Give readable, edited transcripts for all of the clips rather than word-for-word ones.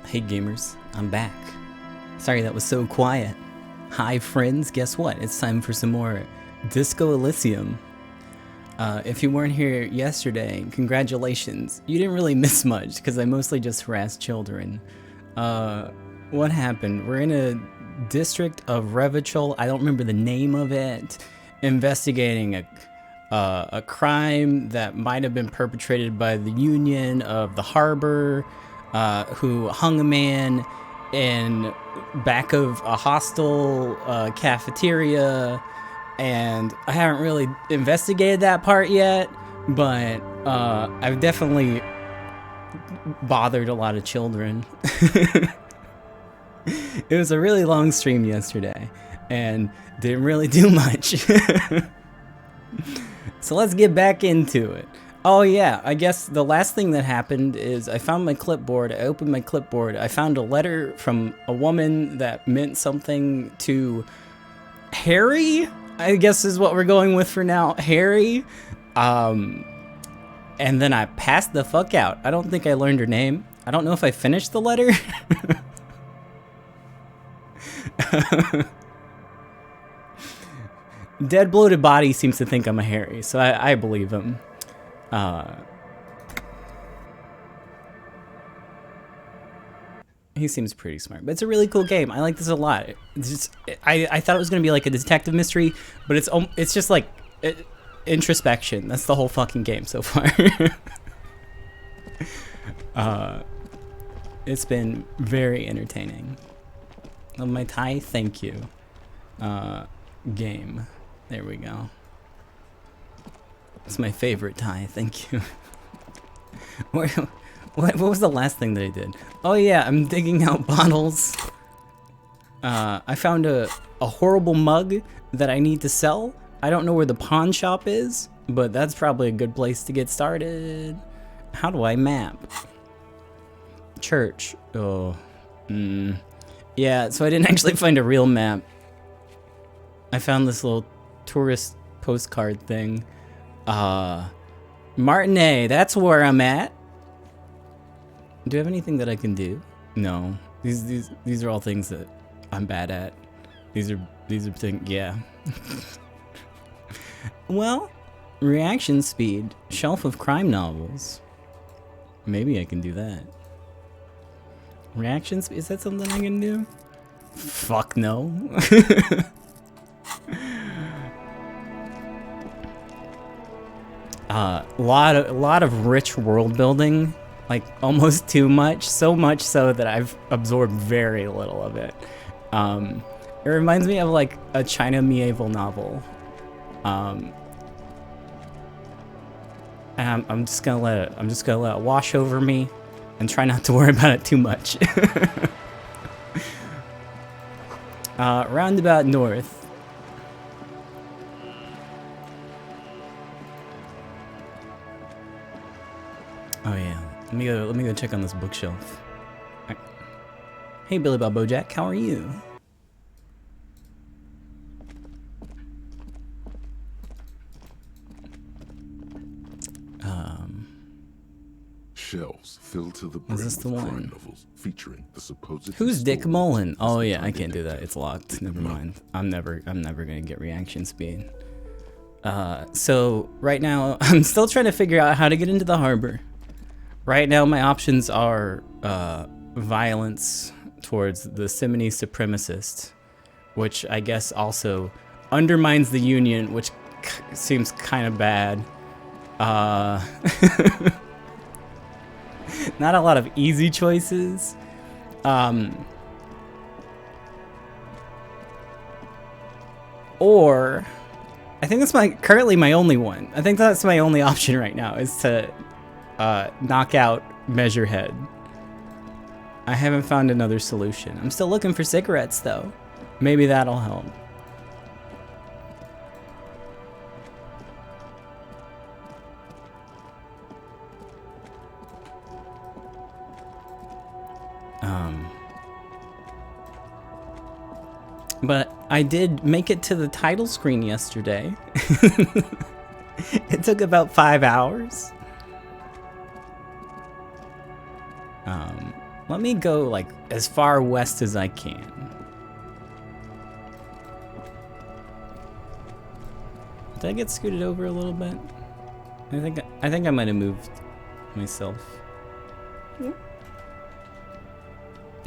Hey gamers, I'm back. Sorry that was so quiet. Hi friends, guess what? It's time for some more Disco Elysium. If you weren't here yesterday, congratulations. You didn't really miss much because I mostly just harassed children. What happened? We're in a district of Revachol, I don't remember the name of it, investigating a crime that might have been perpetrated by the Union of the Harbor, who hung a man in back of a hostel cafeteria, and I haven't really investigated that part yet, but I've definitely bothered a lot of children. It was a really long stream yesterday and didn't really do much. So let's get back into it. Oh yeah, I guess the last thing that happened is I found my clipboard, I opened my clipboard, I found a letter from a woman that meant something to Harry, I guess is what we're going with for now, Harry. And then I passed the fuck out. I don't think I learned her name. I don't know if I finished the letter. Dead bloated body seems to think I'm a Harry, so I believe him. He seems pretty smart, but it's a really cool game. I like this a lot. It's just, I thought it was gonna be like a detective mystery, but it's just like introspection. That's the whole fucking game so far. It's been very entertaining. Oh, my Thai, thank you. Game. There we go. It's my favorite Thai, thank you. What was the last thing that I did? Oh yeah, I'm digging out bottles. I found a horrible mug that I need to sell. I don't know where the pawn shop is, but that's probably a good place to get started. How do I map? Church. Oh. Yeah, so I didn't actually find a real map. I found this little tourist postcard thing. Martinet, that's where I'm at. Do you have anything that I can do? No. These are all things that I'm bad at. These are things, yeah. Well, reaction speed, shelf of crime novels. Maybe I can do that. Reaction speed, is that something I can do? Fuck no. Lot of rich world building, like almost too much, so much so that I've absorbed very little of it. It reminds me of like a China medieval novel. And I'm just gonna let it wash over me and try not to worry about it too much. Roundabout north. Oh yeah, let me go check on this bookshelf. Hey Billy Bob Bojack, how are you? Shelves filled to the brim is this the with one? crime novels featuring the supposed. Who's Dick Mullen? Oh yeah, I can't do that. It's locked. Never mind. I'm never gonna get reaction speed. So right now I'm still trying to figure out how to get into the harbor. Right now my options are violence towards the Simony supremacists, which I guess also undermines the Union, which seems kind of bad. Not a lot of easy choices. Or I think that's currently my only one. I think that's my only option right now is to knock out Measurehead. I haven't found another solution. I'm still looking for cigarettes though. Maybe that'll help. But I did make it to the title screen yesterday. It took about 5 hours. Let me go like as far west as I can. Did I get scooted over a little bit? I think I might have moved myself.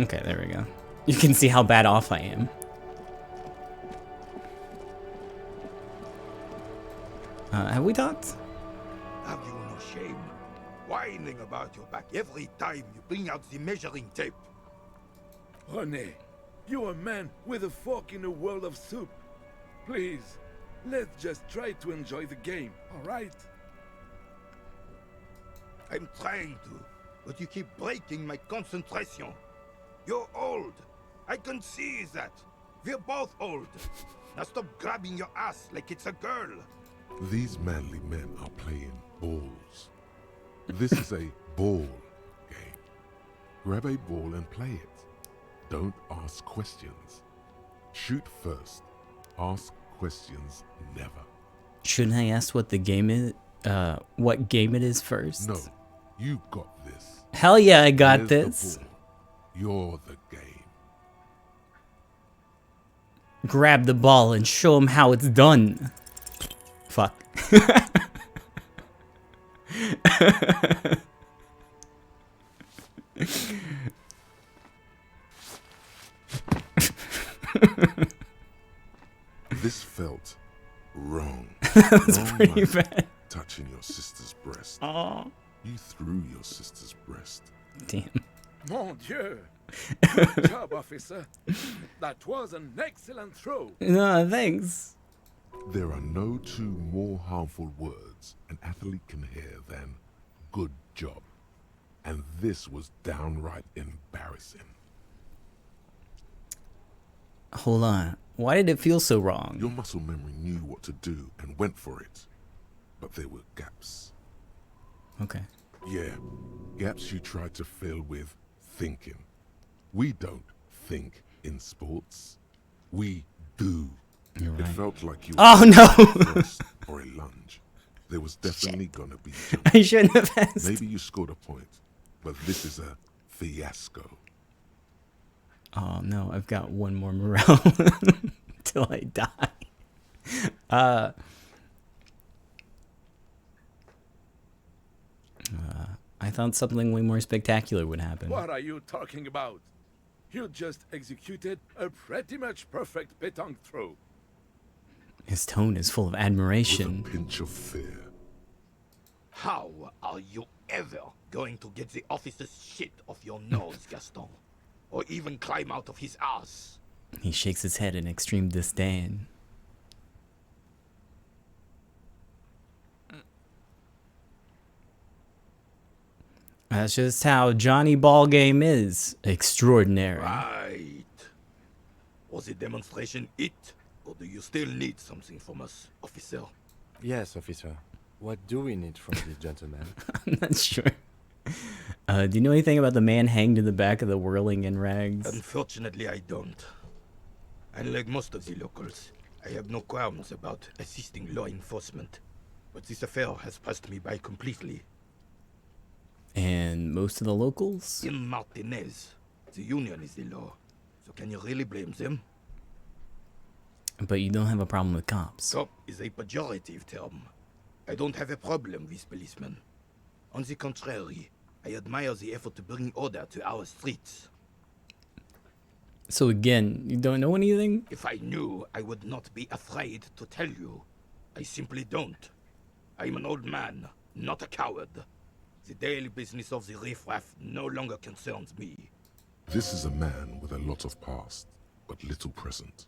Okay, there we go. You can see how bad off I am. Have we talked? Have you no shame? Whining about your back every time you bring out the measuring tape. René, you're a man with a fork in a world of soup. Please, let's just try to enjoy the game, alright? I'm trying to, but you keep breaking my concentration. You're old. I can see that. We're both old. Now stop grabbing your ass like it's a girl. These manly men are playing balls. This is a ball game. Grab a ball and play it. Don't ask questions. Shoot first. Ask questions never. Shouldn't I ask what the game is? What game it is first? No, you got this. Hell yeah, I got There's this. the ball. You're the game. Grab the ball and show him how it's done. Fuck. This felt wrong. That's Wrong pretty like bad. touching your sister's breast. Oh, You threw your sister's breast. damn. Mon Dieu! Good job, officer. That was an excellent throw. No, thanks. There are no two more harmful words an athlete can hear than good job. And this was downright embarrassing. Hold on. Why did it feel so wrong? Your muscle memory knew what to do and went for it. But there were gaps. Okay. Yeah, gaps you tried to fill with thinking. We don't think in sports. We do. You're It right. felt like you Oh, were no. first or a lunge. There was definitely gonna be jumping. I shouldn't have asked. Maybe you scored a point, but this is a fiasco. Oh, no. I've got one more morale till I die. I thought something way more spectacular would happen. What are you talking about? You just executed a pretty much perfect pétanque throw. His tone is full of With admiration. a pinch of fear. How are you ever going to get the officer's shit off your nose, Gaston? Or even climb out of his ass? He shakes his head in extreme disdain. That's just how Johnny Ballgame is. Extraordinary. Right. Was the demonstration it? Or do you still need something from us, officer? Yes, officer. What do we need from this gentleman? I'm not sure. Do you know anything about the man hanged in the back of the whirling in rags? Unfortunately, I don't. Unlike most of the locals, I have no qualms about assisting law enforcement. But this affair has passed me by completely. And most of the locals? In Martinez, the union is the law. So can you really blame them? But you don't have a problem with cops. Cop is a pejorative term. I don't have a problem with policemen. On the contrary, I admire the effort to bring order to our streets. So again, you don't know anything? If I knew, I would not be afraid to tell you. I simply don't. I'm an old man, not a coward. The daily business of the riffraff no longer concerns me. This is a man with a lot of past, but little present,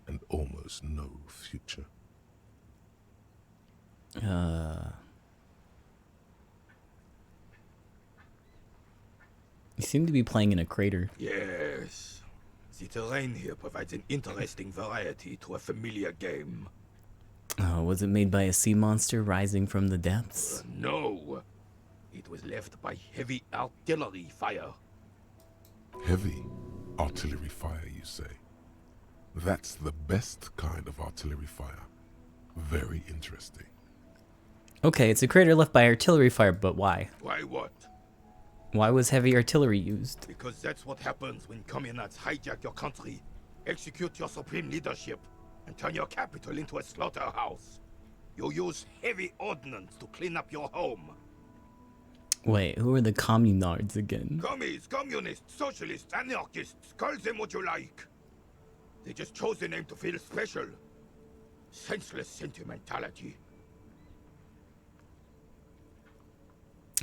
and almost no future. You seem to be playing in a crater. Yes. The terrain here provides an interesting variety to a familiar game. Was it made by a sea monster rising from the depths? No. It was left by heavy artillery fire. Heavy artillery fire, you say? That's the best kind of artillery fire. Very interesting. Okay, it's a crater left by artillery fire, but why? Why what? Why was heavy artillery used? Because that's what happens when communards hijack your country, execute your supreme leadership, and turn your capital into a slaughterhouse. You use heavy ordnance to clean up your home. Wait, who are the communards again? Commies, communists, socialists, anarchists, call them what you like. They just chose the name to feel special. Senseless sentimentality.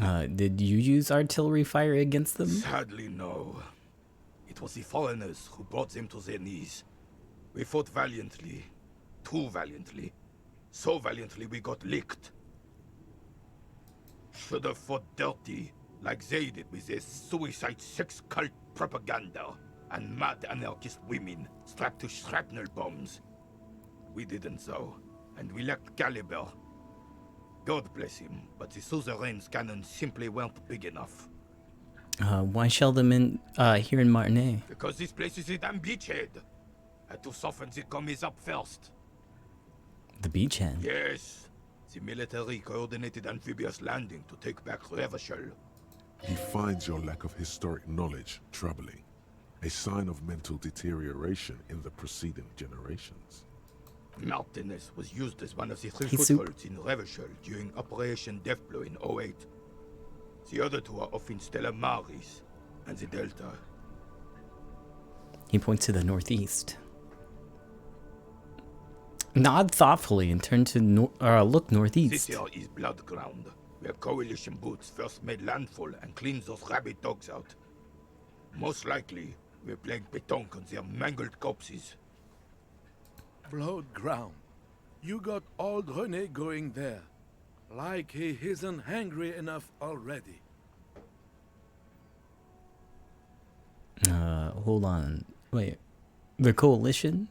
Did you use artillery fire against them? Sadly, no. It was the foreigners who brought them to their knees. We fought valiantly. Too valiantly. So valiantly we got licked. Should have fought dirty, like they did with their suicide sex cult propaganda and mad anarchist women strapped to shrapnel bombs. We didn't though, and we lacked caliber. God bless him, but the suzerain's cannons simply weren't big enough. Why shell them in here in Martinez? Because this place is a damn beachhead. Had to soften the commies up first. The beachhead? Yes. The military coordinated amphibious landing to take back Revachol. He finds your lack of historic knowledge troubling, a sign of mental deterioration in the preceding generations. Martinez was used as one of the three Hey, Soup. footholds in Revachol during Operation Deathblow in 08. The other two are off in Stella Maris and the Delta. He points to the northeast. Nod thoughtfully and turn to look This northeast. here is Blood Ground, where coalition boots first made landfall and cleaned those rabid dogs out. Most likely, we're playing pétanque on their mangled corpses. Blood ground. You got old René going there. Like he isn't hungry enough already. Hold on. Wait. The coalition?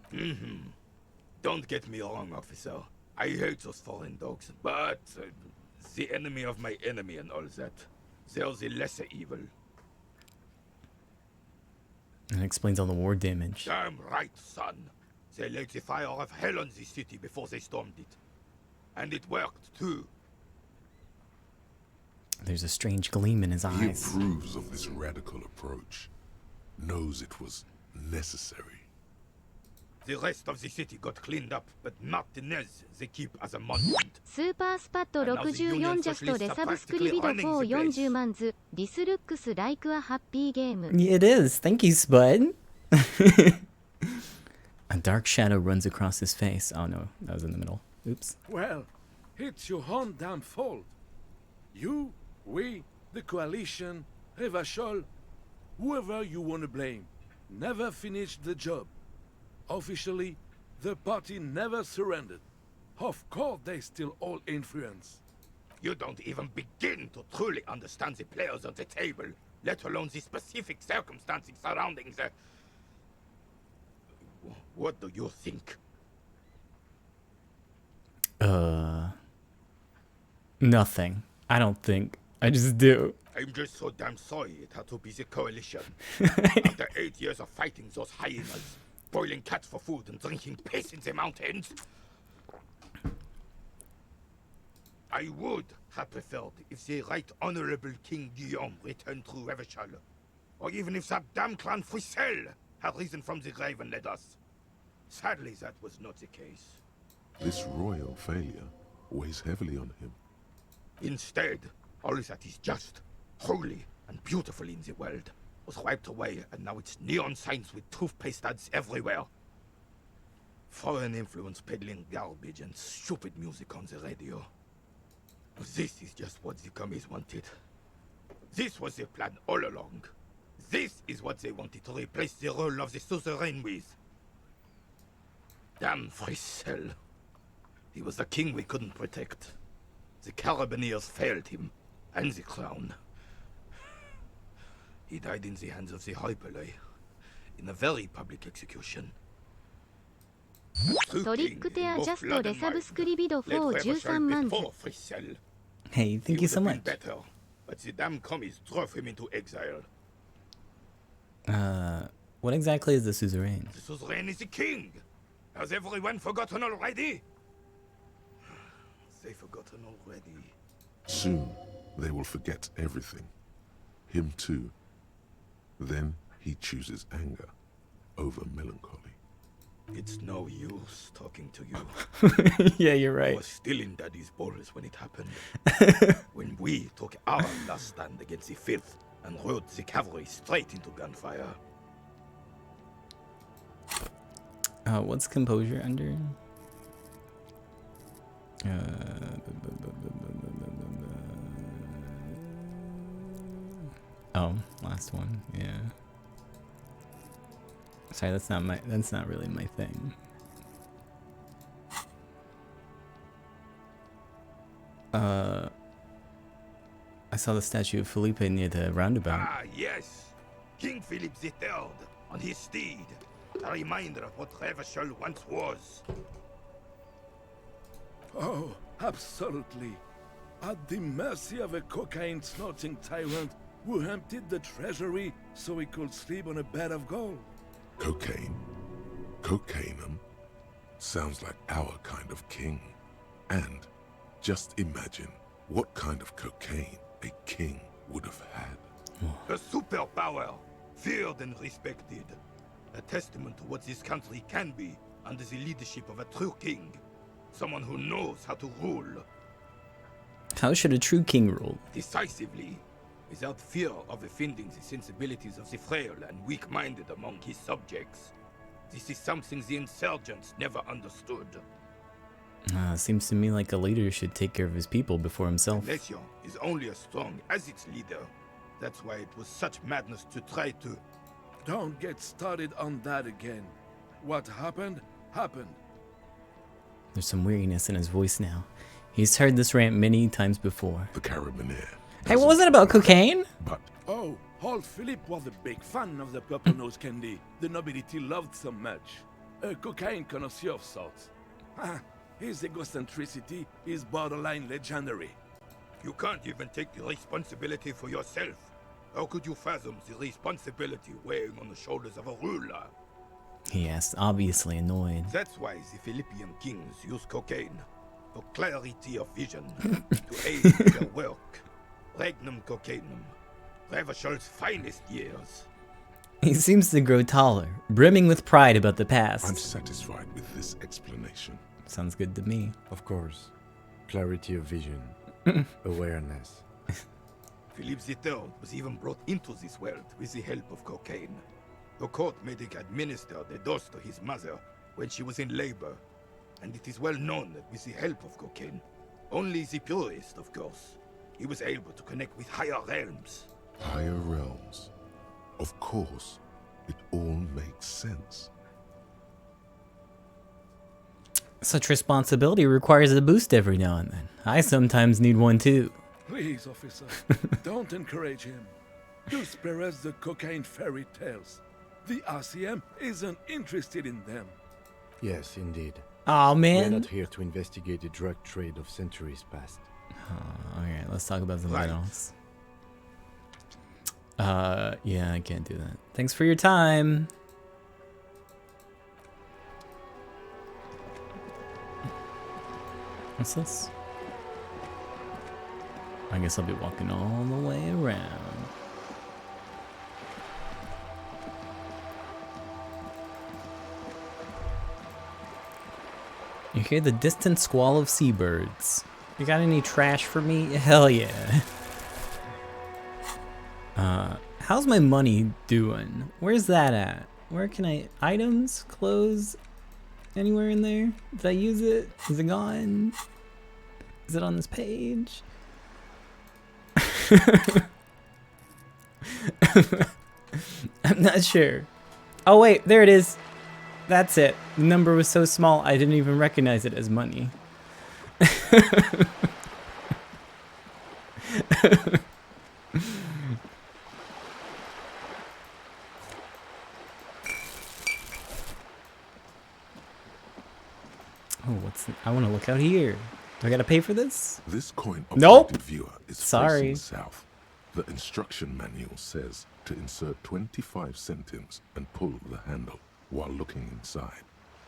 Don't get me wrong, officer. I hate those foreign dogs, but the enemy of my enemy and all that. They're the lesser evil. That explains all the war damage. Damn right, son. They laid the fire of hell on the city before they stormed it. And it worked, too. There's a strange gleam in his He eyes. approves of this radical approach, knows it was necessary. The rest of the city got cleaned up, but Martinez they keep as a monument. スーパースパット64ジャストでサブスクリビド440万ズ This looks like a happy game. Yeah, it is. Thank you, Spud. A dark shadow runs across his face. Oh no, that was in the middle. Oops. Well, it's your own damn fault. You, we, the coalition, Revachol, whoever you want to blame, never finished the job. Officially, the party never surrendered. Of course, they still all influence. You don't even begin to truly understand the players at the table, let alone the specific circumstances surrounding the... What do you think? Nothing. I don't think. I just do. I'm just so damn sorry it had to be the coalition. After 8 years of fighting those hyenas, boiling cats for food and drinking piss in the mountains, I would have preferred if the Right Honorable King Guillaume returned through Revachol, or even if that damn clan Frisel had risen from the grave and led us. Sadly, that was not the case. This royal failure weighs heavily on him. Instead, all that is just, holy, and beautiful in the world was wiped away, and now it's neon signs with toothpaste ads everywhere. Foreign influence peddling garbage and stupid music on the radio. This is just what the commies wanted. This was their plan all along. This is what they wanted to replace the role of the suzerain with. Damn Frisel. He was the king we couldn't protect. The Carabineers failed him, and the crown. He died in the hands of the Hyperlay, in a very public execution. トリックテアジャストでサブスクリビド413万ズ Hey, thank you so much. Better, but the damn commies drove him into exile. What exactly is the suzerain? The suzerain is the king. Has everyone forgotten already? They've forgotten already. Soon, they will forget everything. him too. Then he chooses anger over melancholy. It's no use talking to you. Yeah, you're I right. was still in Daddy's balls when it happened. When we took our last stand against the filth and rode the cavalry straight into gunfire. What's composure under? Oh, last one. Yeah. Sorry, that's not really my thing. I saw the statue of Felipe near the roundabout. Ah, yes. King Philip III on his steed. A reminder of what Revachol once was. Oh, absolutely. At the mercy of a cocaine-snorting tyrant who emptied the treasury so he could sleep on a bed of gold. Cocaine? Cocainum? Sounds like our kind of king. And just imagine what kind of cocaine a king would have had. A superpower, feared and respected. A testament to what this country can be under the leadership of a true king. Someone who knows how to rule. How should a true king rule? Decisively, without fear of offending the sensibilities of the frail and weak-minded among his subjects. This is something the insurgents never understood. Seems to me like a leader should take care of his people before himself. Nation is only as strong as its leader. That's why it was such madness to try to... Don't get started on that again. What happened, happened. There's some weariness in his voice now. He's heard this rant many times before. The Carabinier. Hey, what was it about cocaine? But Oh, old Philip was a big fan of the purple nose candy the nobility loved so much. A cocaine connoisseur of sorts. His egocentricity is borderline legendary. You can't even take the responsibility for yourself. How could you fathom the responsibility weighing on the shoulders of a ruler? He asked, obviously annoyed. That's why the Philippian kings use cocaine. For clarity of vision. To aid in their work. Regnum cocainum. Revachol's finest years. He seems to grow taller, brimming with pride about the I'm past. satisfied with this explanation. Sounds good to me. Of course. Clarity of vision. Awareness. Philip III was even brought into this world with the help of cocaine. The court made him administer the dose to his mother when she was in labor. And it is well known that with the help of cocaine, only the purest, of course, he was able to connect with higher realms. Higher realms. Of course, it all makes sense. Such responsibility requires a boost every now and then. I sometimes need one too. Please, officer, don't encourage him. You spare us the cocaine fairy tales. The RCM isn't interested in them. Yes, indeed. Aw, We're man. not here to investigate the drug trade of centuries past. Alright, let's talk about something Right. else. Yeah, I can't do that. Thanks for your time. What's this? I guess I'll be walking all the way around. You hear the distant squall of seabirds. You got any trash for me? Hell yeah. How's my money doing? Where's that at? Where can I... Items? Clothes? Anywhere in there? Did I use it? Is it gone? Is it on this page? I'm not sure. Oh wait, there it is. That's it. The number was so small I didn't even recognize it as money. Oh, what's... I want to look out here. Do I gotta pay for this? This coin Nope. operated viewer is Sorry. facing south. The instruction manual says to insert 25 centimes and pull the handle while looking inside.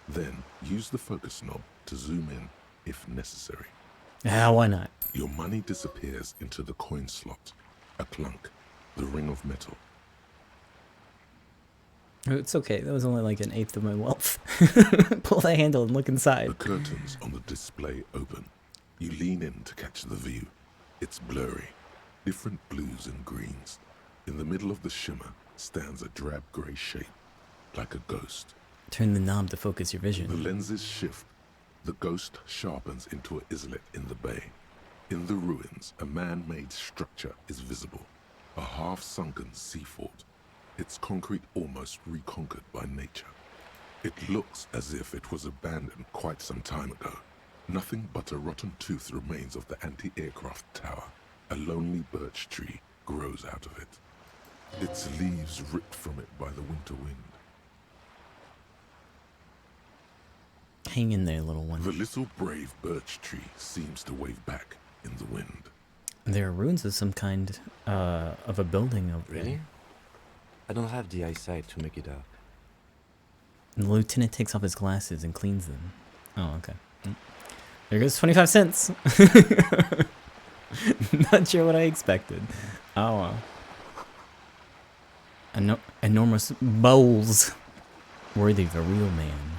Then use the focus knob to zoom in if necessary. Ah, why not? Your money disappears into the coin slot. A clunk. the ring of metal. It's okay. That was only like 1/8 of my wealth. Pull the handle and look inside. The curtains on the display open. You lean in to catch the view. It's blurry, different blues and greens. In the middle of the shimmer stands a drab grey shape, like a ghost. Turn the knob to focus your vision. The lenses shift. The ghost sharpens into an islet in the bay. In the ruins, a man-made structure is visible, a half-sunken sea fort. Its concrete almost reconquered by nature. It looks as if it was abandoned quite some time ago. Nothing but a rotten tooth remains of the anti-aircraft tower. A lonely birch tree grows out of it. Its leaves ripped from it by the winter wind. Hang in there, little one. The little brave birch tree seems to wave back in the wind. There are ruins of some kind of a building over Really? there. I don't have the eyesight to make it out. And the lieutenant takes off his glasses and cleans them. Oh, okay. There goes 25 cents. Not sure what I expected. Oh, well. Enormous bowls. Worthy of a real man.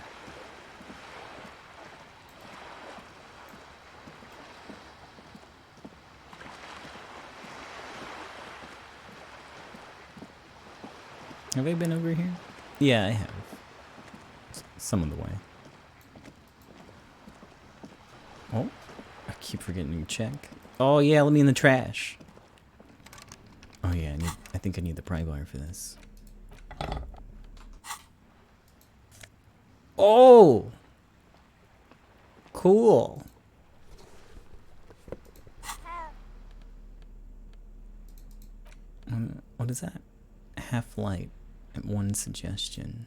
Have I been over here? Yeah, I have. Some of the way. Oh, I keep forgetting to check. Oh yeah, let me in the trash. Oh yeah, I think I need the pry bar for this. Oh! Cool. What is that? Half light at one suggestion.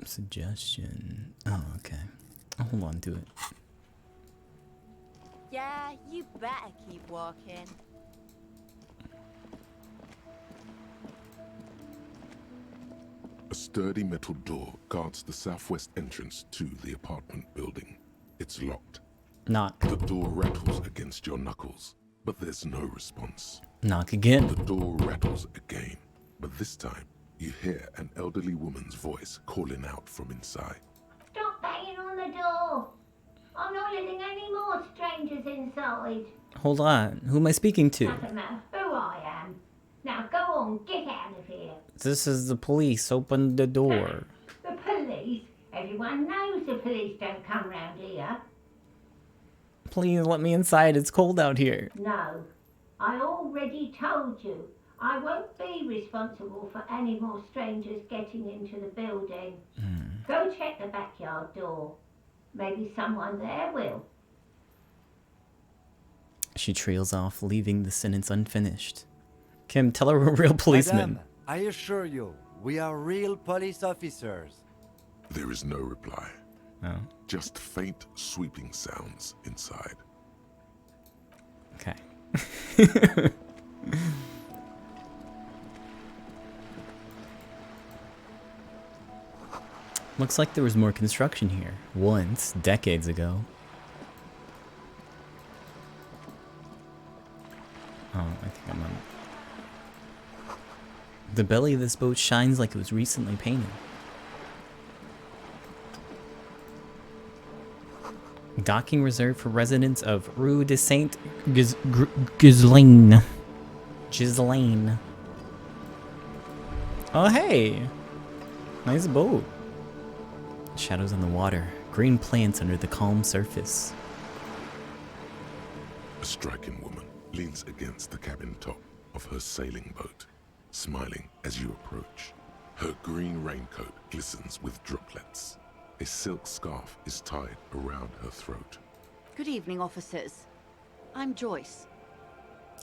Suggestion. Oh, okay. I'll hold on to it. Yeah, you better keep walking. A sturdy metal door guards the southwest entrance to the apartment building. It's locked. Knock. The door rattles against your knuckles, but there's no response. Knock again. The door rattles again, but this time you hear an elderly woman's voice calling out from inside. Stop banging on the door. I'm not letting any more strangers inside. Hold on. Who am I speaking to? Doesn't matter who I am. Now go on, get out of here. This is the police. Open the door. The police? Everyone knows the police don't come round here. Please let me inside. It's cold out here. No, I already told you. I won't be responsible for any more strangers getting into the building. Go check the backyard door. Maybe someone there will. She trails off, leaving the sentence unfinished. Kim, tell her we're real policemen. Madame, I assure you, we are real police officers. There is no reply. Oh, Just faint, sweeping sounds inside. okay. Looks like there was more construction here. Once, decades ago. Oh, I think I'm on. The belly of this boat shines like it was recently painted. Docking reserved for residents of Rue de Saint Ghislaine. Ghislaine. Oh, hey. Nice boat. Shadows on the water. Green plants under the calm surface. A striking woman leans against the cabin top of her sailing boat, smiling as you approach. Her green raincoat glistens with droplets. A silk scarf is tied around her throat. Good evening, officers. I'm Joyce.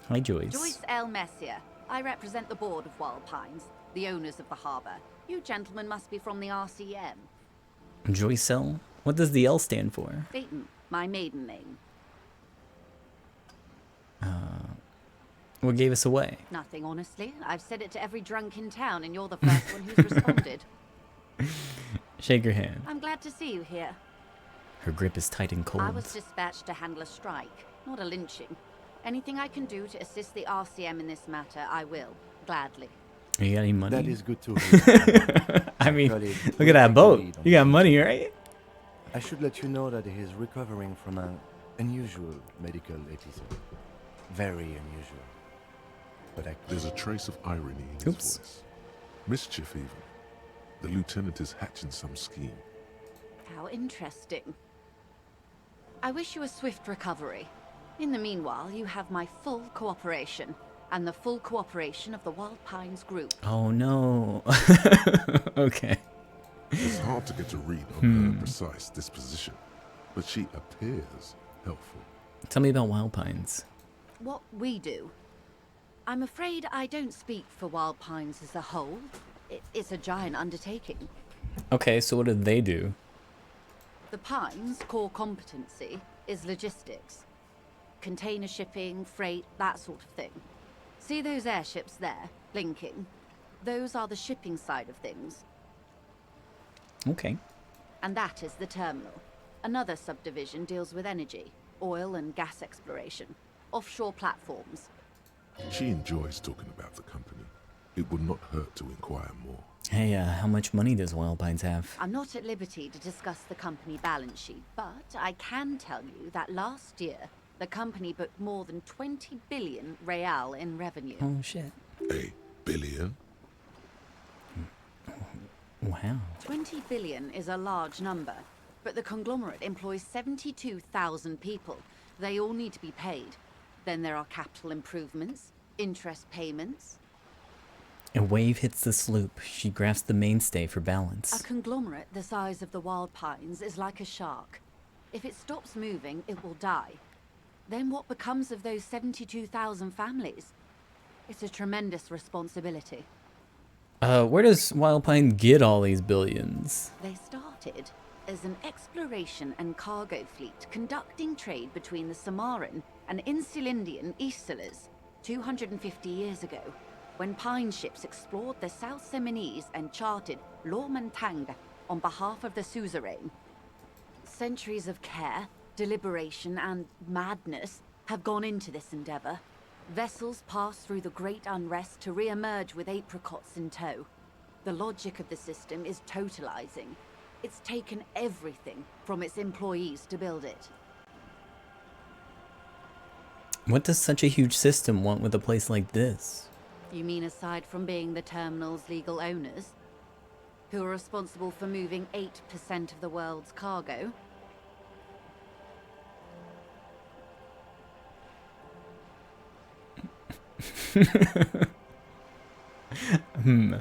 Hi, Joyce. Joyce L. Messier. I represent the board of Wild Pines, the owners of the harbour. You gentlemen must be from the RCM. Joyce L? What does the L stand for? Dayton, my maiden name. What gave us away? Nothing, honestly. I've said it to every drunk in town, and you're the first one who's responded. Shake your hand. I'm glad to see you here. Her grip is tight and cold. I was dispatched to handle a strike, not a lynching. Anything I can do to assist the RCM in this matter, I will, gladly. You got any money? That is good to hear. I mean, look at that boat. You got money, right? I should let you know that he is recovering from an unusual medical episode. Very unusual. But There's a trace of irony in his voice. Mischief, even. The lieutenant is hatching some scheme. How interesting. I wish you a swift recovery. In the meanwhile, you have my full cooperation, and the full cooperation of the Wild Pines group. Oh no. Okay. It's hard to get a read on her precise disposition, but she appears helpful. Tell me about Wild Pines. What we do. I'm afraid I don't speak for Wild Pines as a whole. It's a giant undertaking. Okay, so what do they do? The Pines' core competency is logistics. Container shipping, freight, that sort of thing. See those airships there, blinking? Those are the shipping side of things. Okay. And that is the terminal. Another subdivision deals with energy, oil and gas exploration, offshore platforms. She enjoys talking about the company. It would not hurt to inquire more. Hey, how much money does Wild Pines have? I'm not at liberty to discuss the company balance sheet, but I can tell you that last year, the company booked more than 20 billion real in revenue. Oh, shit. A billion? Wow. 20 billion is a large number, but the conglomerate employs 72,000 people. They all need to be paid. Then there are capital improvements, interest payments. A wave hits the sloop. She grasps the mainstay for balance. A conglomerate the size of the Wild Pines is like a shark. If it stops moving, it will die. Then what becomes of those 72,000 families? It's a tremendous responsibility. Where does Wild Pine get all these billions? They started as an exploration and cargo fleet conducting trade between the Samaran and Insulindian Easterlers 250 years ago, when Pine ships explored the South Seminese and charted Lomantang on behalf of the suzerain. Centuries of care, deliberation, and madness have gone into this endeavor. Vessels pass through the great unrest to re-emerge with apricots in tow. The logic of the system is totalizing. It's taken everything from its employees to build it. What does such a huge system want with a place like this? You mean aside from being the terminal's legal owners, who are responsible for moving 8% of the world's cargo? Hmm.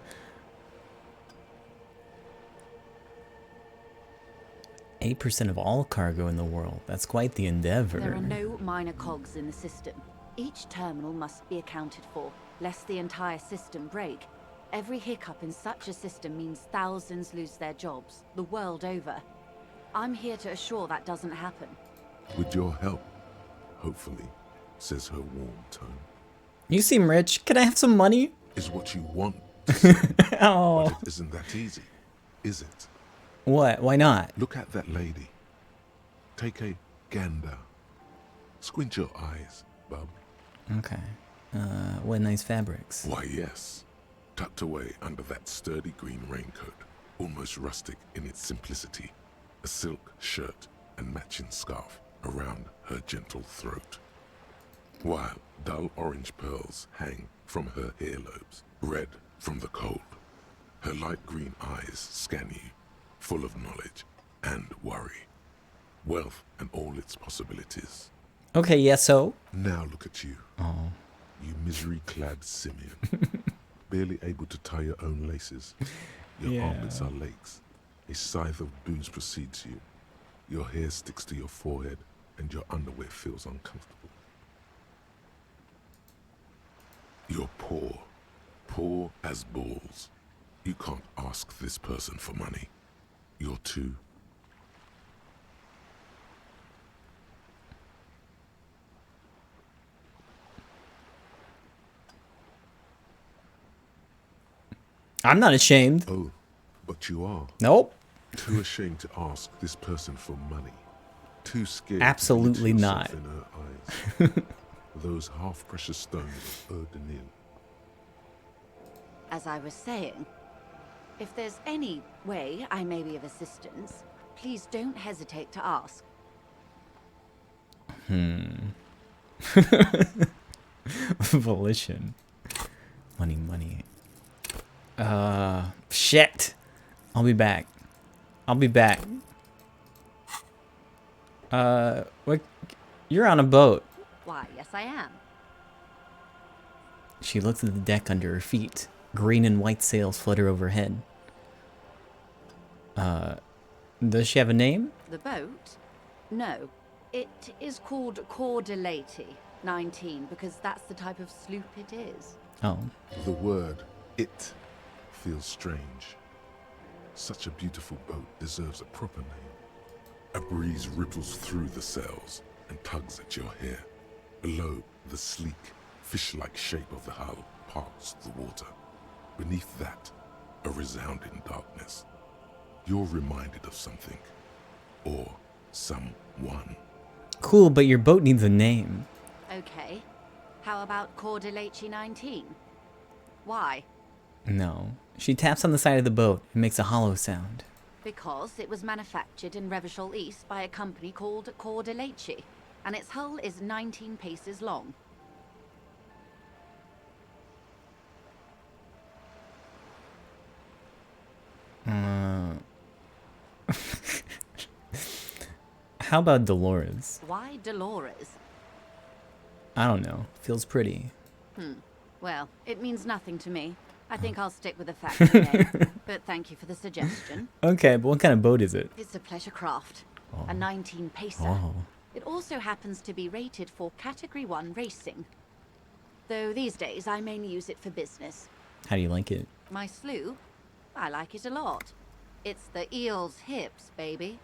Eight 8% of all cargo in the world. That's quite the endeavor. There are no minor cogs in the system. Each terminal must be accounted for, lest the entire system break. Every hiccup in such a system means thousands lose their jobs, the world over. I'm here to assure that doesn't happen. With your help, hopefully, says her warm tone. You seem rich. Can I have some money? Is what you want to say. Oh. But it isn't that easy, is it? What? Why not? Look at that lady. Take a gander. Squint your eyes, bub. Okay. What nice fabrics. Why, yes. Tucked away under that sturdy green raincoat, almost rustic in its simplicity, a silk shirt and matching scarf around her gentle throat, while dull orange pearls hang from her earlobes, red from the cold. Her light green eyes scan you, full of knowledge and worry, wealth and all its possibilities. Okay, yes, so? Now look at you. Oh. You misery-clad simian, barely able to tie your own laces. Your armpits are lakes. A scythe of booze precedes you. Your hair sticks to your forehead, and your underwear feels uncomfortable. You're poor. Poor as balls. You can't ask this person for money. You're too... I'm not ashamed. Oh, but you are. Nope. Too ashamed to ask this person for money. Too scared. Absolutely to look not. yourself in her eyes. Those half-precious stones of Erdenin. As I was saying, if there's any way I may be of assistance, please don't hesitate to ask. Volition. Money. Shit. I'll be back. What? You're on a boat. Why, yes I am. She looks at the deck under her feet. Green and white sails flutter overhead. Does she have a name? The boat? No. It is called Cordelati 19 because that's the type of sloop it is. Oh. The word "it" feels strange. Such a beautiful boat deserves a proper name. A breeze ripples through the sails and tugs at your hair. Below, the sleek, fish-like shape of the hull parts the water. Beneath that, a resounding darkness. You're reminded of something. Or someone. Cool, but your boat needs a name. Okay. How about Cordelati 19? Why? No. She taps on the side of the boat and makes a hollow sound. Because it was manufactured in Revachol East by a company called Cordelati, and its hull is 19 paces long. How about Dolores? Why Dolores? I don't know. Feels pretty. Well, it means nothing to me. I think I'll stick with the factory name. But thank you for the suggestion. Okay, but what kind of boat is it? It's a pleasure craft. A 19 pacer. Oh. It also happens to be rated for Category 1 racing. Though these days I mainly use it for business. How do you like it? My sloop? I like it a lot. It's the eel's hips, baby.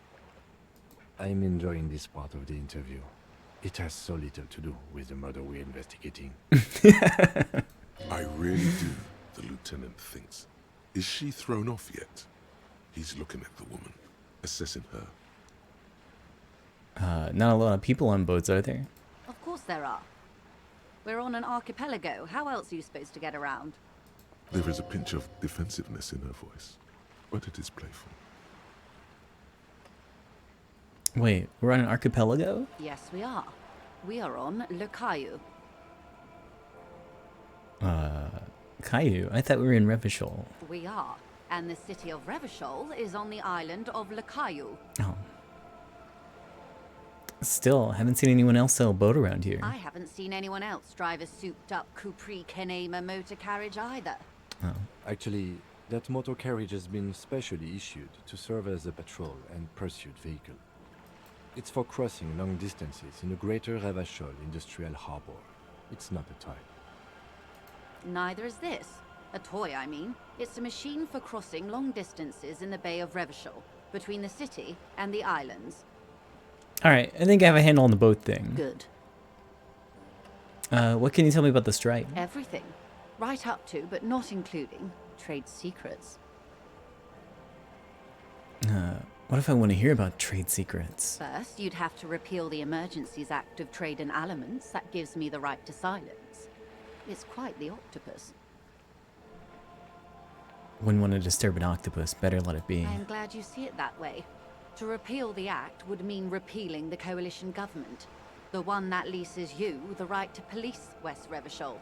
I'm enjoying this part of the interview. It has so little to do with the murder we're investigating. I really do, the lieutenant thinks. Is she thrown off yet? He's looking at the woman, assessing her. Not a lot of people on boats, are there? Of course there are. We're on an archipelago. How else are you supposed to get around? There is a pinch of defensiveness in her voice, but it is playful. Wait, we're on an archipelago? Yes, we are. We are on Le Caillou. Caillou? I thought we were in Revachol. We are. And the city of Revachol is on the island of Le Caillou. Oh. Still, haven't seen anyone else sail a boat around here. I haven't seen anyone else drive a souped-up Capri Kenema motor carriage either. Oh. Actually, that motor carriage has been specially issued to serve as a patrol and pursuit vehicle. It's for crossing long distances in the greater Revachol industrial harbor. It's not a toy. Neither is this. A toy, I mean. It's a machine for crossing long distances in the Bay of Revachol, between the city and the islands. Alright, I think I have a handle on the boat thing. Good. What can you tell me about the strike? Everything. Right up to, but not including, trade secrets. What if I want to hear about trade secrets? First, you'd have to repeal the Emergencies Act of Trade in Elements. That gives me the right to silence. It's quite the octopus. Wouldn't want to disturb an octopus. Better let it be. I'm glad you see it that way. To repeal the act would mean repealing the coalition government. The one that leases you the right to police West Revachol.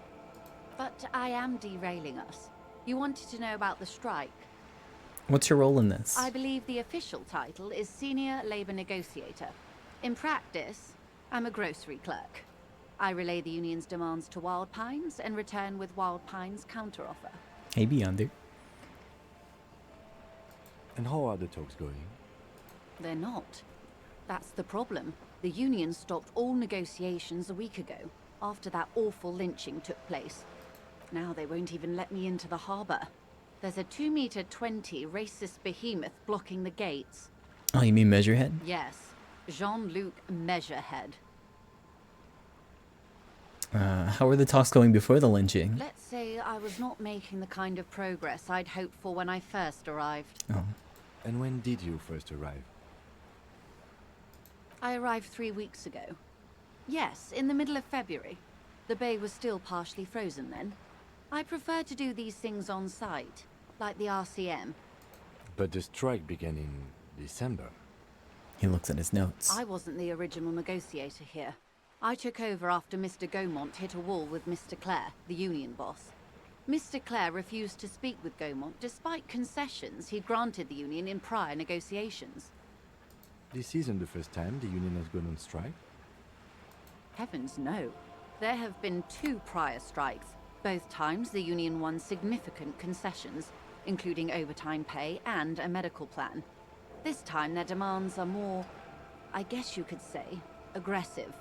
But I am derailing us. You wanted to know about the strike. What's your role in this? I believe the official title is Senior Labor Negotiator. In practice, I'm a grocery clerk. I relay the union's demands to Wild Pines and return with Wild Pines' counteroffer. Hey, Beyonder. And how are the talks going? They're not. That's the problem. The union stopped all negotiations a week ago, after that awful lynching took place. Now they won't even let me into the harbor. There's a 2-meter-20 racist behemoth blocking the gates. Oh, you mean Measurehead? Yes, Jean-Luc Measurehead. How were the talks going before the lynching? Let's say I was not making the kind of progress I'd hoped for when I first arrived. Oh. And when did you first arrive? I arrived 3 weeks ago. Yes, in the middle of February. The bay was still partially frozen then. I prefer to do these things on site, like the RCM. But the strike began in December. He looks at his notes. I wasn't the original negotiator here. I took over after Mr. Gaumont hit a wall with Mr. Clare, the union boss. Mr. Clare refused to speak with Gaumont despite concessions he'd granted the union in prior negotiations. This isn't the first time the union has gone on strike. Heavens no. There have been 2 prior strikes. Both times the union won significant concessions, including overtime pay and a medical plan. This time their demands are more, I guess you could say, aggressive.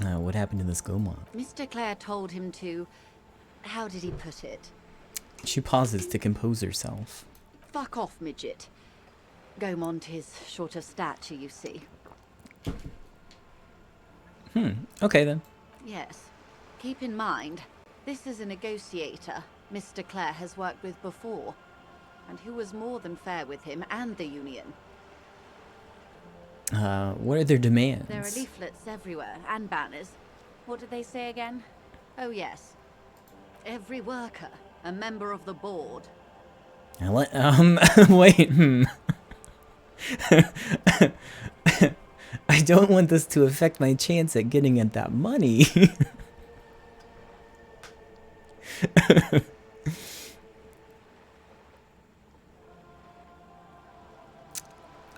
What happened to this Gaumont? Mr. Clare told him to... how did he put it? She pauses to compose herself. Fuck off, midget. Gaumont is short of stature, you see. Okay then. Yes. Keep in mind, this is a negotiator Mr. Clare has worked with before, and who was more than fair with him and the union. What are their demands? There are leaflets everywhere, and banners. What did they say again? Oh yes. Every worker, a member of the board. Wait, I don't want this to affect my chance at getting at that money.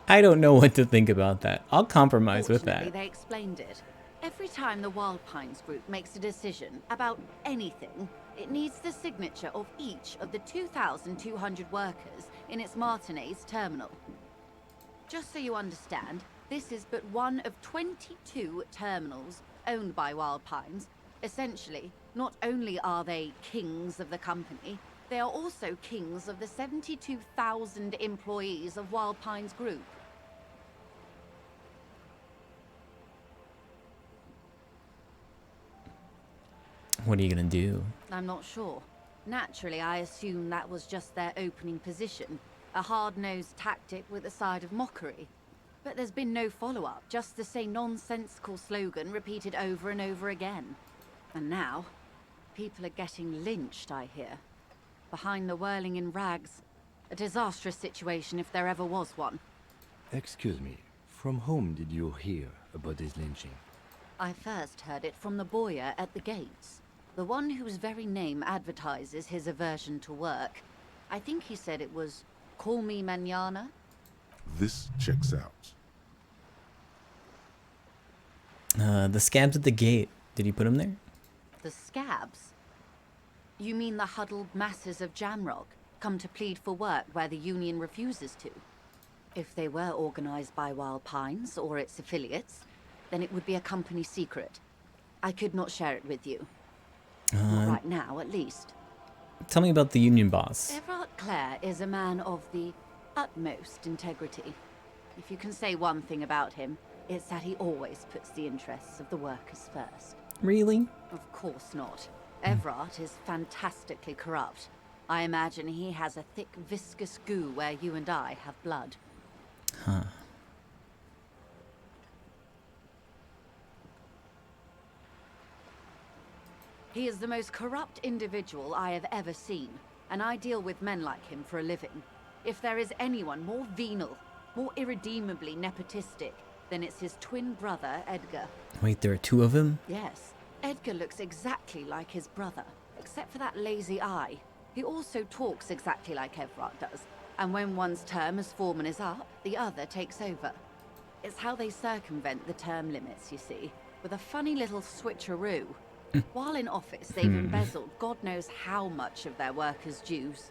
I don't know what to think about that. I'll compromise with that. They explained it. Every time the Wild Pines group makes a decision about anything, it needs the signature of each of the 2,200 workers in its Martinez terminal. Just so you understand, this is but one of 22 terminals owned by Wild Pines. Essentially, not only are they kings of the company, they are also kings of the 72,000 employees of Wild Pines Group. What are you gonna do? I'm not sure. Naturally, I assume that was just their opening position, a hard-nosed tactic with a side of mockery. But there's been no follow-up, just the same nonsensical slogan repeated over and over again. And now, people are getting lynched, I hear. Behind the whirling in rags. A disastrous situation if there ever was one. Excuse me, from whom did you hear about this lynching? I first heard it from the bowyer at the gates. The one whose very name advertises his aversion to work. I think he said it was, "Call me mañana." This checks out. The scabs at the gate. Did he put them there? The scabs? You mean the huddled masses of Jamrock, come to plead for work where the union refuses to? If they were organized by Wild Pines or its affiliates, then it would be a company secret. I could not share it with you. Not right now, at least. Tell me about the union boss. Everard Clare is a man of the utmost integrity. If you can say one thing about him, it's that he always puts the interests of the workers first. Really? Of course not. Everard is fantastically corrupt. I imagine he has a thick, viscous goo where you and I have blood. Huh. He is the most corrupt individual I have ever seen, and I deal with men like him for a living. If there is anyone more venal, more irredeemably nepotistic, then it's his twin brother, Edgar. Wait, there are 2 of him? Yes. Edgar looks exactly like his brother, except for that lazy eye. He also talks exactly like Everard does, and when one's term as foreman is up, the other takes over. It's how they circumvent the term limits, you see, with a funny little switcheroo. While in office, they've embezzled God knows how much of their workers' dues.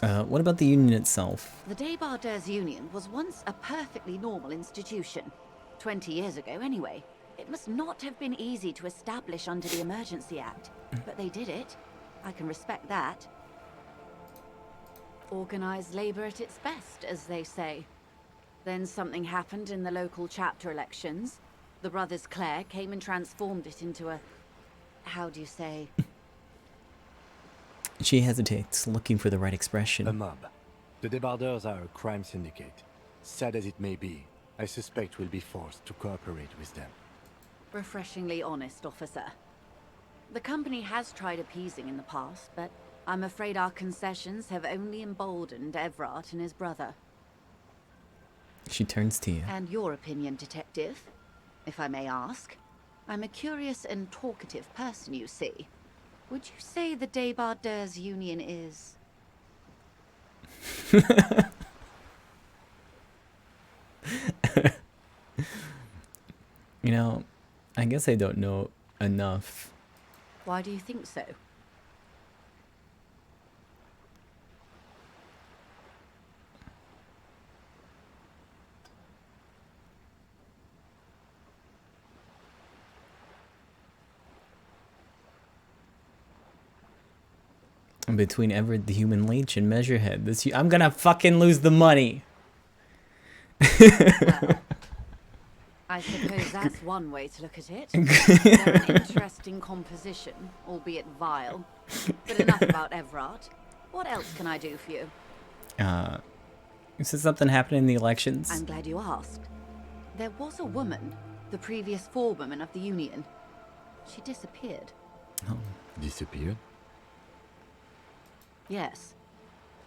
What about the union itself? The Débardeurs Union was once a perfectly normal institution. 20 years ago, anyway. It must not have been easy to establish under the Emergency Act, but they did it. I can respect that. Organized labor at its best, as they say. Then something happened in the local chapter elections. The brothers Clare came and transformed it into a... how do you say? She hesitates, looking for the right expression. A mob. The debarders are a crime syndicate. Sad as it may be, I suspect we'll be forced to cooperate with them. Refreshingly honest, officer. The company has tried appeasing in the past, but I'm afraid our concessions have only emboldened Everard and his brother. She turns to you. And your opinion, detective, if I may ask? I'm a curious and talkative person, you see. Would you say the Debardeurs Union is... You know, I guess I don't know enough. Why do you think so? Between Everett the Human Leech and Measurehead, I'm gonna fucking lose the money. Well, I suppose that's one way to look at it. They're an interesting composition, albeit vile. But enough about Everard. What else can I do for you? Is this something happening in the elections? I'm glad you asked. There was a woman, the previous forewoman of the Union. She disappeared. Oh. Disappeared? Yes.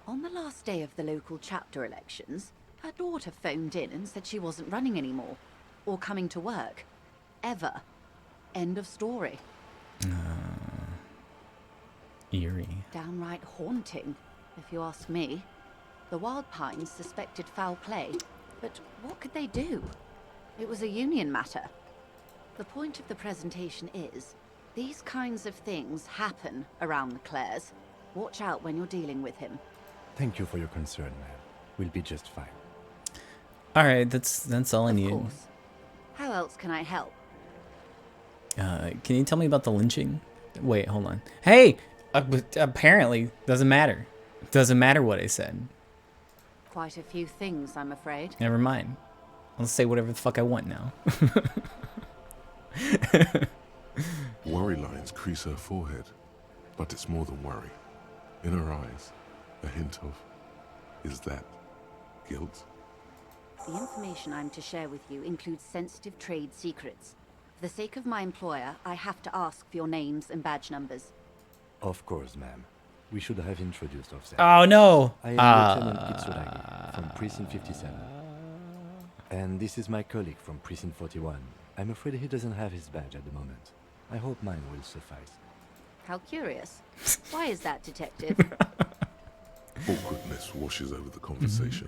On the last day of the local chapter elections, her daughter phoned in and said she wasn't running anymore. Or coming to work. Ever. End of story. Eerie. Downright haunting, if you ask me. The Wild Pines suspected foul play, but what could they do? It was a union matter. The point of the presentation is, these kinds of things happen around the Clares. Watch out when you're dealing with him. Thank you for your concern, ma'am. We'll be just fine. Alright, that's all I need. Of course. How else can I help? Can you tell me about the lynching? Wait, hold on. Hey! Apparently, doesn't matter. Doesn't matter what I said. Quite a few things, I'm afraid. Never mind. I'll say whatever the fuck I want now. Worry lines crease her forehead, but it's more than worry. In her eyes, a hint of, is that guilt? The information I'm to share with you includes sensitive trade secrets. For the sake of my employer, I have to ask for your names and badge numbers. Of course, ma'am. We should have introduced ourselves. Oh no! I am Lieutenant Kitsuragi from Precinct 57. And this is my colleague from Precinct 41. I'm afraid he doesn't have his badge at the moment. I hope mine will suffice. How curious. Why is that, detective? Awkwardness washes over the conversation.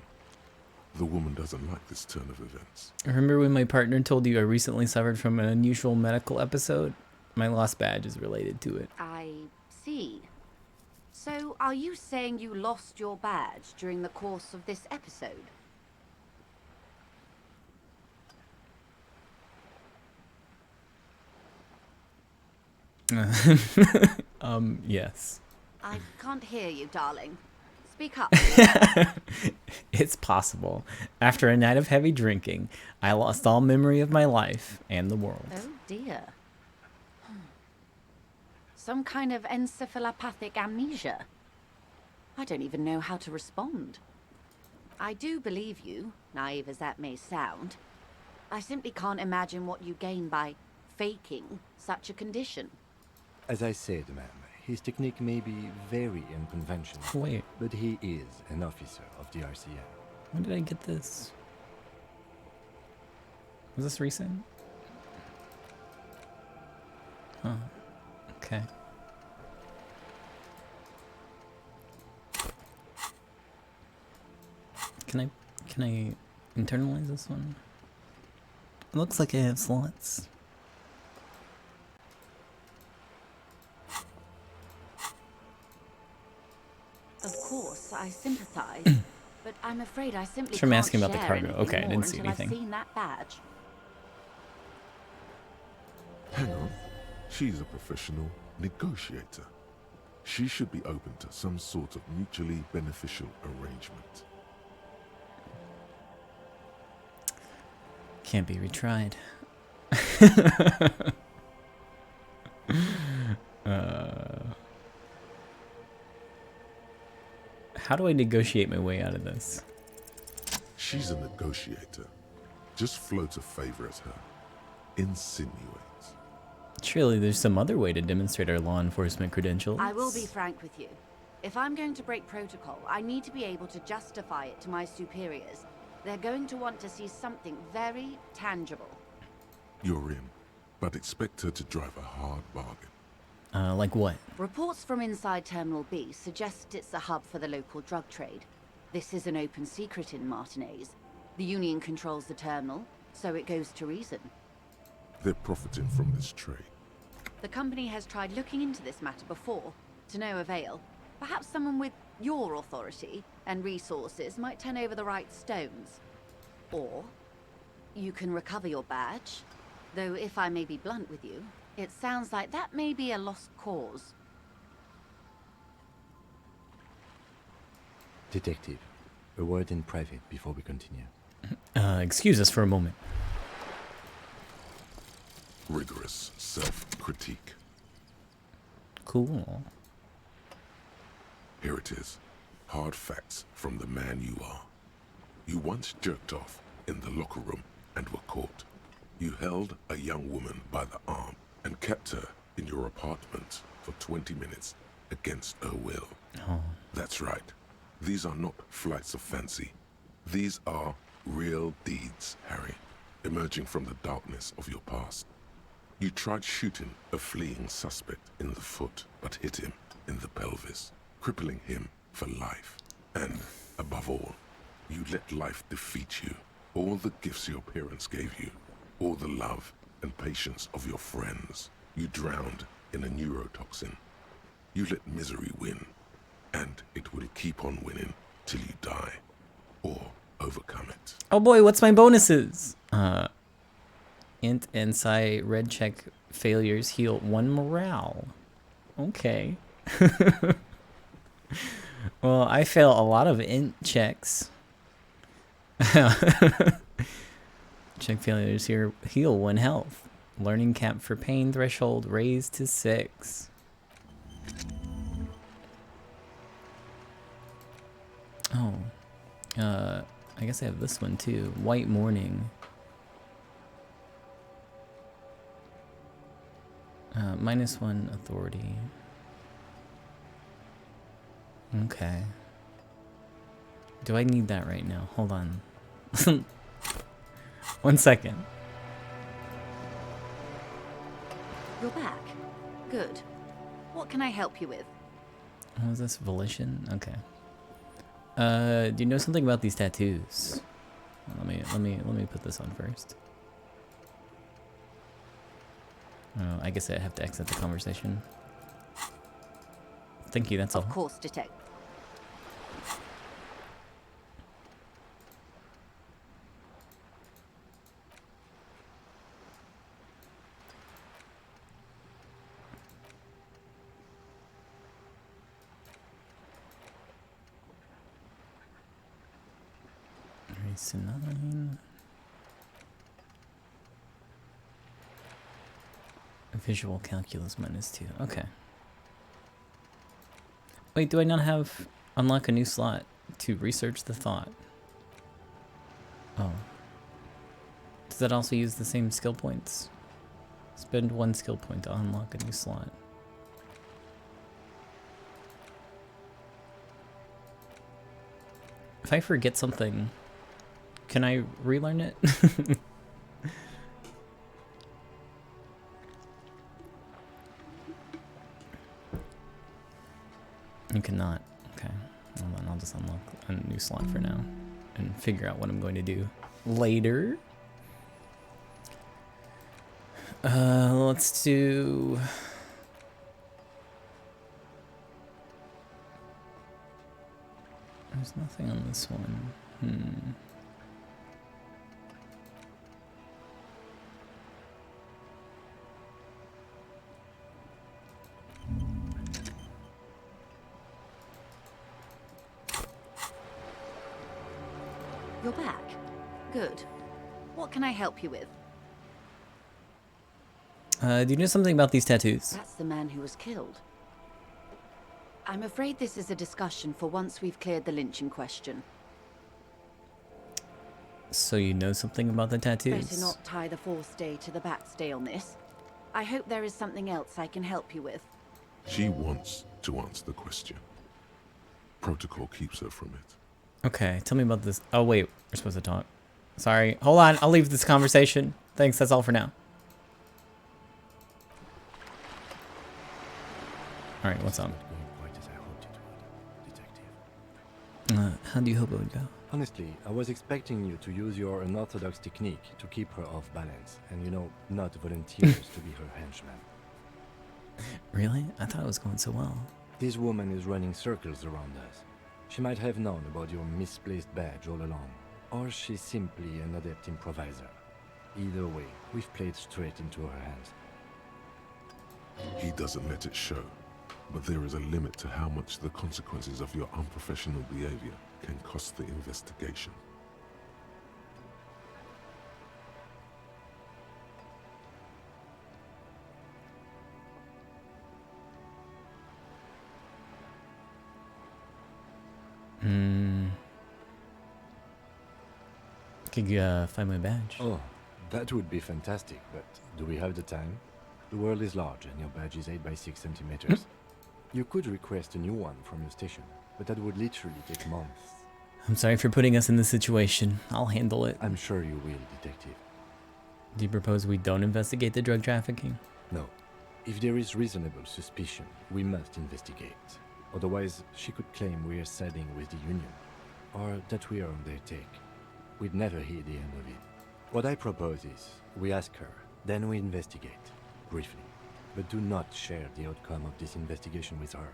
The woman doesn't like this turn of events. Remember when my partner told you I recently suffered from an unusual medical episode? My lost badge is related to it. I see. So, are you saying you lost your badge during the course of this episode? Yes. I can't hear you, darling. Speak up. It's possible. After a night of heavy drinking, I lost all memory of my life and the world. Oh dear. Some kind of encephalopathic amnesia. I don't even know how to respond. I do believe you, naive as that may sound. I simply can't imagine what you gain by faking such a condition. As I said, ma'am, his technique may be very unconventional. Wait. But he is an officer of the RCM. When did I get this? Was this recent? Oh, okay. Can I internalize this one? It looks like I have slots. Of course, I sympathize, but I'm afraid I simply Sure, I'm can't asking about the share cargo. anything Okay, I didn't more see until anything. I've seen that badge. Hang on. She's a professional negotiator. She should be open to some sort of mutually beneficial arrangement. Can't be retried. How do I negotiate my way out of this? She's a negotiator. Just float a favor at her. Insinuate. Surely there's some other way to demonstrate our law enforcement credentials. I will be frank with you. If I'm going to break protocol, I need to be able to justify it to my superiors. They're going to want to see something very tangible. You're in, but expect her to drive a hard bargain. Like what? Reports from inside Terminal B suggest it's a hub for the local drug trade. This is an open secret in Martinez. The Union controls the terminal, so it goes to reason. They're profiting from this trade. The company has tried looking into this matter before, to no avail. Perhaps someone with your authority and resources might turn over the right stones. Or you can recover your badge. Though if I may be blunt with you, it sounds like that may be a lost cause. Detective, a word in private before we continue. Excuse us for a moment. Rigorous self-critique. Cool. Here it is. Hard facts from the man you are. You once jerked off in the locker room and were caught. You held a young woman by the arm and kept her in your apartment for 20 minutes against her will. Oh. That's right. These are not flights of fancy. These are real deeds, Harry, emerging from the darkness of your past. You tried shooting a fleeing suspect in the foot, but hit him in the pelvis, crippling him for life. And, above all, you let life defeat you. All the gifts your parents gave you, all the love and patience of your friends, you drowned in a neurotoxin. You let misery win, and it will keep on winning till you die, or overcome it. Oh boy, what's my bonuses? Int and Psi red check failures heal 1 morale. Okay. Well, I fail a lot of int checks. Check failures here heal 1 health. Learning cap for pain threshold raised to 6. Oh. I guess I have this one too. White Morning. -1 authority. Okay. Do I need that right now? Hold on. 1 second. You're back. Good. What can I help you with? What was this? Volition? Okay. Do you know something about these tattoos? Let me put this on first. Oh, I guess I have to exit the conversation. Thank you, that's all. Of course, detective. Race to 9. Visual calculus -2. Okay. Wait, do I not have unlock a new slot to research the thought? Oh. Does that also use the same skill points? Spend 1 skill point to unlock a new slot. If I forget something, can I relearn it? You cannot. Okay. Hold on, I'll just unlock a new slot for now and figure out what I'm going to do later. Let's do... There's nothing on this one. You're back. Good. What can I help you with? Do you know something about these tattoos? That's the man who was killed. I'm afraid this is a discussion for once we've cleared the lynching question. So you know something about the tattoos? Better not tie the fourth day to the backstay on this. I hope there is something else I can help you with. She wants to answer the question. Protocol keeps her from it. Okay, tell me about this. Oh wait, we're supposed to talk. Sorry, hold on. I'll leave this conversation. Thanks, that's all for now. Alright, what's up? Not going quite as I hoped it would, Detective. How do you hope it would go? Honestly, I was expecting you to use your unorthodox technique to keep her off balance and, you know, not volunteers to be her henchman. Really? I thought it was going so well. This woman is running circles around us. She might have known about your misplaced badge all along, or she's simply an adept improviser. Either way, we've played straight into her hands. He doesn't let it show, but there is a limit to how much the consequences of your unprofessional behavior can cost the investigation. Could you find my badge? Oh, that would be fantastic, but do we have the time? The world is large and your badge is 8 by 6 centimeters. You could request a new one from your station, but that would literally take months. I'm sorry for putting us in this situation. I'll handle it. I'm sure you will, Detective. Do you propose we don't investigate the drug trafficking? No. If there is reasonable suspicion, we must investigate. Otherwise, she could claim we are siding with the Union, or that we are on their take. We'd never hear the end of it. What I propose is, we ask her, then we investigate, briefly. But do not share the outcome of this investigation with her.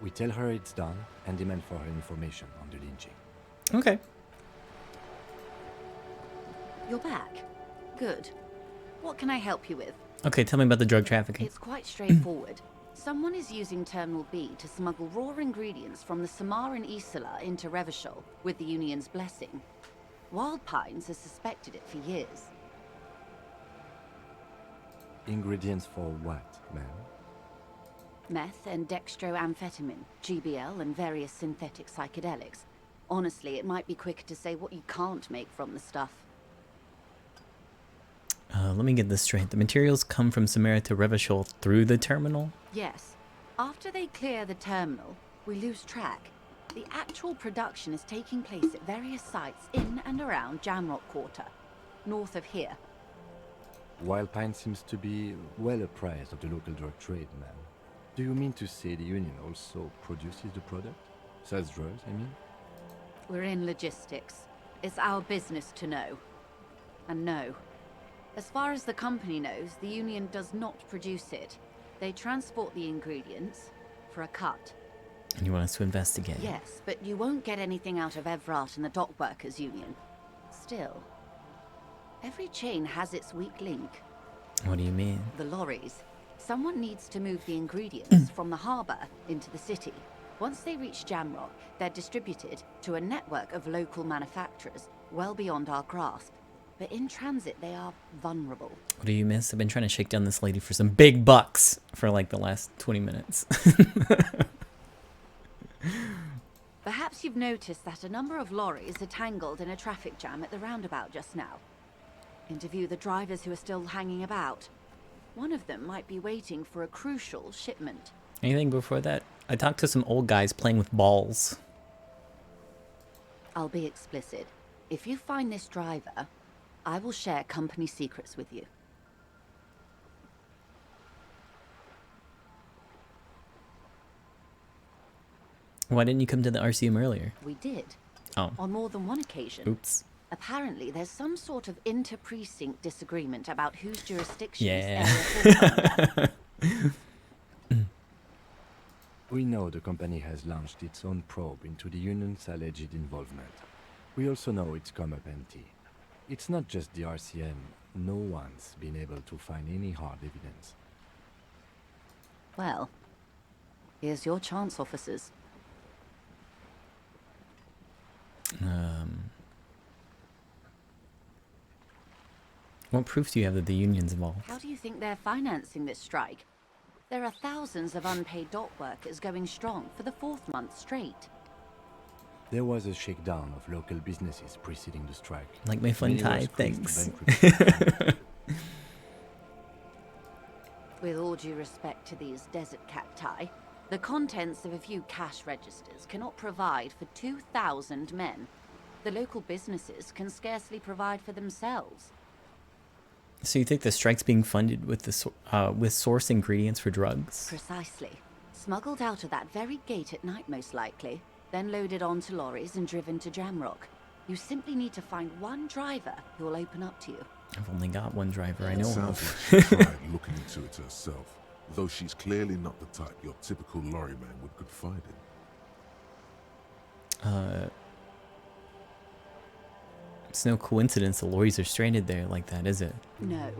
We tell her it's done and demand for her information on the lynching. Okay. You're back. Good. What can I help you with? Okay, tell me about the drug trafficking. It's quite straightforward. Someone is using Terminal B to smuggle raw ingredients from the Samaran Isla into Revachol with the Union's blessing. Wild Pines has suspected it for years. Ingredients for what, ma'am? Meth and dextroamphetamine, GBL, and various synthetic psychedelics. Honestly, it might be quicker to say what you can't make from the stuff. Let me get this straight. The materials come from Samara to Revachol through the terminal? Yes. After they clear the terminal, we lose track. The actual production is taking place at various sites in and around Jamrock Quarter, north of here. Wild Pine seems to be well apprised of the local drug trade, ma'am. Do you mean to say the Union also produces the product? Sells drugs, I mean? We're in logistics. It's our business to know. And no. As far as the company knows, the Union does not produce it. They transport the ingredients for a cut. And you want us to investigate? Yes, but you won't get anything out of Evrat and the Dock Workers Union. Still, every chain has its weak link. What do you mean? The lorries. Someone needs to move the ingredients from the harbour into the city. Once they reach Jamrock, they're distributed to a network of local manufacturers well beyond our grasp. But in transit, they are vulnerable. What do you miss? I've been trying to shake down this lady for some big bucks for like the last 20 minutes. Perhaps you've noticed that a number of lorries are tangled in a traffic jam at the roundabout just now. Interview the drivers who are still hanging about. One of them might be waiting for a crucial shipment. Anything before that? I talked to some old guys playing with balls. I'll be explicit. If you find this driver, I will share company secrets with you. Why didn't you come to the RCM earlier? We did. Oh. On more than one occasion. Oops. Apparently, there's some sort of inter-precinct disagreement about whose jurisdiction Yeah. We know the company has launched its own probe into the Union's alleged involvement. We also know it's come up empty. It's not just the RCM. No one's been able to find any hard evidence. Well, here's your chance, officers. What proof do you have that the Union's involved? How do you think they're financing this strike? There are thousands of unpaid dock workers going strong for the 4th month straight. There was a shakedown of local businesses preceding the strike. Like my fun Many were tie, squeezed to thanks. bankruptcy. With all due respect to these desert cacti, the contents of a few cash registers cannot provide for 2,000 men. The local businesses can scarcely provide for themselves. So you think the strike's being funded with the with source ingredients for drugs? Precisely. Smuggled out of that very gate at night, most likely, then loaded onto lorries and driven to Jamrock. You simply need to find one driver who will open up to you. I've only got one driver I know Sounds of. like she tried looking into it herself, though she's clearly not the type your typical lorry man would confide in. It's no coincidence the lorries are stranded there like that, is it? No.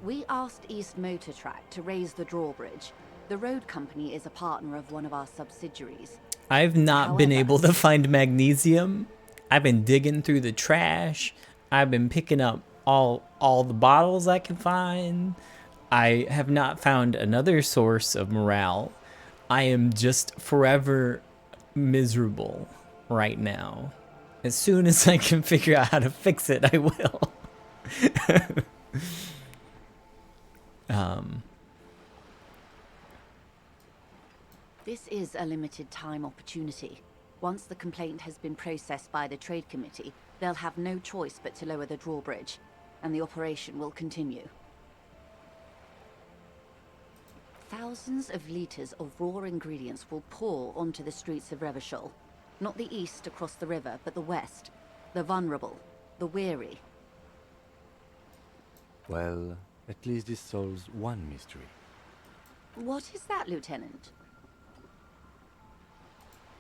We asked East Motor Track to raise the drawbridge. The road company is a partner of one of our subsidiaries. I've not been However- able to find magnesium. I've been digging through the trash. I've been picking up all the bottles I can find. I have not found another source of morale. I am just forever miserable right now. As soon as I can figure out how to fix it, I will. This is a limited time opportunity. Once the complaint has been processed by the trade committee, they'll have no choice but to lower the drawbridge, and the operation will continue. Thousands of liters of raw ingredients will pour onto the streets of Revachol. Not the east across the river, but the west. The vulnerable, the weary. Well, at least this solves one mystery. What is that, Lieutenant?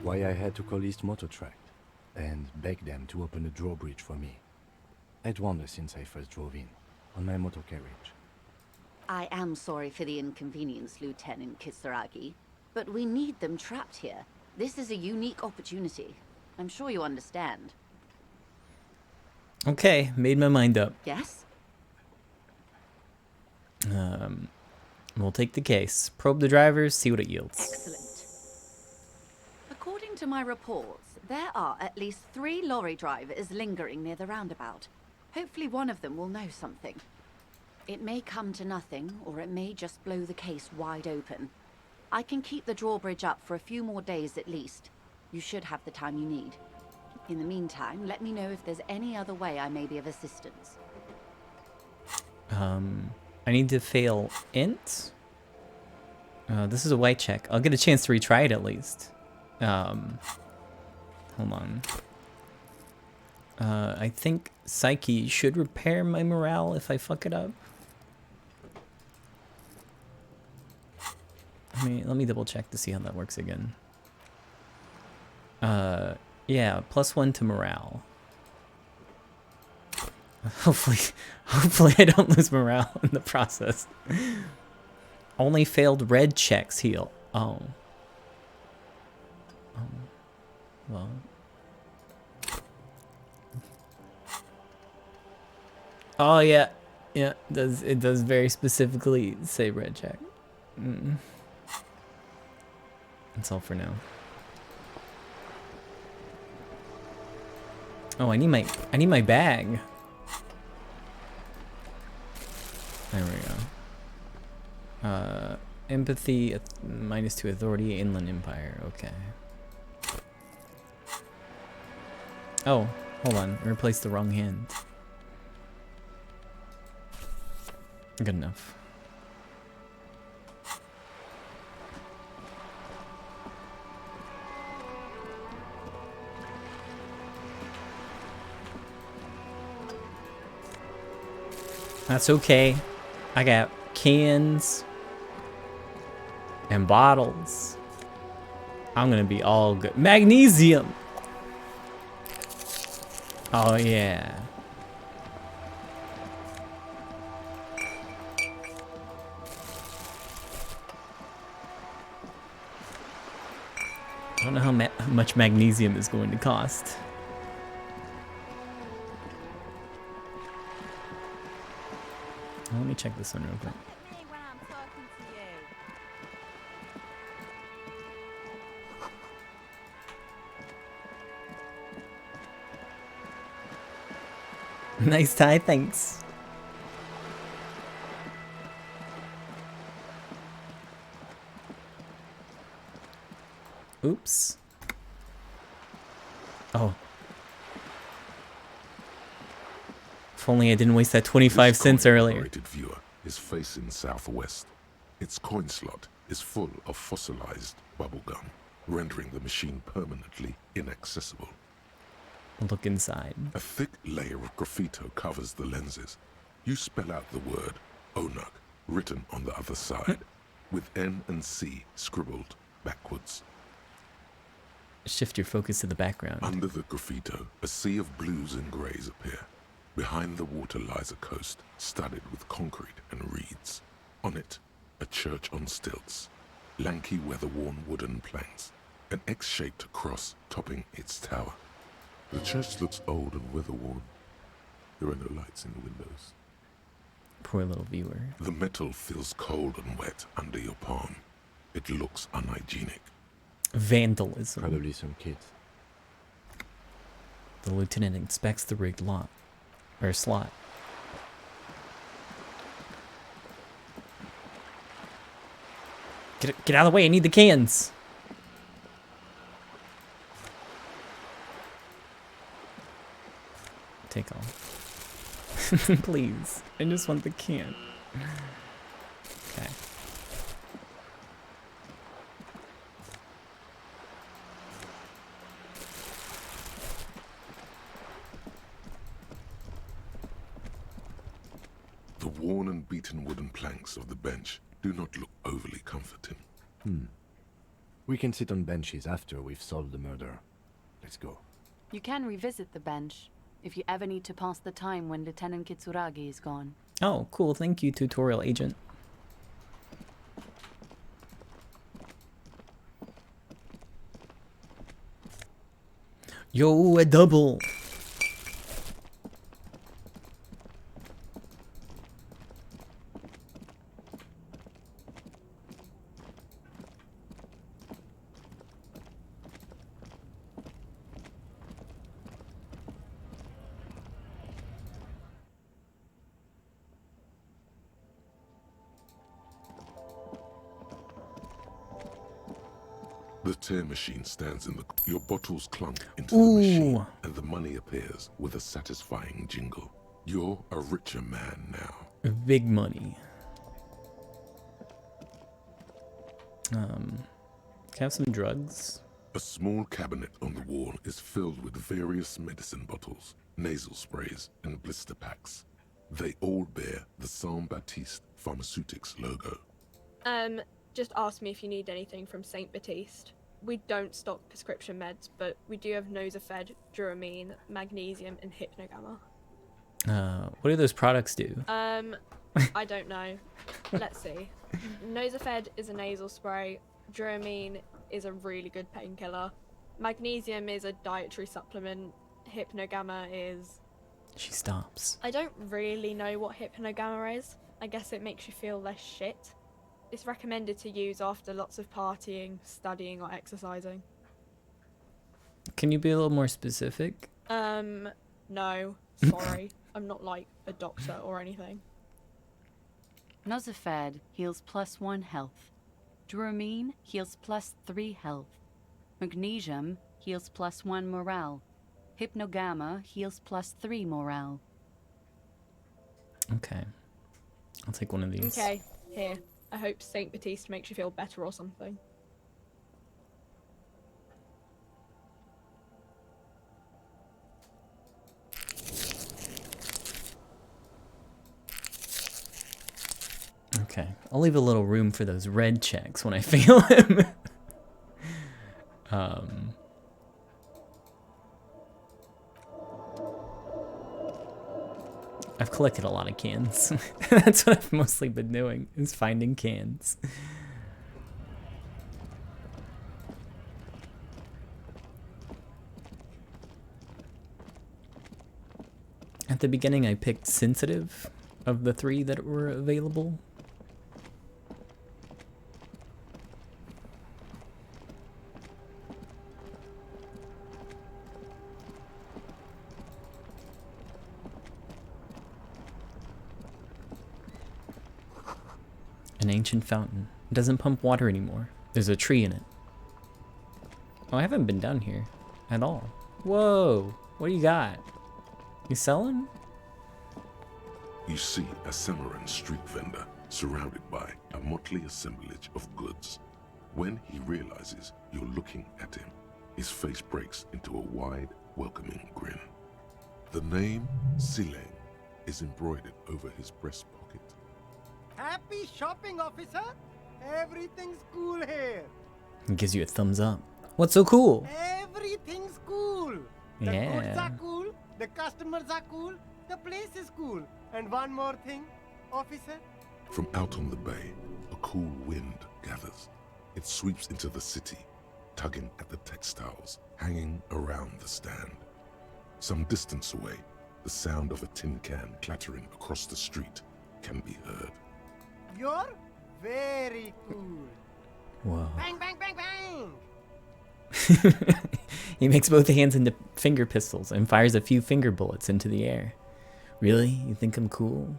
Why I had to call East Motor Track and beg them to open a drawbridge for me. I'd wondered since I first drove in, on my motor carriage. I am sorry for the inconvenience, Lieutenant Kisaragi, but we need them trapped here. This is a unique opportunity. I'm sure you understand. Okay, made my mind up. Yes? We'll take the case. Probe the drivers, see what it yields. Excellent. According to my reports, there are at least 3 lorry drivers lingering near the roundabout. Hopefully one of them will know something. It may come to nothing, or it may just blow the case wide open. I can keep the drawbridge up for a few more days at least. You should have the time you need. In the meantime, let me know if there's any other way I may be of assistance. I need to fail int. This is a white check. I'll get a chance to retry it at least. Hold on. I think Psyche should repair my morale if I fuck it up. Let me double check to see how that works again. Yeah, +1 to morale. Hopefully I don't lose morale in the process. Only failed red checks heal. Oh. Well. Oh yeah, yeah. It does very specifically say red check. That's all for now. Oh, I need my bag. There we go. Empathy, -2 authority, Inland Empire. Okay. Oh, hold on. I replaced the wrong hand. Good enough. That's okay. I got cans and bottles. I'm gonna be all good. Magnesium! Oh yeah. I don't know how much magnesium is going to cost. Let me check this one real quick. Nice tie, thanks. Oops. Oh. If only I didn't waste that 25 cents earlier. This viewer is facing southwest. Its coin slot is full of fossilized bubblegum, rendering the machine permanently inaccessible. Look inside. A thick layer of graffito covers the lenses. You spell out the word Onuk written on the other side, with N and C scribbled backwards. Shift your focus to the background. Under the graffito, a sea of blues and greys appear. Behind the water lies a coast studded with concrete and reeds. On it, a church on stilts, lanky weather-worn wooden planks, an X-shaped cross topping its tower. The church looks old and weather-worn. There are no lights in the windows. Poor little viewer. The metal feels cold and wet under your palm. It looks unhygienic. Vandalism. Probably some kids. The lieutenant inspects the rigged lot. Or slot. Get out of the way, I need the cans! Take off. Please. I just want the can. Okay. The worn and beaten wooden planks of the bench do not look overly comforting. We can sit on benches after we've solved the murder. Let's go. You can revisit the bench if you ever need to pass the time when Lieutenant Kitsuragi is gone. Oh, cool. Thank you, tutorial agent. Yo, a double. The tear machine stands in the... Your bottles clunk into the machine, and the money appears with a satisfying jingle. You're a richer man now. Big money. Can I have some drugs? A small cabinet on the wall is filled with various medicine bottles, nasal sprays, and blister packs. They all bear the Saint Baptiste Pharmaceutics logo. Just ask me if you need anything from Saint Baptiste. We don't stock prescription meds, but we do have Nosafed, Duramine, Magnesium, and Hypnogamma. What do those products do? I don't know. Let's see. Nosafed is a nasal spray. Duramine is a really good painkiller. Magnesium is a dietary supplement. Hypnogamma is... She stops. I don't really know what Hypnogamma is. I guess it makes you feel less shit. It's recommended to use after lots of partying, studying, or exercising. Can you be a little more specific? No. Sorry. I'm not like a doctor or anything. Nosafed heals +1 health. Duramine heals +3 health. Magnesium heals +1 morale. Hypnogamma heals +3 morale. Okay. I'll take one of these. Okay, here. I hope Saint Baptiste makes you feel better or something. Okay. I'll leave a little room for those red checks when I feel him. I've collected a lot of cans. That's what I've mostly been doing, is finding cans. At the beginning, I picked sensitive of the 3 that were available. an ancient fountain. It doesn't pump water anymore. There's a tree in it. Oh, I haven't been down here at all. Whoa, what do you got? You selling? You see a Samaran street vendor surrounded by a motley assemblage of goods. When he realizes you're looking at him, his face breaks into a wide, welcoming grin. The name Sileng is embroidered over his breast pocket. Happy shopping, officer! Everything's cool here. He gives you a thumbs up. What's so cool? Everything's cool. The goods are cool, the customers are cool, the place is cool. And one more thing, officer. From out on the bay, a cool wind gathers. It sweeps into the city, tugging at the textiles hanging around the stand. Some distance away, the sound of a tin can clattering across the street can be heard. You're very cool. Whoa. Bang, bang, bang, bang! He makes both hands into finger pistols and fires a few finger bullets into the air. Really? You think I'm cool?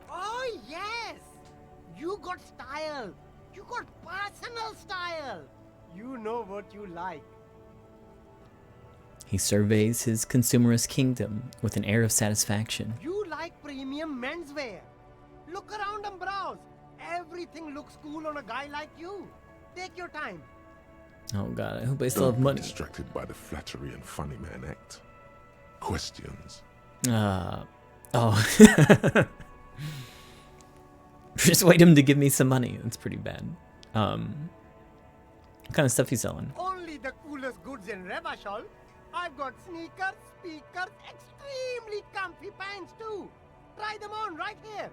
Oh, yes! You got style. You got personal style. You know what you like. He surveys his consumerist kingdom with an air of satisfaction. You like premium menswear. Look around and browse. Everything looks cool on a guy like you. Take your time. Oh god, I hope I still have Don't be money. distracted by the flattery and funny man act. Questions. Oh. Just wait him to give me some money. That's pretty bad. What kind of stuff you selling? Only the coolest goods in Revachol. I've got sneakers, speakers, extremely comfy pants too. Try them on right here.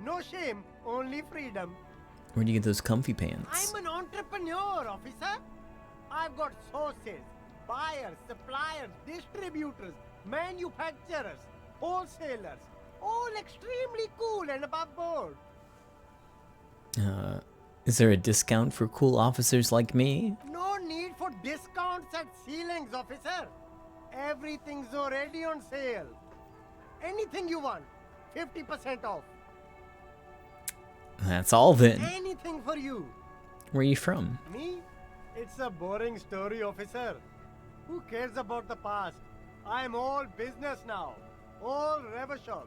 No shame, only freedom. Where do you get those comfy pants? I'm an entrepreneur, officer. I've got sources, buyers, suppliers, distributors, manufacturers, wholesalers, all extremely cool and above board. Is there a discount for cool officers like me? No need for discounts at ceilings, officer. Everything's already on sale. Anything you want, 50% off. That's all then. Anything for you. Where are you from? Me? It's a boring story, officer. Who cares about the past? I'm all business now. All Revachol.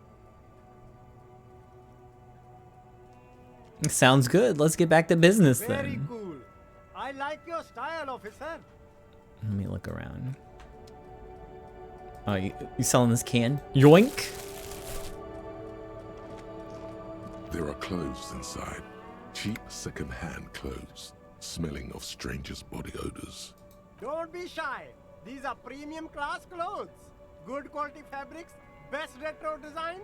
Sounds good. Let's get back to business Very then. cool. I like your style, officer. Let me look around. Oh, you selling this can? Yoink! There are clothes inside. Cheap second-hand clothes, smelling of strangers' body odors. Don't be shy. These are premium class clothes. Good quality fabrics, best retro design.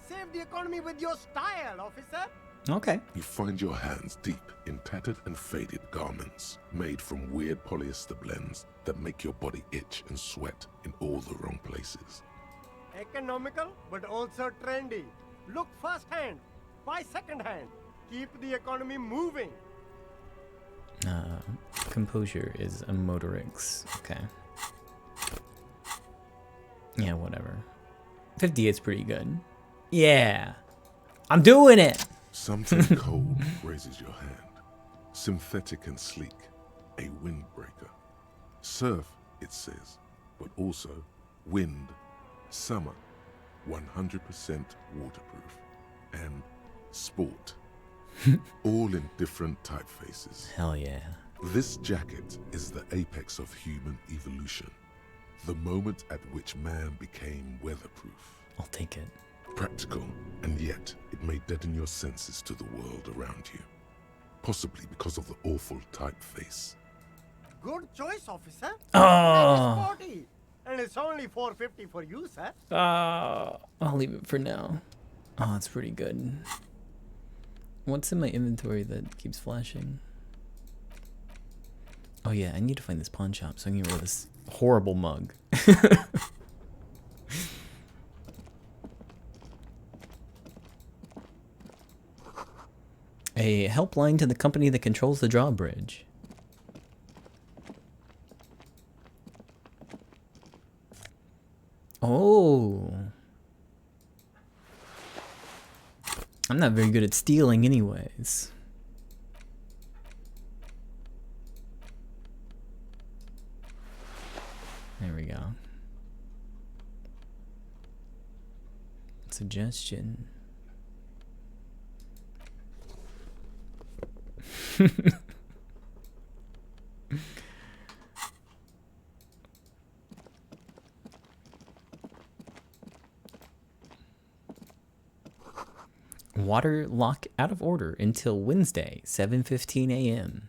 Save the economy with your style, officer. Okay. You find your hands deep in tattered and faded garments made from weird polyester blends that make your body itch and sweat in all the wrong places. Economical, but also trendy. Look first-hand, buy second-hand. Keep the economy moving. Composure is a motorix. Okay. Yeah, whatever. 58's pretty good. Yeah. I'm doing it! Something cold raises your hand. Synthetic and sleek. A windbreaker. Surf, it says, but also wind, summer, 100% waterproof, and sport. All in different typefaces. Hell yeah. This jacket is the apex of human evolution. The moment at which man became weatherproof. I'll take it. Practical, and yet it may deaden your senses to the world around you. Possibly because of the awful typeface. Good choice, officer. Oh. That is 40. And it's only 450 for you, sir. I'll leave it for now. Oh, it's pretty good. What's in my inventory that keeps flashing? Oh yeah, I need to find this pawn shop so I can get rid of this horrible mug. A helpline to the company that controls the drawbridge. Oh. I'm not very good at stealing anyways. go. Suggestion. Water lock out of order until Wednesday, 7:15 a.m.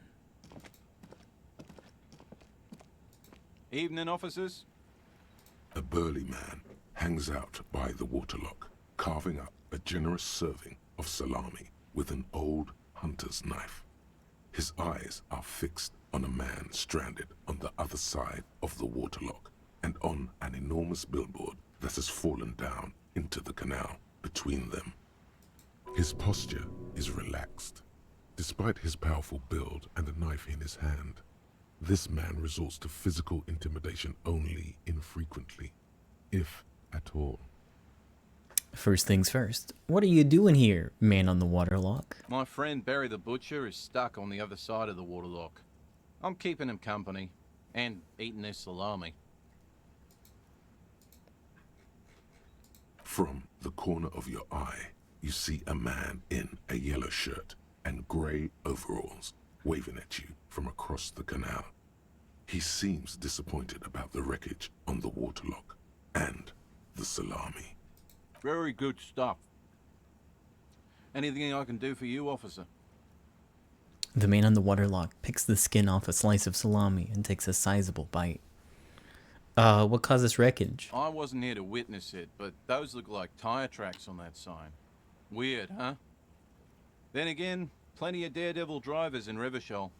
Evening, officers. A burly man hangs out by the waterlock, carving up a generous serving of salami with an old hunter's knife. His eyes are fixed on a man stranded on the other side of the waterlock and on an enormous billboard that has fallen down into the canal between them. His posture is relaxed. Despite his powerful build and a knife in his hand, this man resorts to physical intimidation only infrequently, if at all. First things first, what are you doing here, man on the waterlock? My friend Barry the Butcher is stuck on the other side of the waterlock. I'm keeping him company and eating his salami. From the corner of your eye, you see a man in a yellow shirt and grey overalls waving at you from across the canal. He seems disappointed about the wreckage on the waterlock and the salami. Very good stuff. Anything I can do for you, officer? The man on the waterlock picks the skin off a slice of salami and takes a sizable bite. What caused this wreckage? I wasn't here to witness it, but those look like tire tracks on that sign. Weird, huh? Then again, plenty of daredevil drivers in Revachol.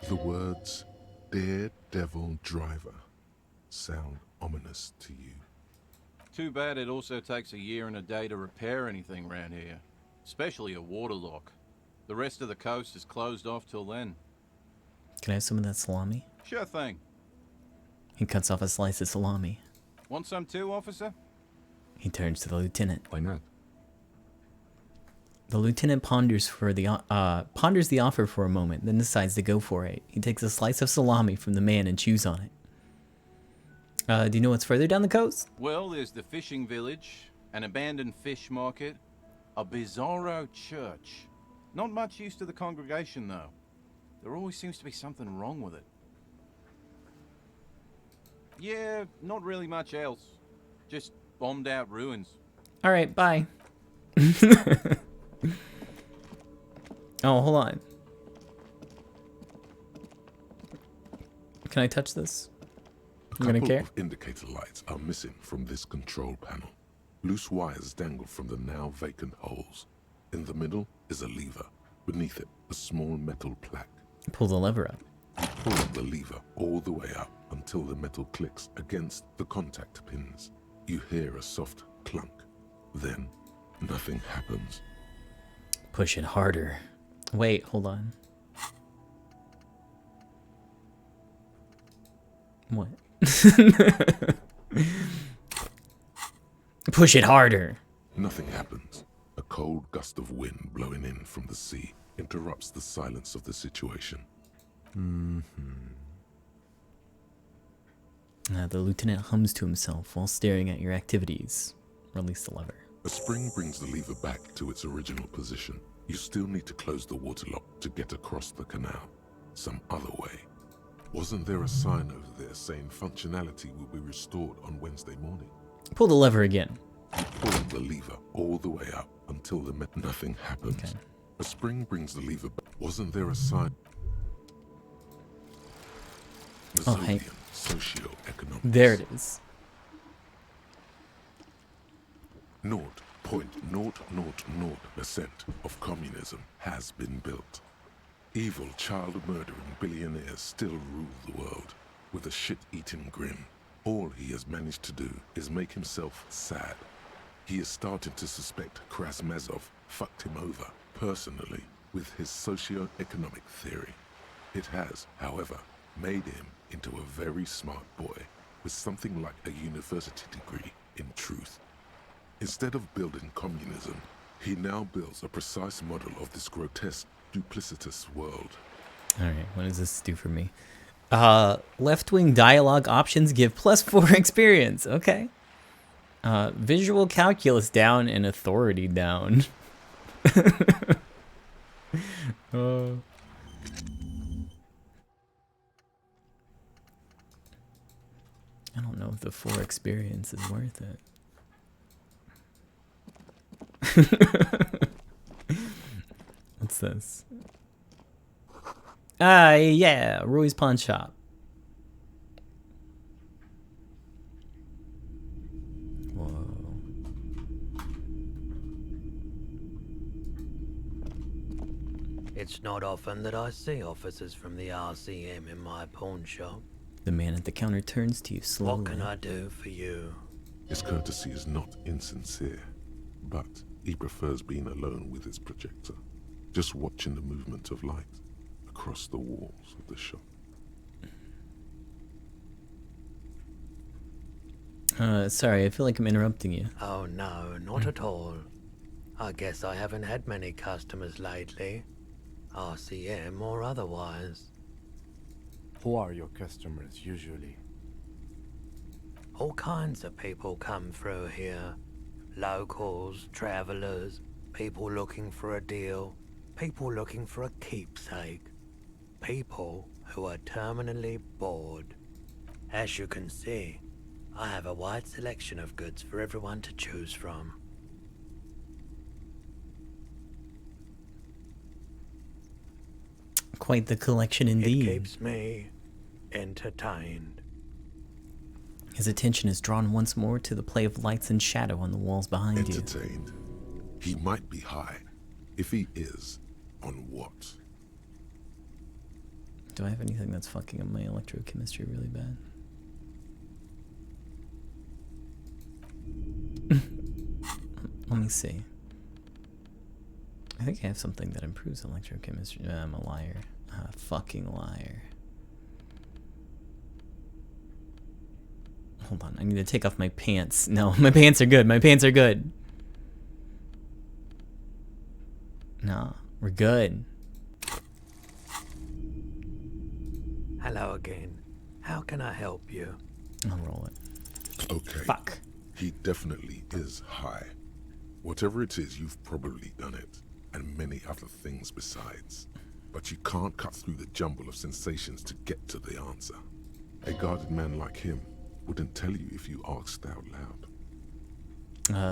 The words daredevil driver sound ominous to you. Too bad it also takes a year and a day to repair anything around here, especially a waterlock. The rest of the coast is closed off till then. Can I have some of that salami? Sure thing. He cuts off a slice of salami. Want some too, officer? He turns to the lieutenant. Why not? The lieutenant ponders the offer for a moment, then decides to go for it. He takes a slice of salami from the man and chews on it. Do you know what's further down the coast? Well, there's the fishing village, an abandoned fish market, a bizarro church. Not much use to the congregation, though. There always seems to be something wrong with it. Yeah, not really much else. Just bombed out ruins. Alright, bye. Oh, hold on. Can I touch this? I'm gonna care. A couple of indicator lights are missing from this control panel. Loose wires dangle from the now vacant holes. In the middle is a lever. Beneath it, a small metal plaque. Pull the lever up. You pull the lever all the way up until the metal clicks against the contact pins. You hear a soft clunk. Then, nothing happens. Push it harder. Wait, hold on. What? Push it harder. Nothing happens. A cold gust of wind blowing in from the sea interrupts the silence of the situation. The lieutenant hums to himself while staring at your activities. Release the lever. A spring brings the lever back to its original position. You still need to close the waterlock to get across the canal. Some other way. Wasn't there a sign over there saying functionality will be restored on Wednesday morning? Pull the lever again. You pull the lever all the way up until nothing happens. Okay. A spring brings the lever back. Wasn't there a sign? Oh, hey. Socio-economics. There it is. 0.000% of communism has been built. Evil, child-murdering billionaires still rule the world with a shit-eating grin. All he has managed to do is make himself sad. He is starting to suspect Krasmazov fucked him over personally with his socio-economic theory. It has, however, made him into a very smart boy with something like a university degree in truth. Instead of building communism, he now builds a precise model of this grotesque, duplicitous world. Alright, what does this do for me? Left-wing dialogue options give +4 experience. Okay. Visual calculus down and authority down. I don't know if the 4 experience is worth it. What's this? Yeah, Roy's Pawn Shop. Whoa. It's not often that I see officers from the RCM in my pawn shop. The man at the counter turns to you slowly. What can I do for you? His courtesy is not insincere, but he prefers being alone with his projector, just watching the movement of light across the walls of the shop. Sorry, I feel like I'm interrupting you. Oh no, not at all. I guess I haven't had many customers lately, RCM or otherwise. Who are your customers usually? All kinds of people come through here. Locals, travelers, people looking for a deal, people looking for a keepsake, people who are terminally bored. As you can see, I have a wide selection of goods for everyone to choose from. Quite the collection indeed. It keeps me entertained. His attention is drawn once more to the play of lights and shadow on the walls behind you. Entertained? He might be high. If he is, on what? Do I have anything that's fucking up my electrochemistry really bad? Let me see. I think I have something that improves electrochemistry. I'm a liar. Fucking liar. Hold on, I need to take off my pants. No, my pants are good. My pants are good. No, we're good. Hello again. How can I help you? I'll roll it. Okay. Fuck. He definitely is high. Whatever it is, you've probably done it, and many other things besides. But you can't cut through the jumble of sensations to get to the answer. A guarded man like him wouldn't tell you if you asked out loud.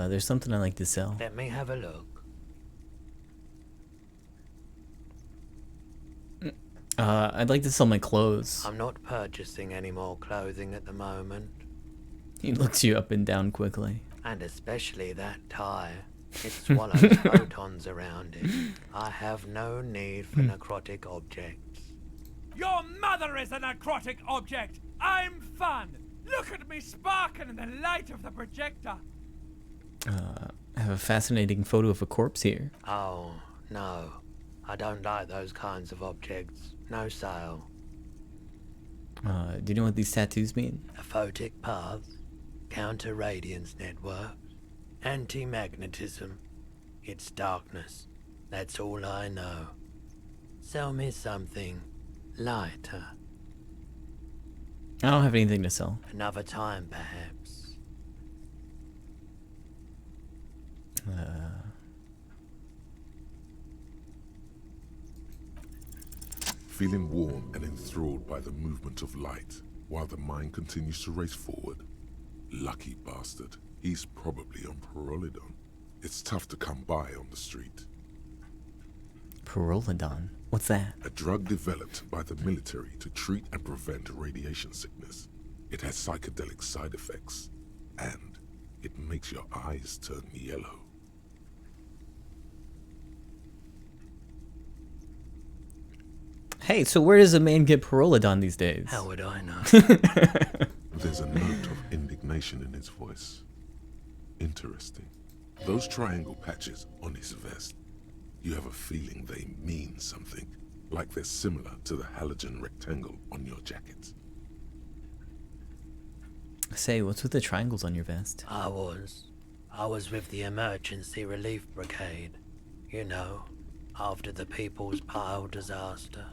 There's something I like to sell. Let me have a look. I'd like to sell my clothes. I'm not purchasing any more clothing at the moment. He looks you up and down quickly. And especially that tie. It swallows photons around it. I have no need for necrotic objects. Your mother is a necrotic object! I'm fun! Look at me sparking in the light of the projector! I have a fascinating photo of a corpse here. Oh, no. I don't like those kinds of objects. No sale. Do you know what these tattoos mean? Aphotic paths, counter-radiance networks, anti-magnetism. It's darkness. That's all I know. Sell me something lighter. I don't have anything to sell. Another time, perhaps. Feeling warm and enthralled by the movement of light, while the mind continues to race forward. Lucky bastard. He's probably on Pyrrolidon. It's tough to come by on the street. Pyrrolidon? What's that? A drug developed by the military to treat and prevent radiation sickness. It has psychedelic side effects, and it makes your eyes turn yellow. Hey, so where does a man get Pyrrolidon these days? How would I know? There's a note of indignation in his voice. Interesting. Those triangle patches on his vest, you have a feeling they mean something, like they're similar to the halogen rectangle on your jacket. Say, what's with the triangles on your vest? I was with the Emergency Relief Brigade. You know, after the People's Pile disaster.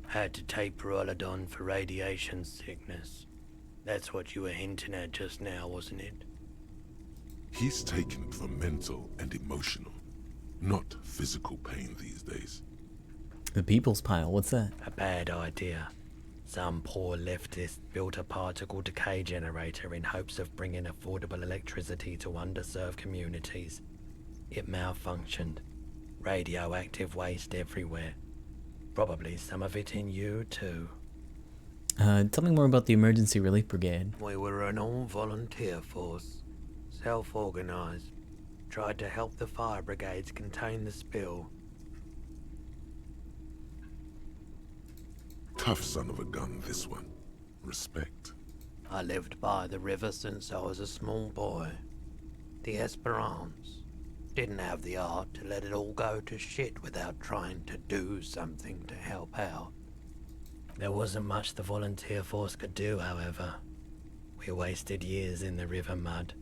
Had to take Perolidon for radiation sickness. That's what you were hinting at just now, wasn't it? He's taken it for mental and emotional, not physical pain these days. The People's Pile, what's that? A bad idea. Some poor leftist built a particle decay generator in hopes of bringing affordable electricity to underserved communities. It malfunctioned. Radioactive waste everywhere. Probably some of it in you too. Tell me more about the Emergency Relief Brigade. We were an all-volunteer force. Self-organized. Tried to help the fire brigades contain the spill. Tough son of a gun, this one. Respect. I lived by the river since I was a small boy. The Esperance. Didn't have the art to let it all go to shit without trying to do something to help out. There wasn't much the volunteer force could do, however. We wasted years in the river mud.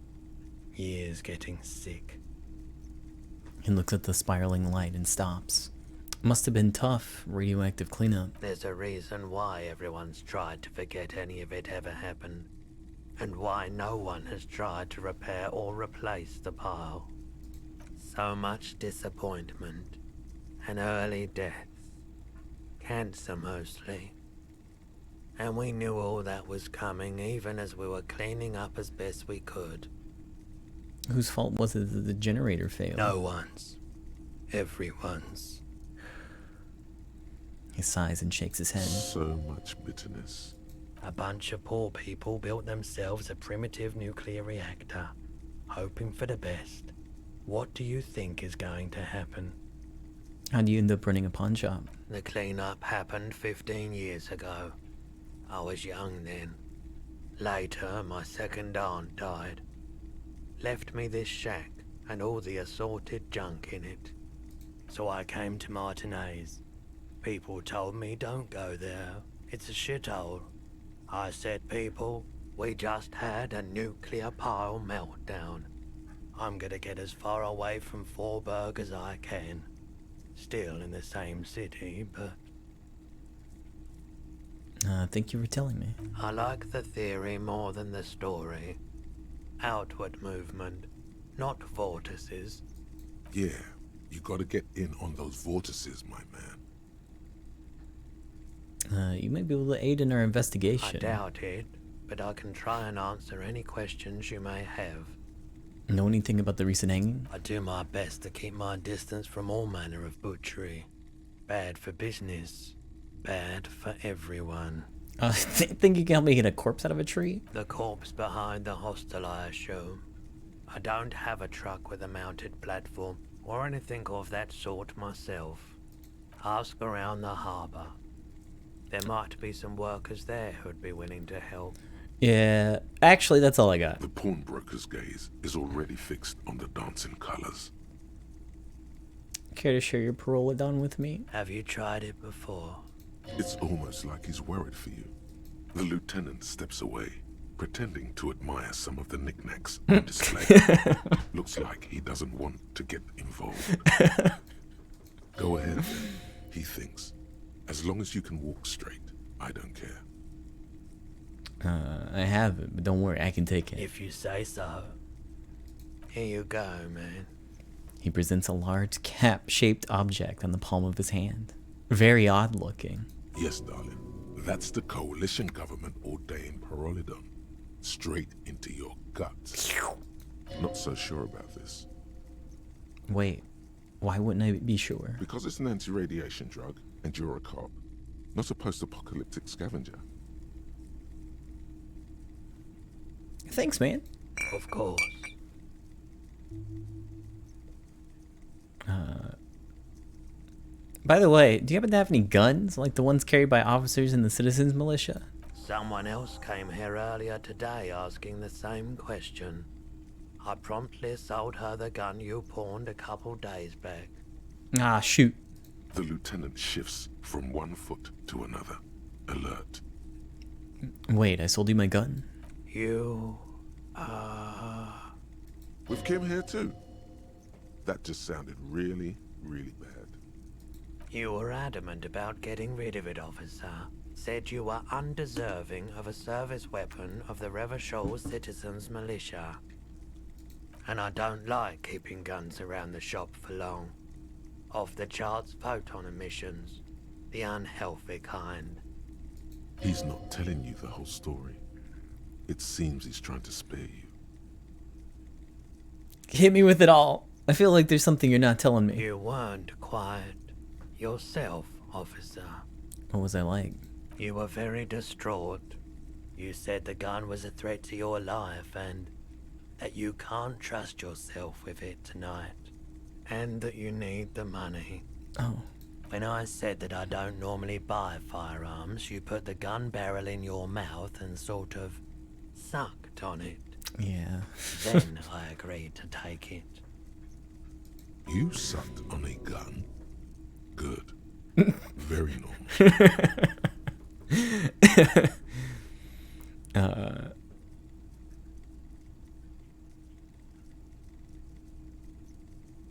Years getting sick. He looks at the spiraling light and stops. Must have been tough, radioactive cleanup. There's a reason why everyone's tried to forget any of it ever happened. And why no one has tried to repair or replace the pile. So much disappointment. And early deaths. Cancer mostly. And we knew all that was coming even as we were cleaning up as best we could. Whose fault was it that the generator failed? No one's. Everyone's. He sighs and shakes his head. So much bitterness. A bunch of poor people built themselves a primitive nuclear reactor, hoping for the best. What do you think is going to happen? How do you end up running a pawn shop? The cleanup happened 15 years ago. I was young then. Later, my second aunt died. Left me this shack and all the assorted junk in it. So I came to Martinez. People told me don't go there. It's a shithole. I said, people, we just had a nuclear pile meltdown. I'm gonna get as far away from Forburg as I can. Still in the same city, but... Thank you for telling me. I like the theory more than the story. Outward movement, not vortices. Yeah, you gotta get in on those vortices, my man. You might be able to aid in our investigation. I doubt it, but I can try and answer any questions you may have. Know anything about the recent hanging? I do my best to keep my distance from all manner of butchery. Bad for business. Bad for everyone. Think you can help me get a corpse out of a tree? The corpse behind the hostel, I assume. I don't have a truck with a mounted platform or anything of that sort myself. Ask around the harbour. There might be some workers there who'd be willing to help. Yeah, actually, that's all I got. The pawnbroker's gaze is already fixed on the dancing colors. Care to share your Perolidon with me? Have you tried it before? It's almost like he's worried for you. The lieutenant steps away, pretending to admire some of the knickknacks on display. Looks like he doesn't want to get involved. Go ahead, he thinks. As long as you can walk straight, I don't care. I have it, but don't worry, I can take it. If you say so. Here you go, man. He presents a large cap-shaped object on the palm of his hand. Very odd looking. Yes, darling. That's the coalition government ordained Perolidon. Straight into your guts. Not so sure about this. Wait, why wouldn't I be sure? Because it's an anti-radiation drug, and you're a cop. Not a post-apocalyptic scavenger. Thanks, man. Of course. By the way, do you happen to have any guns, like the ones carried by officers in the citizens' militia? Someone else came here earlier today asking the same question. I promptly sold her the gun you pawned a couple days back. Ah, shoot. The lieutenant shifts from one foot to another, alert. Wait, I sold you my gun? You... With Kim here too? That just sounded really, really bad. You were adamant about getting rid of it, officer. Said you were undeserving of a service weapon of the Revachol Citizens Militia. And I don't like keeping guns around the shop for long. Off-the-charts photon emissions. The unhealthy kind. He's not telling you the whole story. It seems he's trying to spare you. Hit me with it all. I feel like there's something you're not telling me. You weren't quiet yourself, officer. What was I like? You were very distraught. You said the gun was a threat to your life and that you can't trust yourself with it tonight. And that you need the money. Oh. When I said that I don't normally buy firearms, you put the gun barrel in your mouth and sort of sucked on it. Yeah. Then I agreed to take it. You sucked on a gun? Good. Very normal.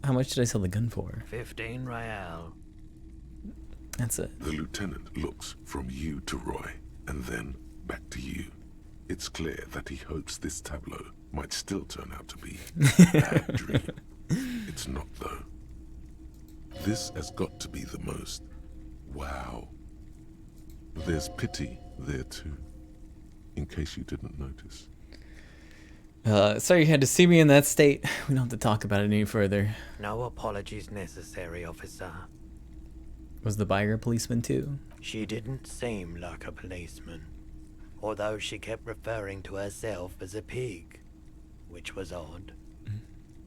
How much did I sell the gun for? 15 real. That's it. The lieutenant looks from you to Roy, and then back to you. It's clear that he hopes this tableau might still turn out to be a bad dream. It's not, though. This has got to be the most. Wow. There's pity there, too. In case you didn't notice. Sorry you had to see me in that state. We don't have to talk about it any further. No apologies necessary, officer. Was the buyer a policeman too? She didn't seem like a policeman, although she kept referring to herself as a pig, which was odd.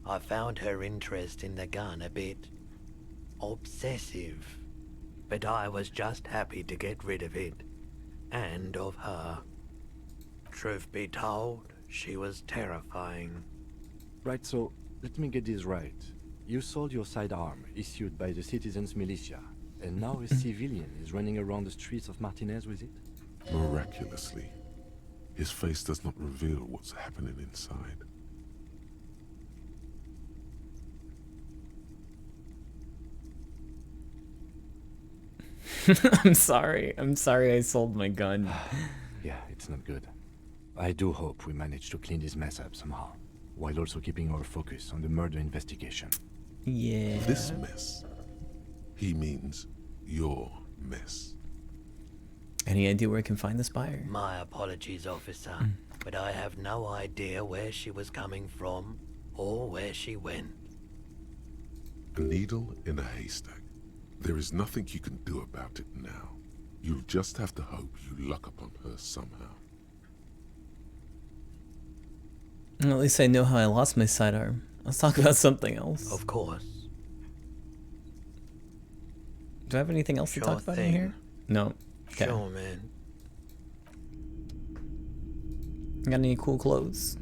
I found her interest in the gun a bit obsessive, but I was just happy to get rid of it, and of her. Truth be told, she was terrifying. Right, so let me get this right. You sold your sidearm, issued by the Citizens Militia, and now a civilian is running around the streets of Martinez with it? Miraculously, his face does not reveal what's happening inside. I'm sorry I sold my gun. Yeah, it's not good. I do hope we manage to clean this mess up somehow, while also keeping our focus on the murder investigation. Yeah. This mess. He means your mess. Any idea where I can find this buyer? My apologies, officer, but I have no idea where she was coming from or where she went. A needle in a haystack. There is nothing you can do about it now. You'll just have to hope you luck upon her somehow. Well, at least I know how I lost my sidearm. Let's talk about something else. Of course. Do I have anything else to talk about in here? No. Okay. Sure, man. Got any cool clothes?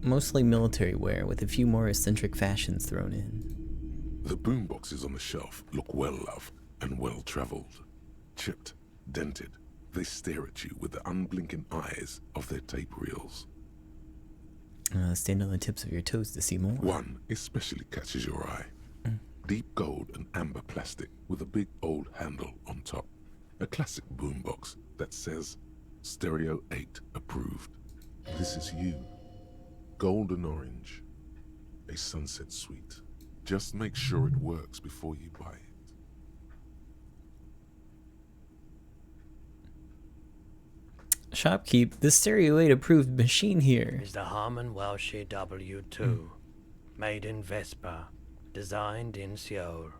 Mostly military wear with a few more eccentric fashions thrown in. The boomboxes on the shelf look well loved and well traveled. Chipped, dented, they stare at you with the unblinking eyes of their tape reels. Stand on the tips of your toes to see more. One especially catches your eye. Deep gold and amber plastic with a big old handle on top. A classic boombox that says Stereo 8 approved. This is you. Golden orange. A sunset suite. Just make sure it works before you buy it. Shopkeep, the Stereo 8 approved machine here. Is the Harman Welsh W2, made in Vespa, designed in Seoul,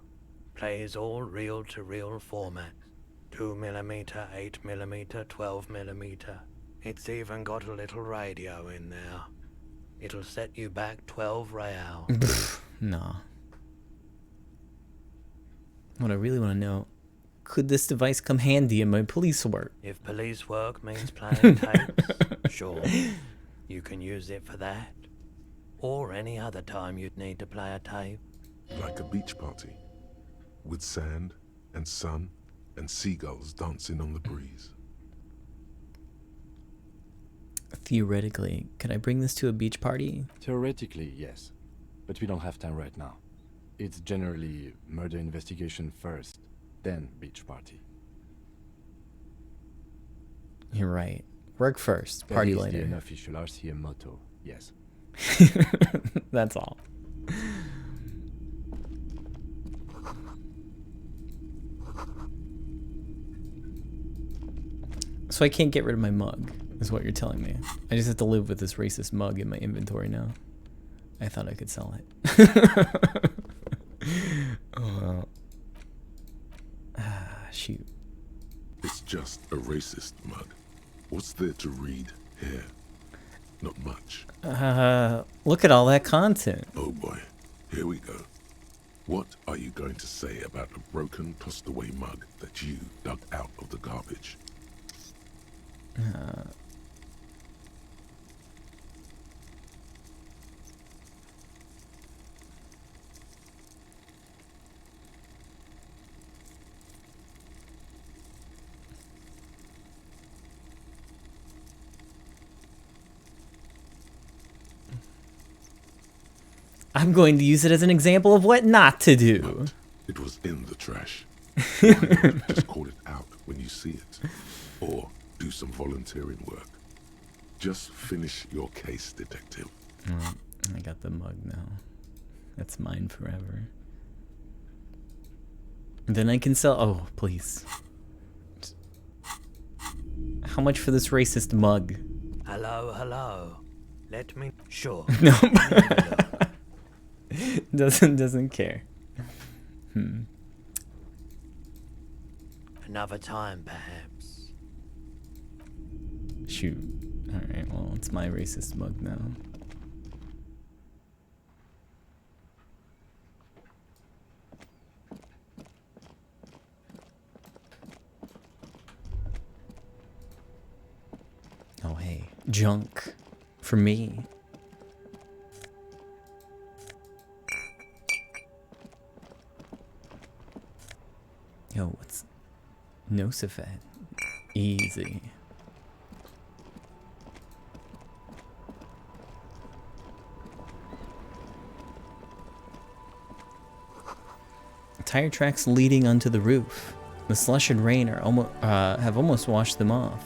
plays all reel-to-reel formats, 2mm, 8mm, 12mm. It's even got a little radio in there. It'll set you back 12 real. Nah. What I really want to know, could this device come handy in my police work? If police work means playing tapes, sure. You can use it for that. Or any other time you'd need to play a tape. Like a beach party. With sand and sun and seagulls dancing on the breeze. Theoretically, could I bring this to a beach party? Theoretically, yes. But we don't have time right now. It's generally murder investigation first, then beach party. You're right. Work first, party That is later. the unofficial RCM motto, yes. That's all. So I can't get rid of my mug, is what you're telling me. I just have to live with this racist mug in my inventory now. I thought I could sell it. Oh, well. Shoot. It's just a racist mug. What's there to read here? Not much. Look at all that content. Oh boy, here we go. What are you going to say about a broken, tossed away mug that you dug out of the garbage? I'm going to use it as an example of what not to do. It was in the trash. Why not just call it out when you see it? Or do some volunteering work. Just finish your case, detective. Oh, I got the mug now. That's mine forever. And then I can sell... Oh, please. How much for this racist mug? Hello, hello. Let me... Sure. No. doesn't care. Another time, perhaps. Shoot. Alright, well, it's my racist mug now. Oh, hey. Junk. For me. Yo, what's... Nosafed? Easy. Tire tracks leading onto the roof. The slush and rain are have almost washed them off.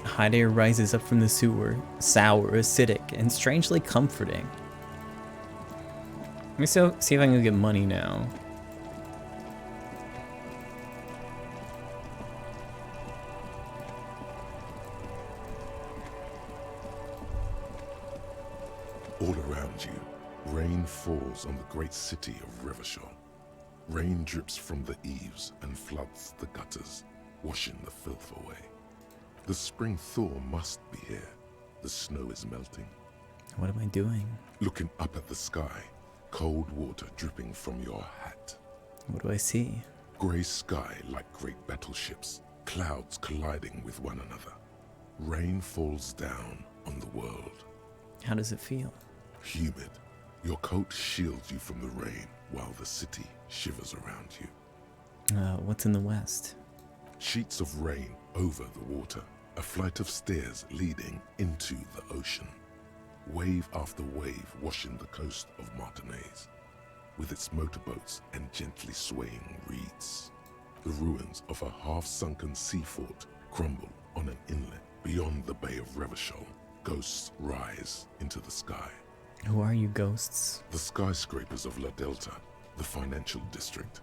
Hot air rises up from the sewer, sour, acidic, and strangely comforting. Let me see if I can get money now. All around you, rain falls on the great city of Revachol. Rain drips from the eaves and floods the gutters, washing the filth away. The spring thaw must be here. The snow is melting. What am I doing? Looking up at the sky, cold water dripping from your hat. What do I see? Grey sky like great battleships, clouds colliding with one another. Rain falls down on the world. How does it feel? Humid. Your coat shields you from the rain while the city shivers around you. What's in the west? Sheets of rain over the water. A flight of stairs leading into the ocean. Wave after wave washing the coast of Martinaise, with its motorboats and gently swaying reeds. The ruins of a half-sunken sea fort crumble on an inlet beyond the Bay of Revachol. Ghosts rise into the sky. Who are you, ghosts? The skyscrapers of La Delta, the financial district.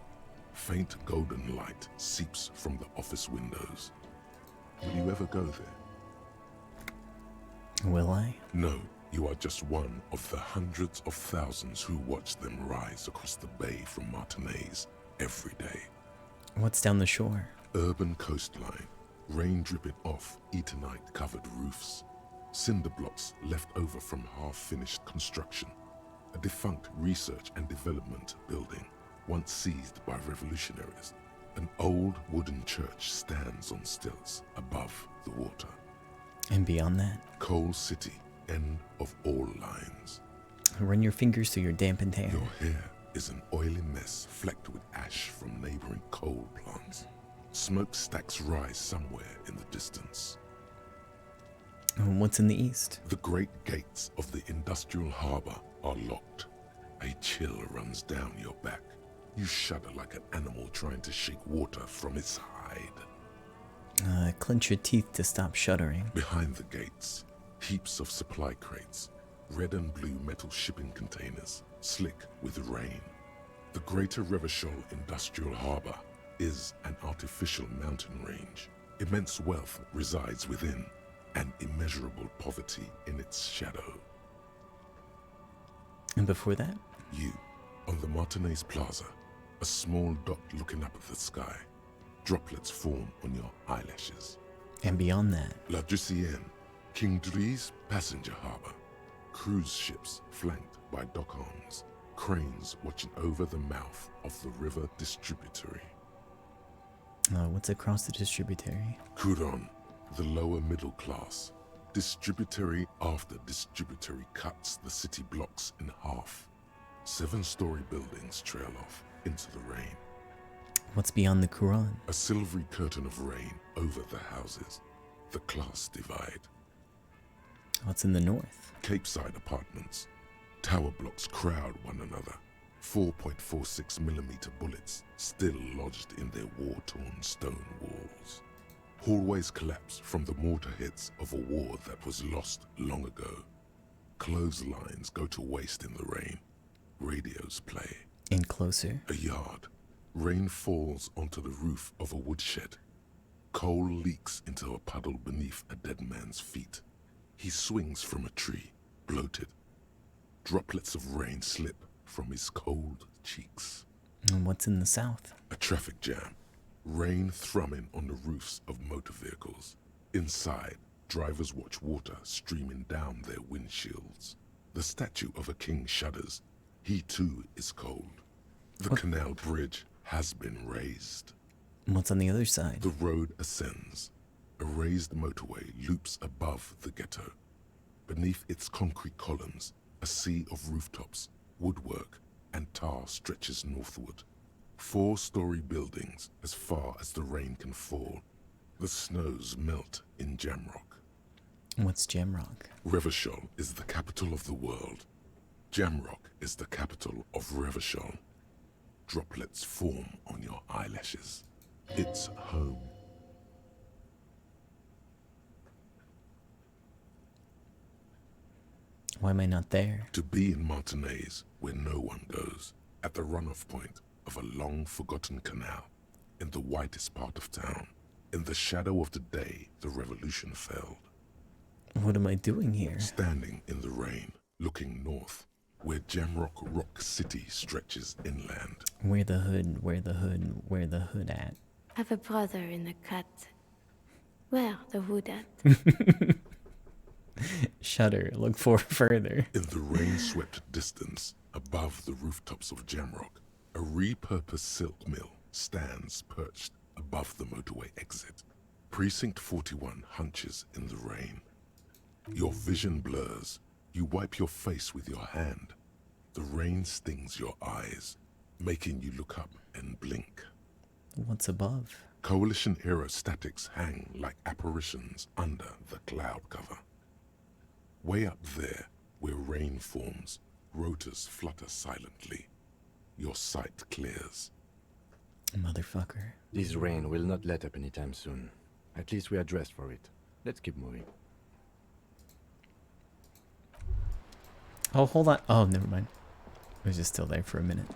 Faint golden light seeps from the office windows. Will you ever go there? Will I? No, you are just one of the hundreds of thousands who watch them rise across the bay from Martinaise every day. What's down the shore? Urban coastline, rain dripping off Eternite-covered roofs. Cinder blocks left over from half-finished construction. A defunct research and development building, once seized by revolutionaries. An old wooden church stands on stilts above the water. And beyond that? Coal City, end of all lines. Run your fingers through your dampened hair. Your hair is an oily mess flecked with ash from neighboring coal plants. Smokestacks rise somewhere in the distance. What's in the east? The great gates of the industrial harbor are locked. A chill runs down your back. You shudder like an animal trying to shake water from its hide. Clench your teeth to stop shuddering. Behind the gates, heaps of supply crates, red and blue metal shipping containers, slick with rain. The Greater Revachol Industrial Harbor is an artificial mountain range. Immense wealth resides within, and immeasurable poverty in its shadow. And before that? You, on the Martinez Plaza, a small dot looking up at the sky. Droplets form on your eyelashes. And beyond that? La Drusienne, King Dries passenger harbor. Cruise ships flanked by dock arms. Cranes watching over the mouth of the river distributary. What's across the distributary? Couronne, the lower middle class. Distributary after distributary cuts the city blocks in half. 7-story buildings trail off into the rain. What's beyond the Couronne? A silvery curtain of rain over the houses. The class divide. What's in the north? Capeside apartments. Tower blocks crowd one another. 4.46mm bullets still lodged in their war-torn stone walls. Hallways collapse from the mortar hits of a war that was lost long ago. Clotheslines go to waste in the rain. Radios play. And closer? A yard. Rain falls onto the roof of a woodshed. Coal leaks into a puddle beneath a dead man's feet. He swings from a tree, bloated. Droplets of rain slip from his cold cheeks. And what's in the south? A traffic jam. Rain thrumming on the roofs of motor vehicles. Inside, drivers watch water streaming down their windshields. The statue of a king shudders. He too is cold. The canal bridge has been raised. What's on the other side? The road ascends. A raised motorway loops above the ghetto. Beneath its concrete columns, a sea of rooftops, woodwork, and tar stretches northward. 4-story buildings as far as the rain can fall. The snows melt in Jamrock. What's Jamrock? Revachol is the capital of the world. Jamrock is the capital of Revachol. Droplets form on your eyelashes. It's home. Why am I not there? To be in Martinez, where no one goes, at the runoff point of a long-forgotten canal, in the whitest part of town, in the shadow of the day the revolution fell. What am I doing here? Standing in the rain, looking north, where Jamrock Rock City stretches inland. Where the hood at? Have a brother in the cut. Where the hood at? Shudder, look for further. In the rain-swept distance, above the rooftops of Jamrock, a repurposed silk mill stands perched above the motorway exit. Precinct 41 hunches in the rain. Your vision blurs. You wipe your face with your hand. The rain stings your eyes, making you look up and blink. What's above? Coalition aerostatics hang like apparitions under the cloud cover. Way up there, where rain forms, rotors flutter silently. Your sight clears. Motherfucker. This rain will not let up anytime soon. At least we are dressed for it. Let's keep moving. Oh, hold on. Oh, never mind. I was just still there for a minute.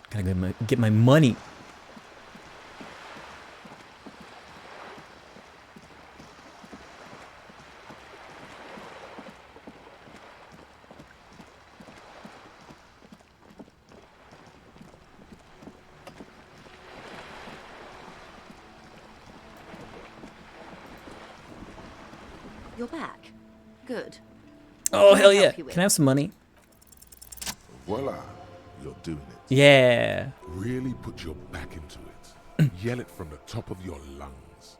Gotta get my money. You're back. Good. Oh, hell yeah. Can I have some money? Voila, you're doing it. Yeah. Really put your back into it. Yell it from the top of your lungs.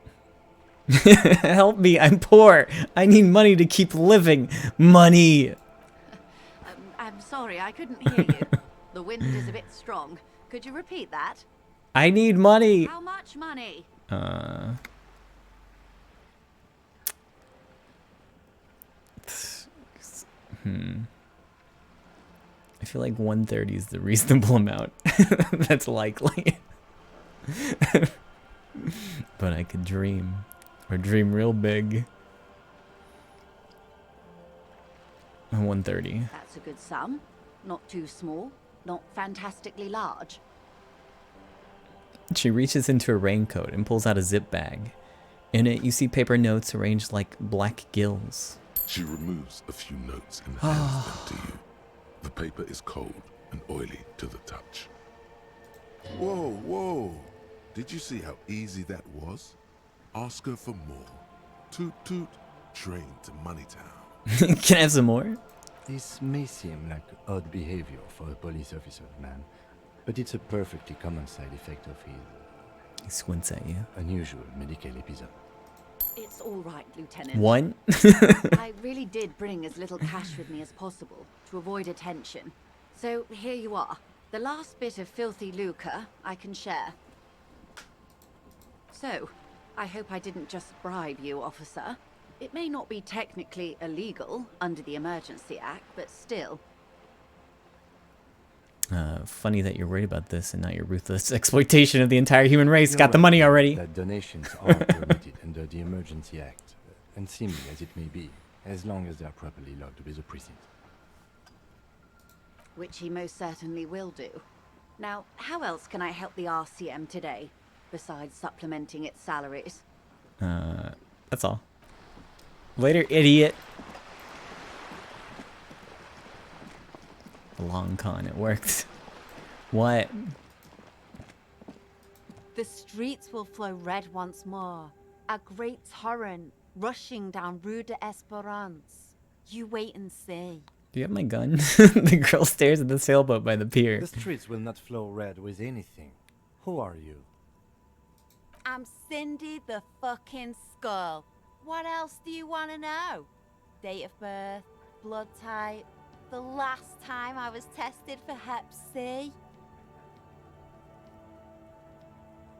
Help me, I'm poor. I need money to keep living. Money. Sorry, I couldn't hear you. The wind is a bit strong. Could you repeat that? I need money. How much money? I feel like 130 is the reasonable amount. That's likely. But I could dream. Or dream real big. 130. That's a good sum. Not too small, not fantastically large. She reaches into her raincoat and pulls out a zip bag. In it, you see paper notes arranged like black gills. She removes a few notes and hands them to you. The paper is cold and oily to the touch. Whoa, whoa. Did you see how easy that was? Ask her for more. Toot toot, train to Moneytown. Can I have some more? This may seem like odd behavior for a police officer, man, but it's a perfectly common side effect of his... He squints at you. Unusual medical episode. It's all right, Lieutenant. What? I really did bring as little cash with me as possible to avoid attention. So here you are. The last bit of filthy lucre I can share. So, I hope I didn't just bribe you, officer. It may not be technically illegal under the Emergency Act, but still. Funny that you're worried about this and not your ruthless exploitation of the entire human race. Got the money already. That donations are permitted under the Emergency Act, and seeming as it may be, as long as they are properly logged with the precinct. Which he most certainly will do. Now, how else can I help the RCM today, besides supplementing its salaries? That's all. Later, idiot. The long con, it worked. What? The streets will flow red once more. A great torrent rushing down Rue de Esperance. You wait and see. Do you have my gun? The girl stares at the sailboat by the pier. The streets will not flow red with anything. Who are you? I'm Cindy the fucking Skull. What else do you want to know? Date of birth, blood type, the last time I was tested for Hep C.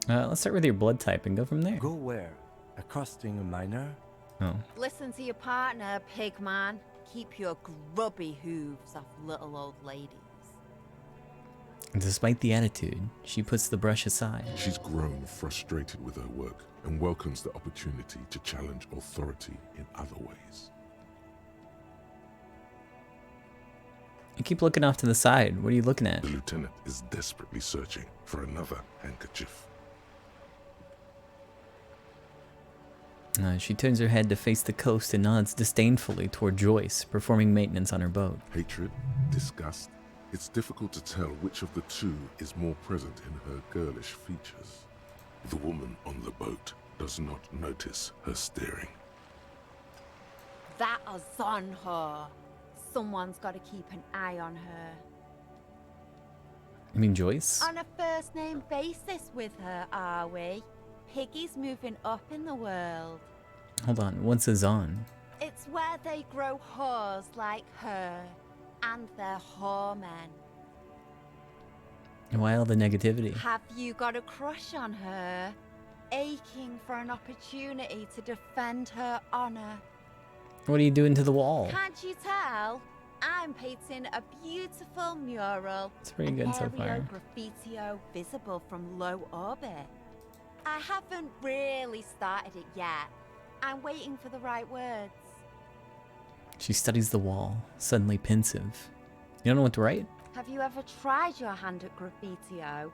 Let's start with your blood type and go from there. Go where? Accosting a minor? Oh. Listen to your partner, pig man. Keep your grubby hooves off little old ladies. Despite the attitude, she puts the brush aside. She's grown frustrated with her work and welcomes the opportunity to challenge authority in other ways. You keep looking off to the side. What are you looking at? The lieutenant is desperately searching for another handkerchief. She turns her head to face the coast and nods disdainfully toward Joyce, performing maintenance on her boat. Hatred, disgust. It's difficult to tell which of the two is more present in her girlish features. The woman on the boat does not notice her staring. That is on her. Someone's got to keep an eye on her. You mean Joyce? On a first name basis with her, are we? Piggy's moving up in the world. Hold on, what's a Zon? It's where they grow whores like her. And they're whoremen. Why all the negativity? Have you got a crush on her? Aching for an opportunity to defend her honor. What are you doing to the wall? Can't you tell? I'm painting a beautiful mural. It's pretty good so far. Graffitio visible from low orbit. I haven't really started it yet. I'm waiting for the right words. She studies the wall, suddenly pensive. You don't know what to write? Have you ever tried your hand at graffitio?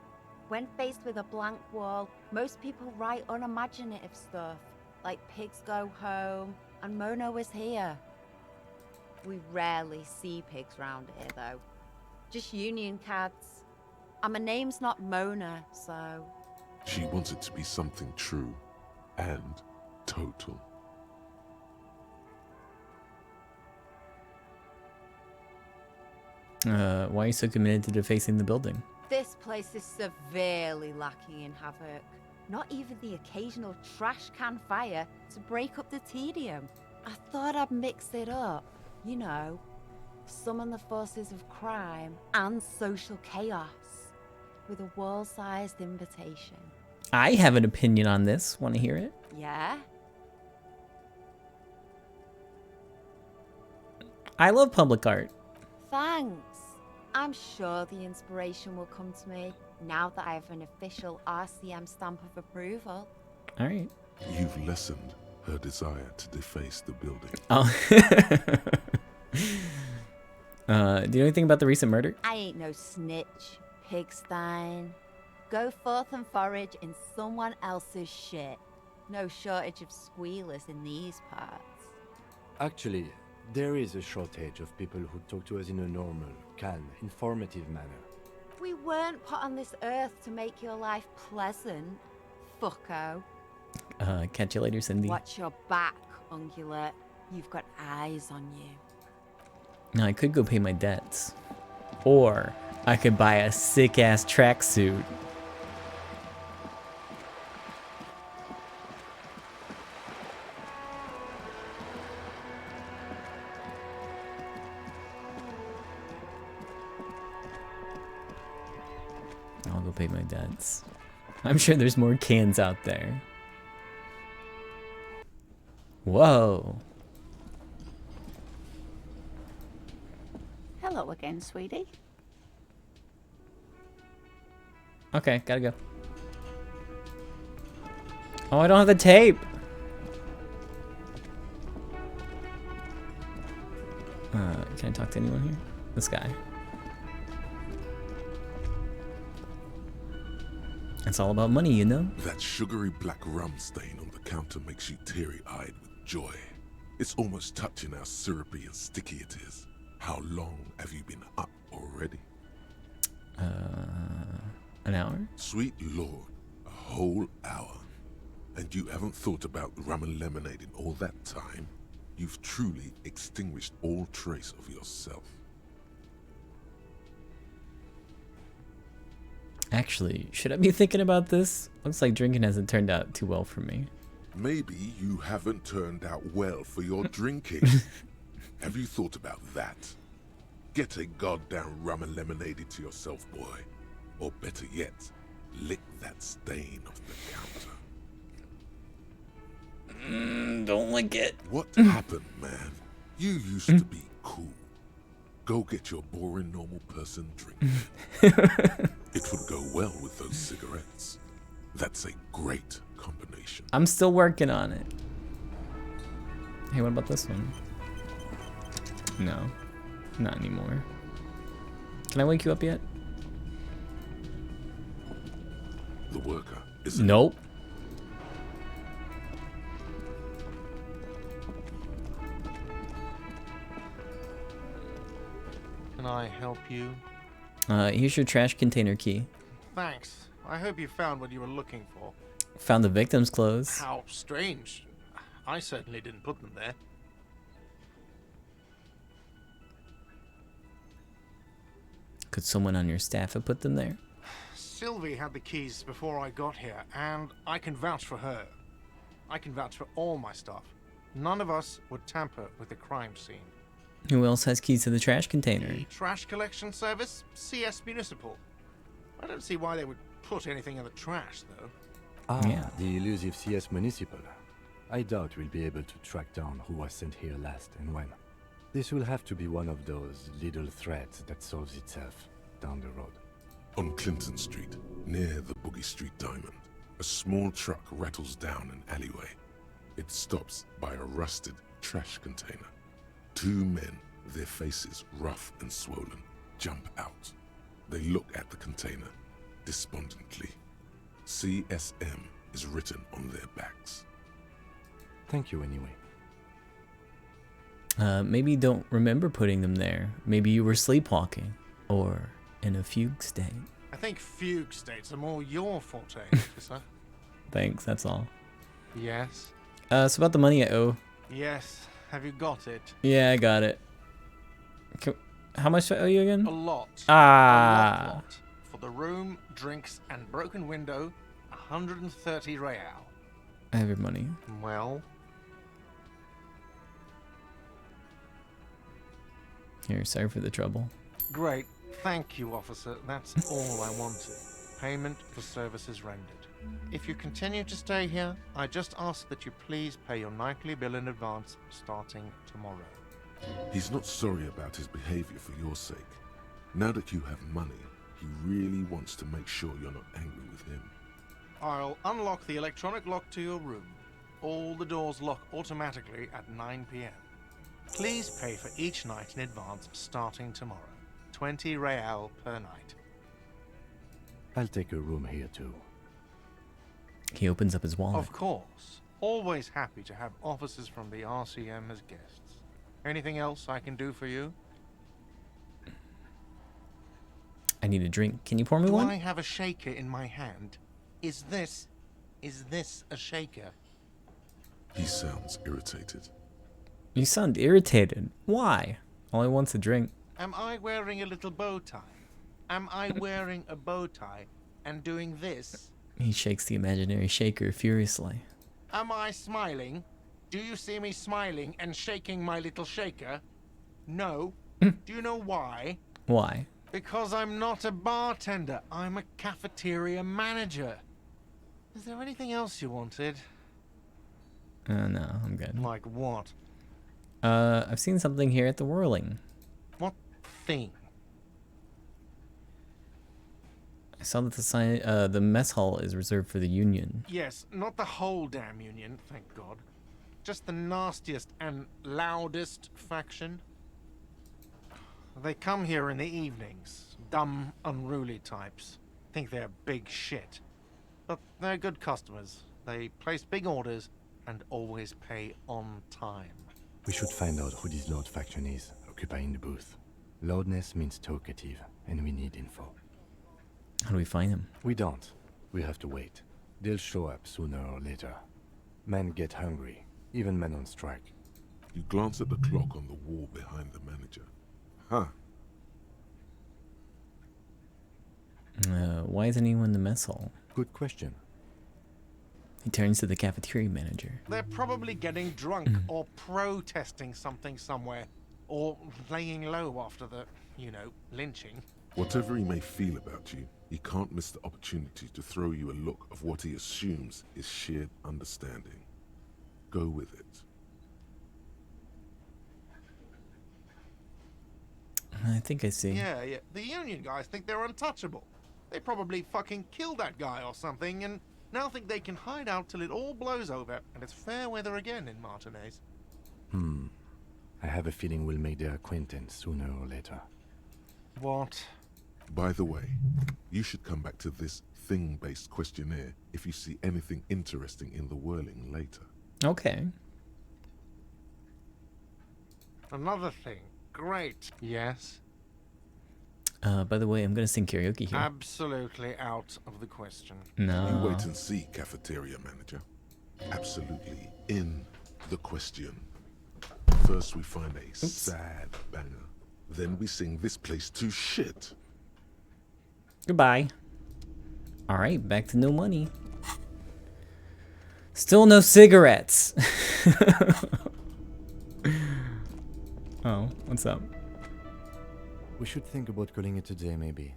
When faced with a blank wall, most people write unimaginative stuff, like pigs go home and Mona was here. We rarely see pigs round here, though. Just union cats. And my name's not Mona, so... She wants it to be something true and total. Why are you so committed to defacing the building? This place is severely lacking in havoc. Not even the occasional trash can fire to break up the tedium. I thought I'd mix it up, you know. Summon the forces of crime and social chaos with a world-sized invitation. I have an opinion on this. Want to hear it? Yeah? I love public art. Thanks. I'm sure the inspiration will come to me now that I have an official RCM stamp of approval. All right. You've lessened her desire to deface the building. Oh. Do you know anything about the recent murder? I ain't no snitch, pigstein. Go forth and forage in someone else's shit. No shortage of squealers in these parts. Actually, there is a shortage of people who talk to us in a normal, calm, informative manner. We weren't put on this earth to make your life pleasant, fucko. Catch you later, Cindy. Watch your back, ungulate. You've got eyes on you. Now, I could go pay my debts. Or I could buy a sick-ass tracksuit. I'll go pay my debts. I'm sure there's more cans out there. Whoa. Hello again, sweetie. Okay, gotta go. Oh, I don't have the tape. Can I talk to anyone here? This guy. It's all about money, you know? That sugary black rum stain on the counter makes you teary-eyed with joy. It's almost touching how syrupy and sticky it is. How long have you been up already? An hour? Sweet Lord, a whole hour. And you haven't thought about rum and lemonade in all that time? You've truly extinguished all trace of yourself. Actually, should I be thinking about this? Looks like drinking hasn't turned out too well for me. Maybe you haven't turned out well for your drinking. Have you thought about that? Get a goddamn rum and lemonade into yourself, boy. Or better yet, lick that stain off the counter. Don't lick it. What happened, man? You used to be cool. Go get your boring normal person drink. It would go well with those cigarettes. That's a great combination. I'm still working on it. Hey, what about this one? No, not anymore. Can I wake you up yet? The worker is Nope. Can I help you? Here's your trash container key. Thanks. I hope you found what you were looking for. Found the victim's clothes. How strange. I certainly didn't put them there. Could someone on your staff have put them there? Sylvie had the keys before I got here, and I can vouch for her. I can vouch for all my staff. None of us would tamper with the crime scene. Who else has keys to the trash container? The trash collection service? CS Municipal. I don't see why they would put anything in the trash, though. Ah, Yeah. the elusive CS Municipal. I doubt we'll be able to track down who was sent here last and when. This will have to be one of those little threads that solves itself down the road. On Clinton Street, near the Boogie Street Diamond, a small truck rattles down an alleyway. It stops by a rusted trash container. Two men, their faces rough and swollen, jump out. They look at the container, despondently. CSM is written on their backs. Thank you anyway. Maybe you don't remember putting them there. Maybe you were sleepwalking or in a fugue state. I think fugue states are more your forte, officer. Thanks, that's all. Yes. So about the money I owe. Yes. Have you got it? Yeah, I got it. How much do I owe you again? A lot. Ah. A lot. For the room, drinks, and broken window, 130 real. I have your money. Well? Here, sorry for the trouble. Great. Thank you, officer. That's all I wanted. Payment for services rendered. If you continue to stay here, I just ask that you please pay your nightly bill in advance starting tomorrow. He's not sorry about his behavior for your sake. Now that you have money, he really wants to make sure you're not angry with him. I'll unlock the electronic lock to your room. All the doors lock automatically at 9 p.m. Please pay for each night in advance starting tomorrow. 20 real per night. I'll take a room here too. He opens up his wallet. Of course. Always happy to have officers from the RCM as guests. Anything else I can do for you? I need a drink. Can you pour me one? Do I have a shaker in my hand? Is this a shaker? He sounds irritated. You sound irritated. Why? All I want's a drink. Am I wearing a little bow tie? Am I wearing a bow tie and doing this? He shakes the imaginary shaker furiously. Am I smiling? Do you see me smiling and shaking my little shaker? No. Do you know why? Why? Because I'm not a bartender. I'm a cafeteria manager. Is there anything else you wanted? No, I'm good. Like what? I've seen something here at the Whirling. What thing? I saw that the sign, the mess hall is reserved for the Union. Yes, not the whole damn Union, thank God. Just the nastiest and loudest faction. They come here in the evenings. Dumb, unruly types. Think they're big shit. But they're good customers. They place big orders and always pay on time. We should find out who this Lord faction is, occupying the booth. Loudness means talkative, and we need info. How do we find them? We don't. We have to wait. They'll show up sooner or later. Men get hungry, even men on strike. You glance at the clock on the wall behind the manager. Huh. Why isn't anyone in the mess hall? Good question. He turns to the cafeteria manager. They're probably getting drunk or protesting something somewhere. Or laying low after the, lynching. Whatever he may feel about you, he can't miss the opportunity to throw you a look of what he assumes is shared understanding. Go with it. I think I see. Yeah. The Union guys think they're untouchable. They probably fucking killed that guy or something and now think they can hide out till it all blows over and it's fair weather again in Martinez. I have a feeling we'll make their acquaintance sooner or later. What? By the way, you should come back to this thing-based questionnaire if you see anything interesting in the Whirling later. Okay. Another thing. Great. Yes? By the way, I'm gonna sing karaoke here. Absolutely out of the question. No. You wait and see, cafeteria manager. Absolutely in the question. First we find a sad banger. Then we sing this place to shit. Goodbye. Alright, back to no money. Still no cigarettes. Oh, what's up? We should think about calling it a day, maybe.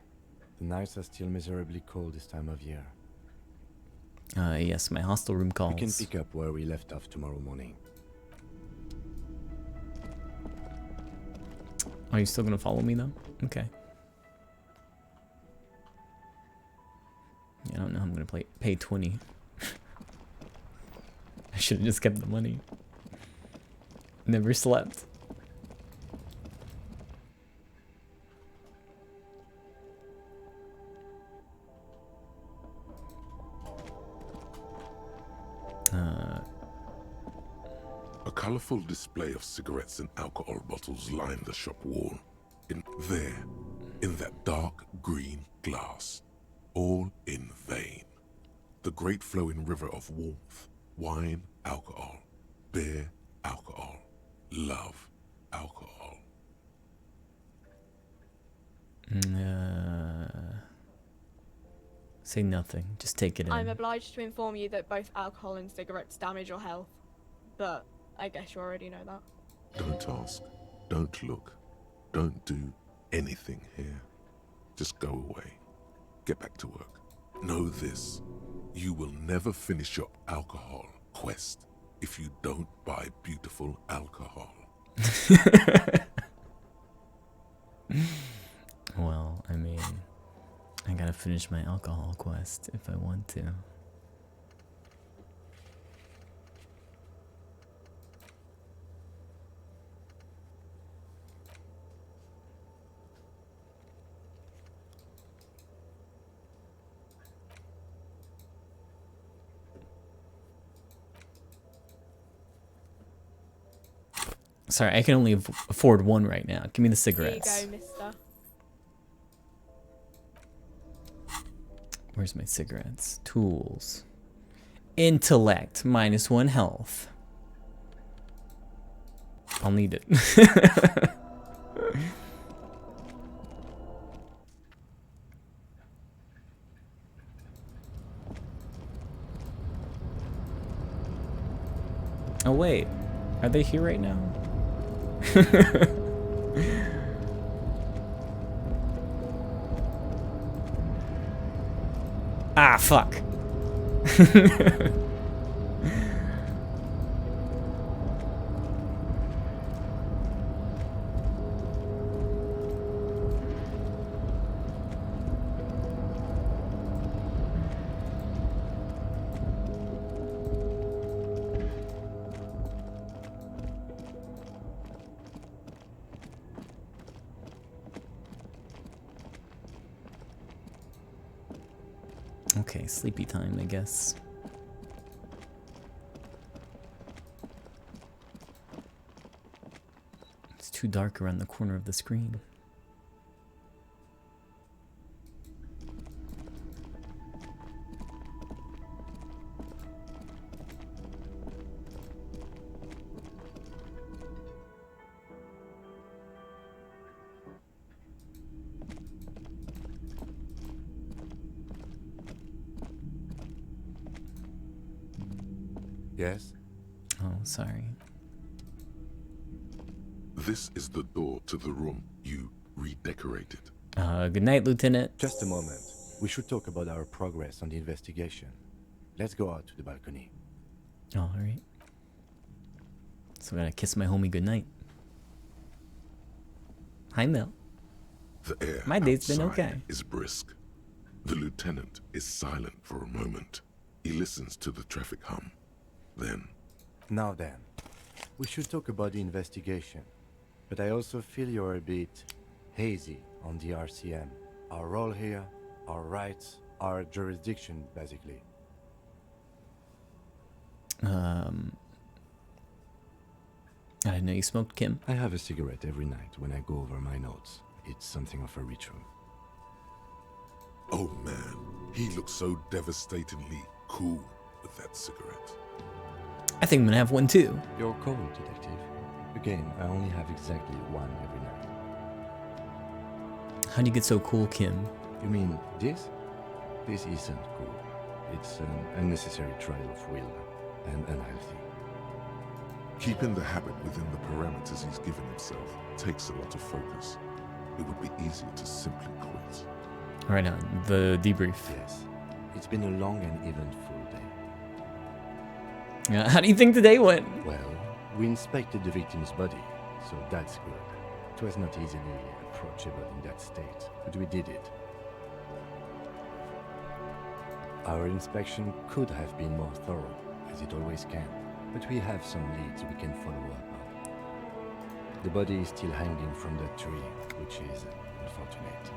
The nights are still miserably cold this time of year. Yes, my hostel room calls. We can pick up where we left off tomorrow morning. Are you still gonna follow me though? Okay. Yeah, I don't know. I'm gonna pay 20. I should have just kept the money. Never slept. A colorful display of cigarettes and alcohol bottles line the shop wall. In that dark green glass. All in vain. The great flowing river of warmth, wine, alcohol, beer, alcohol, love, alcohol. Say nothing. Just take it in. I'm obliged to inform you that both alcohol and cigarettes damage your health, but I guess you already know that. Don't ask. Don't look. Don't do anything here. Just go away. Get back to work. Know this. You will never finish your alcohol quest if you don't buy beautiful alcohol. Well, I mean, I gotta finish my alcohol quest if I want to. Sorry, I can only afford one right now. Give me the cigarettes. Here you go, mister. Where's my cigarettes? Tools. Intellect, -1 health. I'll need it. Oh wait, are they here right now? Ah, fuck. Okay, sleepy time, I guess. It's too dark around the corner of the screen. Yes? Oh, sorry. This is the door to the room you redecorated. Good night, Lieutenant. Just a moment. We should talk about our progress on the investigation. Let's go out to the balcony. Oh, alright. So I gotta kiss my homie goodnight. Hi, Mel. The air My day's been outside okay. is brisk. The lieutenant is silent for a moment. He listens to the traffic hum. Then, Now then, we should talk about the investigation. But I also feel you're a bit hazy on the RCM. Our role here, our rights, our jurisdiction, basically. I didn't know you smoked, Kim. I have a cigarette every night when I go over my notes. It's something of a ritual. oh man, he looks so devastatingly cool with that cigarette. I think I'm gonna have one too. You're cold, detective. Again, I only have exactly one every night. How do you get so cool, Kim? You mean this? This isn't cool. It's an unnecessary trial of will and unhealthy. Keeping the habit within the parameters he's given himself takes a lot of focus. It would be easier to simply quit. Right on, the debrief. Yes. It's been a long and eventful day. How do you think today went? Well, we inspected the victim's body, so that's good. It was not easily approachable in that state, but we did it. Our inspection could have been more thorough, as it always can, but we have some leads we can follow up on. The body is still hanging from that tree, which is unfortunate.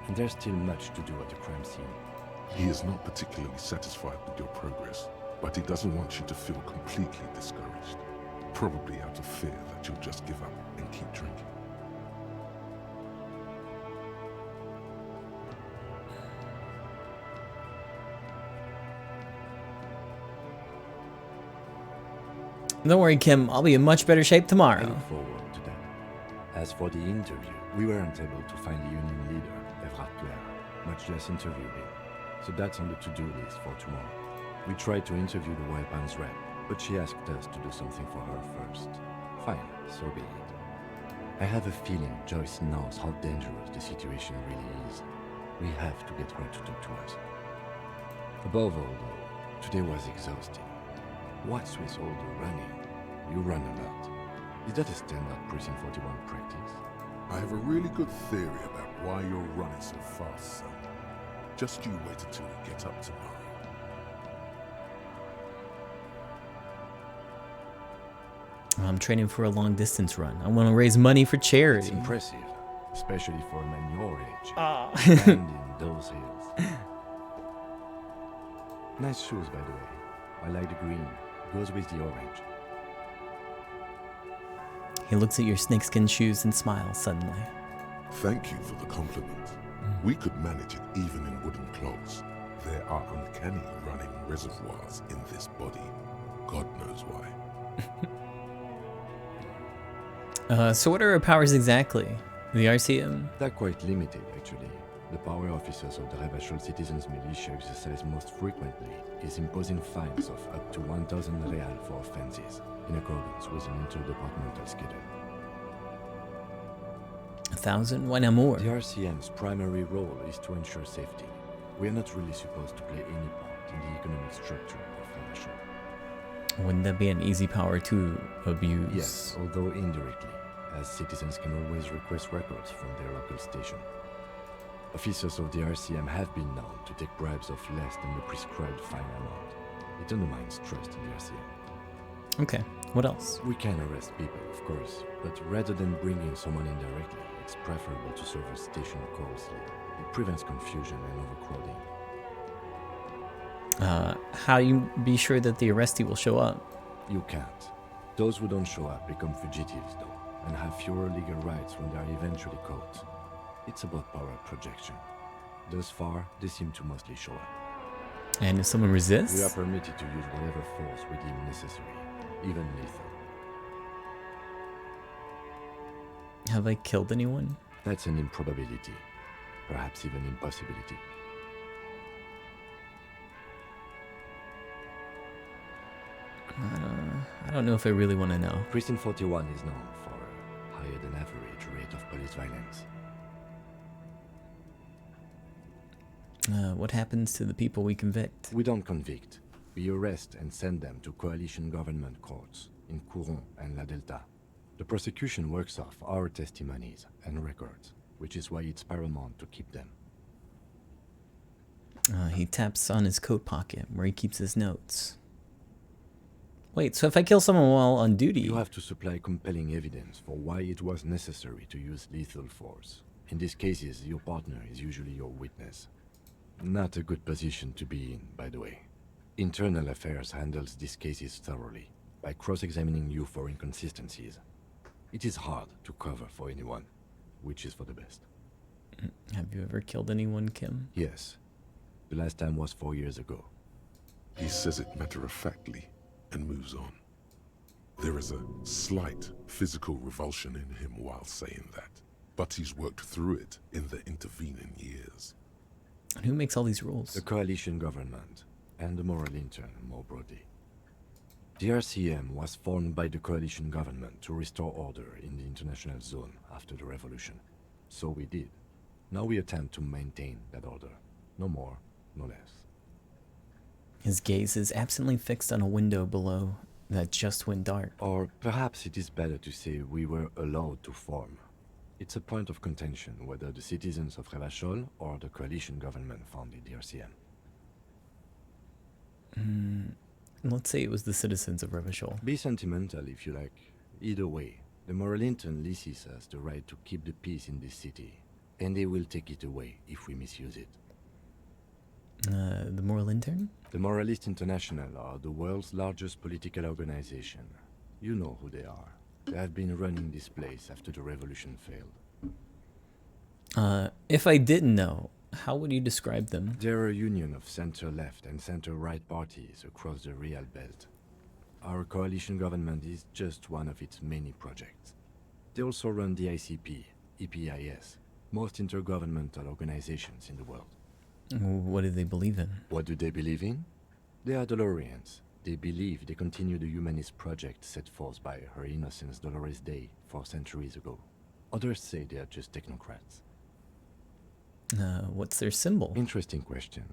And there's still much to do at the crime scene. He is not particularly satisfied with your progress, but he doesn't want you to feel completely discouraged. Probably out of fear that you'll just give up and keep drinking. Don't worry, Kim. I'll be in much better shape I tomorrow. look forward to that. As for the interview, we weren't able to find the union leader, Everard Clare, much less interview him. So that's on the to-do list for tomorrow. We tried to interview the weapons rep, but she asked us to do something for her first. Fine, so be it. I have a feeling Joyce knows how dangerous the situation really is. We have to get her to talk to us. Above all, though, today was exhausting. What's with all the running? You run a lot. Is that a standard Precinct 41 practice? I have a really good theory about why you're running so fast, son. Just you wait until we get up tomorrow. I'm training for a long distance run. I want to raise money for charity. It's impressive, especially for a man your age. Ah. And in those hills. Nice shoes, by the way. I like the green. Goes with the orange. He looks at your snakeskin shoes and smiles suddenly. Thank you for the compliment. We could manage it even in wooden clogs. There are uncanny running reservoirs in this body. God knows why. So what are her powers exactly? The RCM? They're quite limited, actually. The power officers of the Revachol Citizens Militia exercise most frequently is imposing fines of up to 1,000 real for offenses, in accordance with an interdepartmental schedule. 1,000? Why not more? The RCM's primary role is to ensure safety. We are not really supposed to play any part in the economic structure of Revachol. Wouldn't that be an easy power to abuse? Yes, although indirectly, as citizens can always request records from their local station. Officers of the RCM have been known to take bribes of less than the prescribed fine amount. It undermines trust in the RCM. Okay, what else? We can arrest people, of course, but rather than bringing someone in directly, it's preferable to serve a station closely. It prevents confusion and overcrowding. How do you be sure that the arrestee will show up? You can't. Those who don't show up become fugitives, though, and have fewer legal rights when they are eventually caught. It's about power projection. Thus far, they seem to mostly show up. And if someone resists? We are permitted to use whatever force we deem necessary, even lethal. Have I killed anyone? That's an improbability. Perhaps even impossibility. I don't know if I really want to know. Precinct 41 is known for a higher than average rate of police violence. What happens to the people we convict? We don't convict. We arrest and send them to coalition government courts in Couron and La Delta. The prosecution works off our testimonies and records, which is why it's paramount to keep them. He taps on his coat pocket where he keeps his notes. Wait, so if I kill someone while on duty... You have to supply compelling evidence for why it was necessary to use lethal force. In these cases, your partner is usually your witness. Not a good position to be in, by the way. Internal Affairs handles these cases thoroughly, by cross-examining you for inconsistencies. It is hard to cover for anyone, which is for the best. Have you ever killed anyone, Kim? Yes. The last time was 4 years ago. He says it matter-of-factly and moves on. There is a slight physical revulsion in him while saying that, but he's worked through it in the intervening years. And who makes all these rules? The coalition government, and the moral intern more broadly. The RCM was formed by the coalition government to restore order in the international zone after the revolution. So we did. Now we attempt to maintain that order. No more, no less. His gaze is absently fixed on a window below that just went dark. Or perhaps it is better to say we were allowed to form. It's a point of contention whether the citizens of Revachol or the coalition government founded the RCM. Let's say it was the citizens of Revachol. Be sentimental if you like. Either way, the moral intern leases us the right to keep the peace in this city, and they will take it away if we misuse it. The moral intern? The Moralist International are the world's largest political organization. You know who they are. They have been running this place after the revolution failed. If I didn't know, how would you describe them? They're a union of center-left and center-right parties across the Real Belt. Our coalition government is just one of its many projects. They also run the ICP, EPIS, most intergovernmental organizations in the world. What do they believe in? What do they believe in? They are Dolorians. They believe they continue the humanist project set forth by Her Innocence Dolores Day 4 centuries ago. Others say they are just technocrats. What's their symbol? Interesting question.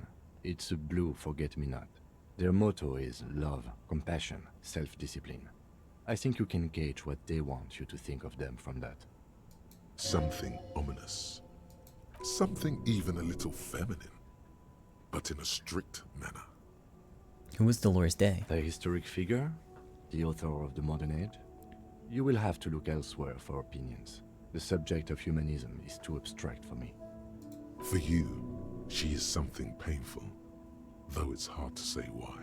It's a blue forget-me-not. Their motto is love, compassion, self-discipline. I think you can gauge what they want you to think of them from that. Something ominous. Something even a little feminine, but in a strict manner. Who was Dolores Day? A historic figure? The author of the modern age? You will have to look elsewhere for opinions. The subject of humanism is too abstract for me. For you, she is something painful, though it's hard to say why.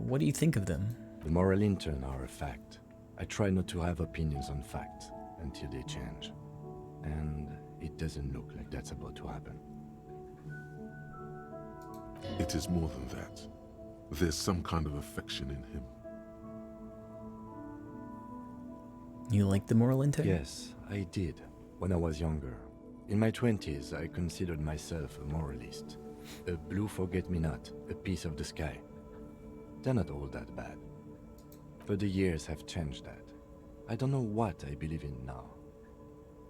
What do you think of them? The moral intern are a fact. I try not to have opinions on facts until they change. And it doesn't look like that's about to happen. It is more than that. There's some kind of affection in him. You like the moral intern? Yes, I did, when I was younger. In my 20s, I considered myself a moralist. A blue forget-me-not, a piece of the sky. They're not all that bad. But the years have changed that. I don't know what I believe in now.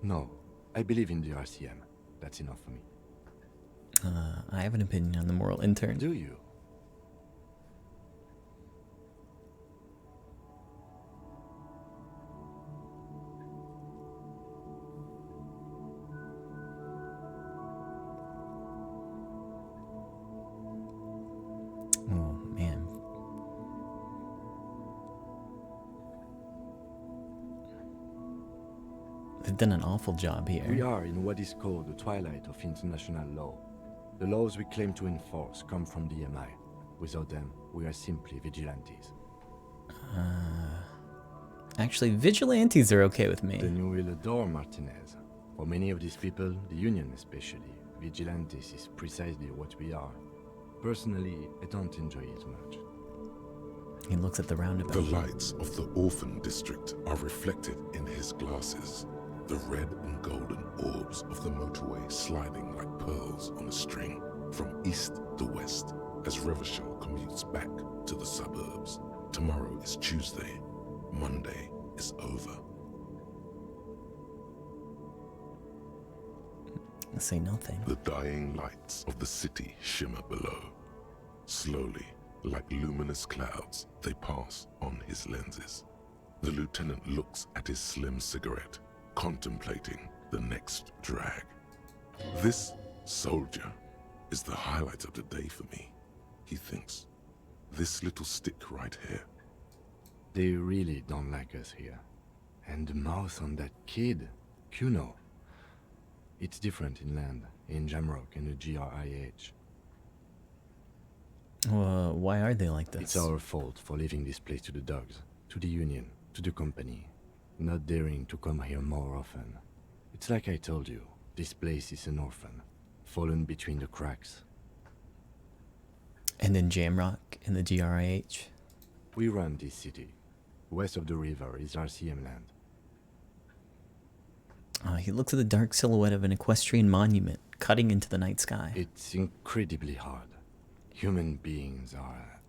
No, I believe in the RCM. That's enough for me. I have an opinion on the moral intern. Do you? Oh, man. They've done an awful job here. We are in what is called the twilight of international law. The laws we claim to enforce come from the MI. Without them, we are simply vigilantes. Actually, vigilantes are okay with me. Then you will adore Martinez. For many of these people, the Union especially, vigilantes is precisely what we are. Personally, I don't enjoy it much. He looks at the roundabout. The lights of the orphan district are reflected in his glasses. The red and golden orbs of the motorway sliding like pearls on a string from east to west as Revachol commutes back to the suburbs. Tomorrow is Tuesday. Monday is over. Say nothing. The dying lights of the city shimmer below. Slowly, like luminous clouds, they pass on his lenses. The lieutenant looks at his slim cigarette, contemplating the next drag. This soldier is the highlight of the day for me, he thinks. This little stick right here. They really don't like us here. And the mouth on that kid, Kuno. It's different inland, in Jamrock and the GRIH. Why are they like this? It's our fault for leaving this place to the dogs, to the Union, to the company. Not daring to come here more often. It's like I told you, this place is an orphan, fallen between the cracks. And then Jamrock and the GRIH? We run this city. West of the river is RCM land. He looks at the dark silhouette of an equestrian monument cutting into the night sky. It's incredibly hard. Human beings are...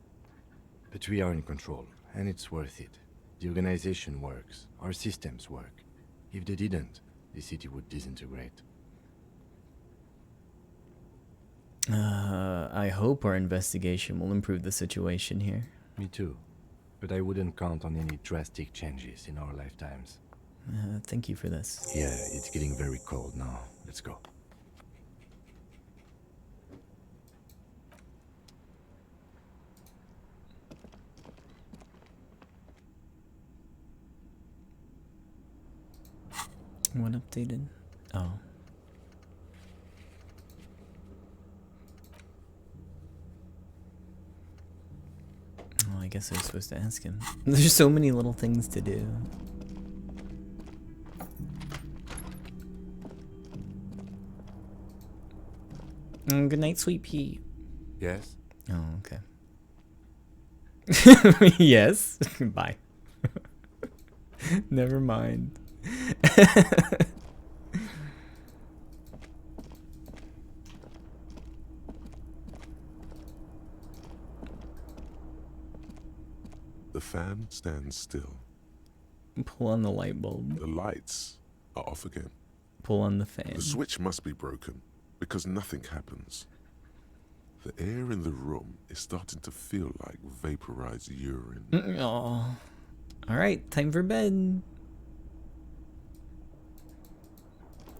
But we are in control, and it's worth it. The organization works. Our systems work. If they didn't, the city would disintegrate. I hope our investigation will improve the situation here. Me too. But I wouldn't count on any drastic changes in our lifetimes. Thank you for this. Yeah, it's getting very cold now. Let's go. What updated? Oh. Oh, I guess I was supposed to ask him. There's so many little things to do. Good night, sweet pea. Yes? Oh, okay. Yes. Bye. Never mind. The fan stands still. Pull on the light bulb. The lights are off again. Pull on the fan. The switch must be broken because nothing happens. The air in the room is starting to feel like vaporized urine. Oh. All right, time for bed.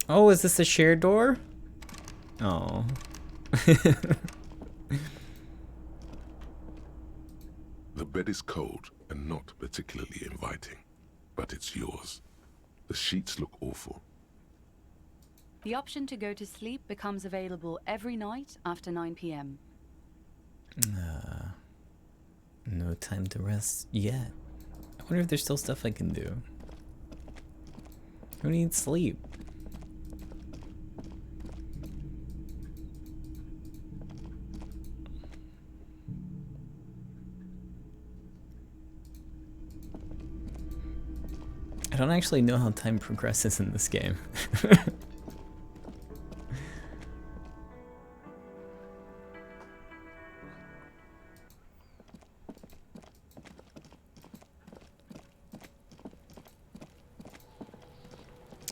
Oh, is this a shared door? Oh. The bed is cold and not particularly inviting, but it's yours. The sheets look awful. The option to go to sleep becomes available every night after 9 p.m. No time to rest yet. I wonder if there's still stuff I can do. Who needs sleep? I don't actually know how time progresses in this game.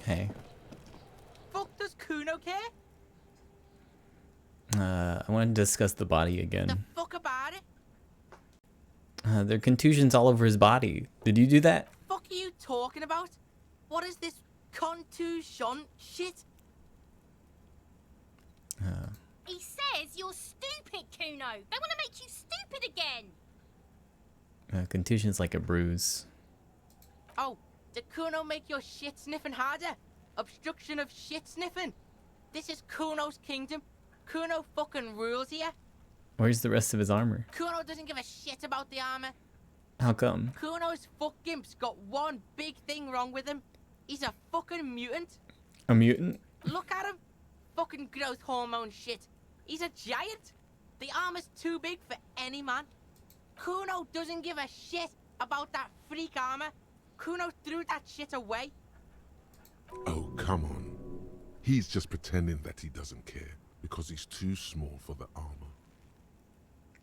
Hey. Fuck does Kuno care? I want to discuss the body again. The fuck about it? There are contusions all over his body. Did you do that? Fuck are you talking about? What is this contusion shit? He says you're stupid, Kuno. They want to make you stupid again. Contusion's like a bruise. Oh, did Kuno make your shit sniffing harder? Obstruction of shit sniffing? This is Kuno's kingdom. Kuno fucking rules here. Where's the rest of his armor? Kuno doesn't give a shit about the armor. How come? Kuno's fuck gimp's got one big thing wrong with him. He's a fucking mutant. A mutant? Look at him. Fucking growth hormone shit. He's a giant. The armor's too big for any man. Kuno doesn't give a shit about that freak armor. Kuno threw that shit away. Oh, come on. He's just pretending that he doesn't care because he's too small for the armor.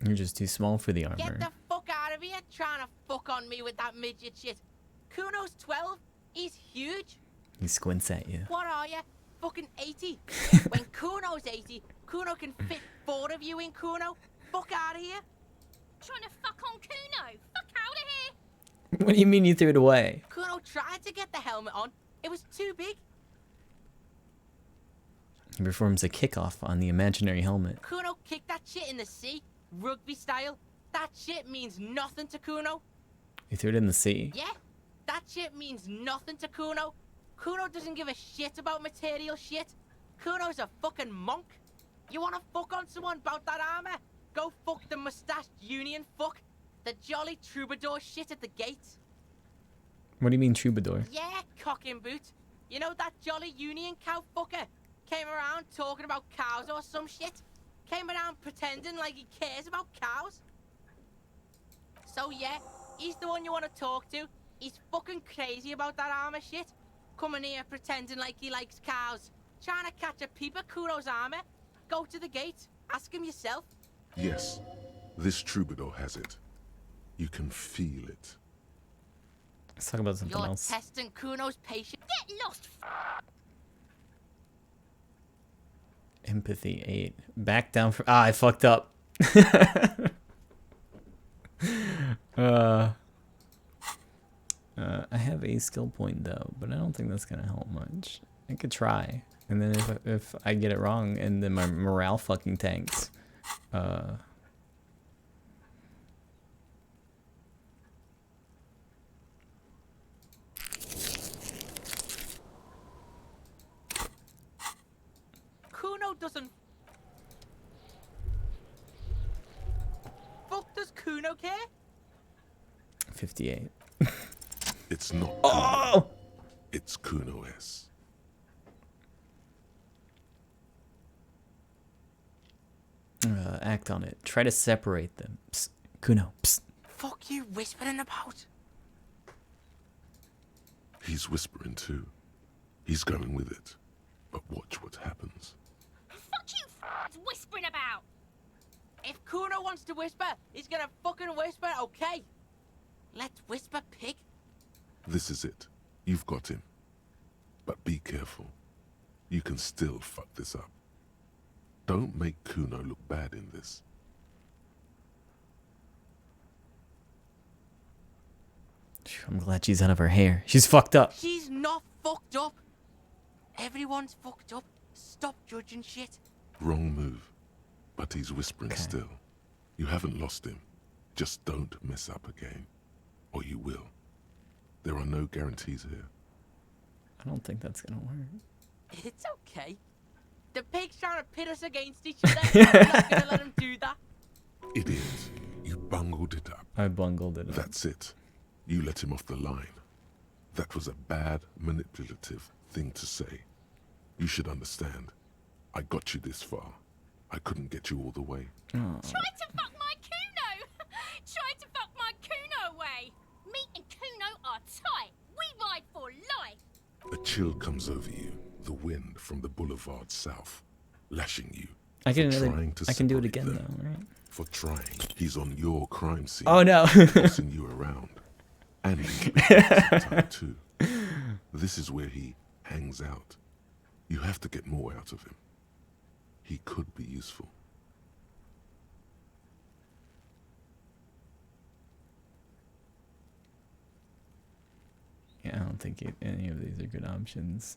You're just too small for the armor. Get the fuck out of here trying to fuck on me with that midget shit. Kuno's 12. He's huge. He squints at you. What are you? Fucking 80. When Kuno's 80, Kuno can fit 4 of you in Kuno. Fuck out of here. Trying to fuck on Kuno. Fuck out of here. What do you mean you threw it away? Kuno tried to get the helmet on. It was too big. He performs a kickoff on the imaginary helmet. Kuno kicked that shit in the sea, rugby style. That shit means nothing to Kuno. You threw it in the sea? Yeah, that shit means nothing to Kuno. Kuno doesn't give a shit about material shit. Kuno's a fucking monk. You wanna fuck on someone about that armor? Go fuck the mustached union fuck. The jolly troubadour shit at the gate. What do you mean troubadour? Yeah, cock and boot. You know that jolly union cow fucker? Came around talking about cows or some shit. Came around pretending like he cares about cows. So yeah, he's the one you want to talk to. He's fucking crazy about that armor shit. Coming here pretending like he likes cows. Trying to catch a peep at Kuno's armor. Go to the gate. Ask him yourself. Yes, this troubadour has it. You can feel it. Let's talk about something You're else. testing Kuno's patience. Get lost. Empathy 8. Back down for... Ah, I fucked up. I have a skill point though, but I don't think that's gonna help much. I could try, and then if I get it wrong, and then my morale fucking tanks. Kuno doesn't... Fuck does Kuno care? 58. It's not Kuno. Oh! It's Kuno S. Act on it. Try to separate them. Psst. Kuno. Psst. Fuck you whispering about? He's whispering too. He's going with it. But watch what happens. Fuck you whispering about. If Kuno wants to whisper, he's gonna fucking whisper, okay? Let's whisper, pig. This is it. You've got him. But be careful. You can still fuck this up. Don't make Kuno look bad in this. I'm glad she's out of her hair. She's fucked up. She's not fucked up. Everyone's fucked up. Stop judging shit. Wrong move. But he's whispering still. You haven't lost him. Just don't mess up again. Or you will. There are no guarantees here. I don't think that's gonna work. It's okay. The pig's trying to pit us against each other. I'm not gonna let him do that. Idiot. You bungled it up. I bungled it up. That's it. You let him off the line. That was a bad, manipulative thing to say. You should understand. I got you this far. I couldn't get you all the way. Try to fuck my Kuno! Try to fuck my Kuno away! Me and Kuno are tight. We ride for life. A chill comes over you, the wind from the boulevard south, lashing you. I can do it again though, right? For trying. He's on your crime scene. Oh no. Bossing you around. And he's been time too. This is where he hangs out. You have to get more out of him. He could be useful. Yeah, I don't think any of these are good options.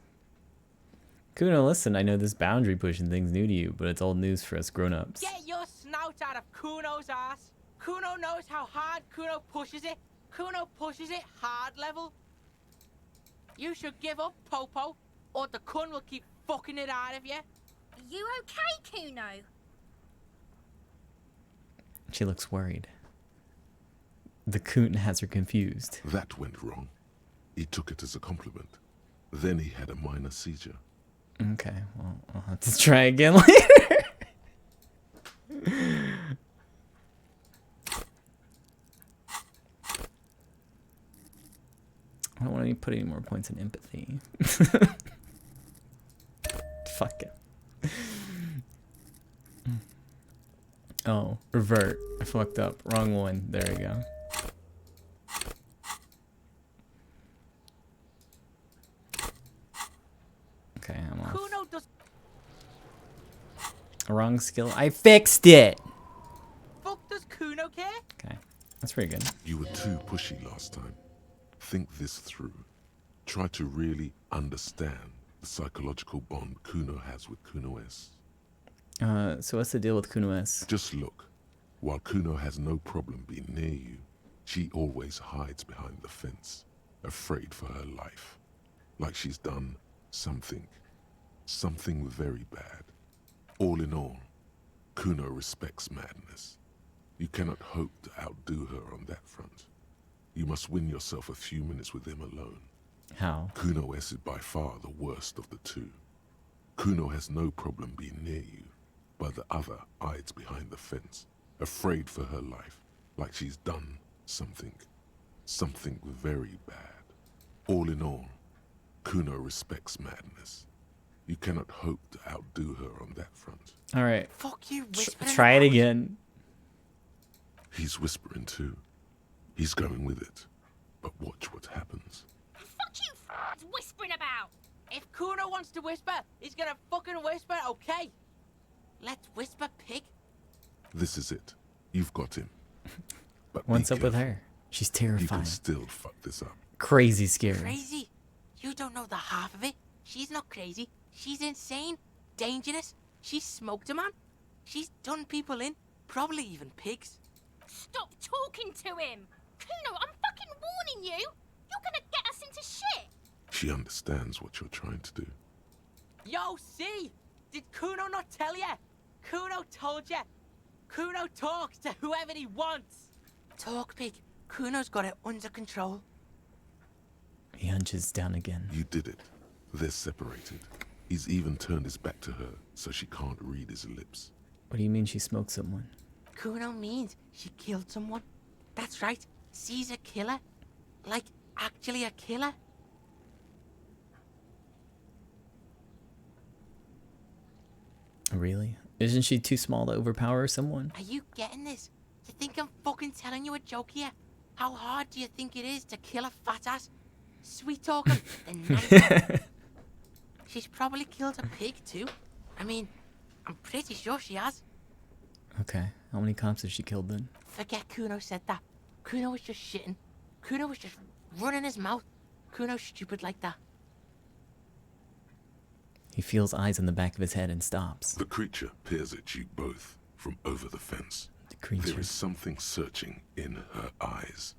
Kuno, listen, I know this boundary pushing thing's new to you, but it's old news for us grown-ups. Get your snout out of Kuno's ass. Kuno knows how hard Kuno pushes it. Kuno pushes it hard level. You should give up, Popo, or the Kun will keep fucking it out of you. Are you okay, Kuno? She looks worried. The coon has her confused. That went wrong. He took it as a compliment. Then he had a minor seizure. Okay, well, I'll have to try again later. I don't want to put any more points in empathy. Fuck it. Oh, revert. I fucked up. Wrong one. There we go. Okay, I'm off. Kuno does. Wrong skill. I fixed it! Fuck does Kuno care? Okay, that's pretty good. You were too pushy last time. Think this through. Try to really understand the psychological bond Kuno has with Kuno S. So what's the deal with Kuno S? Just look. While Kuno has no problem being near you, she always hides behind the fence, afraid for her life. Like she's done something very bad. All in all, Kuno respects madness. You cannot hope to outdo her on that front. You must win yourself a few minutes with him alone. How? Kuno S is by far the worst of the two. Kuno has no problem being near you, but the other hides behind the fence, afraid for her life, like she's done something very bad. All in all, Kuno respects madness. You cannot hope to outdo her on that front. Alright. Fuck you, try it again. He's whispering too. He's going with it. But watch what happens. Fuck you, whispering about. If Kuno wants to whisper, he's gonna fucking whisper, okay? Let's whisper, pig. This is it. You've got him. But what's up with her? She's you terrifying. can still fuck this up. Crazy scary. Crazy? You don't know the half of it. She's not crazy. She's insane. Dangerous. She's smoked a man. She's done people in. Probably even pigs. Stop talking to him. Kuno, I'm fucking warning you. You're gonna get us into shit. She understands what you're trying to do. Yo, see? Did Kuno not tell ya? Kuno told ya. Kuno talks to whoever he wants. Talk, pig. Kuno's got it under control. He hunches down again. You did it. They're separated. He's even turned his back to her, so she can't read his lips. What do you mean she smoked someone? Kuno means she killed someone. That's right. She's a killer. Like, actually a killer. Really? Isn't she too small to overpower someone? Are you getting this? You think I'm fucking telling you a joke here? How hard do you think it is to kill a fat ass? Sweet talking, then nice. She's probably killed a pig too. I mean, I'm pretty sure she has. Okay, how many cops has she killed then? Forget Kuno said that. Kuno was just shitting. Kuno was just running his mouth. Kuno's stupid like that. He feels eyes in the back of his head and stops. The creature peers at you both from over the fence. The creature. There is something searching in her eyes.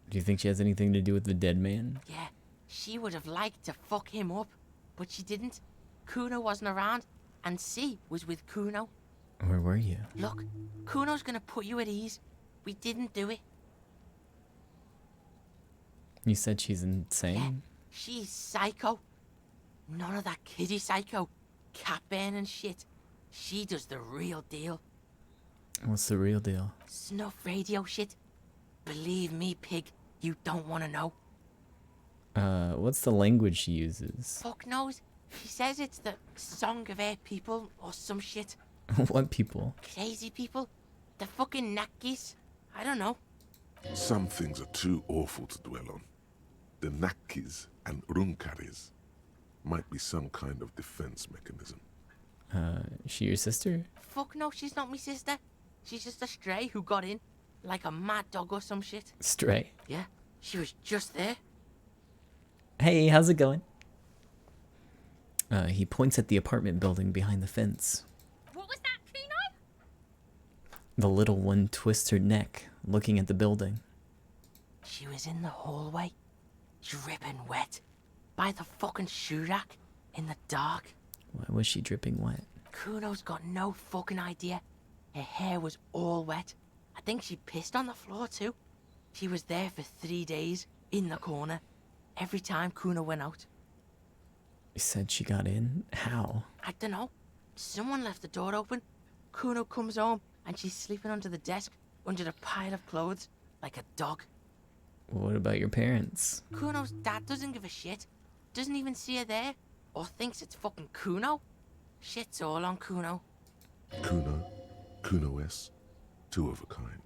Do you think she has anything to do with the dead man? Yeah, she would have liked to fuck him up, but she didn't. Kuno wasn't around, and C was with Kuno. Where were you? Look, Kuno's gonna put you at ease. We didn't do it. You said she's insane? Yeah, she's psycho. None of that kiddie psycho, cat burning shit. She does the real deal. What's the real deal? Snuff radio shit. Believe me, pig, you don't want to know. What's the language she uses? Fuck knows. She says it's the song of her people or some shit. What people? Crazy people. The fucking Nakis. I don't know. Some things are too awful to dwell on. The Nakis and Runkaris might be some kind of defense mechanism. She your sister? Fuck no, she's not my sister. She's just a stray who got in. Like a mad dog or some shit. Stray? Yeah, she was just there. Hey, how's it going? He points at the apartment building behind the fence. What was that, Kuno? The little one twists her neck, looking at the building. She was in the hallway, dripping wet, by the fucking shoe rack, in the dark. Why was she dripping wet? Kuno's got no fucking idea. Her hair was all wet. I think she pissed on the floor too. She was there for 3 days, in the corner, every time Kuno went out. You said she got in? How? I don't know. Someone left the door open. Kuno comes home and she's sleeping under the desk, under the pile of clothes, like a dog. What about your parents? Kuno's dad doesn't give a shit. Doesn't even see her there. Or thinks it's fucking Kuno. Shit's all on Kuno. Kuno, Kuno-S, two of a kind.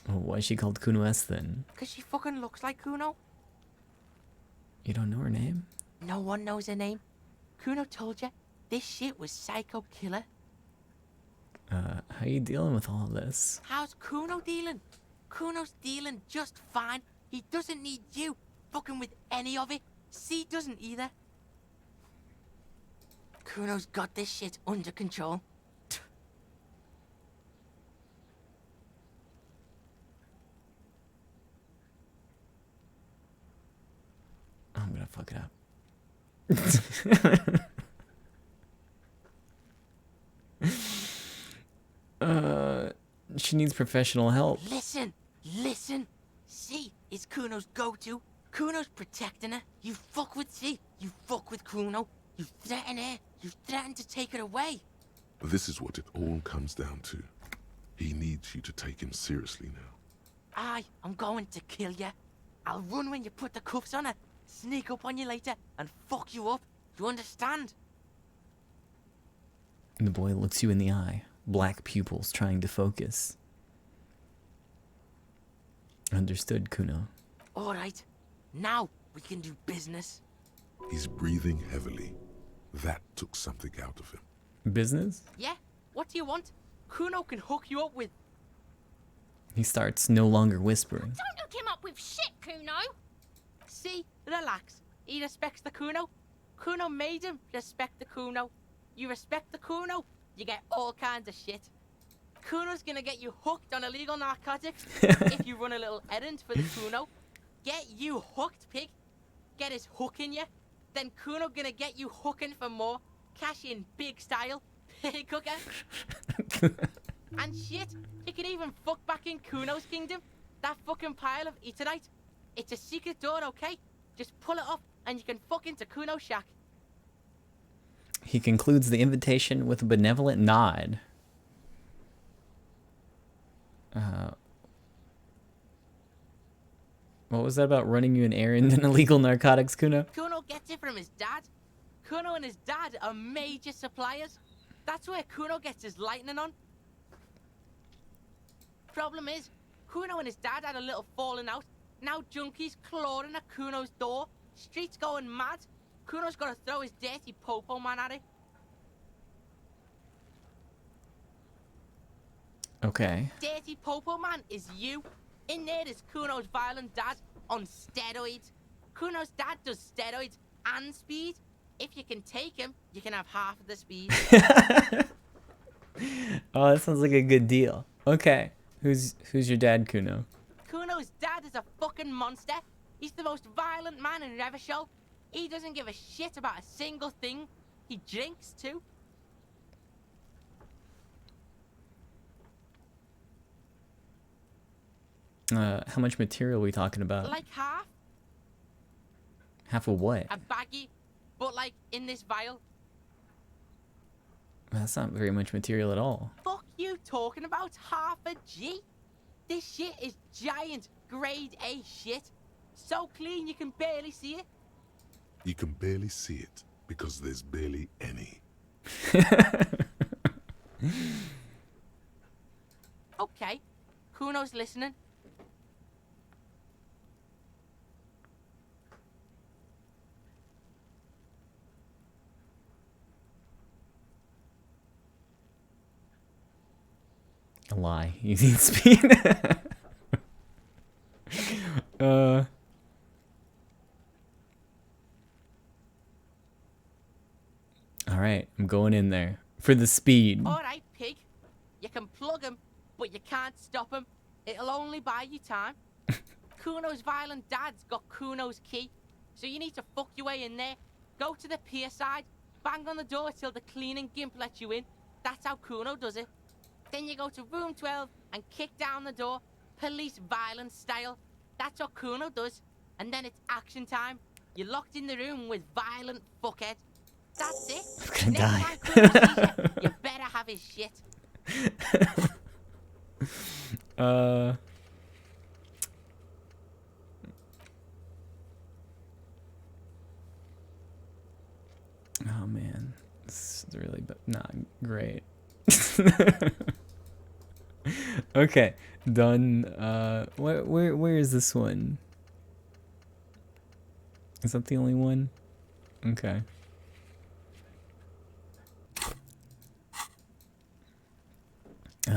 Oh, why is she called Kuno S then? Because she fucking looks like Kuno. You don't know her name? No one knows her name. Kuno told you, this shit was psycho killer. How you dealing with all this? How's Kuno dealing? Kuno's dealing just fine. He doesn't need you fucking with any of it. C doesn't either. Kuno's got this shit under control. I'm gonna fuck it up. She needs professional help. Listen. C is Kuno's go-to. Kuno's protecting her. You fuck with C, you fuck with Kuno. You threaten her. You threaten to take her away. This is what it all comes down to. He needs you to take him seriously now. I'm going to kill you. I'll run when you put the cuffs on her. Sneak up on you later and fuck you up. You understand? The boy looks you in the eye, black pupils trying to focus. Understood, Kuno. All right. Now we can do business. He's breathing heavily. That took something out of him. Business? Yeah? What do you want? Kuno can hook you up with... He starts no longer whispering. Don't hook him up with shit, Kuno. See? Relax. He respects the Kuno. Kuno made him respect the Kuno. You respect the Kuno, you get all kinds of shit. Kuno's gonna get you hooked on illegal narcotics if you run a little errand for the Kuno. Get you hooked, pig. Get his hook in you. Then Kuno gonna get you hooking for more. Cash in big style. Pig hooker. And shit, you can even fuck back in Kuno's kingdom. That fucking pile of eternite. It's a secret door, okay? Just pull it up and you can fuck into Kuno's shack. He concludes the invitation with a benevolent nod. What was that about running you an errand and illegal narcotics, Kuno? Kuno gets it from his dad. Kuno and his dad are major suppliers. That's where Kuno gets his lightning on. Problem is, Kuno and his dad had a little falling out. Now junkies clawing at Kuno's door. Streets going mad. Kuno's gotta throw his dirty popo man at it. Okay. Dirty popo man is you. In there is Kuno's violent dad on steroids. Kuno's dad does steroids and speed. If you can take him, you can have half of the speed. Oh, that sounds like a good deal. Okay. Who's your dad, Kuno? Kuno's dad is a fucking monster. He's the most violent man in Revachol. He doesn't give a shit about a single thing. He drinks too. How much material are we talking about? Like half. Half of what? A baggie, but like in this vial. That's not very much material at all. Fuck you talking about half a G? This shit is giant grade A shit. So clean you can barely see it. You can barely see it because there's barely any. Okay, Kuno's listening. A lie. Using speed. Alright, I'm going in there. For the speed. Alright, pig. You can plug him, but you can't stop him. It'll only buy you time. Kuno's violent dad's got Kuno's key. So you need to fuck your way in there. Go to the pier side. Bang on the door till the cleaning gimp lets you in. That's how Kuno does it. Then you go to room 12 and kick down the door. Police violence style. That's what Kuno does. And then it's action time. You're locked in the room with violent fuckhead. That's it. I'm gonna die. Next time Kuno sees you, you better have his shit. Oh man, this is really not great. Okay, done. Where is this one? Is that the only one? Okay.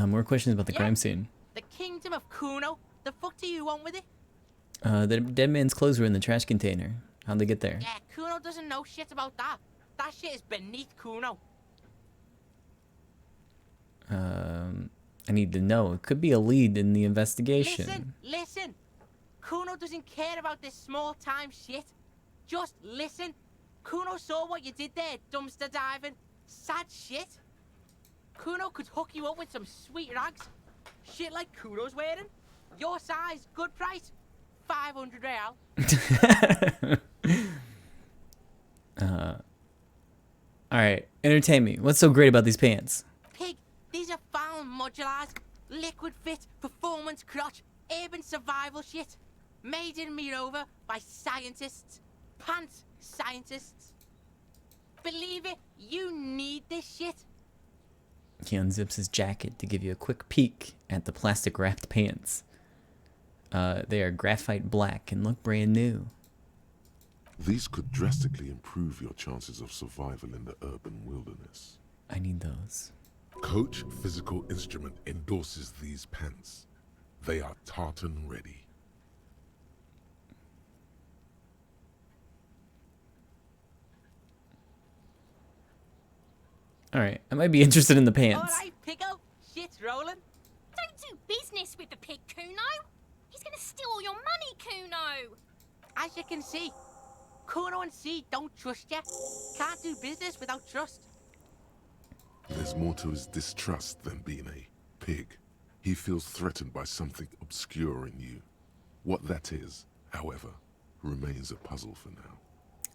More questions about the crime scene. The kingdom of Kuno. The fuck do you want with it? The dead man's clothes were in the trash container. How'd they get there? Yeah, Kuno doesn't know shit about that. That shit is beneath Kuno. I need to know. It could be a lead in the investigation. Listen. Kuno doesn't care about this small-time shit. Just listen. Kuno saw what you did there, dumpster diving. Sad shit. Kuno could hook you up with some sweet rags. Shit like Kuno's wearing. Your size, good price. 500 real. Alright, entertain me. What's so great about these pants? Pig, these are found modulars. Liquid fit, performance crotch, urban survival shit. Made in Mirova by scientists. Pants scientists. Believe it, you need this shit. He unzips his jacket to give you a quick peek at the plastic wrapped pants. They are graphite black and look brand new. These could drastically improve your chances of survival in the urban wilderness. I need those. Coach Physical Instrument endorses these pants. They are tartan ready. Alright, I might be interested in the pants. Alright, Pico. Shit's rolling. Don't do business with the pig, Kuno. He's gonna steal all your money, Kuno. As you can see, Kuno and C don't trust you. Can't do business without trust. There's more to his distrust than being a pig. He feels threatened by something obscure in you. What that is, however, remains a puzzle for now.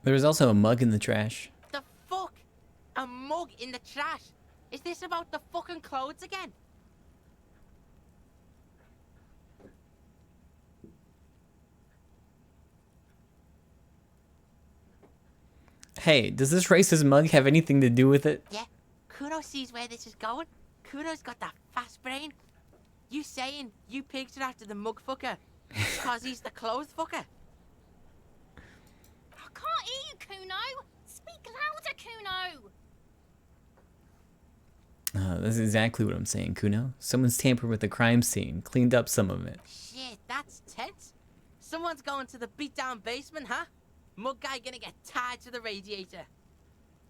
There was also a mug in the trash. The fuck? A mug in the trash? Is this about the fucking clothes again? Hey, does this racist mug have anything to do with it? Yeah, Kuno sees where this is going. Kuno's got that fast brain. You saying you pigs are after the mug fucker because he's the clothes fucker? I can't hear you, Kuno! Speak louder, Kuno! That's exactly what I'm saying, Kuno. Someone's tampered with the crime scene, cleaned up some of it. Shit, that's tense. Someone's going to the beat-down basement, huh? Mug guy gonna get tied to the radiator.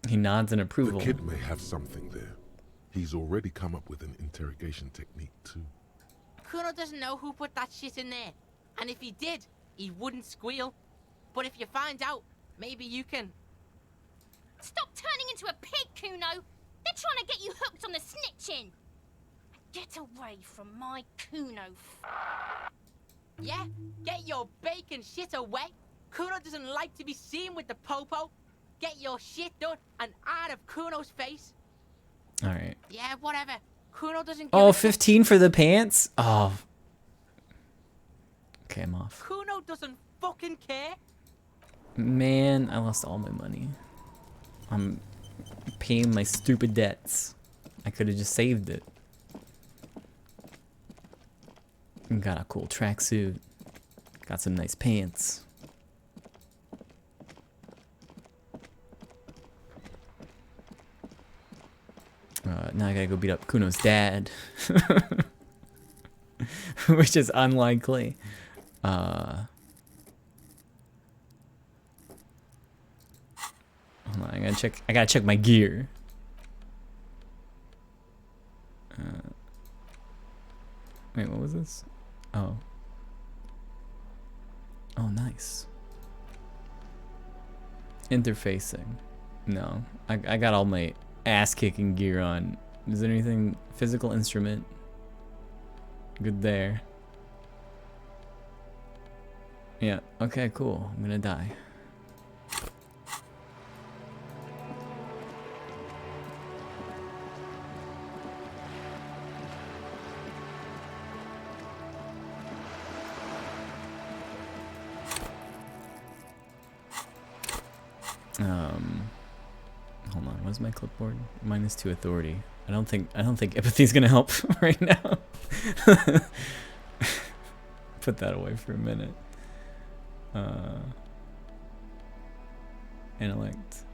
He nods in approval. The kid may have something there. He's already come up with an interrogation technique, too. Kuno doesn't know who put that shit in there. And if he did, he wouldn't squeal. But if you find out, maybe you can... Stop turning into a pig, Kuno! They're trying to get you hooked on the snitching! Get away from my Kuno. Yeah? Get your bacon shit away! Kuno doesn't like to be seen with the popo. Get your shit done and out of Kuno's face. Alright. Yeah, whatever. Kuno doesn't give Oh, 15 for the pants? Oh. Okay, I'm off. Kuno doesn't fucking care. Man, I lost all my money. I'm paying my stupid debts. I could have just saved it. Got a cool tracksuit. Got some nice pants. Now I gotta go beat up Kuno's dad. Which is unlikely. Hold on, I gotta check my gear. Wait, what was this? Oh. Oh, nice. Interfacing. No, I got all my ass-kicking gear on. Is there anything physical instrument? Good there. Yeah, okay, cool. I'm gonna die. Hold on, what's my clipboard? -2 authority. I don't think empathy's gonna help right now. Put that away for a minute. Intellect.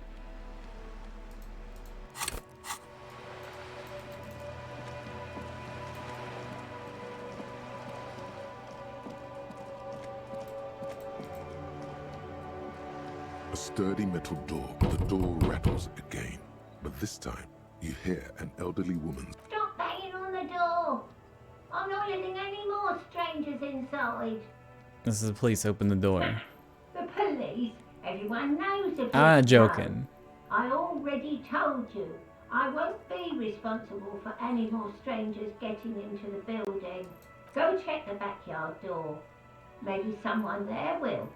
A sturdy metal door. The door rattles again, but this time you hear an elderly woman. Stop banging on the door! I'm not letting any more strangers inside. This is the police. Open the door. The police? Everyone knows the police. Ah, joking. I already told you. I won't be responsible for any more strangers getting into the building. Go check the backyard door. Maybe someone there will.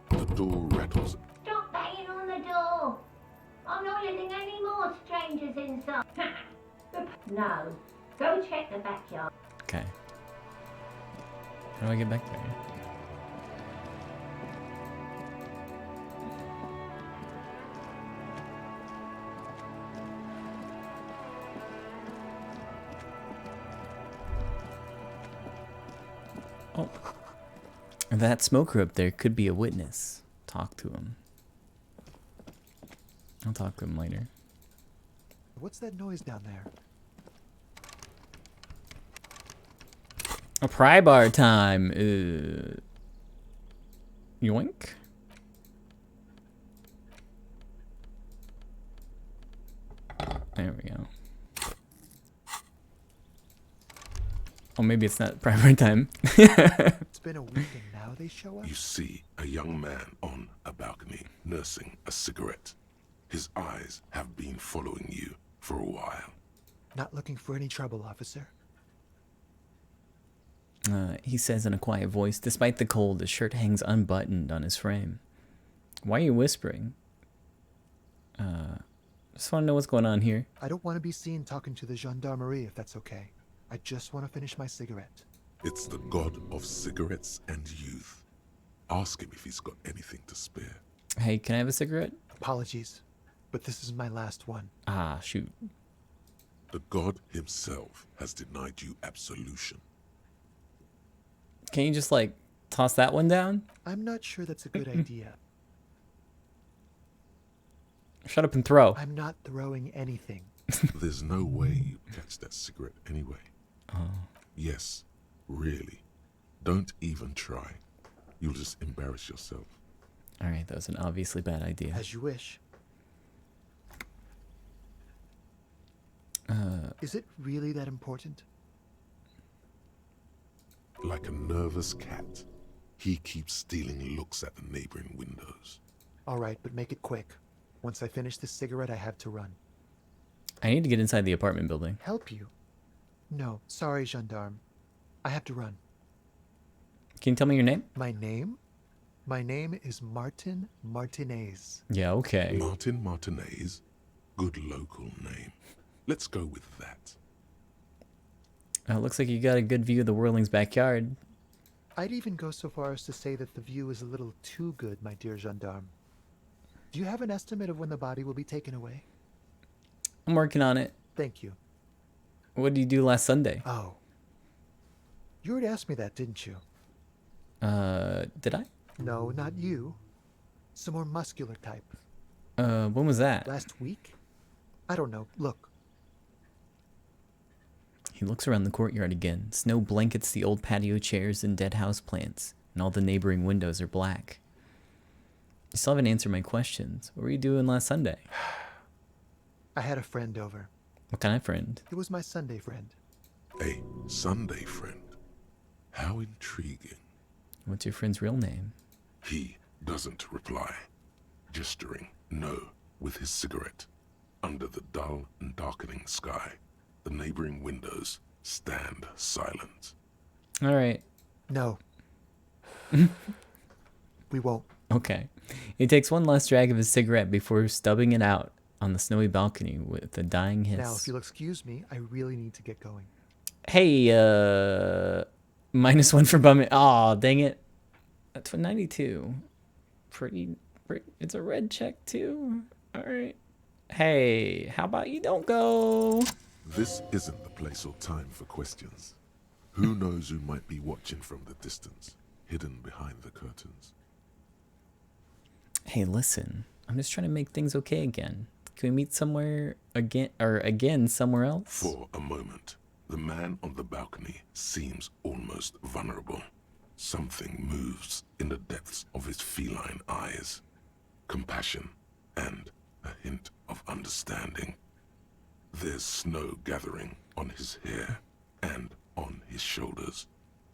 The door rattles. Stop banging on the door! I'm not letting any more strangers inside. No. Go check the backyard. Okay. How do I get back there? Oh. That smoker up there could be a witness. Talk to him. I'll talk to him later. What's that noise down there? A pry bar time. Yoink. There we go. Oh, maybe it's not pry bar time. It's been a week and now they show up? You see a young man on a balcony nursing a cigarette. His eyes have been following you for a while. Not looking for any trouble, officer. He says in a quiet voice, despite the cold, his shirt hangs unbuttoned on his frame. Why are you whispering? Just want to know what's going on here. I don't want to be seen talking to the gendarmerie if that's okay. I just want to finish my cigarette. It's the god of cigarettes and youth. Ask him if he's got anything to spare. Hey, can I have a cigarette? Apologies, but this is my last one. Ah, shoot. The god himself has denied you absolution. Can you just, like, toss that one down? I'm not sure that's a good idea. Shut up and throw. I'm not throwing anything. There's no way you'd catch that cigarette anyway. Yes, really. Don't even try. You'll just embarrass yourself. Alright, that was an obviously bad idea. As you wish. Is it really that important? Like a nervous cat, he keeps stealing looks at the neighboring windows. All right, but make it quick. Once I finish this cigarette, I have to run. I need to get inside the apartment building. Help you? No, sorry, gendarme. I have to run. Can you tell me your name? My name? My name is Martin Martinez. Yeah, okay. Martin Martinez? Good local name. Let's go with that. Looks like you got a good view of the Whirling's backyard. I'd even go so far as to say that the view is a little too good, my dear gendarme. Do you have an estimate of when the body will be taken away? I'm working on it. Thank you. What did you do last Sunday? Oh. You already asked me that, didn't you? Did I? No, not you. Some more muscular type. When was that? Last week? I don't know. Look. He looks around the courtyard again. Snow blankets the old patio chairs and dead house plants, and all the neighboring windows are black. You still haven't answered my questions. What were you doing last Sunday? I had a friend over. What kind of friend? It was my Sunday friend. A Sunday friend? How intriguing. What's your friend's real name? He doesn't reply, gesturing no with his cigarette. Under the dull and darkening sky, the neighboring windows stand silent. All right. No. We won't. Okay. He takes one last drag of his cigarette before stubbing it out on the snowy balcony with a dying hiss. Now, if you'll excuse me, I really need to get going. Hey, -1 for bumming. Aw, dang it. That's 92. Pretty, it's a red check too. All right. Hey, how about you don't go? This isn't the place or time for questions. Who knows who might be watching from the distance, hidden behind the curtains. Hey, listen. I'm just trying to make things okay again. Can we meet somewhere again somewhere else? For a moment, the man on the balcony seems almost vulnerable. Something moves in the depths of his feline eyes. Compassion and a hint of understanding. There's snow gathering on his hair and on his shoulders.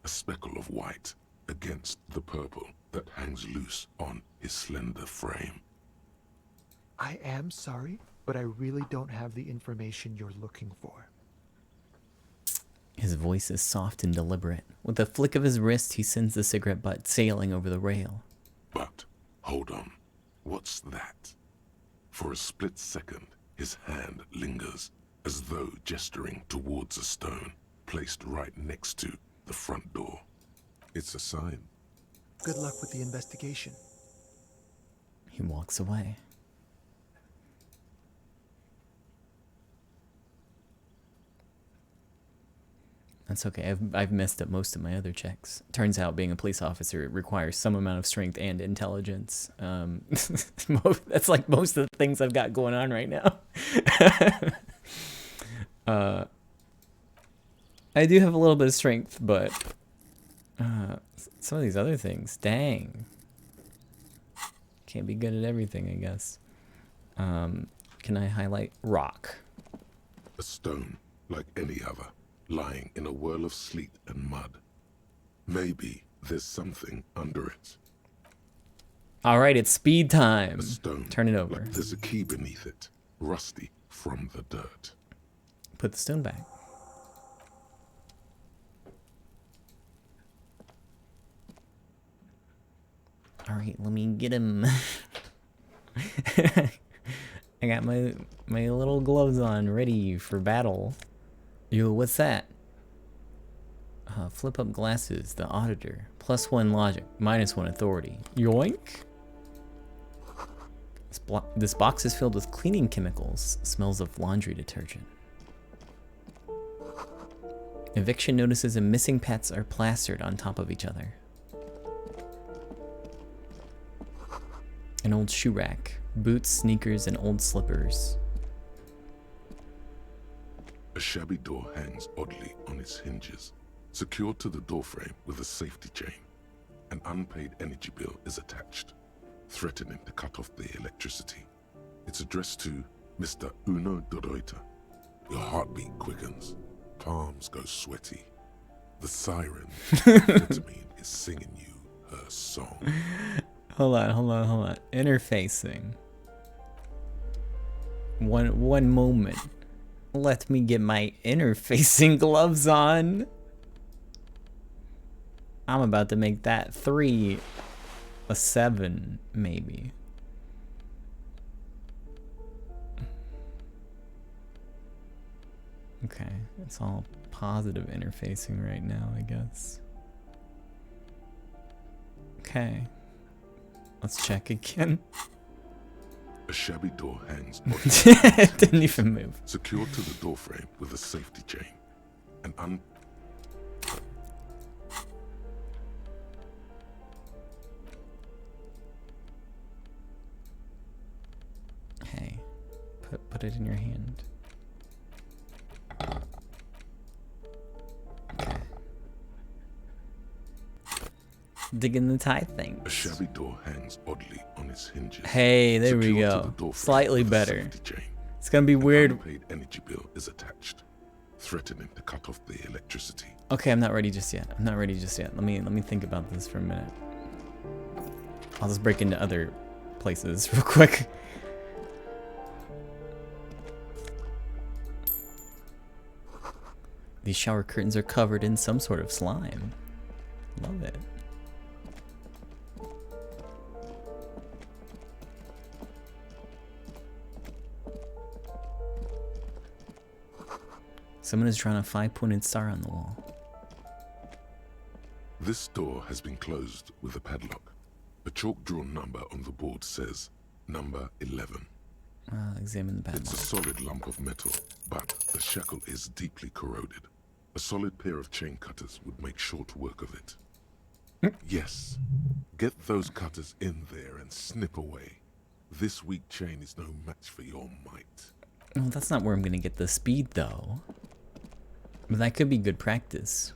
A speckle of white against the purple that hangs loose on his slender frame. I am sorry, but I really don't have the information you're looking for. His voice is soft and deliberate. With a flick of his wrist, he sends the cigarette butt sailing over the rail. But, hold on. What's that? For a split second, his hand lingers, as though gesturing towards a stone placed right next to the front door. It's a sign. Good luck with the investigation. He walks away. That's okay. I've messed up most of my other checks. Turns out being a police officer requires some amount of strength and intelligence. That's like most of the things I've got going on right now. I do have a little bit of strength, but some of these other things, dang. Can't be good at everything, I guess. Can I highlight rock? A stone like any other, lying in a whirl of sleet and mud. Maybe there's something under it. All right, it's speed time. A stone. Turn it over. Like there's a key beneath it, rusty from the dirt. Put the stone back. All right, let me get him. I got my little gloves on, ready for battle. Yo, what's that? Flip up glasses, the auditor. +1 logic, -1 authority. Yoink! This box is filled with cleaning chemicals. Smells of laundry detergent. Eviction notices and missing pets are plastered on top of each other. An old shoe rack. Boots, sneakers, and old slippers. A shabby door hangs oddly on its hinges, secured to the doorframe with a safety chain. An unpaid energy bill is attached, threatening to cut off the electricity. It's addressed to Mr. Unedited. Your heartbeat quickens, palms go sweaty. The siren amphetamine is singing you her song. Hold on. Interfacing. One moment. Let me get my interfacing gloves on. I'm about to make that 3 a 7, maybe. Okay, it's all positive interfacing right now, I guess. Okay. Let's check again. A shabby door hangs on it didn't even move. Secured to the doorframe with a safety chain. An Hey, put it in your hand. Okay. Digging the tie thing. A shabby door hangs oddly on its hinges. Hey, there we go. Slightly better. It's gonna be weird. Unpaid energy bill is attached, threatening to cut off the electricity. Okay, I'm not ready just yet. Let me think about this for a minute. I'll just break into other places real quick. These shower curtains are covered in some sort of slime. Love it. Someone is drawing a 5-pointed star on the wall. This door has been closed with a padlock. A chalk-drawn number on the board says number 11. Examine the padlock. It's a solid lump of metal, but the shackle is deeply corroded. A solid pair of chain cutters would make short work of it. Yes, get those cutters in there and snip away. This weak chain is no match for your might. Well, that's not where I'm gonna get the speed, though. But that could be good practice.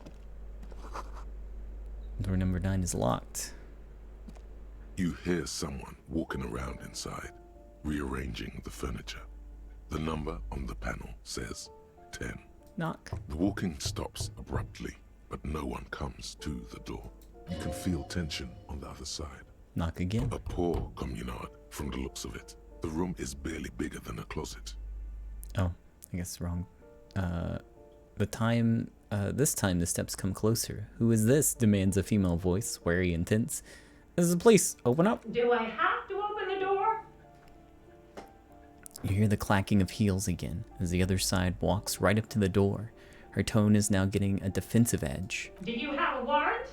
Door number 9 is locked. You hear someone walking around inside, rearranging the furniture. The number on the panel says 10. Knock. The walking stops abruptly, but no one comes to the door. You can feel tension on the other side. Knock again. A poor communard, from the looks of it. The room is barely bigger than a closet. Oh, I guess wrong. This time the steps come closer. Who is this? Demands a female voice, wary and tense. This is the police. Open up. Do I have to open the door? You hear the clacking of heels again as the other side walks right up to the door. Her tone is now getting a defensive edge. Do you have a warrant?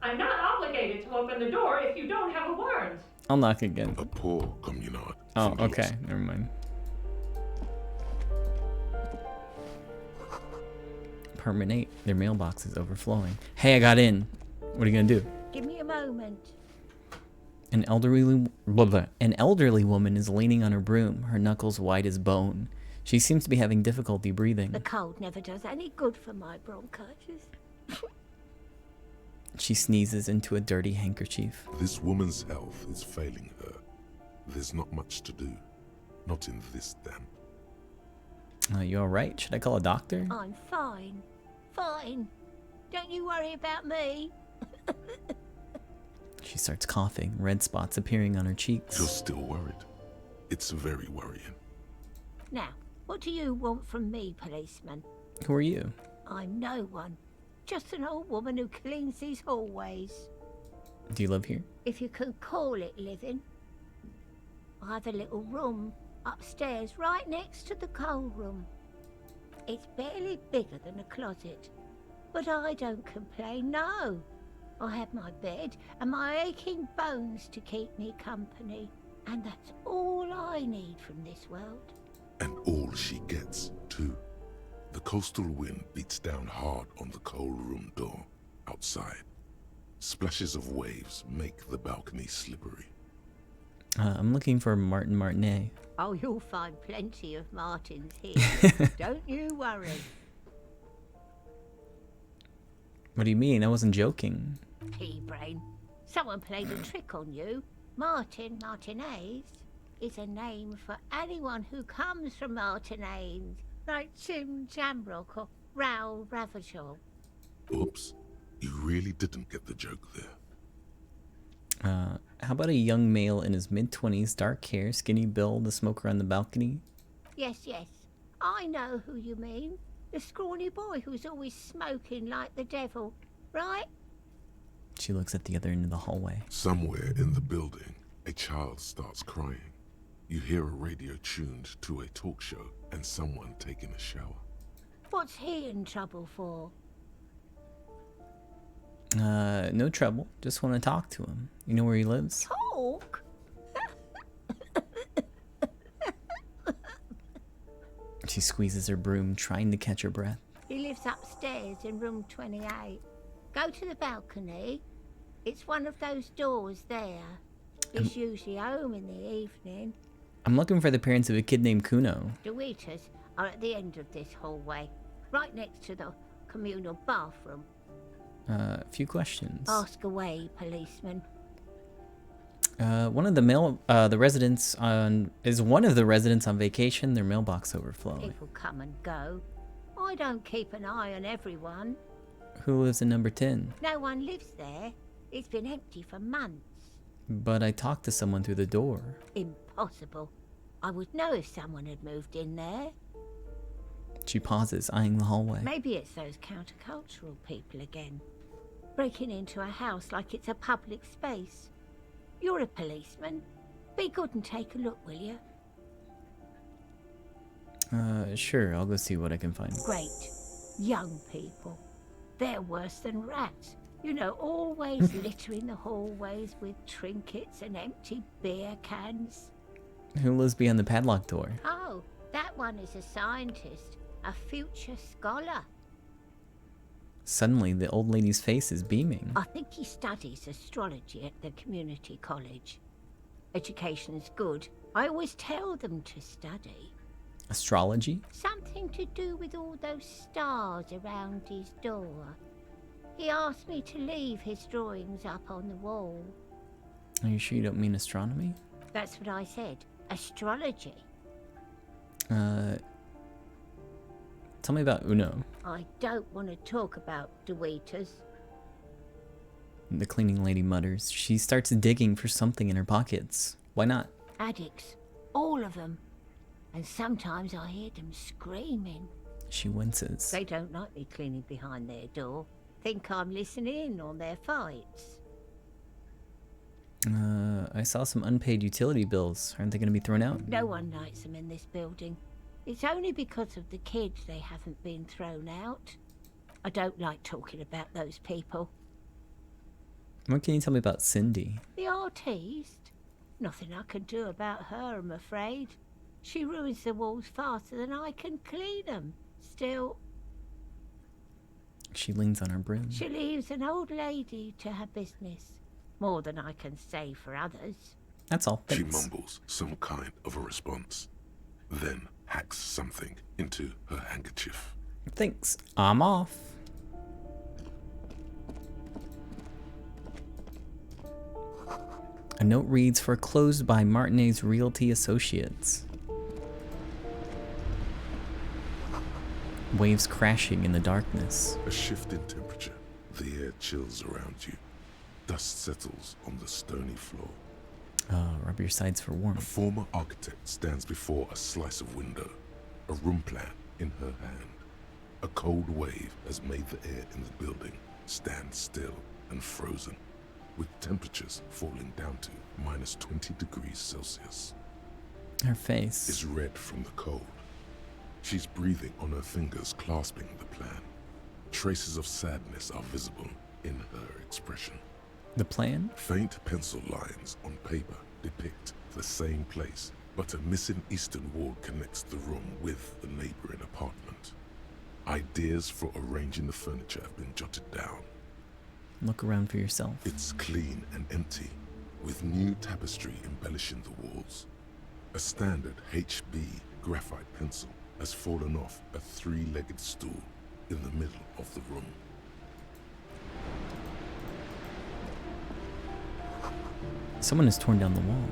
I'm not obligated to open the door if you don't have a warrant. I'll knock again. A poor communard. Oh, okay. Never mind. Permanate. Their mailbox is overflowing. Hey, I got in. What are you gonna do? Give me a moment. An elderly woman is leaning on her broom, her knuckles white as bone. She seems to be having difficulty breathing. The cold never does any good for my bronchitis. She sneezes into a dirty handkerchief. This woman's health is failing her. There's not much to do. Not in this damp. You alright? Should I call a doctor? I'm fine. Fine. Don't you worry about me. She starts coughing, red spots appearing on her cheeks. You're still worried. It's very worrying. Now, what do you want from me, policeman? Who are you? I'm no one. Just an old woman who cleans these hallways. Do you live here? If you can call it living. I have a little room upstairs right next to the coal room. It's barely bigger than a closet. But I don't complain, no. I have my bed and my aching bones to keep me company. And that's all I need from this world. And all she gets, too. The coastal wind beats down hard on the coal room door outside. Splashes of waves make the balcony slippery. I'm looking for Martin Martinet. Oh, you'll find plenty of Martins here. Don't you worry. What do you mean? I wasn't joking. Pea-brain. Someone played a trick on you. Martin Martinez is a name for anyone who comes from Martinez, like Jim Jamrock or Raoul Ravachol. Oops. You really didn't get the joke there. How about a young male in his mid-20s, dark hair, skinny build, a smoker on the balcony? Yes, yes. I know who you mean. The scrawny boy who's always smoking like the devil, right? She looks at the other end of the hallway. Somewhere in the building, a child starts crying. You hear a radio tuned to a talk show and someone taking a shower. What's he in trouble for? No trouble. Just want to talk to him. You know where he lives? Talk? She squeezes her broom, trying to catch her breath. He lives upstairs in room 28. Go to the balcony. It's one of those doors there. He's usually home in the evening. I'm looking for the parents of a kid named Kuno. The waiters are at the end of this hallway, right next to the communal bathroom. A few questions. Ask away, policeman. One of the residents is one of the residents on vacation. Their mailbox overflowing. People come and go. I don't keep an eye on everyone. Who lives in number 10? No one lives there. It's been empty for months. But I talked to someone through the door. Impossible. I would know if someone had moved in there. She pauses, eyeing the hallway. Maybe it's those countercultural people again. Breaking into a house like it's a public space. You're a policeman. Be good and take a look, will you? Sure, I'll go see what I can find. Great. Young people. They're worse than rats. You know, always littering the hallways with trinkets and empty beer cans. Who lives behind the padlocked door? Oh, that one is a scientist. A future scholar. Suddenly, the old lady's face is beaming. I think he studies astrology at the community college. Education's good. I always tell them to study. Astrology? Something to do with all those stars around his door. He asked me to leave his drawings up on the wall. Are you sure you don't mean astronomy? That's what I said. Astrology. Tell me about Uno. I don't want to talk about Deweeters. The cleaning lady mutters. She starts digging for something in her pockets. Why not? Addicts. All of them. And sometimes I hear them screaming. She winces. They don't like me cleaning behind their door. Think I'm listening in on their fights. I saw some unpaid utility bills. Aren't they going to be thrown out? No one likes them in this building. It's only because of the kids they haven't been thrown out. I don't like talking about those people. What can you tell me about Cindy? The artiste? Nothing I can do about her, I'm afraid. She ruins the walls faster than I can clean them. Still... She leans on her broom. She leaves an old lady to her business. More than I can say for others. That's all. She mumbles some kind of a response, then hacks something into her handkerchief. Thanks. I'm off. A note reads, foreclosed by Martinez Realty Associates. Waves crashing in the darkness. A shift in temperature. The air chills around you. Dust settles on the stony floor. Rub your sides for warmth. A former architect stands before a slice of window, a room plan in her hand. A cold wave has made the air in the building stand still and frozen, with temperatures falling down to minus 20 degrees Celsius. Her face is red from the cold. She's breathing on her fingers, clasping the plan. Traces of sadness are visible in her expression. The plan? Faint pencil lines on paper depict the same place, but a missing eastern wall connects the room with the neighboring apartment. Ideas for arranging the furniture have been jotted down. Look around for yourself. It's clean and empty, with new tapestry embellishing the walls. A standard HB graphite pencil has fallen off a three-legged stool in the middle of the room. Someone has torn down the wall.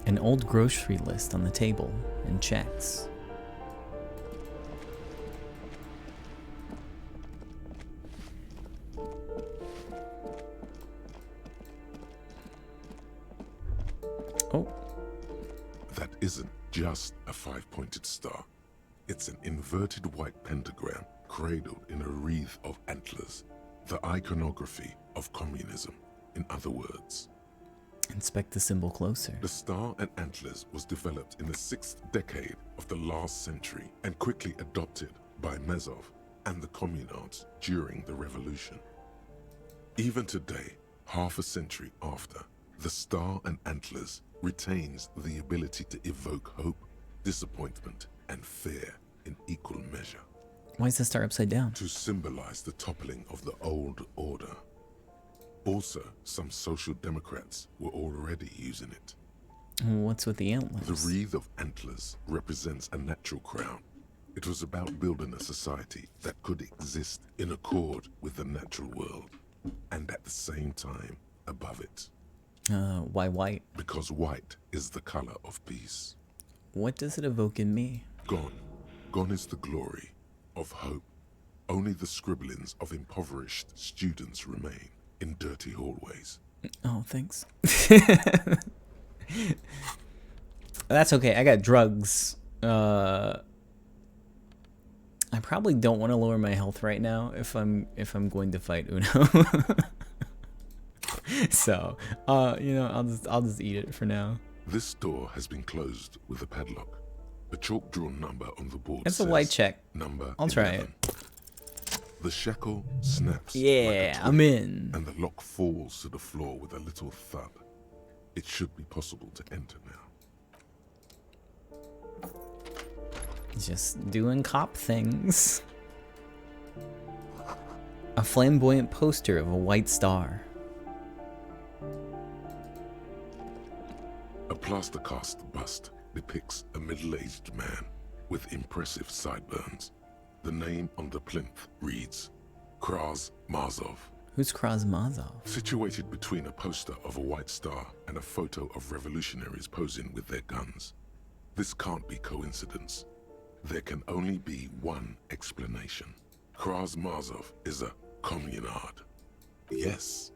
An old grocery list on the table and checks. Oh. That isn't just a five-pointed star. It's an inverted white pentagram cradled in a wreath of antlers. The iconography of communism, in other words. Inspect the symbol closer. The star and antlers was developed in the 6th decade of the last century and quickly adopted by Mazov and the communards during the revolution. Even today, half a century after, the star and antlers retains the ability to evoke hope, disappointment, and fear in equal measure. Why is the star upside down? To symbolize the toppling of the old order. Also, some social democrats were already using it. What's with the antlers? The wreath of antlers represents a natural crown. It was about building a society that could exist in accord with the natural world, and at the same time, above it. Why white? Because white is the color of peace. What does it evoke in me? Gone. Gone is the glory of hope. Only the scribblings of impoverished students remain in dirty hallways. Oh, thanks. That's okay. I got drugs. I probably don't want to lower my health right now if I'm going to fight Uno. So, you know, I'll just eat it for now. This door has been closed with a padlock. A chalk drawn number on the board That's says a white check. Number I'll try 11. it. The shackle snaps. Yeah, like a I'm twig, in. And the lock falls to the floor with a little thud. It should be possible to enter now. Just doing cop things. A flamboyant poster of a white star. A plaster cast bust depicts a middle-aged man with impressive sideburns. The name on the plinth reads Kraz Mazov. Who's Kraz Mazov? Situated between a poster of a white star and a photo of revolutionaries posing with their guns. This can't be coincidence. There can only be one explanation. Kraz Mazov is a communard. Yes,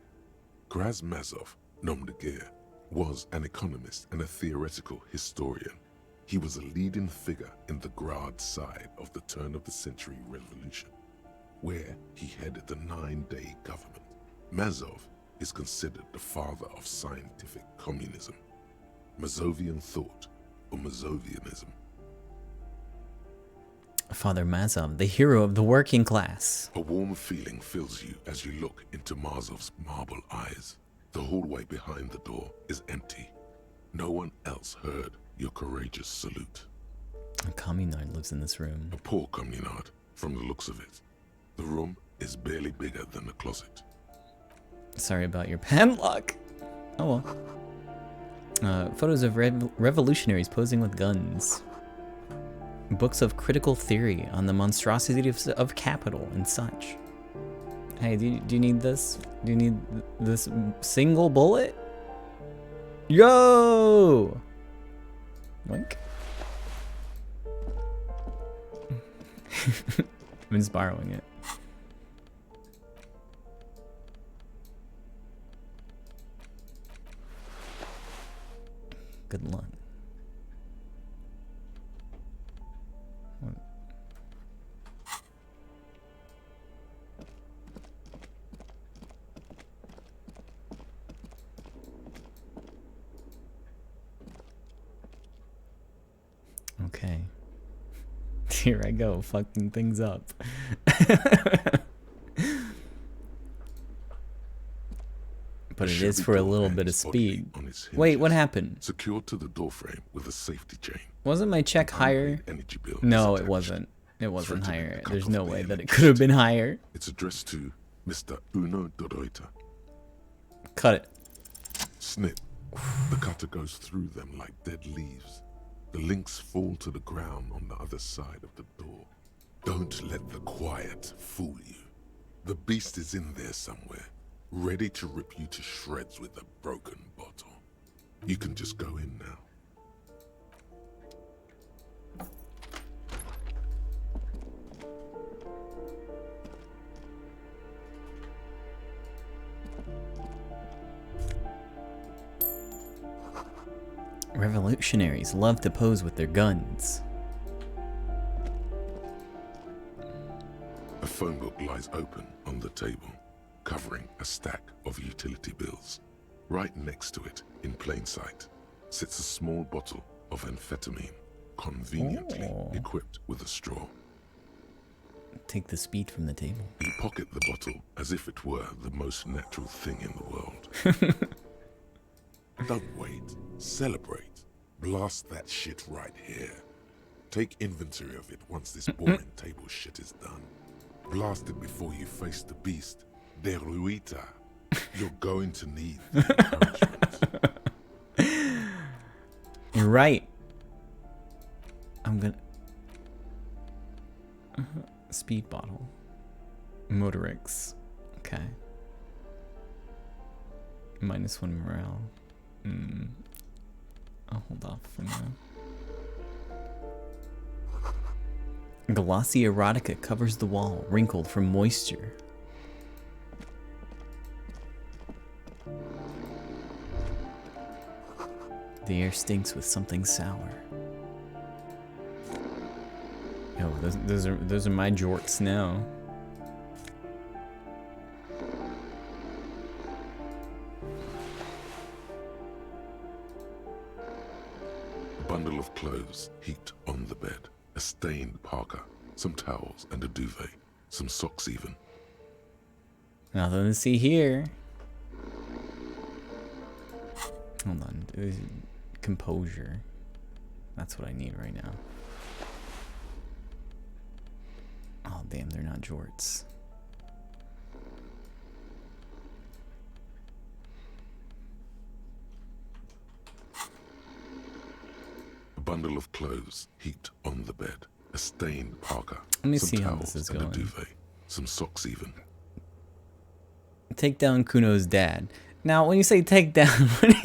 Kraz Mazov, nom de guerre, was an economist and a theoretical historian. He was a leading figure in the Grad side of the turn-of-the-century revolution, where he headed the 9-day government. Mazov is considered the father of scientific communism, Mazovian thought, or Mazovianism. Father Mazov, the hero of the working class. A warm feeling fills you as you look into Mazov's marble eyes. The hallway behind the door is empty. No one else heard your courageous salute. A communard lives in this room. A poor communard, from the looks of it. The room is barely bigger than the closet. Sorry about your padlock. Oh well. Photos of revolutionaries posing with guns. Books of critical theory on the monstrosity of capital and such. Hey, do you need this? Do you need this single bullet? Yo! Wink. I'm just borrowing it. Good luck. Okay. Here I go, fucking things up. But it is for a little bit of speed. Wait, what happened? Secured to the doorframe with a safety chain. Wasn't my check higher? Energy bill No, it wasn't. It wasn't higher. There's no way that it could have been higher. It's addressed to Mr. Unedited. Cut it. Snip. The cutter goes through them like dead leaves. The links fall to the ground on the other side of the door. Don't let the quiet fool you. The beast is in there somewhere, ready to rip you to shreds with a broken bottle. You can just go in now. Revolutionaries love to pose with their guns. A phone book lies open on the table, covering a stack of utility bills. Right next to it, in plain sight, sits a small bottle of amphetamine, conveniently equipped with a straw. Take the speed from the table. You pocket the bottle as if it were the most natural thing in the world. Don't wait. Celebrate. Blast that shit right here. Take inventory of it once this boring table shit is done. Blast it before you face the beast. Deruita. You're going to need the encouragement. You're right. I'm gonna... Speed bottle. Motorix. Okay. -1 morale. I'll hold off for now. Glossy erotica covers the wall, wrinkled from moisture. The air stinks with something sour. Oh, those are my jorts now. Bundle of clothes heaped on the bed, a stained parka, some towels and a duvet, some socks even. Nothing to see here. Hold on, composure. That's what I need right now. Oh damn, they're not jorts. Bundle of clothes heaped on the bed, a stained parka, Let me some see how towels this is and going. a duvet, some socks even. Take down Kuno's dad. Now, when you say take down, what do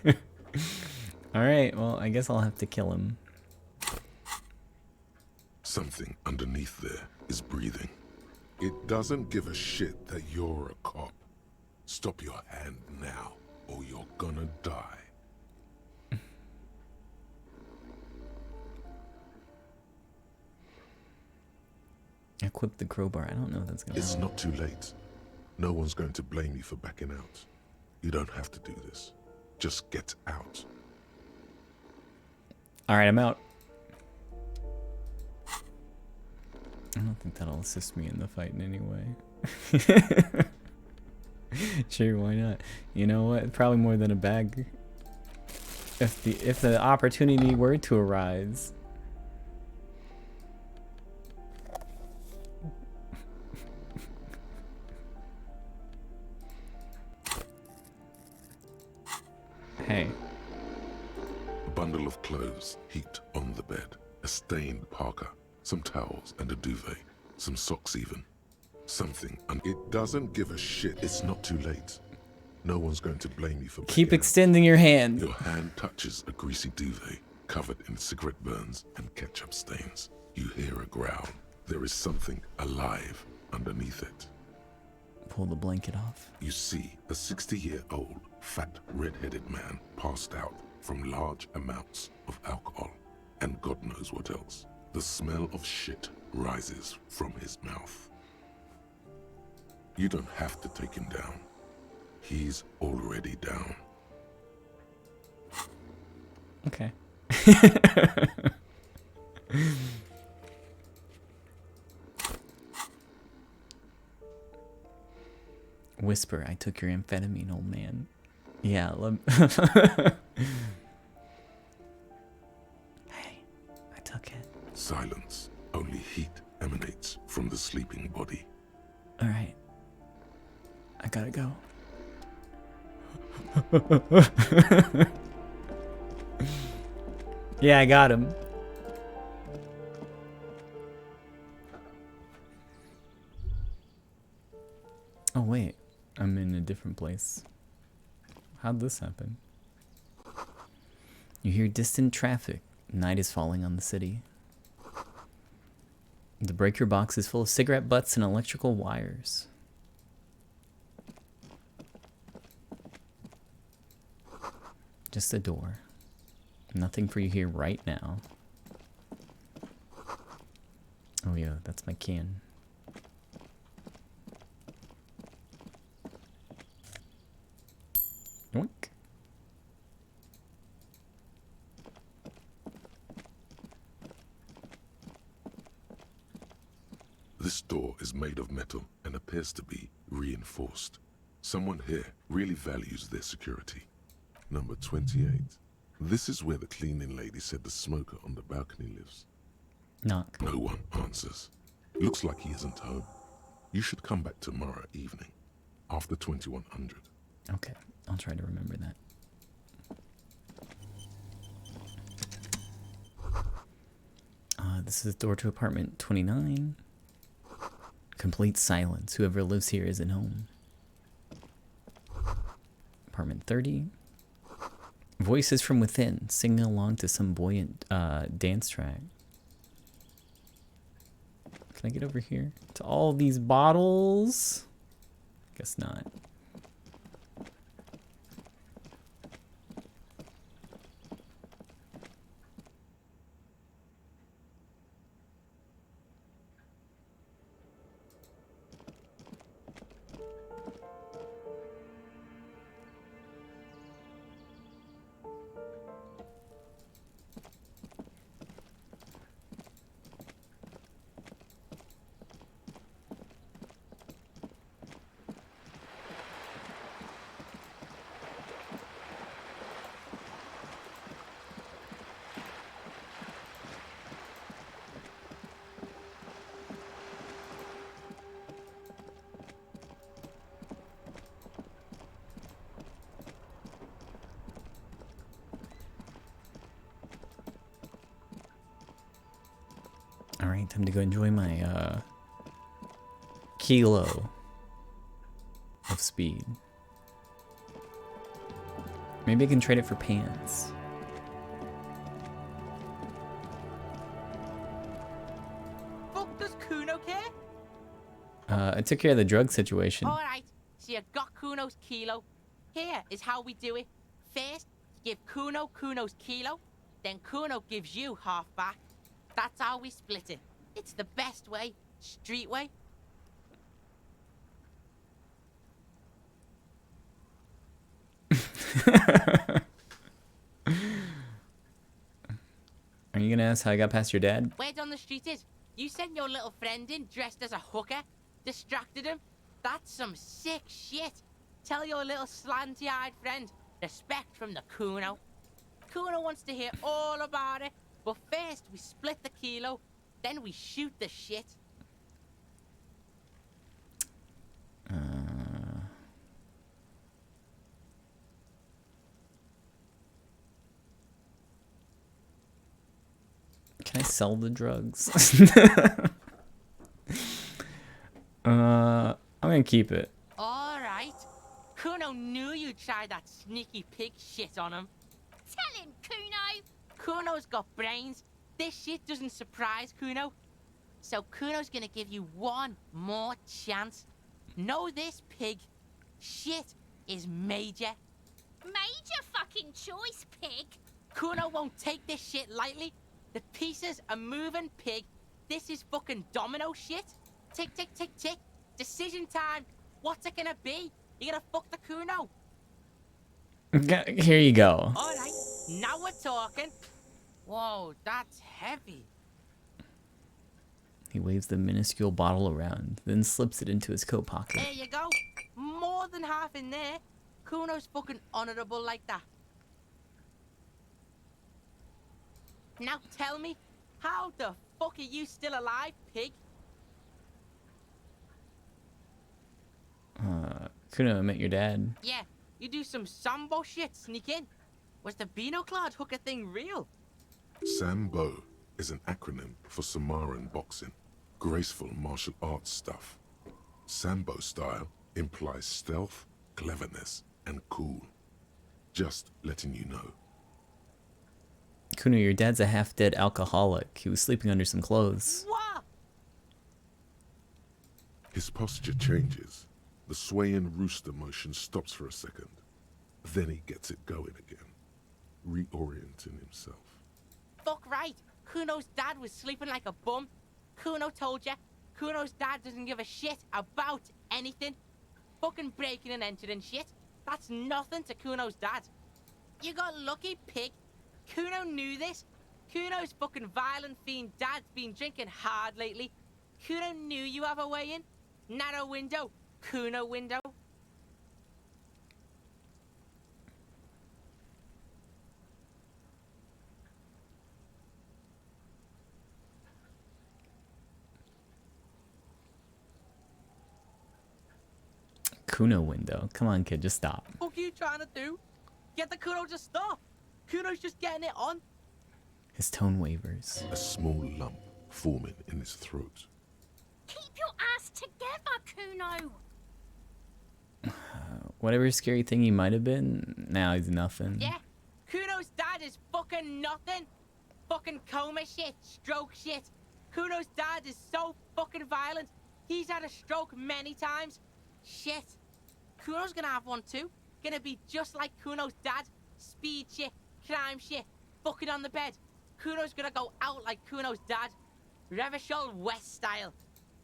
you... Alright, well, I guess I'll have to kill him. Something underneath there is breathing. It doesn't give a shit that you're a cop. Stop your hand now, or you're gonna die. Equip the crowbar. I don't know if that's gonna It's help. not too late. No one's going to blame you for backing out. You don't have to do this. Just get out. Alright, I'm out. I don't think that'll assist me in the fight in any way. Sure, why not? You know what? Probably more than a bag. If the opportunity were to arise. Hey. A bundle of clothes heaped on the bed, a stained parka, some towels and a duvet, some socks even. Something, and it doesn't give a shit. It's not too late. No one's going to blame you for Keep backing out. extending your hand. Your hand touches a greasy duvet covered in cigarette burns and ketchup stains. You hear a growl. There is something alive underneath it. Pull the blanket off. You see a 60-year-old, fat, red-headed man passed out from large amounts of alcohol and God knows what else. The smell of shit rises from his mouth. You don't have to take him down. He's already down. Okay. Whisper, I took your amphetamine, old man. Yeah, Hey, I took it. Silence. Only heat emanates from the sleeping body. All right. I gotta go. Yeah, I got him. Oh wait, I'm in a different place. How'd this happen? You hear distant traffic. Night is falling on the city. The breaker box is full of cigarette butts and electrical wires. Just a door. Nothing for you here right now. Oh yeah, that's my can. Yoink. This door is made of metal and appears to be reinforced. Someone here really values their security. Number 28. This is where the cleaning lady said the smoker on the balcony lives. Knock. No one answers. Looks like he isn't home. You should come back tomorrow evening, after 2100. Okay, I'll try to remember that. This is the door to apartment 29. Complete silence. Whoever lives here isn't home. Apartment 30. Voices from within, singing along to some buoyant dance track. Can I get over here? To all these bottles? Guess not. Alright, time to go enjoy my kilo of speed. Maybe I can trade it for pants. Fuck does Kuno care? I took care of the drug situation. Alright, so you got Kuno's kilo. Here is how we do it. First, you give Kuno Kuno's kilo, then Kuno gives you half back. That's how we split it. It's the best way, street way. Are you gonna ask how I got past your dad? Word on the street is, you sent your little friend in dressed as a hooker, distracted him. That's some sick shit. Tell your little slanty-eyed friend, respect from the Kuno. Kuno wants to hear all about it, but first we split the kilo, then we shoot the shit. Can I sell the drugs? I'm gonna keep it. Alright. Kuno knew you'd try that sneaky pig shit on him. Tell him, Kuno. Kuno's got brains. This shit doesn't surprise Kuno. So Kuno's gonna give you one more chance. Know this, pig. Shit is major. Major fucking choice, pig. Kuno won't take this shit lightly. The pieces are moving, pig. This is fucking domino shit. Tick, tick, tick, tick. Decision time. What's it gonna be? You gonna fuck the Kuno? Here you go. Alright, now we're talking. Whoa, that's heavy. He waves the minuscule bottle around, then slips it into his coat pocket. There you go. More than half in there. Kuno's fucking honorable like that. Now tell me, how the fuck are you still alive, pig? Kuno, I met your dad. Yeah, you do some sambo shit, sneak in. Was the Beano-clad hooker thing real? Sambo is an acronym for Samaran boxing, graceful martial arts stuff. Sambo style implies stealth, cleverness, and cool. Just letting you know. Kuno, your dad's a half-dead alcoholic. He was sleeping under some clothes. What? His posture changes. The swaying rooster motion stops for a second. Then he gets it going again, reorienting himself. Fuck right. Kuno's dad was sleeping like a bum. Kuno told ya. Kuno's dad doesn't give a shit about anything. Fucking breaking and entering shit. That's nothing to Kuno's dad. You got lucky, pig. Kuno knew this. Kuno's fucking violent fiend dad's been drinking hard lately. Kuno knew you have a way in. Narrow window. Kuno window. Kuno window. Come on, kid, just stop. What are you trying to do? Get the Kuno to stop. Kuno's just getting it on. His tone wavers. A small lump forming in his throat. Keep your ass together, Kuno. Whatever scary thing he might have been, now he's nothing. Yeah, Kuno's dad is fucking nothing. Fucking coma shit, stroke shit. Kuno's dad is so fucking violent. He's had a stroke many times. Shit. Kuno's gonna have one too. Gonna be just like Kuno's dad. Speed shit, crime shit, fucking on the bed. Kuno's gonna go out like Kuno's dad. Revachol West style.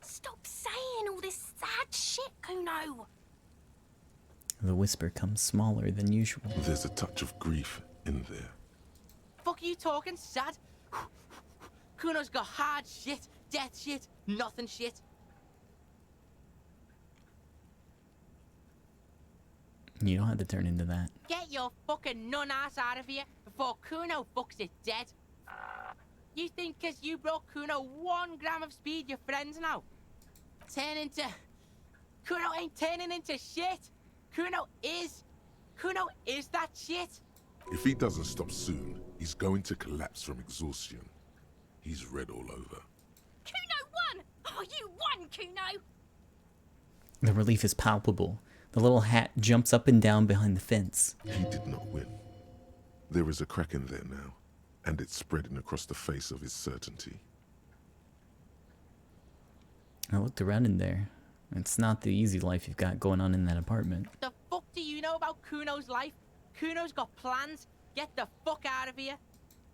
Stop saying all this sad shit, Kuno. The whisper comes smaller than usual. There's a touch of grief in there. Fuck are you talking, sad? Kuno's got hard shit, death shit, nothing shit. You don't have to turn into that. Get your fucking nun ass out of here before Kuno fucks it dead. You think 'cause you brought Kuno 1 gram of speed, you're friends now? Turn into... Kuno ain't turning into shit. Kuno is that shit. If he doesn't stop soon, he's going to collapse from exhaustion. He's red all over. Kuno won! Oh, you won, Kuno! The relief is palpable. The little hat jumps up and down behind the fence. He did not win. There is a crack in there now, and it's spreading across the face of his certainty. I looked around in there. It's not the easy life you've got going on in that apartment. The fuck do you know about Kuno's life? Kuno's got plans. Get the fuck out of here.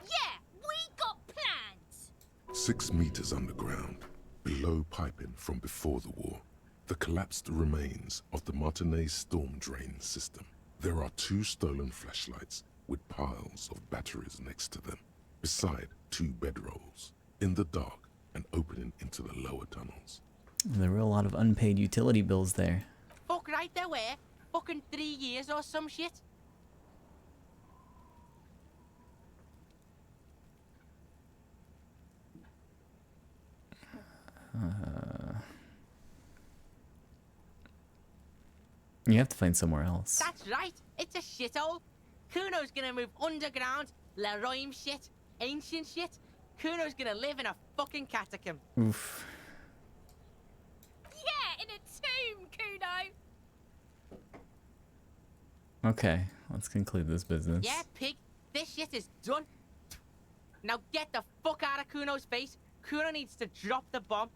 Yeah, we got plans. 6 meters underground, below piping from before the war, the collapsed remains of the Martinez storm drain system. There are 2 stolen flashlights with piles of batteries next to them, beside 2 bedrolls, in the dark and opening into the lower tunnels. There were a lot of unpaid utility bills there. Fuck right there were. Fucking 3 years or some shit. You have to find somewhere else. That's right. It's a shithole. Kuno's gonna move underground. Leroy shit. Ancient shit. Kuno's gonna live in a fucking catacomb. Oof. Yeah, in a tomb, Kuno. Okay, let's conclude this business. Yeah, pig. This shit is done. Now get the fuck out of Kuno's face. Kuno needs to drop the bomb.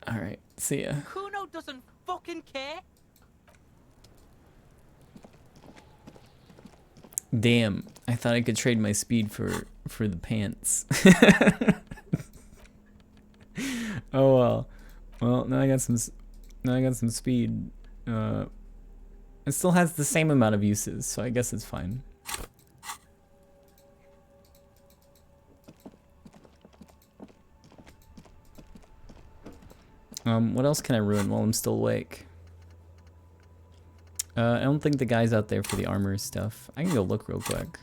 Alright, see ya. Kuno doesn't fucking care. Damn, I thought I could trade my speed for the pants. Oh well. Well, now I got some speed. It still has the same amount of uses, so I guess it's fine. What else can I ruin while I'm still awake? I don't think the guy's out there for the armor stuff. I can go look real quick.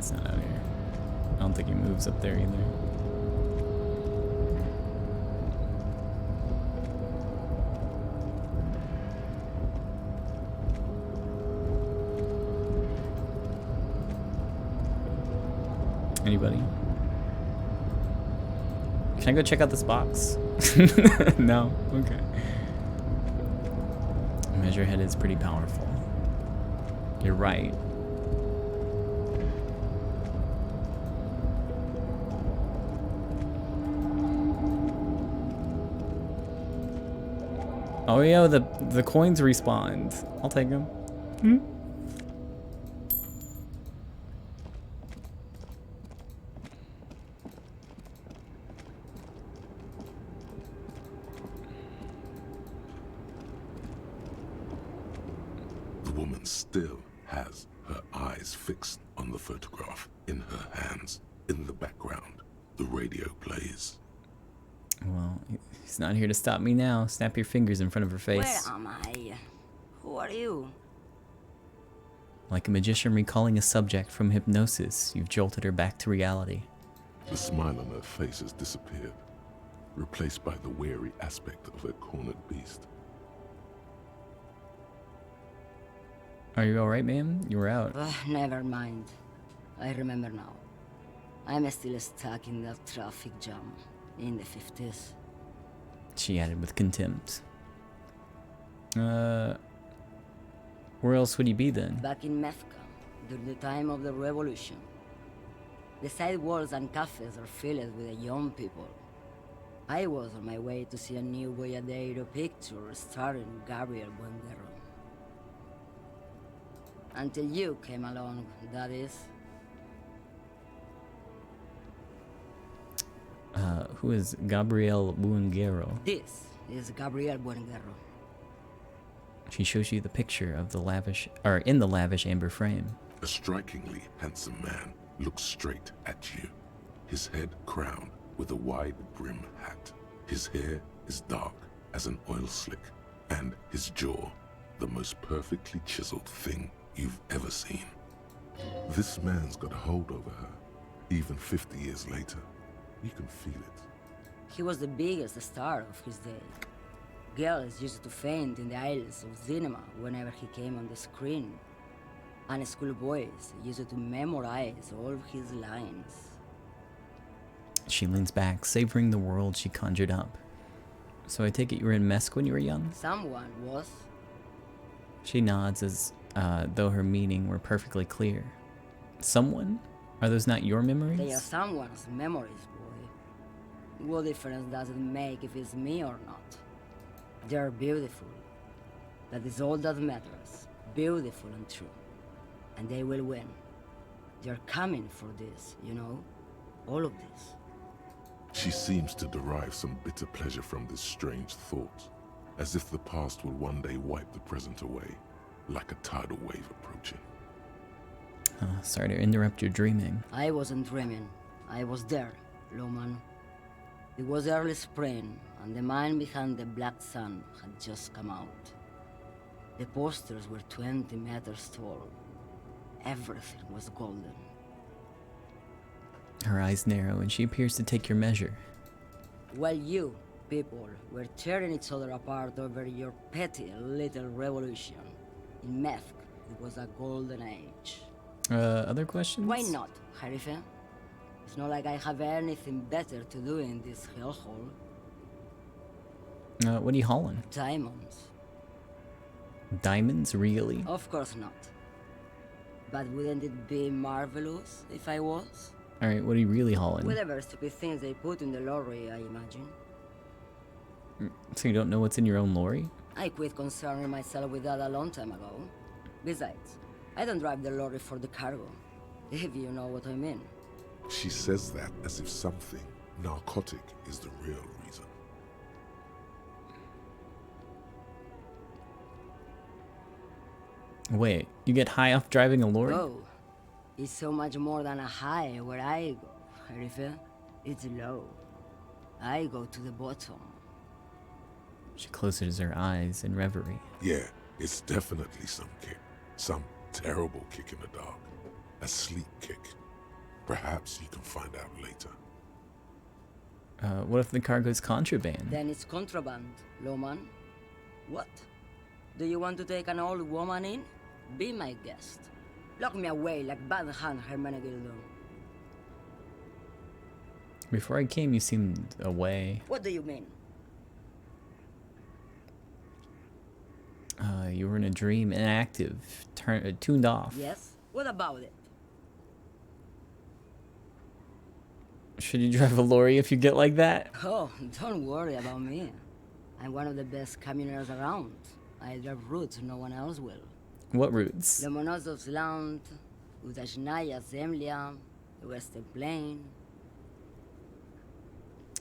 It's not out here. I don't think he moves up there either. Anybody? Can I go check out this box? No? Okay. Measurehead is pretty powerful. You're right. Oh yeah, the coins respawned. I'll take them. Hmm? The woman still has her eyes fixed on the photograph in her hands. In the background, the radio plays. Well, he's not here to stop me now. Snap your fingers in front of her face. Where am I? Who are you? Like a magician recalling a subject from hypnosis, you've jolted her back to reality. The smile on her face has disappeared, replaced by the wary aspect of a cornered beast. Are you alright, ma'am? You were out. Never mind. I remember now. I'm still stuck in that traffic jam in the 50s. She added with contempt. Where else would you be then? Back in Methka, during the time of the revolution. The sidewalks and cafes are filled with young people. I was on my way to see a new Boyadero picture starring Gabriel Buenguerro. Until you came along, that is. Who is Gabriel Buenguerro? This is Gabriel Buenguerro. She shows you the picture of the lavish, or in the lavish amber frame. A strikingly handsome man looks straight at you, his head crowned with a wide brim hat. His hair is dark as an oil slick, and his jaw the most perfectly chiseled thing you've ever seen. This man's got a hold over her, even 50 years later. You can feel it. He was the biggest star of his day. Girls used to faint in the aisles of cinema whenever he came on the screen. And schoolboys used to memorize all of his lines. She leans back, savoring the world she conjured up. So I take it you were in Mesk when you were young? Someone was. She nods as though her meaning were perfectly clear. Someone? Are those not your memories? They are someone's memories, boy. What difference does it make if it's me or not? They're beautiful. That is all that matters. Beautiful and true. And they will win. They're coming for this, you know? All of this. She seems to derive some bitter pleasure from this strange thought, as if the past will one day wipe the present away, like a tidal wave approaching. Sorry to interrupt your dreaming. I wasn't dreaming. I was there, Lowman. It was early spring, and the man behind the black sun had just come out. The posters were 20 meters tall. Everything was golden. Her eyes narrow, and she appears to take your measure. While you, people, were tearing each other apart over your petty little revolution, in Methk, it was a golden age. Other questions? Why not, Harife? It's not like I have anything better to do in this hellhole. What are you hauling? Diamonds. Diamonds, really? Of course not. But wouldn't it be marvelous if I was? Alright, what are you really hauling? Whatever stupid things they put in the lorry, I imagine. So you don't know what's in your own lorry? I quit concerning myself with that a long time ago. Besides, I don't drive the lorry for the cargo, if you know what I mean. She says that as if something narcotic is the real reason. Wait, you get high off driving a lorry? Oh, it's so much more than a high where I go, Harife. It's low. I go to the bottom. She closes her eyes in reverie. Yeah, it's definitely some kick. Some terrible kick in the dark. A sleep kick. Perhaps you can find out later. What if the cargo's contraband? Then it's contraband, Lawman. What? Do you want to take an old woman in? Be my guest. Lock me away like Bad Hand Hermenegildo. Before I came, you seemed away. What do you mean? You were in a dream, inactive, tuned off. Yes? What about it? Should you drive a lorry if you get like that? Oh, don't worry about me. I'm one of the best camioners around. I drive routes no one else will. What routes? Lomonosov's Land, Udashnaya Zemlya, the Western Plain.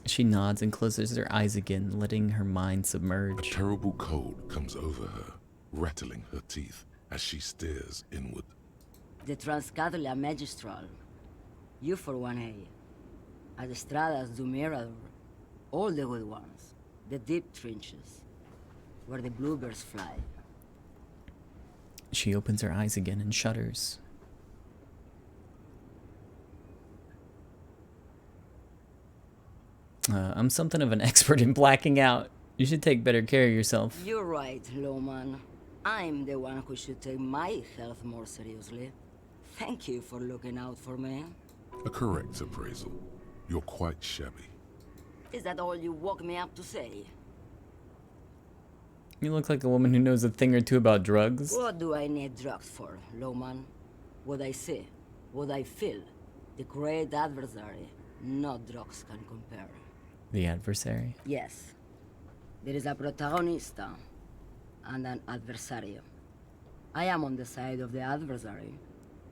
She nods and closes her eyes again, letting her mind submerge. A terrible cold comes over her, rattling her teeth as she stares inward. The Transcatolia Magistral. You for 1A. Adestradas du Mirador. All the good ones. The deep trenches. Where the bluebirds fly. She opens her eyes again and shudders. I'm something of an expert in blacking out. You should take better care of yourself. You're right, Lawman. I'm the one who should take my health more seriously. Thank you for looking out for me. A correct appraisal. You're quite shabby. Is that all you woke me up to say? You look like a woman who knows a thing or two about drugs. What do I need drugs for, Lawman? What I see, what I feel. The great adversary. No drugs can compare. The adversary? Yes. There is a protagonista and an adversario. I am on the side of the adversary.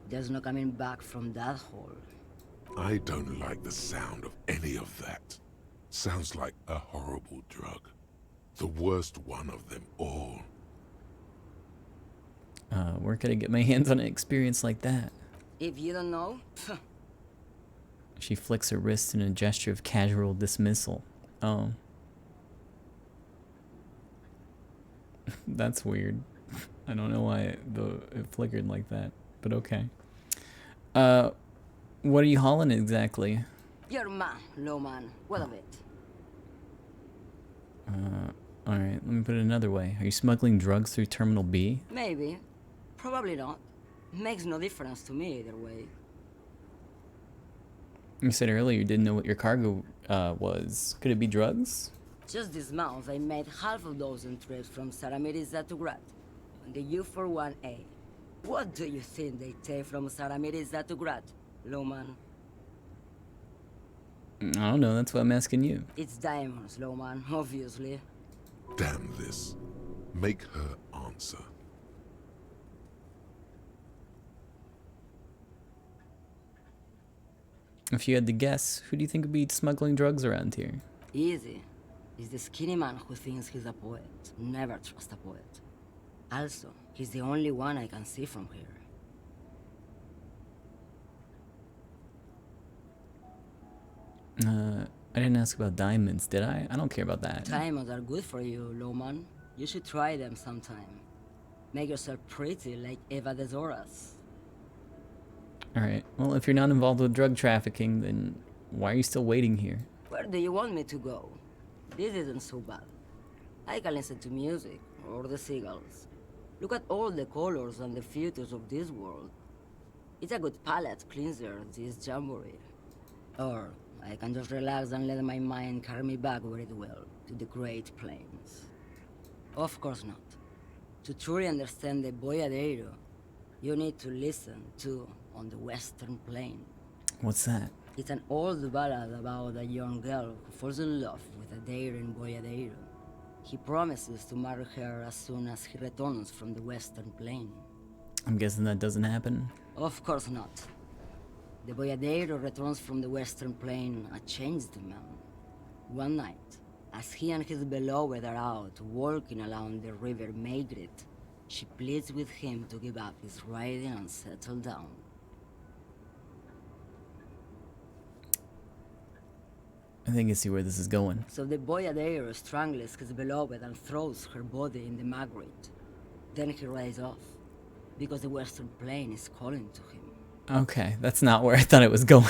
There's no coming back from that hole. I don't like the sound of any of that. Sounds like a horrible drug. The worst one of them all. Where could I get my hands on an experience like that? If you don't know, She flicks her wrist in a gesture of casual dismissal. Oh. That's weird. I don't know why it flickered like that, but okay. What are you hauling exactly? you're man, Lawman. What of it? Alright, let me put it another way. Are you smuggling drugs through Terminal B? Maybe. Probably not. Makes no difference to me either way. You said earlier you didn't know what your cargo was. Could it be drugs? Just this month, I made half a dozen trips from Saramiris to Grad, on the U41A. What do you think they take from Saramiris to Grad, Lawman? I don't know, that's what I'm asking you. It's diamonds, Lawman, obviously. Damn this. Make her answer. If you had to guess, who do you think would be smuggling drugs around here? Easy. It's the skinny man who thinks he's a poet. Never trust a poet. Also, he's the only one I can see from here. I didn't ask about diamonds, did I? I don't care about that. Diamonds are good for you, Lawman. You should try them sometime. Make yourself pretty like Eva de Zoras. Alright, well, if you're not involved with drug trafficking, then why are you still waiting here? Where do you want me to go? This isn't so bad. I can listen to music, or the seagulls. Look at all the colors and the futures of this world. It's a good palate cleanser, this jamboree. Or I can just relax and let my mind carry me back where it will, to the Great Plains. Of course not. To truly understand the Boyadero, you need to listen to On the Western Plain. What's that? It's an old ballad about a young girl who falls in love with a daring boyadero. He promises to marry her as soon as he returns from the Western Plain. I'm guessing that doesn't happen. Of course not. The boyadero returns from the Western Plain a changed man. One night, as he and his beloved are out walking along the river Maigret, she pleads with him to give up his riding and settle down. I think I see where this is going. So the boyadero strangles his beloved and throws her body in the Maigret. Then he rides off, because the Western Plain is calling to him. Okay, that's not where I thought it was going.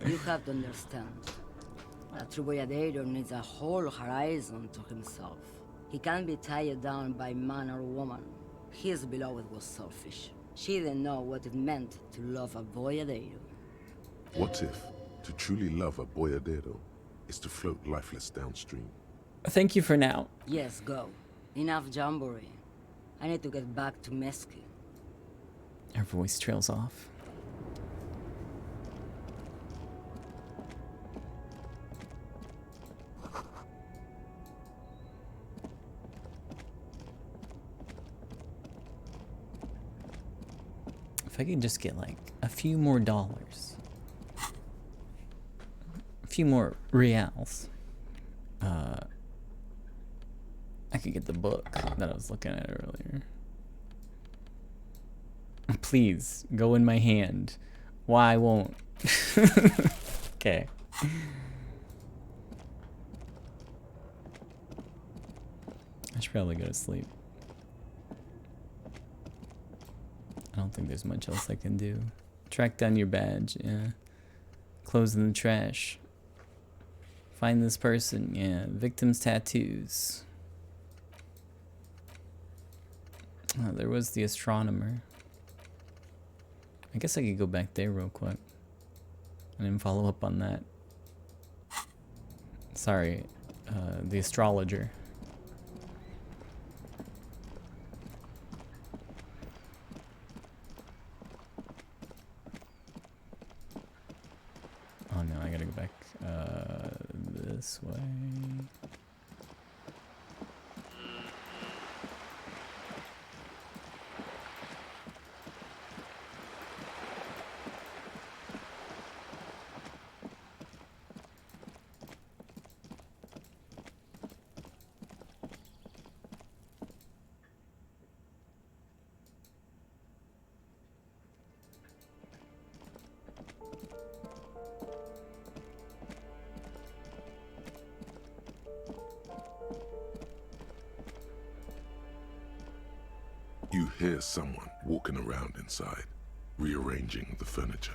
You have to understand. A true boyadeiro needs a whole horizon to himself. He can't be tied down by man or woman. His beloved was selfish. She didn't know what it meant to love a boyadeiro. What if to truly love a boyadero is to float lifeless downstream? Thank you for now. Yes, go. Enough jamboree. I need to get back to Mesky. Her voice trails off. If I could just get like a few more dollars. A few more reals. I could get the book that I was looking at earlier. Please, go in my hand. Why won't? Okay. I should probably go to sleep. I don't think there's much else I can do. Track down your badge, yeah. Clothes in the trash. Find this person, yeah. Victim's tattoos. Oh, there was the astronomer. I guess I could go back there real quick. I didn't follow up on that. Sorry, the astrologer. Oh no, I gotta go back this way. You hear someone walking around inside, rearranging the furniture.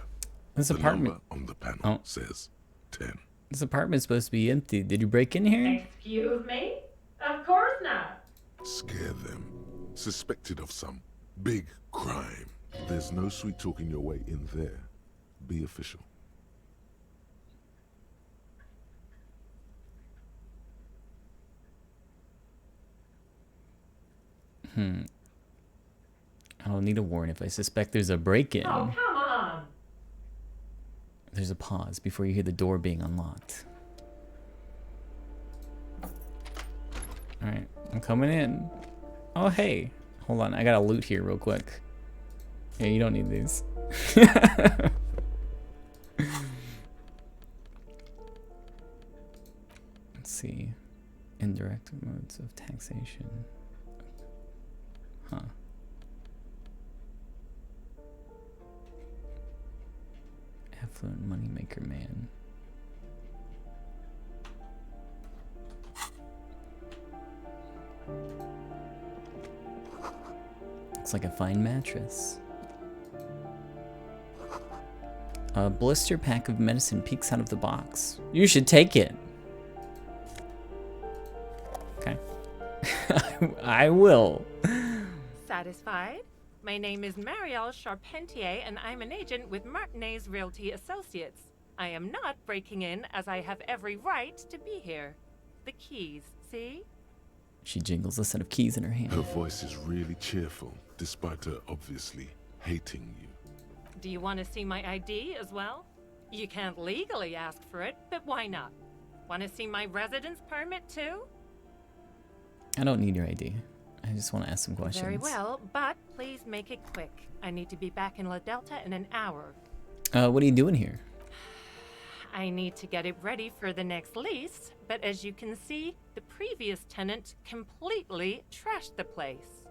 This the apartment number on the panel says 10. This apartment's supposed to be empty. Did you break in here? Excuse me? Of course not. Scare them. Suspected of some big crime. There's no sweet talking your way in there. Be official. I don't need a warrant if I suspect there's a break-in. Oh, come on. There's a pause before you hear the door being unlocked. Alright, I'm coming in. Oh, hey. Hold on, I gotta loot here real quick. Yeah, you don't need these. Let's see. Indirect modes of taxation. Huh. Affluent moneymaker man. Looks like a fine mattress. A blister pack of medicine peeks out of the box. You should take it. Okay. I will. Satisfied? My name is Marielle Charpentier, and I'm an agent with Martinez Realty Associates. I am not breaking in, as I have every right to be here. The keys, see? She jingles a set of keys in her hand. Her voice is really cheerful, despite her obviously hating you. Do you want to see my ID as well? You can't legally ask for it, but why not? Want to see my residence permit too? I don't need your ID. I just want to ask some questions. Very well, but please make it quick. I need to be back in La Delta in an hour. What are you doing here? I need to get it ready for the next lease, but as you can see, the previous tenant completely trashed the place.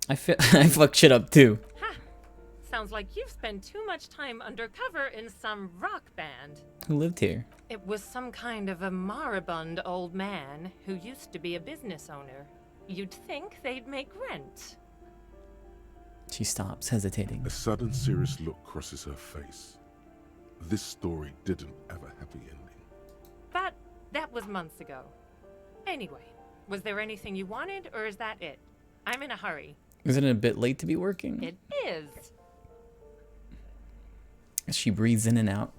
I fucked shit up too. Ha! Sounds like you've spent too much time undercover in some rock band. Who lived here? It was some kind of a moribund old man who used to be a business owner. You'd think they'd make rent. She stops, hesitating. A sudden serious look crosses her face. This story didn't have a happy ending. But that was months ago. Anyway, was there anything you wanted, or is that it? I'm in a hurry. Isn't it a bit late to be working? It is. She breathes in and out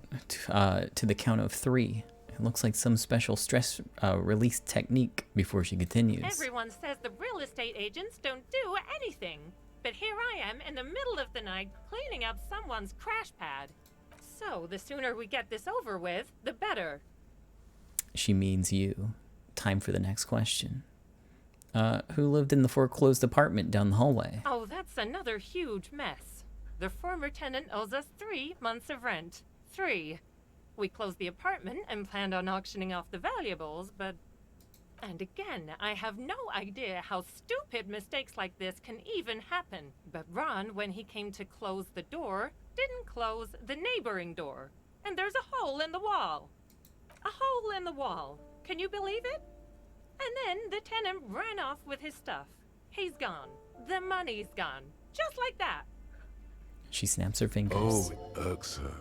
to the count of 3. It looks like some special stress release technique before she continues. Everyone says the real estate agents don't do anything. But here I am in the middle of the night cleaning up someone's crash pad. So the sooner we get this over with, the better. She means you. Time for the next question. Who lived in the foreclosed apartment down the hallway? Oh, that's another huge mess. The former tenant owes us 3 months of rent. 3. We closed the apartment and planned on auctioning off the valuables, but... And again, I have no idea how stupid mistakes like this can even happen. But Ron, when he came to close the door, didn't close the neighboring door. And there's a hole in the wall. A hole in the wall. Can you believe it? And then the tenant ran off with his stuff. He's gone. The money's gone. Just like that. She snaps her fingers. Oh, it irks her.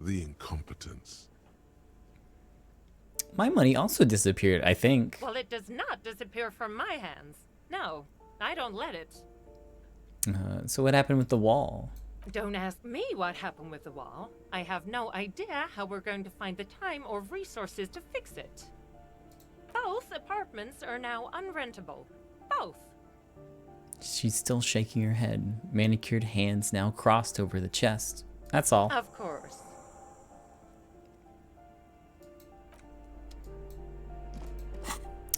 The incompetence. My money also disappeared, I think. Well, it does not disappear from my hands. No, I don't let it. So what happened with the wall? Don't ask me what happened with the wall. I have no idea how we're going to find the time or resources to fix it. Both apartments are now unrentable. Both. She's still shaking her head, manicured hands now crossed over the chest. That's all. Of course.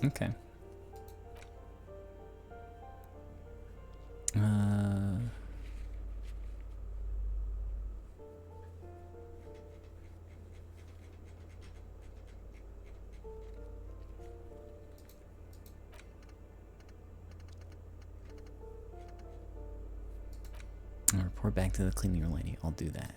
Okay. I'll report back to the cleaning lady. I'll do that.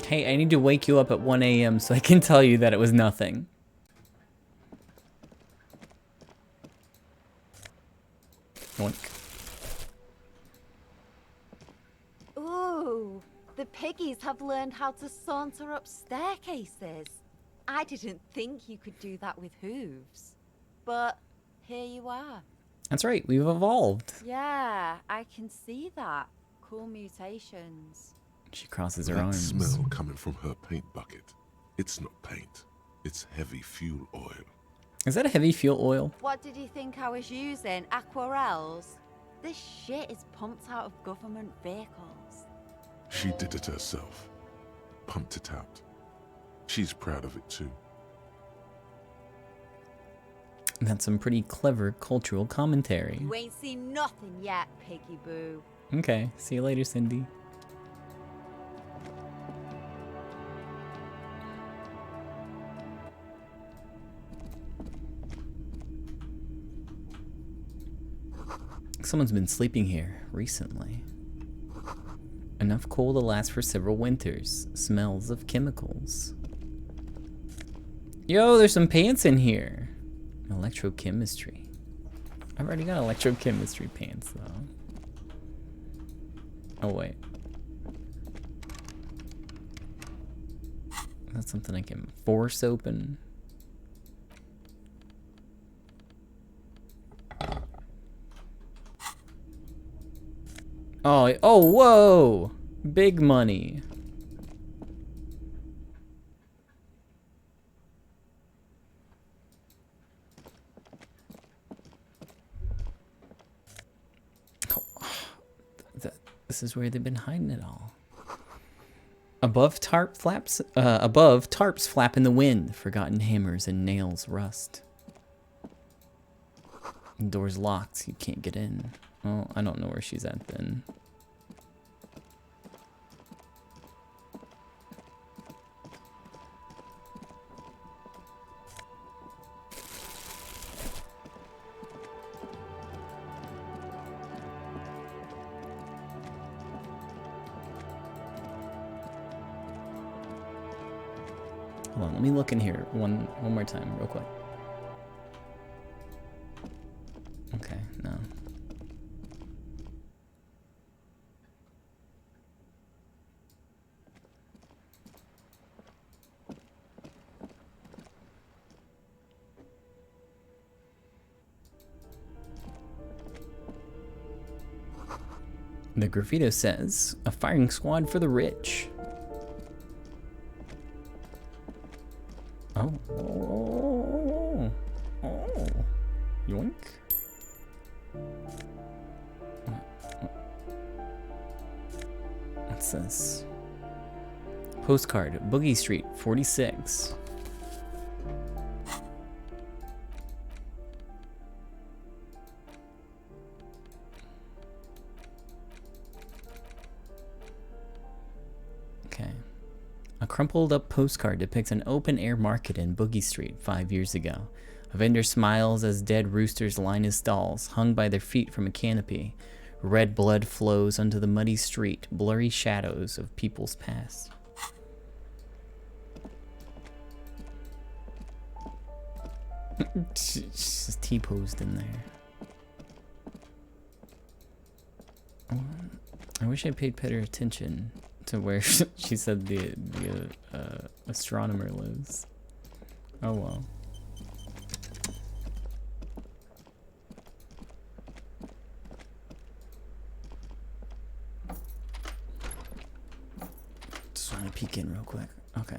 Hey, I need to wake you up at 1 a.m. so I can tell you that it was nothing. Oink. Ooh, the piggies have learned how to saunter up staircases. I didn't think you could do that with hooves. But here you are. That's right, we've evolved. Yeah, I can see that. Cool mutations. She crosses her That arms. smell coming from her paint bucket. It's not paint. It's heavy fuel oil. Is that a heavy fuel oil? What did you think I was using? Aquarels? This shit is pumped out of government vehicles. She did it herself. Pumped it out. She's proud of it too. That's some pretty clever cultural commentary. You ain't seen nothing yet, piggy boo. Okay, see you later, Cindy. Someone's been sleeping here recently. Enough coal to last for several winters. Smells of chemicals. Yo, there's some pants in here. Electrochemistry. I've already got electrochemistry pants though. Oh wait. That's something I can force open. Oh, whoa! Big money. This is where they've been hiding it all. Above tarps flap in the wind. Forgotten hammers and nails rust. The door's locked. You can't get in. Oh, I don't know where she's at then. Hold on, let me look in here one more time, real quick. Okay, no. The graffito says, a firing squad for the rich. Oh. Oh. Yoink. What's this? Postcard, Boogie Street, 46. Okay. A crumpled up postcard depicts an open air market in Boogie Street 5 years ago. A vendor smiles as dead roosters line his stalls, hung by their feet from a canopy. Red blood flows onto the muddy street, blurry shadows of people's past. She's T-posed in there. I wish I paid better attention to where she said the astronomer lives. Oh well. Just want to peek in real quick. Okay.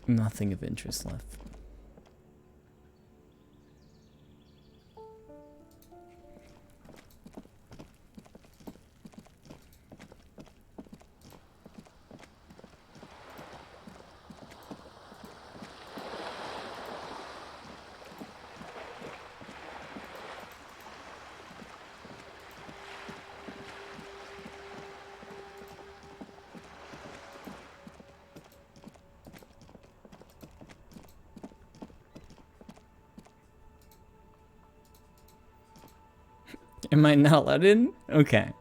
Nothing of interest left. Am I not let in? Okay.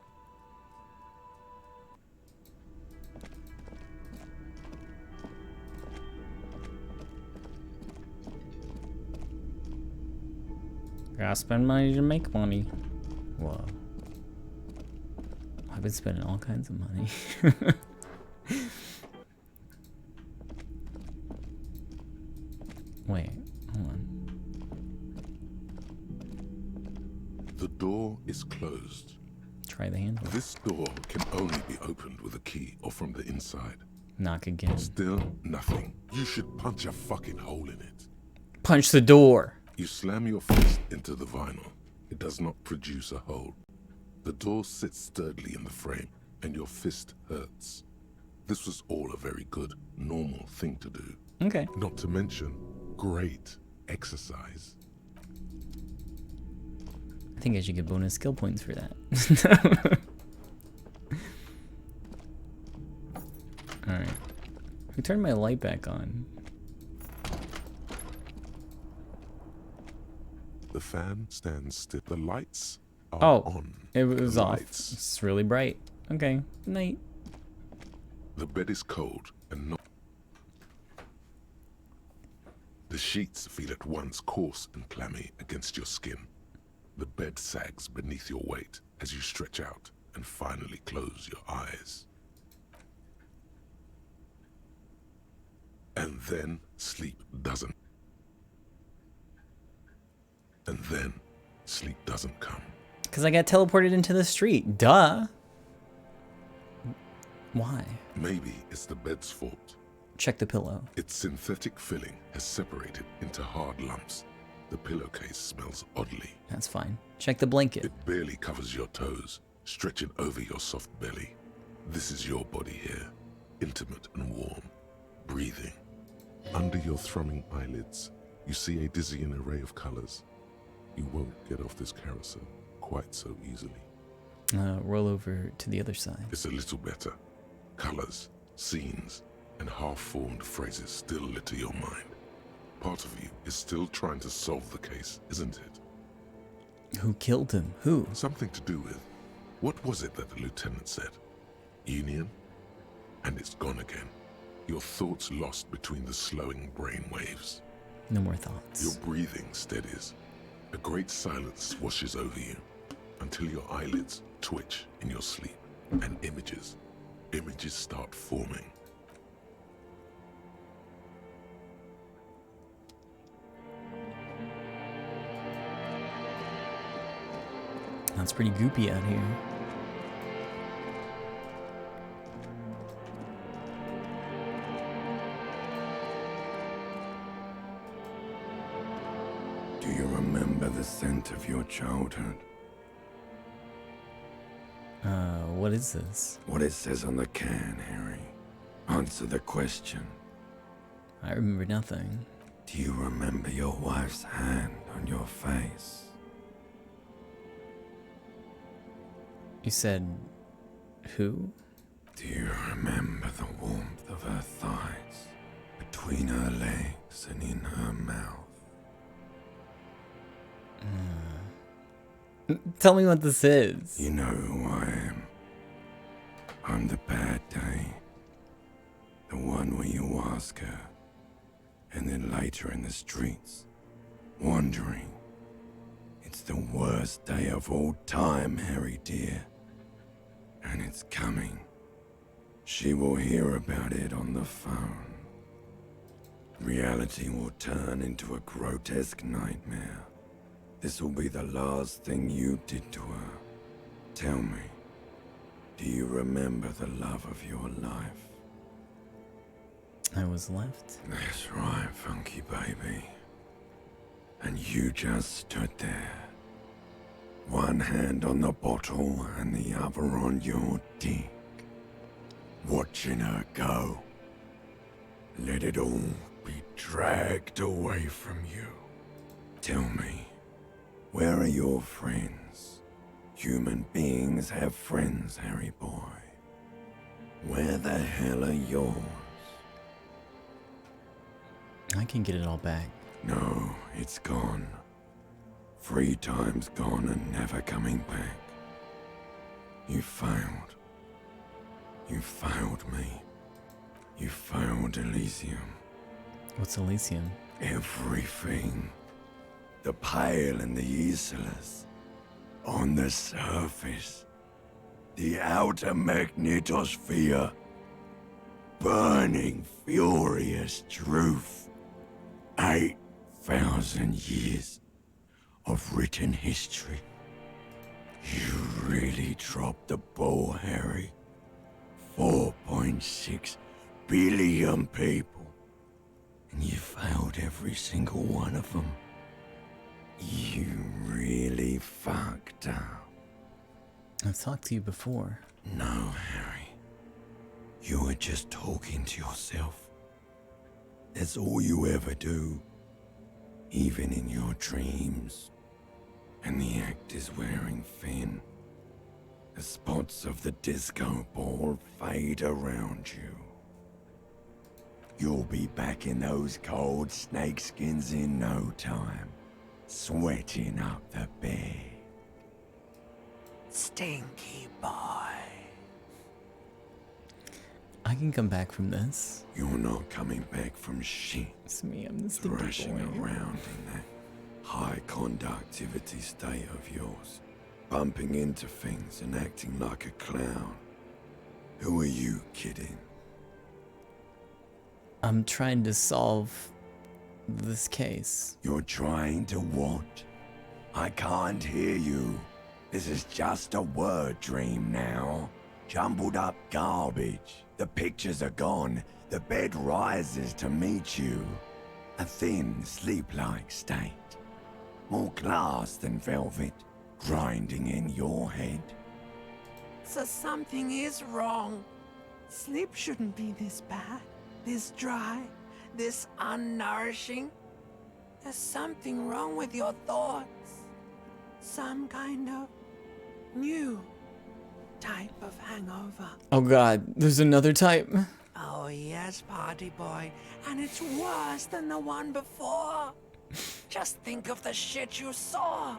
Gotta spend money to make money. Whoa. I've been spending all kinds of money. Wait, hold on. The door is closed. Try the handle. This door can only be opened with a key or from the inside. Knock again. Still nothing. You should punch a fucking hole in it. Punch the door. You slam your fist into the vinyl. It does not produce a hole. The door sits sturdily in the frame, and your fist hurts. This was all a very good, normal thing to do. Okay. Not to mention, great exercise. I think I should get bonus skill points for that. Alright. Who turned my light back on? The fan stands still. The lights are on. It was The off. lights. It's really bright. Okay. Night. The bed is cold and not. The sheets feel at once coarse and clammy against your skin. The bed sags beneath your weight as you stretch out and finally close your eyes. And then sleep doesn't. And then sleep doesn't come. Because I got teleported into the street. Duh. Why? Maybe it's the bed's fault. Check the pillow. Its synthetic filling has separated into hard lumps. The pillowcase smells oddly. That's fine. Check the blanket. It barely covers your toes, stretching over your soft belly. This is your body here, intimate and warm, breathing. Under your thrumming eyelids, you see a dizzying array of colors. You won't get off this carousel quite so easily. Roll over to the other side. It's a little better. Colors, scenes, and half-formed phrases still litter your mind. Part of you is still trying to solve the case, isn't it? Who killed him? Who? Something to do with, what was it that the lieutenant said? Union? and it's gone again. Your thoughts lost between the slowing brain waves. No more thoughts. Your breathing steadies. A great silence washes over you until your eyelids twitch in your sleep, and images start forming. That's pretty goopy out here. Do you remember the scent of your childhood? What is this? What it says on the can, Harry. Answer the question. I remember nothing. Do you remember your wife's hand on your face? You said who? Do you remember the warmth of her thighs between her legs and in her mouth? Tell me what this is. You know who I am. I'm the bad day. The one where you ask her, and then later in the streets, wandering. It's the worst day of all time, Harry dear. And it's coming. She will hear about it on the phone. Reality will turn into a grotesque nightmare. This will be the last thing you did to her. Tell me, do you remember the love of your life? I was left. That's right, funky baby. And you just stood there. One hand on the bottle and the other on your dick. Watching her go. Let it all be dragged away from you. Tell me, where are your friends? Human beings have friends, Harry boy. Where the hell are yours? I can get it all back. No, it's gone. 3 times gone and never coming back. You failed. You failed me. You failed Elysium. What's Elysium? Everything. The Pale and the Isolas. On the surface. The outer magnetosphere. Burning, furious truth. 8,000 years of written history. You really dropped the ball, Harry. 4.6 billion people. And you failed every single one of them. You really fucked up. I've talked to you before. No, Harry. You were just talking to yourself. That's all you ever do. Even in your dreams. And the act is wearing thin. The spots of the disco ball fade around you. You'll be back in those cold snakeskins in no time. Sweating up the bed. Stinky boy. I can come back from this. You're not coming back from shit. It's me, I'm the stinky Thrashing boy. around in that high conductivity state of yours. Bumping into things and acting like a clown. Who are you kidding? I'm trying to solve this case. You're trying to what? I can't hear you. This is just a word dream now. Jumbled up garbage. The pictures are gone. The bed rises to meet you. A thin, sleep-like state. More glass than velvet, grinding in your head. So something is wrong. Sleep shouldn't be this bad, this dry, this unnourishing. There's something wrong with your thoughts. Some kind of new type of hangover. Oh god, there's another type. Oh yes, party boy. And it's worse than the one before. Just think of the shit you saw.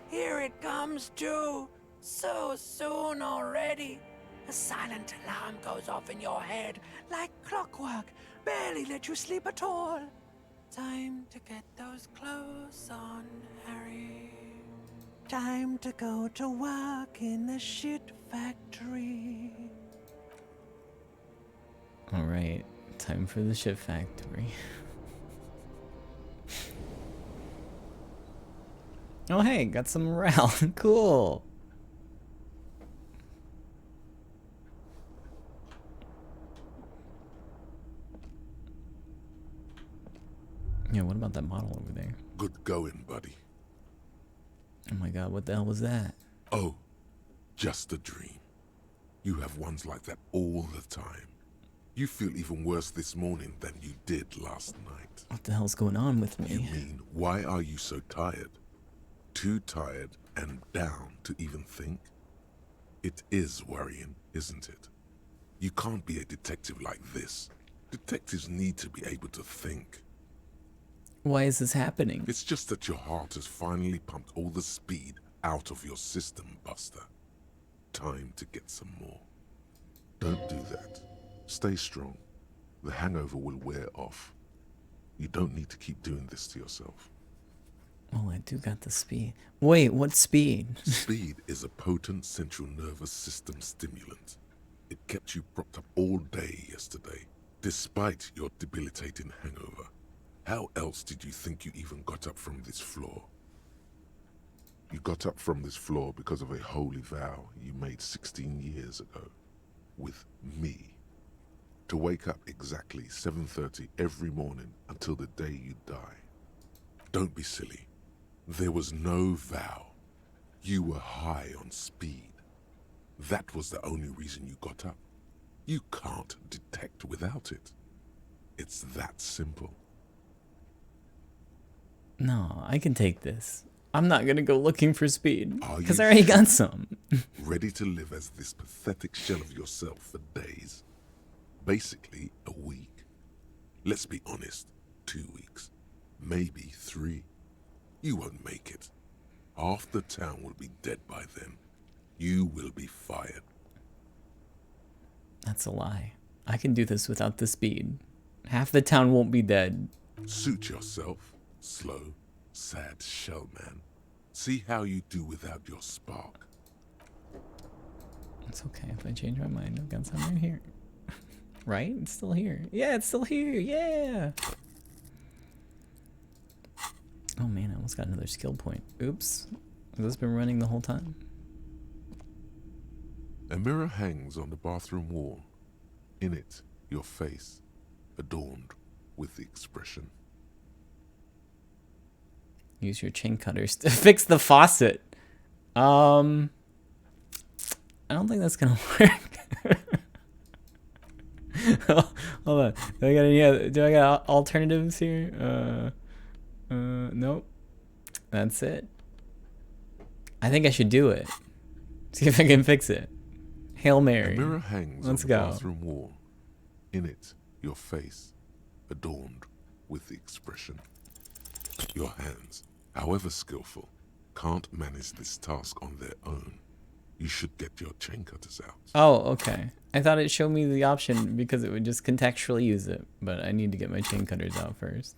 Here it comes too. So soon already. A silent alarm goes off in your head like clockwork. Barely let you sleep at all. Time to get those clothes on, Harry. Time to go to work in the shit factory. Alright, time for the shit factory. Oh hey, got some morale. Cool. Yeah, what about that model over there? Good going, buddy. Oh my god, what the hell was that? Oh, just a dream. You have ones like that all the time. You feel even worse this morning than you did last night. What the hell's going on with me? You mean, why are you so tired? Too tired and down to even think? It is worrying, isn't it? You can't be a detective like this. Detectives need to be able to think. Why is this happening? It's just that your heart has finally pumped all the speed out of your system, Buster. Time to get some more. Don't do that. Stay strong. The hangover will wear off. You don't need to keep doing this to yourself. Oh, I do got the speed. Wait, what speed? Speed is a potent central nervous system stimulant. It kept you propped up all day yesterday, despite your debilitating hangover. How else did you think you even got up from this floor? You got up from this floor because of a holy vow you made 16 years ago. With me. To wake up exactly 7:30 every morning until the day you die. Don't be silly. There was no vow. You were high on speed. That was the only reason you got up. You can't detect without it. It's that simple. No, I can take this. I'm not gonna go looking for speed. Are Because you I already sure? got some. Ready to live as this pathetic shell of yourself for days. Basically, a week. Let's be honest, 2 weeks. Maybe 3. You won't make it. Half the town will be dead by then. You will be fired. That's a lie. I can do this without the speed. Half the town won't be dead. Suit yourself, slow, sad shell man. See how you do without your spark. It's okay if I change my mind. I've got some right here. Right? It's still here. Yeah, it's still here. Yeah. Oh man, I almost got another skill point. Oops. Has this been running the whole time? A mirror hangs on the bathroom wall. In it, your face, adorned with the expression. Use your chain cutters to fix the faucet. I don't think that's gonna work. Hold on. Do I got alternatives here? Nope. That's it. I think I should do it. See if I can fix it. Hail Mary. A mirror hangs Let's on the go. bathroom wall. In it, your face, adorned with the expression. Your hands, however skillful, can't manage this task on their own. You should get your chain cutters out. Oh, okay. I thought it showed me the option because it would just contextually use it, but I need to get my chain cutters out first.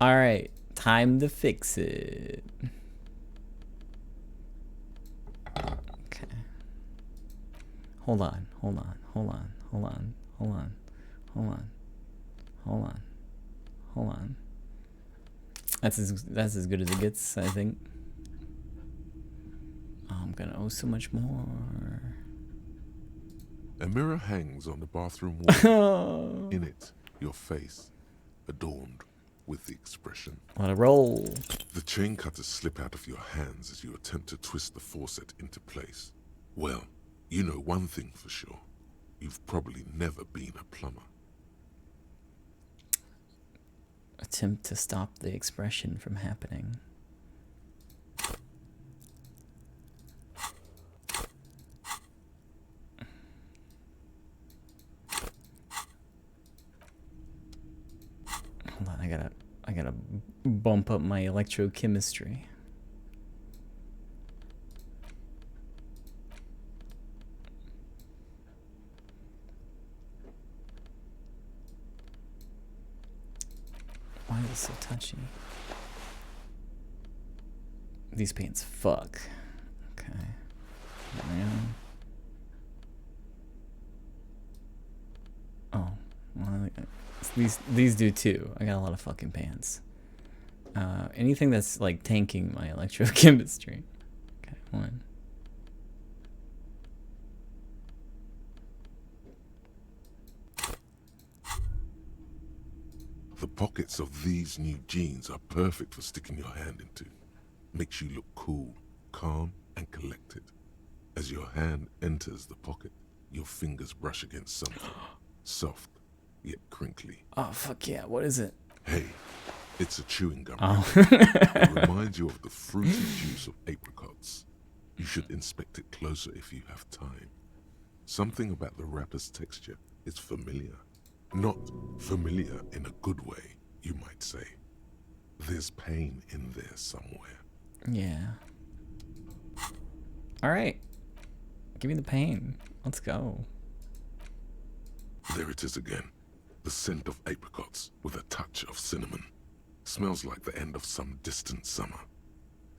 Alright, time to fix it. Okay. Hold on. That's as good as it gets, I think. Oh, I'm gonna owe so much more. A mirror hangs on the bathroom wall. In it, your face, adorned with the expression. What a roll. The chain cutters slip out of your hands as you attempt to twist the faucet into place. Well, you know one thing for sure. You've probably never been a plumber. Attempt to stop the expression from happening. Hold on, I gotta bump up my electrochemistry. so touchy. These pants fuck. Okay. Oh, well, these do too. I got a lot of fucking pants. Anything that's like tanking my electrochemistry. Okay, one. The pockets of these new jeans are perfect for sticking your hand into. Makes you look cool, calm, and collected. As your hand enters the pocket, your fingers brush against something soft, yet crinkly. Oh, fuck yeah. What is it? Hey, it's a chewing gum. Oh. It reminds you of the fruity juice of apricots. You should inspect it closer if you have time. Something about the wrapper's texture is familiar. Not familiar in a good way, you might say. There's pain in there somewhere. Yeah. Alright. Give me the pain. Let's go. There it is again. The scent of apricots with a touch of cinnamon. Smells like the end of some distant summer.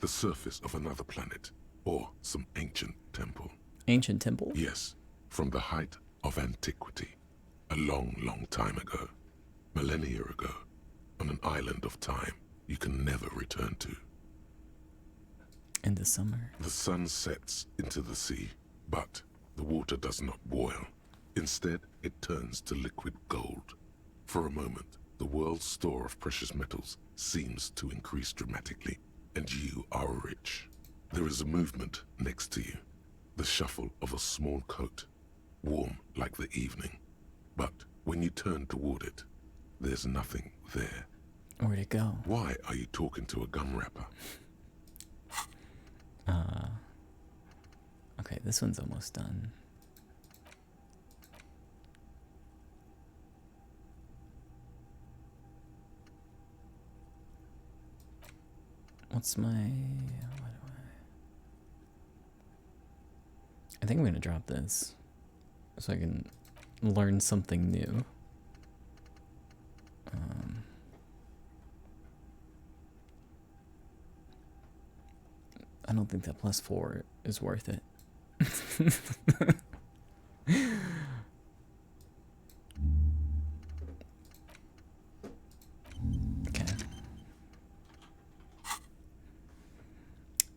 The surface of another planet. Or some ancient temple. Ancient temple? Yes. From the height of antiquity. A long, long time ago. Millennia ago. On an island of time you can never return to. In the summer. The sun sets into the sea, but the water does not boil. Instead, it turns to liquid gold. For a moment, the world's store of precious metals seems to increase dramatically, and you are rich. There is a movement next to you, the shuffle of a small coat, warm like the evening. But when you turn toward it, there's nothing there. Where'd it go? Why are you talking to a gum wrapper? Okay, this one's almost done. What's my... I think I'm gonna drop this so I can learn something new. I don't think that +4 is worth it. Okay.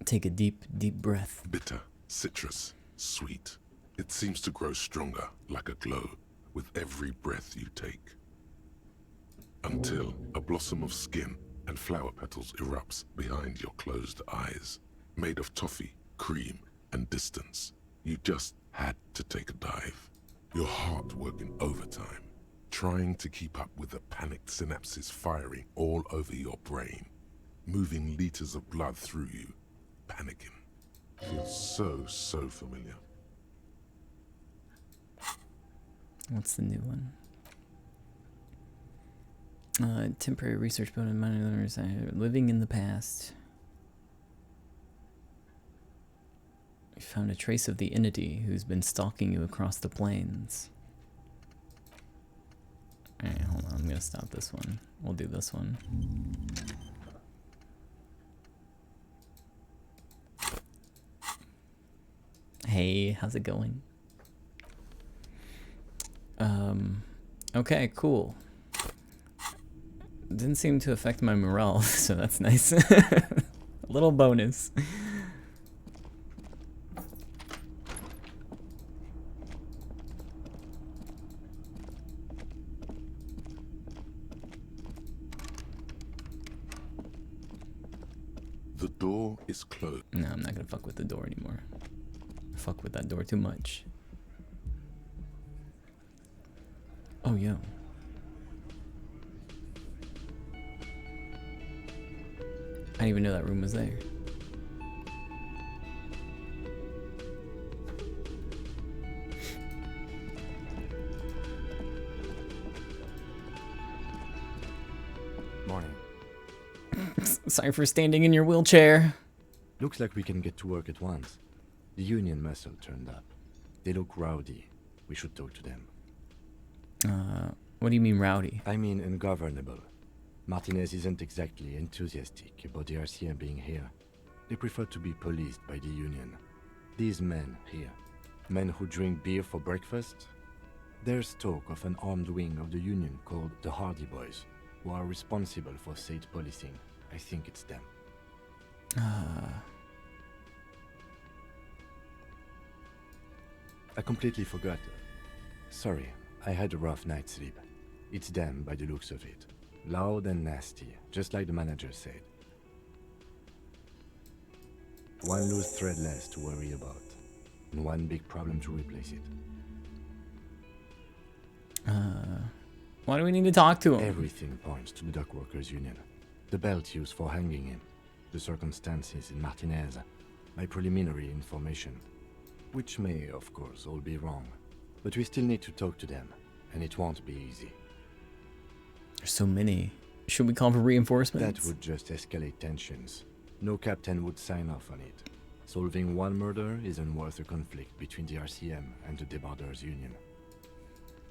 Take a deep, deep breath. Bitter, citrus, sweet. It seems to grow stronger, like a glow, with every breath you take. Until a blossom of skin and flower petals erupts behind your closed eyes. Made of toffee, cream, and distance. You just had to take a dive. Your heart working overtime, trying to keep up with the panicked synapses firing all over your brain, moving liters of blood through you, panicking. Feels so familiar. What's the new one? Temporary research building, living in the past. We found a trace of the entity who's been stalking you across the plains. Alright, hold on, I'm gonna stop this one. We'll do this one. Hey, how's it going? Okay, cool. Didn't seem to affect my morale, so that's nice. A little bonus. The door is closed. No, I'm not gonna fuck with the door anymore. I fuck with that door too much. Oh, yo. I didn't even know that room was there. Morning. Sorry for standing in your wheelchair. Looks like we can get to work at once. The Union muscle turned up. They look rowdy. We should talk to them. What do you mean rowdy? I mean ungovernable. Martinez isn't exactly enthusiastic about the RCM being here. They prefer to be policed by the Union. These men here, men who drink beer for breakfast, there's talk of an armed wing of the Union called the Hardy Boys, who are responsible for state policing. I think it's them. I completely forgot. Sorry, I had a rough night's sleep. It's them by the looks of it. Loud and nasty, just like the manager said. One loose thread less to worry about, and one big problem to replace it. Why do we need to talk to him? Everything points to the Dock Workers Union. The belt used for hanging him, the circumstances in Martinez, my preliminary information, which may, of course, all be wrong. But we still need to talk to them, and it won't be easy. There's so many. Should we call for reinforcements? That would just escalate tensions. No captain would sign off on it. Solving one murder isn't worth a conflict between the RCM and the Debarders Union.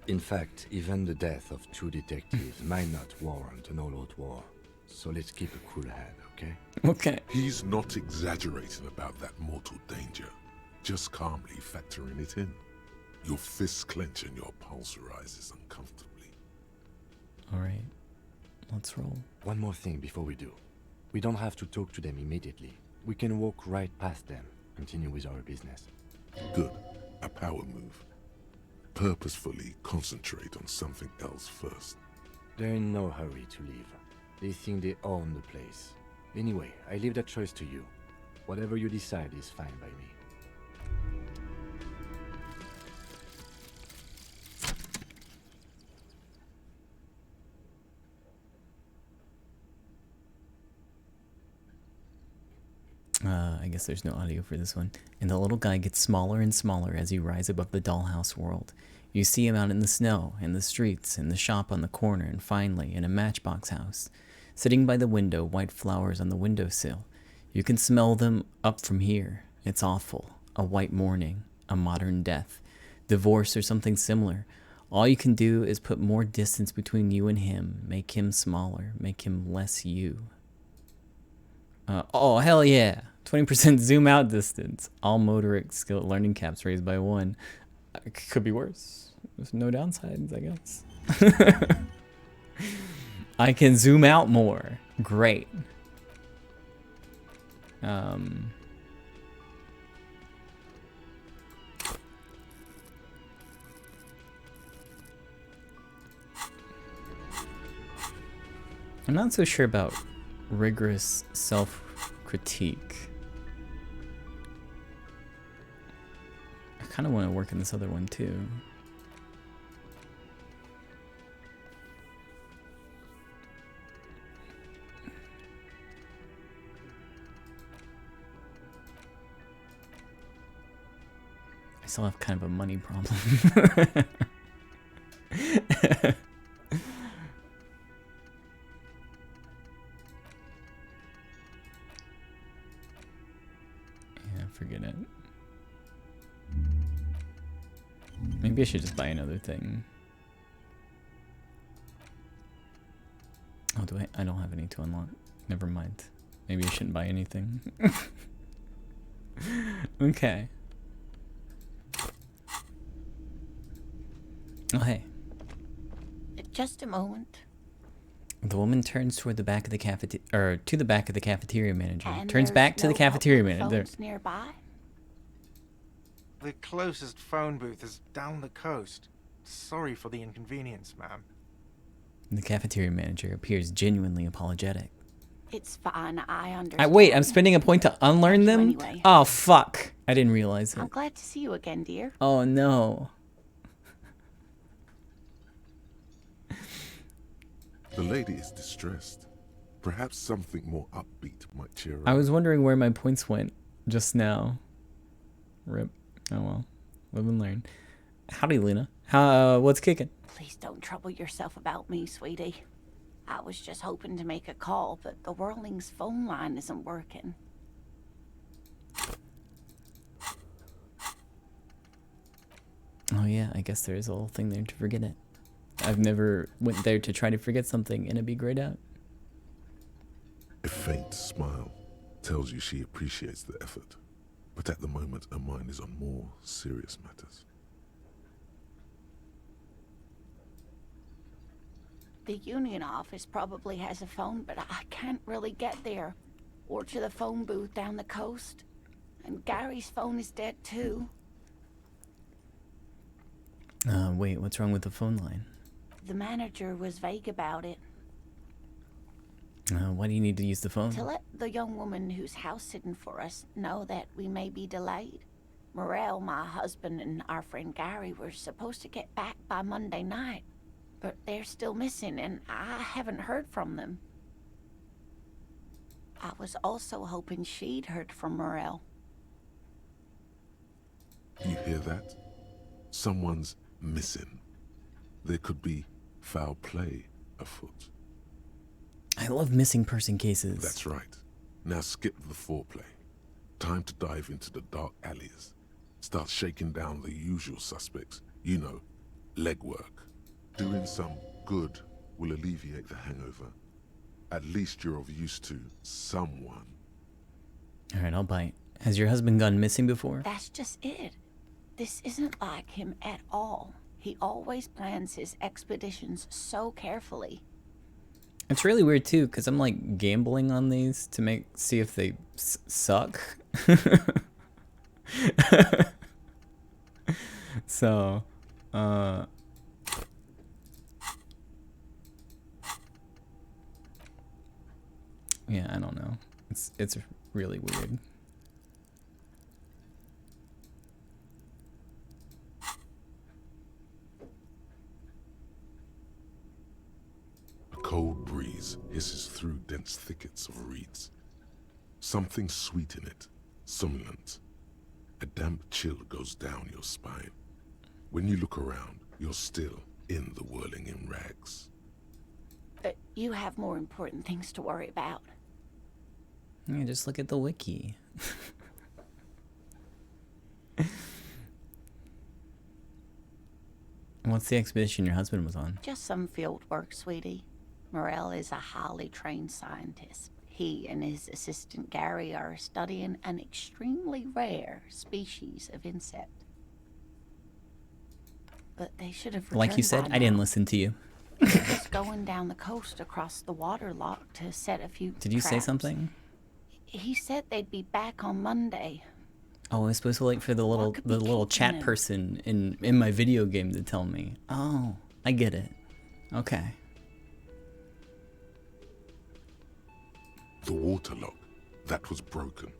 In fact, even the death of 2 detectives might not warrant an all-out war. So let's keep a cool head, okay? Okay. He's not exaggerating about that mortal danger. Just calmly factoring it in. Your fists clench and your pulse rises uncomfortably. Alright. Let's roll. One more thing before we do. We don't have to talk to them immediately. We can walk right past them, continue with our business. Good. A power move. Purposefully concentrate on something else first. They're in no hurry to leave. They think they own the place. Anyway, I leave that choice to you. Whatever you decide is fine by me. I guess there's no audio for this one. And the little guy gets smaller and smaller as you rise above the dollhouse world. You see him out in the snow, in the streets, in the shop on the corner, and finally in a matchbox house. Sitting by the window, white flowers on the windowsill. You can smell them up from here. It's awful. A white morning, a modern death, divorce or something similar. All you can do is put more distance between you and him, make him smaller, make him less you. Oh, hell yeah. 20% zoom out distance. All motoric skill learning caps raised by 1. Could be worse. There's no downsides, I guess. I can zoom out more. Great. I'm not so sure about rigorous self-critique. I kind of want to work in this other one too. I still have kind of a money problem. Forget it. Maybe I should just buy another thing. Oh, do I? I don't have any to unlock. Never mind. Maybe I shouldn't buy anything. Okay. Oh, hey. Just a moment. The woman turns toward the back of the to the back of the cafeteria manager. And Turns back to the cafeteria manager. Nearby. The closest phone booth is down the coast. Sorry for the inconvenience, ma'am. The cafeteria manager appears genuinely apologetic. It's fine, I understand. Wait, I'm spending a point to unlearn them? Anyway. Oh, fuck. I didn't realize I'm it. glad to see you again, dear. Oh, no. The lady is distressed. Perhaps something more upbeat might cheer her. I was wondering where my points went just now. Rip. Oh, well. Live and learn. Howdy, Lena. What's kicking? Please don't trouble yourself about me, sweetie. I was just hoping to make a call, but the Whirling's phone line isn't working. Oh, yeah. I guess there is a little thing there to forget it. I've never went there to try to forget something and it'd be grayed out. faint smile tells you she appreciates the effort, but at the moment her mind is on more serious matters. The union office probably has a phone, but I can't really get there. Or to the phone booth down the coast. And Gary's phone is dead too. Wait, what's wrong with the phone line? The manager was vague about it. Why do you need to use the phone? To let the young woman who's house sitting for us know that we may be delayed. Morel, my husband, and our friend Gary were supposed to get back by Monday night. But they're still missing, and I haven't heard from them. I was also hoping she'd heard from Morel. You hear that? Someone's missing. There could be foul play afoot. I love missing person cases. That's right. Now skip the foreplay. Time to dive into the dark alleys. Start shaking down the usual suspects. You know, legwork. Doing some good will alleviate the hangover. At least you're of use to someone. Alright, I'll bite. Has your husband gone missing before? That's just it. This isn't like him at all. He always plans his expeditions so carefully. It's really weird too, because I'm like gambling on these to see if they suck. So, yeah, I don't know. It's really weird. A cold breeze hisses through dense thickets of reeds. Something sweet in it, somnolent. A damp chill goes down your spine. When you look around, you're still in the whirling in rags. But you have more important things to worry about. Yeah, just look at the wiki. What's the expedition your husband was on? Just some field work, sweetie. Morel is a highly trained scientist. He and his assistant Gary are studying an extremely rare species of insect. But they should have returned Like you said, by I didn't now. listen to you. Just going down the coast across the water lock to set a few Did you say traps. something? He said they'd be back on Monday. Oh, I was supposed to wait for the little chat him? person in my video game to tell me. Oh, I get it. Okay. The water lock, that was broken.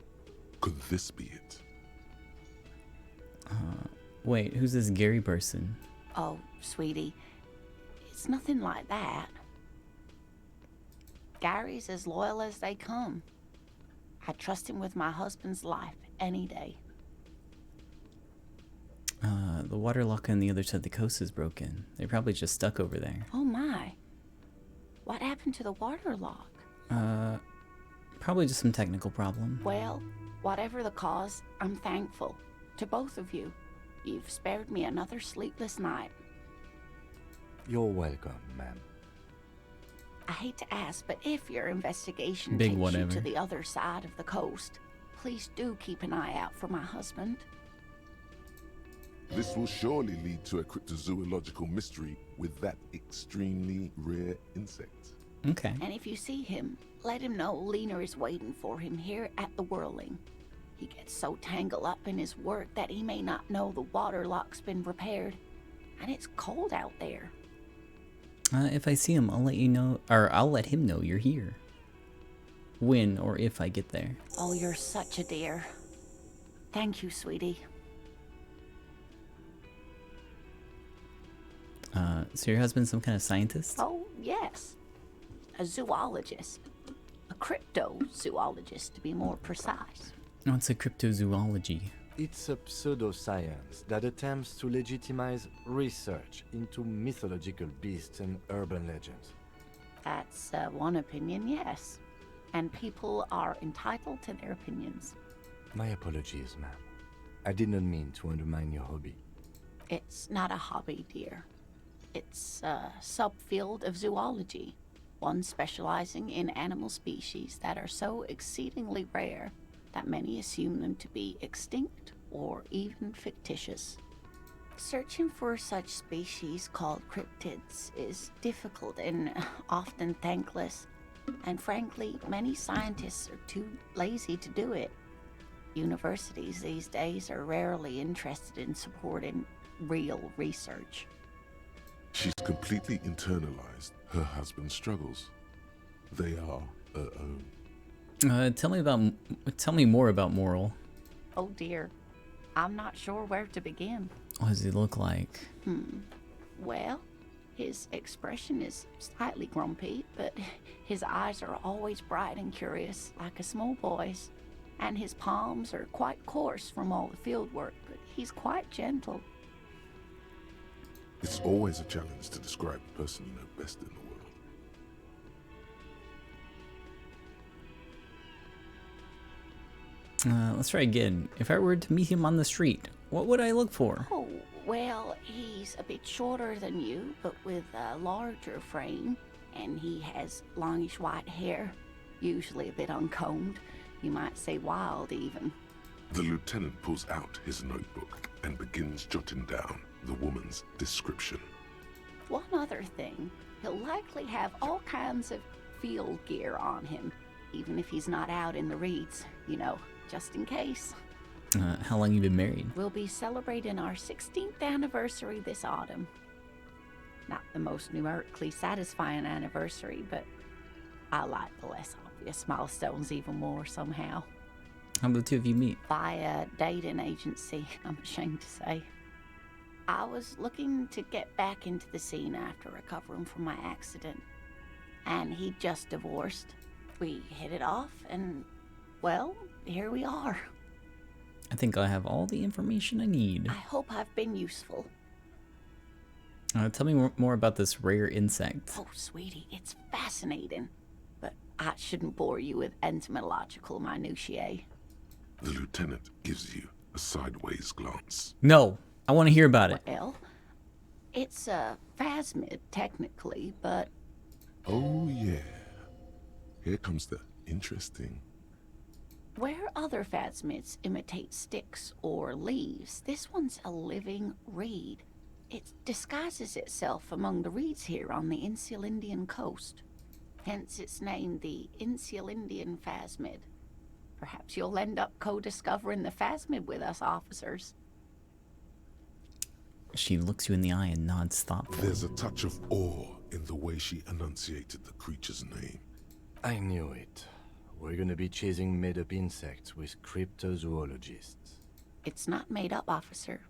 Could this be it? Wait, who's this Gary person? Oh, sweetie, it's nothing like that. Gary's as loyal as they come. I trust him with my husband's life any day. The water lock on the other side of the coast is broken. They're probably just stuck over there. Oh my. What happened to the water lock? Probably just some technical problem. Well, whatever the cause, I'm thankful. To both of you. You've spared me another sleepless night. You're welcome, ma'am. I hate to ask, but if your investigation Big takes whatever. you to the other side of the coast, please do keep an eye out for my husband. This will surely lead to a cryptozoological mystery with that extremely rare insect. Okay. And if you see him, let him know Lena is waiting for him here at the Whirling. He gets so tangled up in his work that he may not know the water lock's been repaired. And it's cold out there. If I see him, I'll let you know, or I'll let him know you're here. When or if I get there. Oh, you're such a dear. Thank you, sweetie. So your husband's some kind of scientist? Oh, yes. A zoologist. A cryptozoologist, to be more precise. What's a cryptozoology? It's a pseudoscience that attempts to legitimize research into mythological beasts and urban legends. That's one opinion, yes. And people are entitled to their opinions. My apologies, ma'am. I did not mean to undermine your hobby. It's not a hobby, dear. It's a subfield of zoology. one specializing in animal species that are so exceedingly rare that many assume them to be extinct or even fictitious. Searching for such species called cryptids is difficult and often thankless, and frankly, many scientists are too lazy to do it. Universities these days are rarely interested in supporting real research. She's completely internalized her husband's struggles. They are her own. Tell me more about Moral. Oh dear, I'm not sure where to begin. What does he look like? Well, his expression is slightly grumpy, but his eyes are always bright and curious, like a small boy's. And his palms are quite coarse from all the field work, but he's quite gentle. It's always a challenge to describe the person you know best in the world. Let's try again. If I were to meet him on the street, what would I look for? Oh, well, he's a bit shorter than you, but with a larger frame, and he has longish white hair, usually a bit uncombed. You might say wild, even. The lieutenant pulls out his notebook and begins jotting down the woman's description. One other thing, he'll likely have all kinds of field gear on him, even if he's not out in the reeds, you know, just in case. How long you been married? We'll be celebrating our 16th anniversary this autumn. Not the most numerically satisfying anniversary, but I like the less obvious milestones even more somehow. How the two of you meet? Via dating agency, I'm ashamed to say. I was looking to get back into the scene after recovering from my accident, and he'd just divorced. We hit it off, and, well, here we are. I think I have all the information I need. I hope I've been useful. Tell me more about this rare insect. Oh, sweetie, it's fascinating, but I shouldn't bore you with entomological minutiae. The lieutenant gives you a sideways glance. No, I want to hear about it. Well, it's a phasmid, technically, but... Oh, yeah. Here comes the interesting. Where other phasmids imitate sticks or leaves, this one's a living reed. It disguises itself among the reeds here on the Insulindian coast. Hence its name, the Insulindian phasmid. Perhaps you'll end up co-discovering the phasmid with us, officers. She looks you in the eye and nods thoughtfully. There's a touch of awe in the way she enunciated the creature's name. I knew it. We're gonna be chasing made-up insects with cryptozoologists. It's not made up, officer.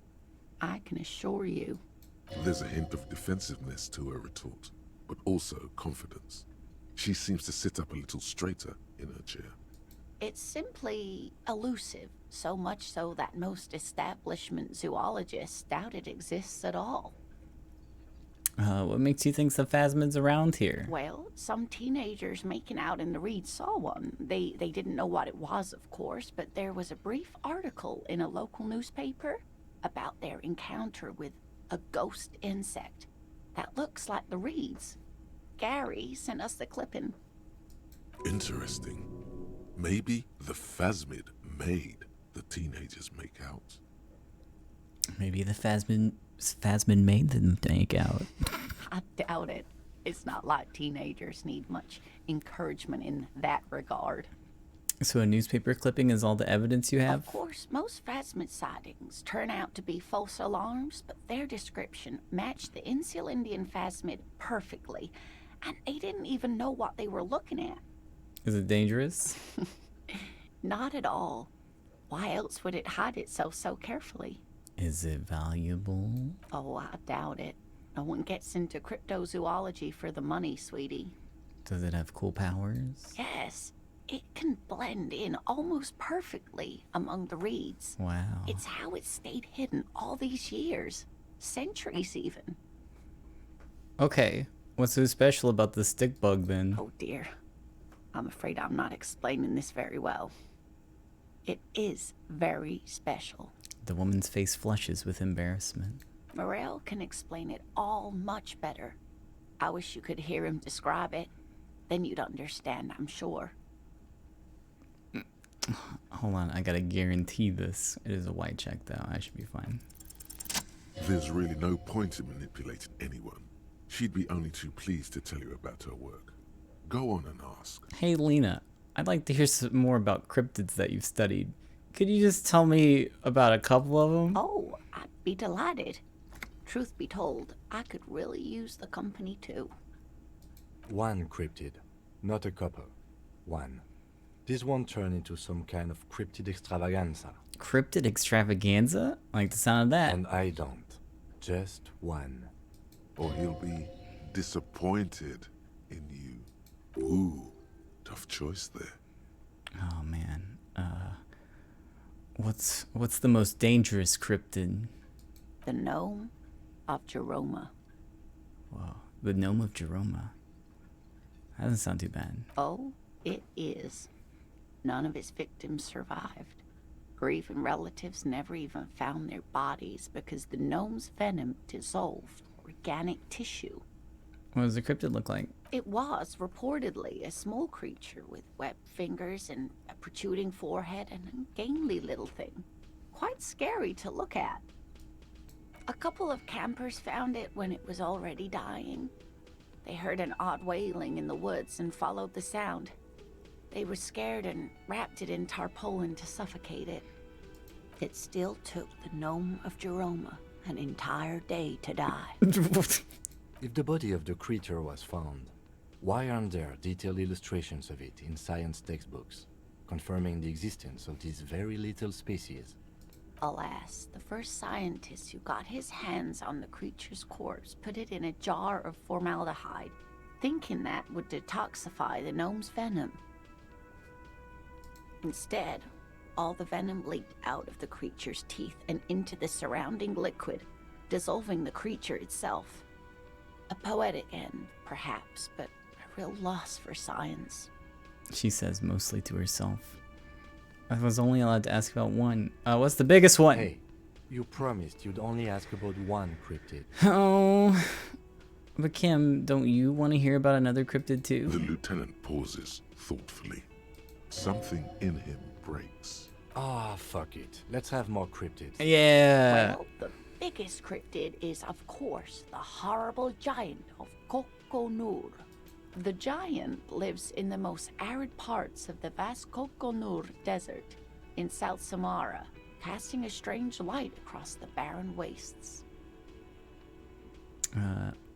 I can assure you. There's a hint of defensiveness to her retort, but also confidence. She seems to sit up a little straighter in her chair. It's simply elusive, so much so that most establishment zoologists doubt it exists at all. What makes you think the phasmid's around here? Well, some teenagers making out in the reeds saw one. They didn't know what it was, of course, but there was a brief article in a local newspaper about their encounter with a ghost insect that looks like the reeds. Gary sent us the clipping. Interesting. Maybe the phasmid made the teenagers make out. Maybe the phasmid made them make out. I doubt it. It's not like teenagers need much encouragement in that regard. So a newspaper clipping is all the evidence you have? Of course, most phasmid sightings turn out to be false alarms, but their description matched the Insulindian phasmid perfectly, and they didn't even know what they were looking at. Is it dangerous? Not at all. Why else would it hide itself so carefully? Is it valuable? Oh, I doubt it. No one gets into cryptozoology for the money, sweetie. Does it have cool powers? Yes. It can blend in almost perfectly among the reeds. Wow. It's how it stayed hidden all these years. Centuries, even. Okay. What's so special about the stick bug, then? Oh, dear. I'm afraid I'm not explaining this very well. It is very special. The woman's face flushes with embarrassment. Morel can explain it all much better. I wish you could hear him describe it. Then you'd understand, I'm sure. Hold on, I gotta guarantee this. It is a white check, though. I should be fine. There's really no point in manipulating anyone. She'd be only too pleased to tell you about her work. Go on and ask. Hey, Lena, I'd like to hear some more about cryptids that you've studied. Could you just tell me about a couple of them? Oh, I'd be delighted. Truth be told, I could really use the company too. One cryptid, not a couple. One. This won't turn into some kind of cryptid extravaganza. Cryptid extravaganza? I like the sound of that. And I don't. Just one. Or he'll be disappointed in you. Ooh, tough choice there. Oh man. What's the most dangerous cryptid? The gnome of Jeroma. Whoa, the gnome of Jeroma. That doesn't sound too bad. Oh, it is. None of his victims survived. Grieving relatives never even found their bodies because the gnome's venom dissolved organic tissue. What does the cryptid look like? It was reportedly a small creature with webbed fingers and a protruding forehead and a gangly little thing. Quite scary to look at. A couple of campers found it when it was already dying. They heard an odd wailing in the woods and followed the sound. They were scared and wrapped it in tarpaulin to suffocate it. It still took the gnome of Jeroma an entire day to die. If the body of the creature was found, why aren't there detailed illustrations of it in science textbooks, confirming the existence of these very little species? Alas, the first scientist who got his hands on the creature's corpse put it in a jar of formaldehyde, thinking that would detoxify the gnome's venom. Instead, all the venom leaked out of the creature's teeth and into the surrounding liquid, dissolving the creature itself. A poetic end, perhaps, but a real loss for science. She says mostly to herself. I was only allowed to ask about one. What's the biggest one? Hey, you promised you'd only ask about one cryptid. Oh, but Kim, don't you want to hear about another cryptid too? The lieutenant pauses thoughtfully. Something in him breaks. Ah, fuck it. Let's have more cryptids. Yeah. Well, the biggest cryptid is, of course, the horrible giant of Kokonur. The giant lives in the most arid parts of the vast Kokonur Desert in South Samara, casting a strange light across the barren wastes.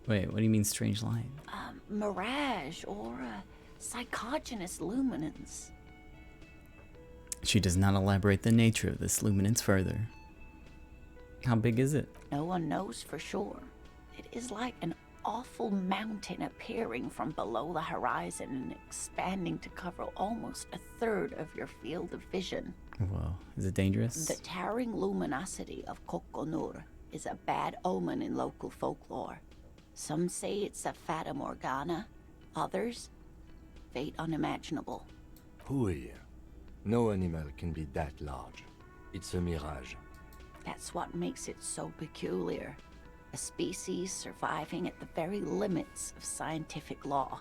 Wait, what do you mean strange light? Mirage or psychogenous luminance. She does not elaborate the nature of this luminance further. How big is it? No one knows for sure. It is like an awful mountain appearing from below the horizon and expanding to cover almost a third of your field of vision. Whoa, is it dangerous? The towering luminosity of Kokonur is a bad omen in local folklore. Some say it's a fata morgana, others, fate unimaginable. Who here? No animal can be that large. It's a mirage. That's what makes it so peculiar. A species surviving at the very limits of scientific law.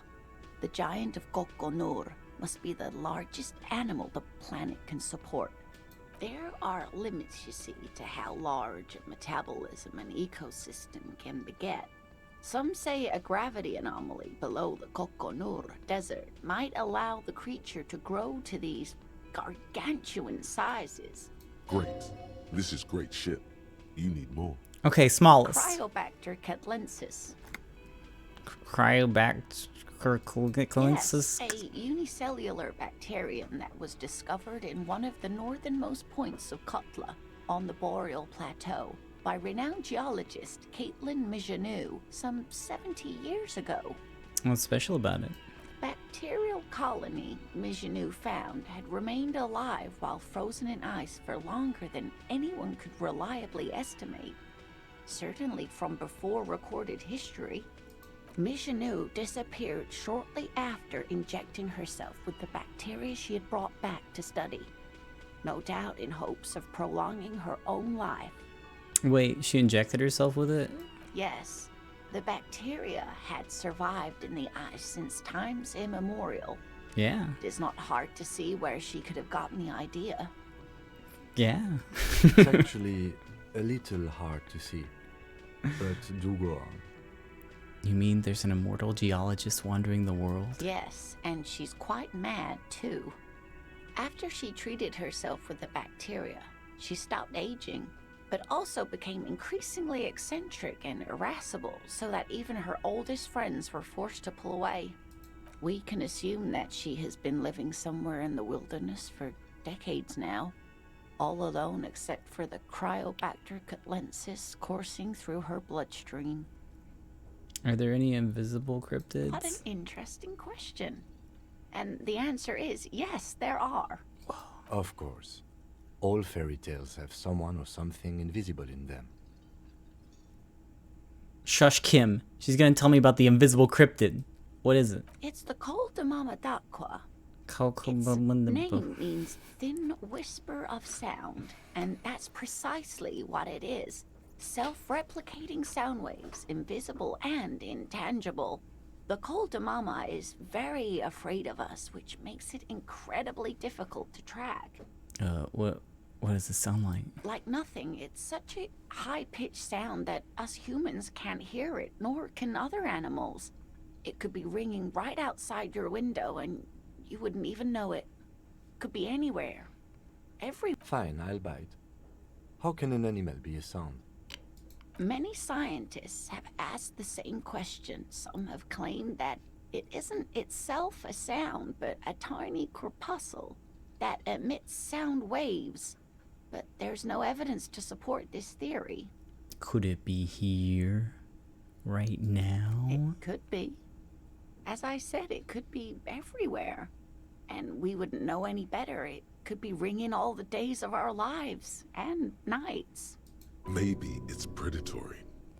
The giant of Kokonur must be the largest animal the planet can support. There are limits, you see, to how large a metabolism an ecosystem can beget. Some say a gravity anomaly below the Kokonur Desert might allow the creature to grow to these gargantuan sizes. Great. This is great shit. You need more. Okay, smallest. Cryobacter catlensis. Cryobacter Yes, a unicellular bacterium that was discovered in one of the northernmost points of Kotla on the Boreal Plateau by renowned geologist Caitlin Mijanou some 70 years ago. What's special about it? The bacterial colony Mijanou found had remained alive while frozen in ice for longer than anyone could reliably estimate. Certainly from before recorded history. Mijanou disappeared shortly after injecting herself with the bacteria she had brought back to study, no doubt in hopes of prolonging her own life. Wait, she injected herself with it? Yes, The bacteria had survived in the ice since times immemorial. Yeah. It is not hard to see where she could have gotten the idea. Yeah. It's actually a little hard to see, but do go on. You mean there's an immortal geologist wandering the world? Yes, and she's quite mad too. After she treated herself with the bacteria, she stopped aging, but also became increasingly eccentric and irascible, so that even her oldest friends were forced to pull away. We can assume that she has been living somewhere in the wilderness for decades now, all alone except for the Cryobacter catlensis coursing through her bloodstream. Are there any invisible cryptids? What an interesting question. And the answer is yes, there are. Of course. All fairy tales have someone or something invisible in them. Shush Kim. She's gonna tell me about the invisible cryptid. What is it? It's the Col de Mama d'Aqua. Its Name name means thin whisper of sound, and that's precisely what it is. Self-replicating sound waves, invisible and intangible. The Col de Mama is very afraid of us, which makes it incredibly difficult to track. What does it sound like? Like nothing. It's such a high-pitched sound that us humans can't hear it, nor can other animals. It could be ringing right outside your window and you wouldn't even know it. Could be anywhere. Fine, I'll bite. How can an animal be a sound? Many scientists have asked the same question. Some have claimed that it isn't itself a sound, but a tiny corpuscle that emits sound waves. But there's no evidence to support this theory. Could it be here? Right now? It could be. As I said, it could be everywhere. And we wouldn't know any better. It could be ringing all the days of our lives and nights. Maybe it's predatory.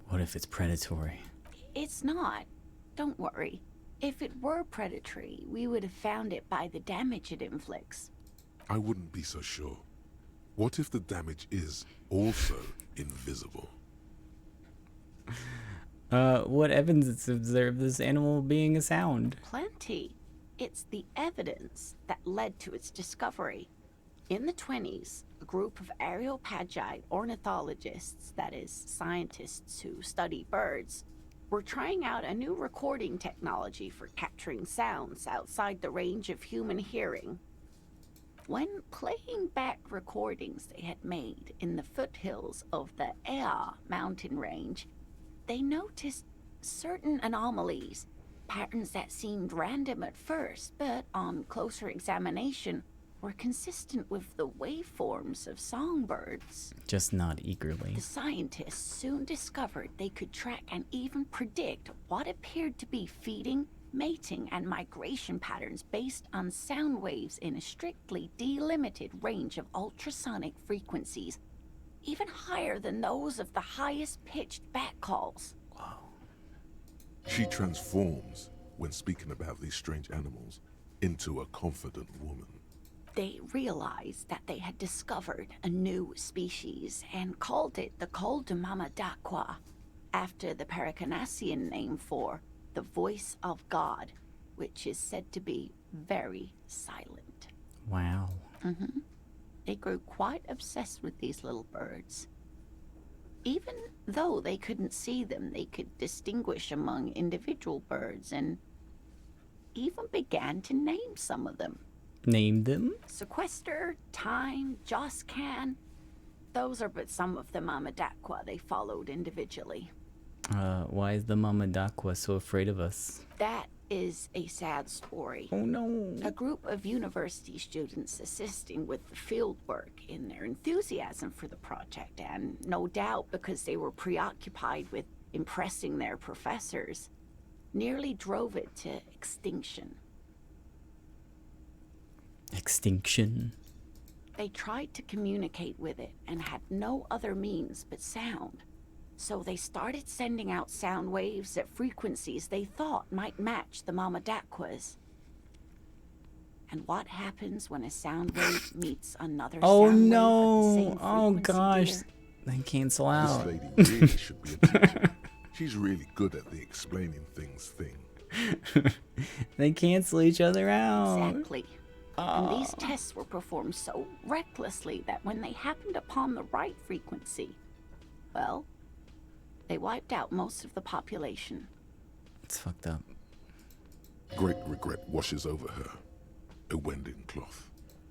What if it's predatory? It's not. Don't worry. If it were predatory, we would have found it by the damage it inflicts. I wouldn't be so sure. What if the damage is also invisible? What evidence observed this animal being a sound? Plenty. It's the evidence that led to its discovery. In the 20s, a group of Areopagite ornithologists, that is, scientists who study birds, were trying out a new recording technology for capturing sounds outside the range of human hearing. When playing back recordings they had made in the foothills of the Ea mountain range, they noticed certain anomalies, patterns that seemed random at first, but on closer examination were consistent with the waveforms of songbirds. Just not eagerly. The scientists soon discovered they could track and even predict what appeared to be feeding, mating, and migration patterns based on sound waves in a strictly delimited range of ultrasonic frequencies, even higher than those of the highest pitched bat calls. She transforms, when speaking about these strange animals, into a confident woman. They realized that they had discovered a new species and called it the Col de Mama d'Aqua, after the Paracanassian name for the voice of God, which is said to be very silent. Wow. They grew quite obsessed with these little birds. Even though they couldn't see them, they could distinguish among individual birds and even began to name some of them. Name them? Sequester, Time, Joscan. Those are but some of the Mama d'Aqua they followed individually. Why is the Mama d'Aqua so afraid of us? That is a sad story. Oh no. A group of university students assisting with the field work in their enthusiasm for the project, and no doubt because they were preoccupied with impressing their professors, nearly drove it to extinction. Extinction? They tried to communicate with it and had no other means but sound. So they started sending out sound waves at frequencies they thought might match the Mama d'Aqua's. And what happens when a sound wave meets another sound wave at the same frequency, Oh gosh. dear? They cancel out. This lady really should be a teacher. She's really good at the explaining things thing. They cancel each other out. Exactly. And these tests were performed so recklessly that when they happened upon the right frequency, well, they wiped out most of the population. It's fucked up. Great regret washes over her. A winding cloth.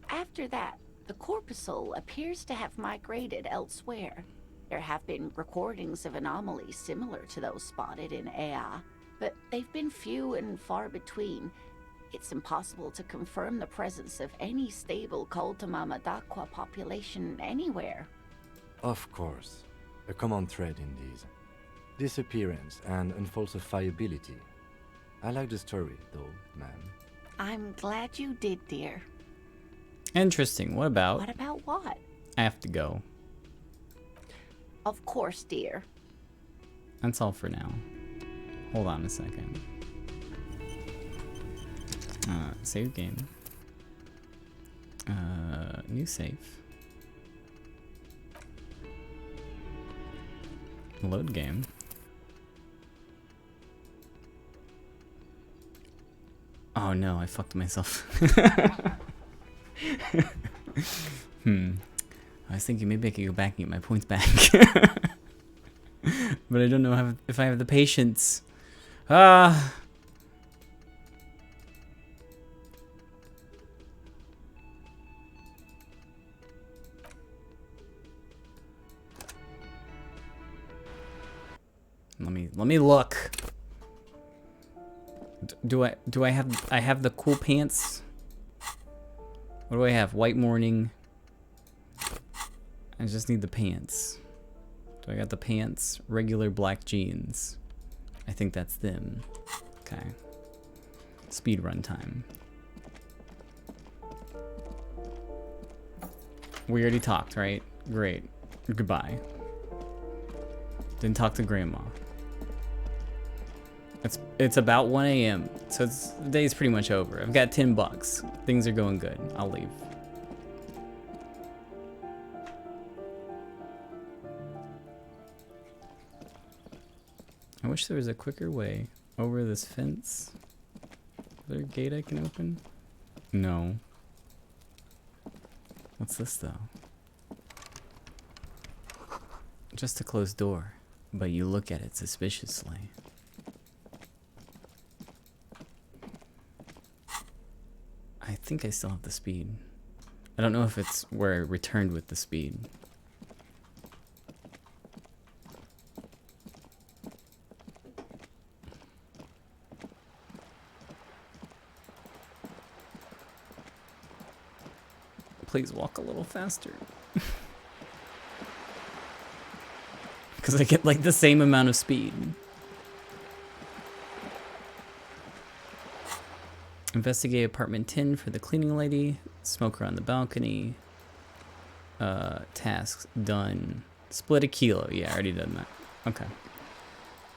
After that, the corpuscle appears to have migrated elsewhere. There have been recordings of anomalies similar to those spotted in Ea, but they've been few and far between. It's impossible to confirm the presence of any stable Koltamama Dakwa population anywhere. Of course. A common thread in these. Disappearance and unfalsifiability. I like the story, though, ma'am. I'm glad you did, dear. Interesting. What about? What about what? I have to go. Of course, dear. That's all for now. Hold on a second. Save game. New save. Load game. Oh no, I fucked myself. I was thinking maybe I could go back and get my points back. But I don't know if I have the patience. Let me look. Do I have the cool pants? What do I have? White morning. I just need the pants. Do I got the pants? Regular black jeans. I think that's them. Okay. Speed run time. We already talked, right? Great. Goodbye. Didn't talk to grandma. It's about 1 a.m. So the day's pretty much over. I've got $10. Things are going good. I'll leave. I wish there was a quicker way over this fence. Is there a gate I can open? No. What's this though? Just a closed door, but you look at it suspiciously. I think I still have the speed. I don't know if it's where I returned with the speed. Please walk a little faster. Because I get like the same amount of speed. Investigate apartment 10 for the cleaning lady. Smoker on the balcony. Tasks done. Split a kilo. Yeah, I already done that. Okay.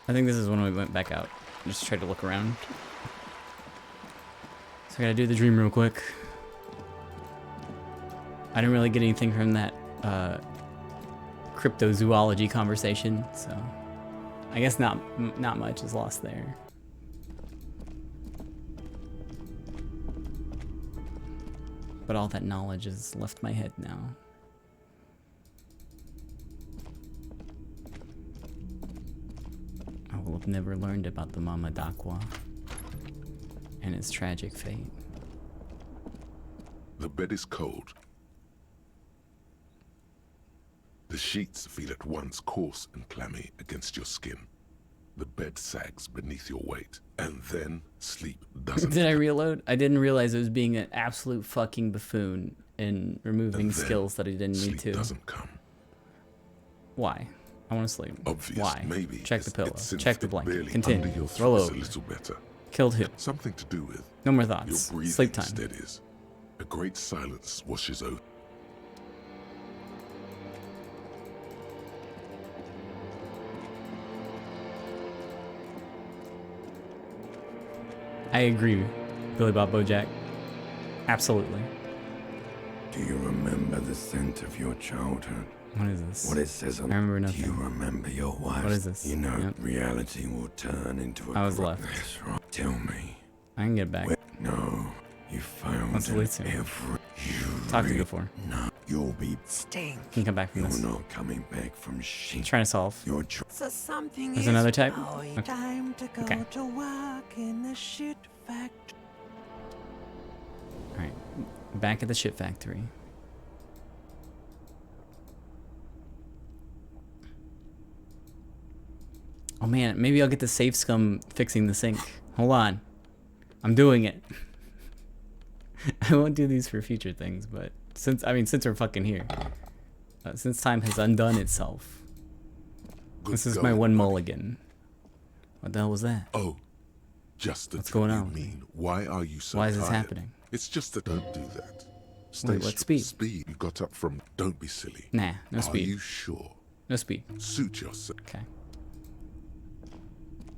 I think this is when we went back out. Just tried to look around. So I gotta do the dream real quick. I didn't really get anything from that cryptozoology conversation, so I guess not much is lost there. But all that knowledge has left my head now. I will have never learned about the Mama Dakwa and its tragic fate. The bed is cold. The sheets feel at once coarse and clammy against your skin. The bed sags beneath your weight, and then sleep doesn't. Did I reload? I didn't realize it was being an absolute fucking buffoon and removing skills that I didn't need to. Doesn't come. Why? I want to sleep. Obvious, why? Maybe. Check the pillow. Check the blanket. Under Continue. your Roll throat over. a little better. Killed who? Something to do with no more thoughts. Your breathing Sleep time. steadies. A great silence washes over. I agree, Billy Bob Bojack. Absolutely. Do you remember the scent of your childhood? What is this? What it says on I remember nothing. Do you remember your wife? What is this? You know, Yep. reality will turn into a I was left. That's right. Tell me. I can get back. No, you failed What's in Elysium? every... Talked to you before. No, you'll be... Stink. Can come back from You're this. not coming back from shit. Trying to solve. You're So something There's is another type? blowing. Okay. Time to go Okay. to work in the shit factory. Alright. Back at the shit factory. Oh man, maybe I'll get the safe scum fixing the sink. Hold on. I'm doing it. I won't do these for future things, but since we're fucking here. Since time has undone itself. This is my one mulligan. What the hell was that? Oh, just What's going on? Mean, why are you so Why is this tired? happening? It's just that don't do that. Stay Wait, what speed? Speed. You got up from. Don't be silly. Nah, no speed. Are you sure? No speed. Suit yourself. Okay.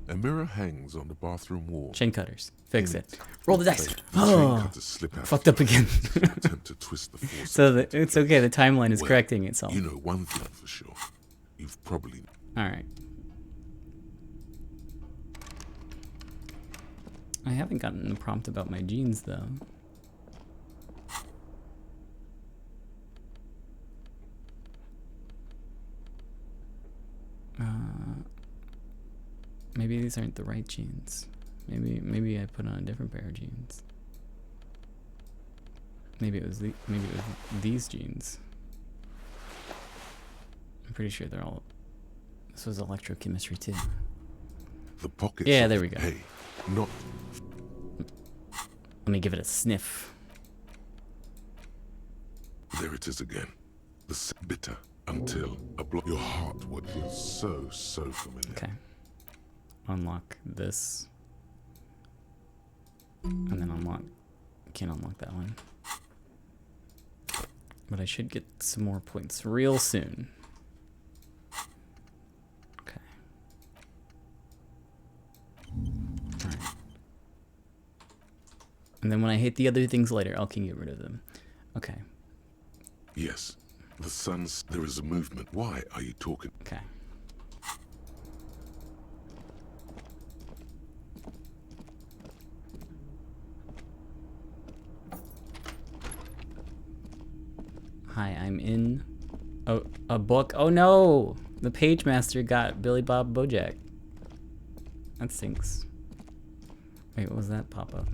A mirror hangs on the bathroom wall. Chain cutters. Fix it. Roll the dice. The chain Oh, cutters slip out fucked up again. attempt to twist the force. So it's okay. The timeline is Well, correcting itself. You know one thing for sure. You've probably. All right. I haven't gotten the prompt about my genes though. Maybe these aren't the right genes. Maybe I put on a different pair of genes. Maybe it was these genes. I'm pretty sure they're all. This was electrochemistry too. The pockets. Yeah, there we go. Hey, not. Let me give it a sniff. There it is again. The bitter until a block. Your heart would feel so familiar. Okay. Unlock this. And then unlock. Can't unlock that one. But I should get some more points real soon. Okay. Alright. And then when I hit the other things later, I can get rid of them. Okay. Yes. The sun's. There is a movement. Why are you talking? Okay. Hi, I'm in a book. Oh no! The page master got Billy Bob Bojack. That stinks. Wait, what was that pop up?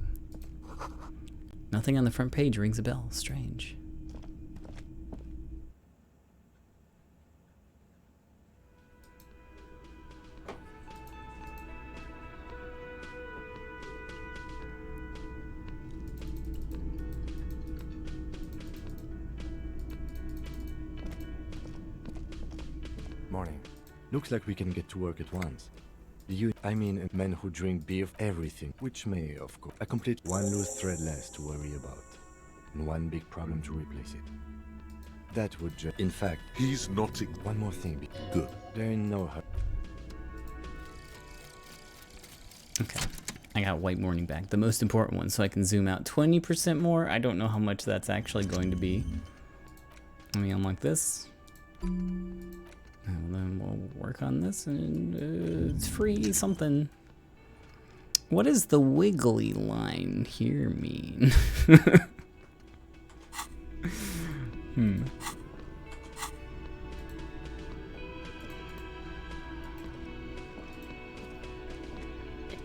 Nothing on the front page rings a bell. Strange. Morning. Looks like we can get to work at once. I mean, men who drink beer, everything, which may, of course, complete one loose thread less to worry about, and one big problem to replace it. That would just, in fact, he's not. One more thing. Good. They're in no hurry. Okay. I got white morning back, the most important one, so I can zoom out 20% more. I don't know how much that's actually going to be. Let me unlock this. And then we'll work on this, and it's free something. What does the wiggly line here mean?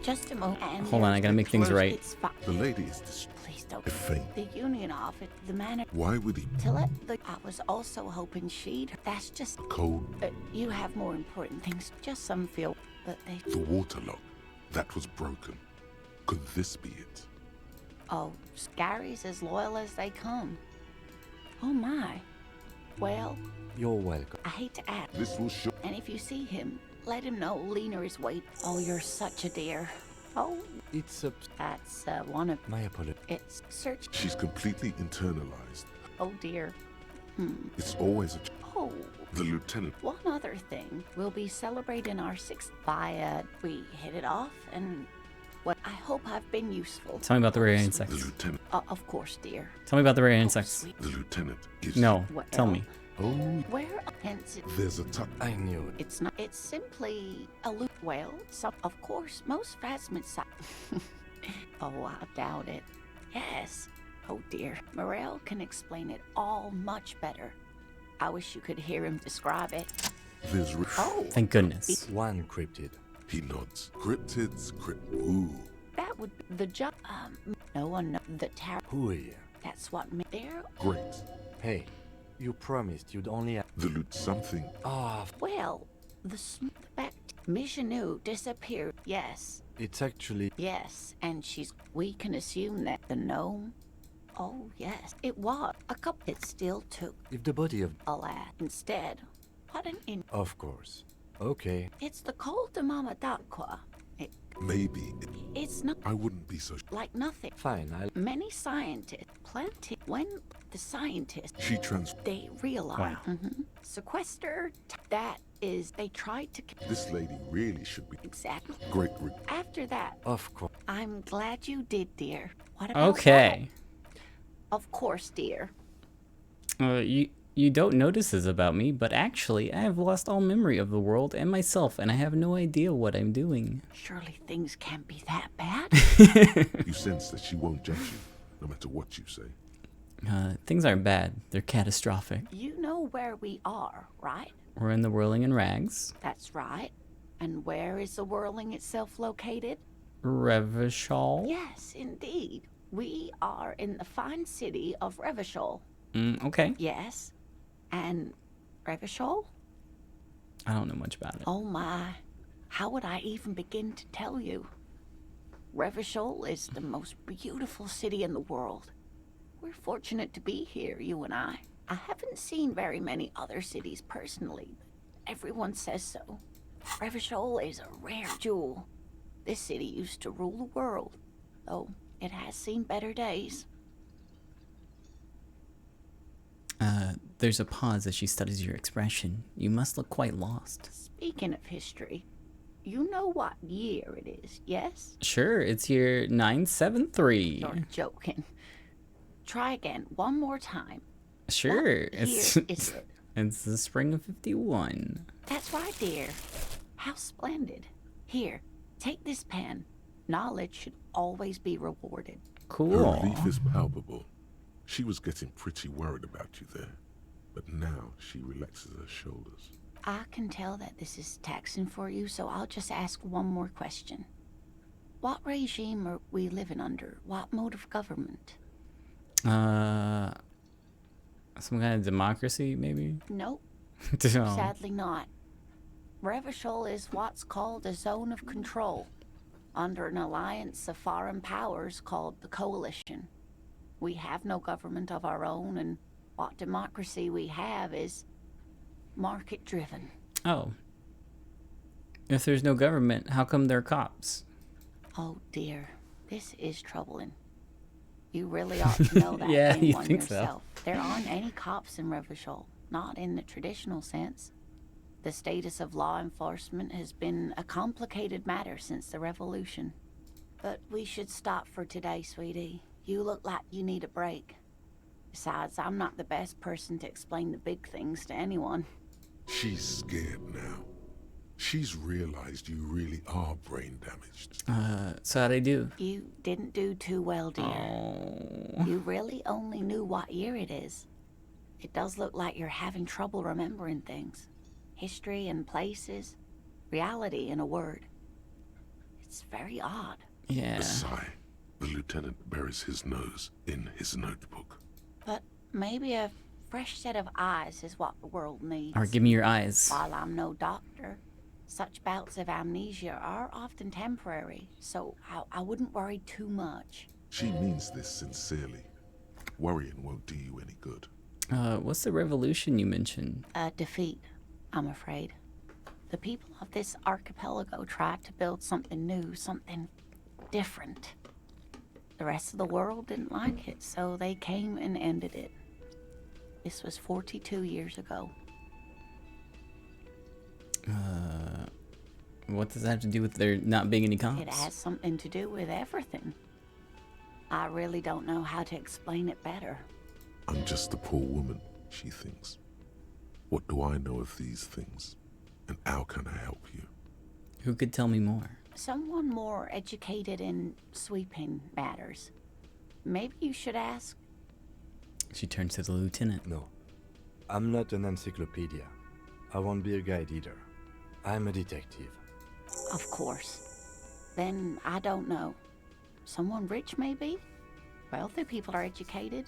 Just a moment. Hold on, I gotta make things right. The lady is Please don't. faint. The union office, the manor. Why would he? Till it. I was also hoping she'd. That's just. Cold. You have more important things. Just some feel, but they. The water lock. That was broken. Could this be it? Oh, Gary's as loyal as they come. Oh my. Well. You're welcome. I hate to add. This will show. And if you see him, let him know Lena is waiting. Oh, you're such a dear. Oh. It's a. That's one of. My apology. It's search. She's completely internalized. Oh dear. It's always a. Oh. The lieutenant. One other thing. We'll be celebrating our 6th by we hit it off and. What I hope I've been useful. Tell me about the rare insects. The lieutenant. Of course, dear. Tell me about the rare insects. The lieutenant gives. No, What tell else? me. Oh, Where hence it, there's a tuck. I knew it. it's not. It's simply a loop. Well, so of course most Phasmids. Oh, I doubt it. Yes. Oh dear. Morel can explain it all much better. I wish you could hear him describe it. There's Oh. Thank goodness. One cryptid. He nods. Cryptids, ooh. That would be the job. No one knows the tower. Who are you? That's what me. There. Great. Hey, you promised you'd only have... The loot something. Ah, Well, the back Michanu disappeared. Yes. it's actually... Yes, and she's. We can assume that the gnome. Oh yes, it was a couple. It still took. If the body of... Alas, instead, what an in. Of course. Okay. It's the cold de Mama Dakwa. Maybe. It's not I wouldn't be so... like nothing. Fine, I'll... Many scientists, plenty. When the scientists, She trans... they realize. Wow. Sequester. That is, they tried to. This lady really should be... Exactly. Great. After that, Of course. I'm glad you did, dear. What about Okay. that? Of course, dear. You don't notice this about me, but actually, I have lost all memory of the world and myself, and I have no idea what I'm doing. Surely things can't be that bad. You sense that she won't judge you, no matter what you say. Things aren't bad. They're catastrophic. You know where we are, right? We're in the Whirling in Rags. That's right. And where is the whirling itself located? Revachol? Yes, indeed. We are in the fine city of Revachol. Okay. Yes. And Revachol? I don't know much about it. Oh my. How would I even begin to tell you? Revachol is the most beautiful city in the world. We're fortunate to be here, you and I. I haven't seen very many other cities personally, but everyone says so. Revachol is a rare jewel. This city used to rule the world, though it has seen better days. There's a pause as she studies your expression. You must look quite lost. Speaking of history, you know what year it is, yes? Sure, it's year 973. You're joking. Try again, one more time. Sure, it's year is it? it's the spring of 51. That's right, dear. How splendid. Here, take this pen. Knowledge should always be rewarded. Cool. Her relief is palpable. She was getting pretty worried about you there, but now she relaxes her shoulders. I can tell that this is taxing for you, so I'll just ask one more question. What regime are we living under? What mode of government? Some kind of democracy, maybe? Nope. No. Sadly not. Revachol is what's called a zone of control, under an alliance of foreign powers called the Coalition. We have no government of our own, and what democracy we have is market-driven. Oh. If there's no government, how come there are cops? Oh dear, this is troubling. You really ought to know that Yeah, being you one think so. yourself. There aren't any cops in Revachol, not in the traditional sense. The status of law enforcement has been a complicated matter since the revolution. But we should stop for today, sweetie. You look like you need a break. Besides, I'm not the best person to explain the big things to anyone. She's scared now. She's realized you really are brain damaged. So how'd I do? You didn't do too well, dear. Oh. You really only knew what year it is. It does look like you're having trouble remembering things. History and places. Reality, in a word. It's very odd. Yeah. A sigh. The lieutenant buries his nose in his notebook. But maybe a fresh set of eyes is what the world needs. Or give me your eyes. While I'm no doctor, such bouts of amnesia are often temporary, so I wouldn't worry too much. She means this sincerely. Worrying won't do you any good. What's the revolution you mentioned? A defeat, I'm afraid. The people of this archipelago tried to build something new, something different. The rest of the world didn't like it, so they came and ended it. This was 42 years ago. What does that have to do with there not being any cops? It has something to do with everything. I really don't know how to explain it better. I'm just a poor woman, she thinks. What do I know of these things? And how can I help you? Who could tell me more? Someone more educated in sweeping matters. Maybe you should ask. She turns to the lieutenant. No, I'm not an encyclopedia. I won't be a guide either. I'm a detective. Of course. Then I don't know. Someone rich, maybe? Wealthy people are educated.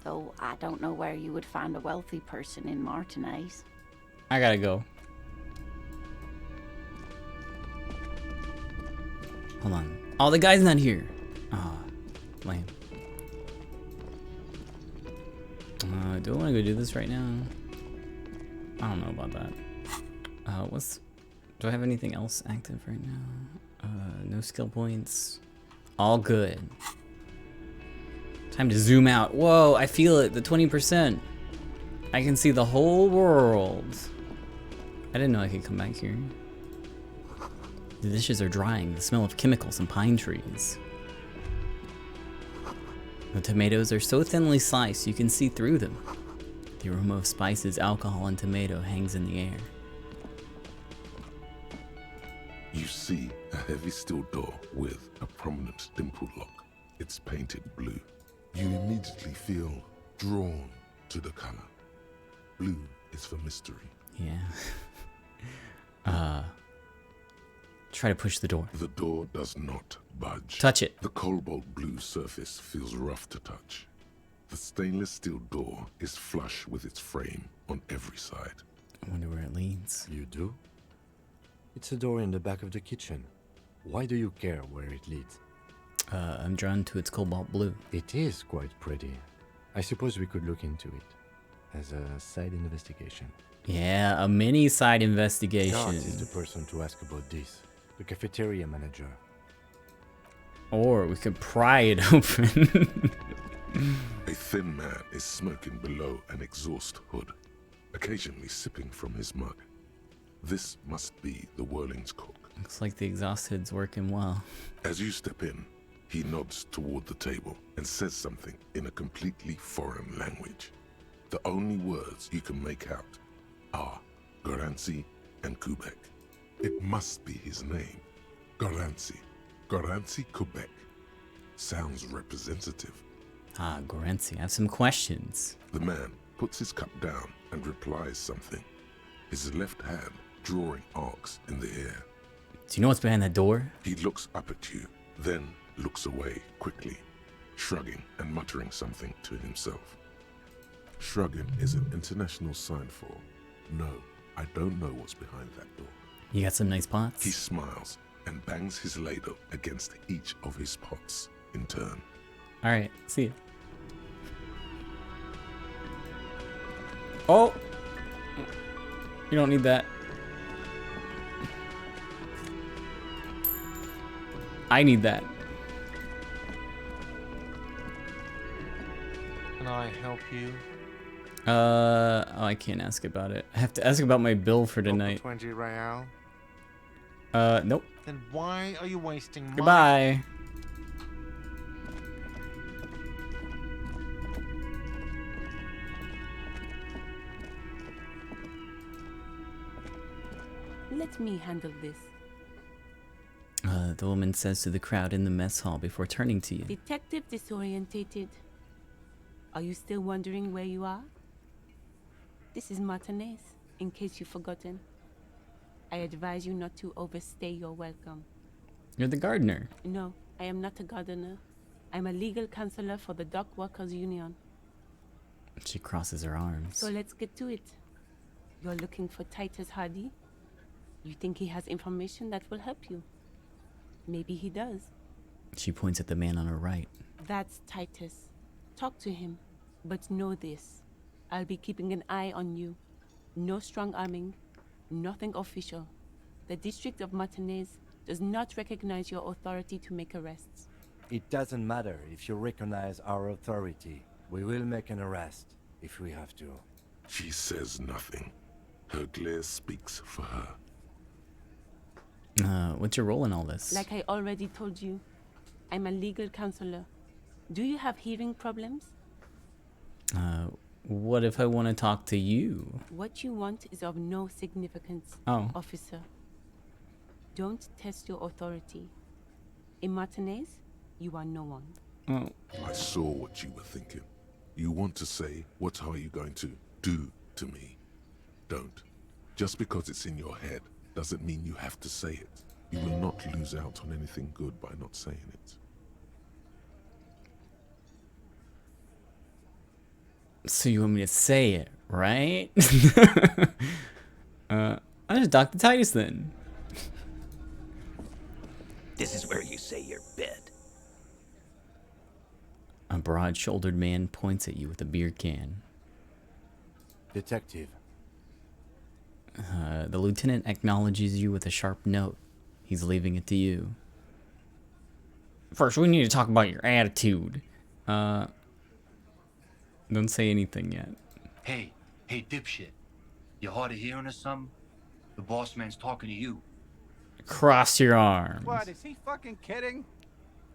Though I don't know where you would find a wealthy person in Martinez. I gotta go. Hold on. Oh, the guy's not here. Ah, lame. Do I want to go do this right now? I don't know about that. Do I have anything else active right now? No skill points. All good. Time to zoom out. Whoa, I feel it, the 20%. I can see the whole world. I didn't know I could come back here. The dishes are drying, the smell of chemicals and pine trees. The tomatoes are so thinly sliced you can see through them. The aroma of spices, alcohol, and tomato hangs in the air. You see a heavy steel door with a prominent dimple lock. It's painted blue. You immediately feel drawn to the color. Blue is for mystery. Yeah. Try to push the door. The door does not budge. Touch it. The cobalt blue surface feels rough to touch. The stainless steel door is flush with its frame on every side. I wonder where it leads. You do? It's a door in the back of the kitchen. Why do you care where it leads? I'm drawn to its cobalt blue. It is quite pretty. I suppose we could look into it as a side investigation. Yeah, a mini side investigation. God is the person to ask about this. The cafeteria manager. Or we could pry it open. A thin man is smoking below an exhaust hood, occasionally sipping from his mug. This must be the Whirling's cook. Looks like the exhaust hood's working well. As you step in, he nods toward the table and says something in a completely foreign language. The only words you can make out are Garancy and Quebec. It must be his name. Garancy. Garancy Quebec. Sounds representative. Ah, Garancy, I have some questions. The man puts his cup down and replies something. His left hand drawing arcs in the air. Do you know what's behind that door? He looks up at you, then looks away quickly, shrugging and muttering something to himself. Shrugging is an international sign for, no, I don't know what's behind that door. You got some nice pots? He smiles and bangs his ladle against each of his pots in turn. All right, see you. Oh! You don't need that. I need that. Can I help you? Oh, I can't ask about it. I have to ask about my bill for tonight. 20 real. Nope. Then why are you wasting my... Goodbye. Let me handle this. The woman says to the crowd in the mess hall before turning to you. Detective Disorientated. Are you still wondering where you are? This is Martinez, in case you've forgotten. I advise you not to overstay your welcome. You're the gardener. No, I am not a gardener. I'm a legal counselor for the Dock Workers Union. She crosses her arms. So let's get to it. You're looking for Titus Hardy? You think he has information that will help you? Maybe he does. She points at the man on her right. That's Titus. Talk to him, but know this. I'll be keeping an eye on you. No strong arming, nothing official. The District of Martinez does not recognize your authority to make arrests. It doesn't matter if you recognize our authority. We will make an arrest if we have to. She says nothing. Her glare speaks for her. What's your role in all this? Like I already told you, I'm a legal counselor. Do you have hearing problems? What if I want to talk to you? What you want is of no significance, officer. Don't test your authority. In Martinez, you are no one. I saw what you were thinking. You want to say, what are you going to do to me? Don't. Just because it's in your head doesn't mean you have to say it. You will not lose out on anything good by not saying it. So you want me to say it, right? I'll just Dr. Titus then. This is where you say your bid. A broad-shouldered man points at you with a beer can. Detective. The lieutenant acknowledges you with a sharp note. He's leaving it to you. First, we need to talk about your attitude. Don't say anything yet. Hey, dipshit. You hard of hearing or something? The boss man's talking to you. Cross your arms. What, is he fucking kidding?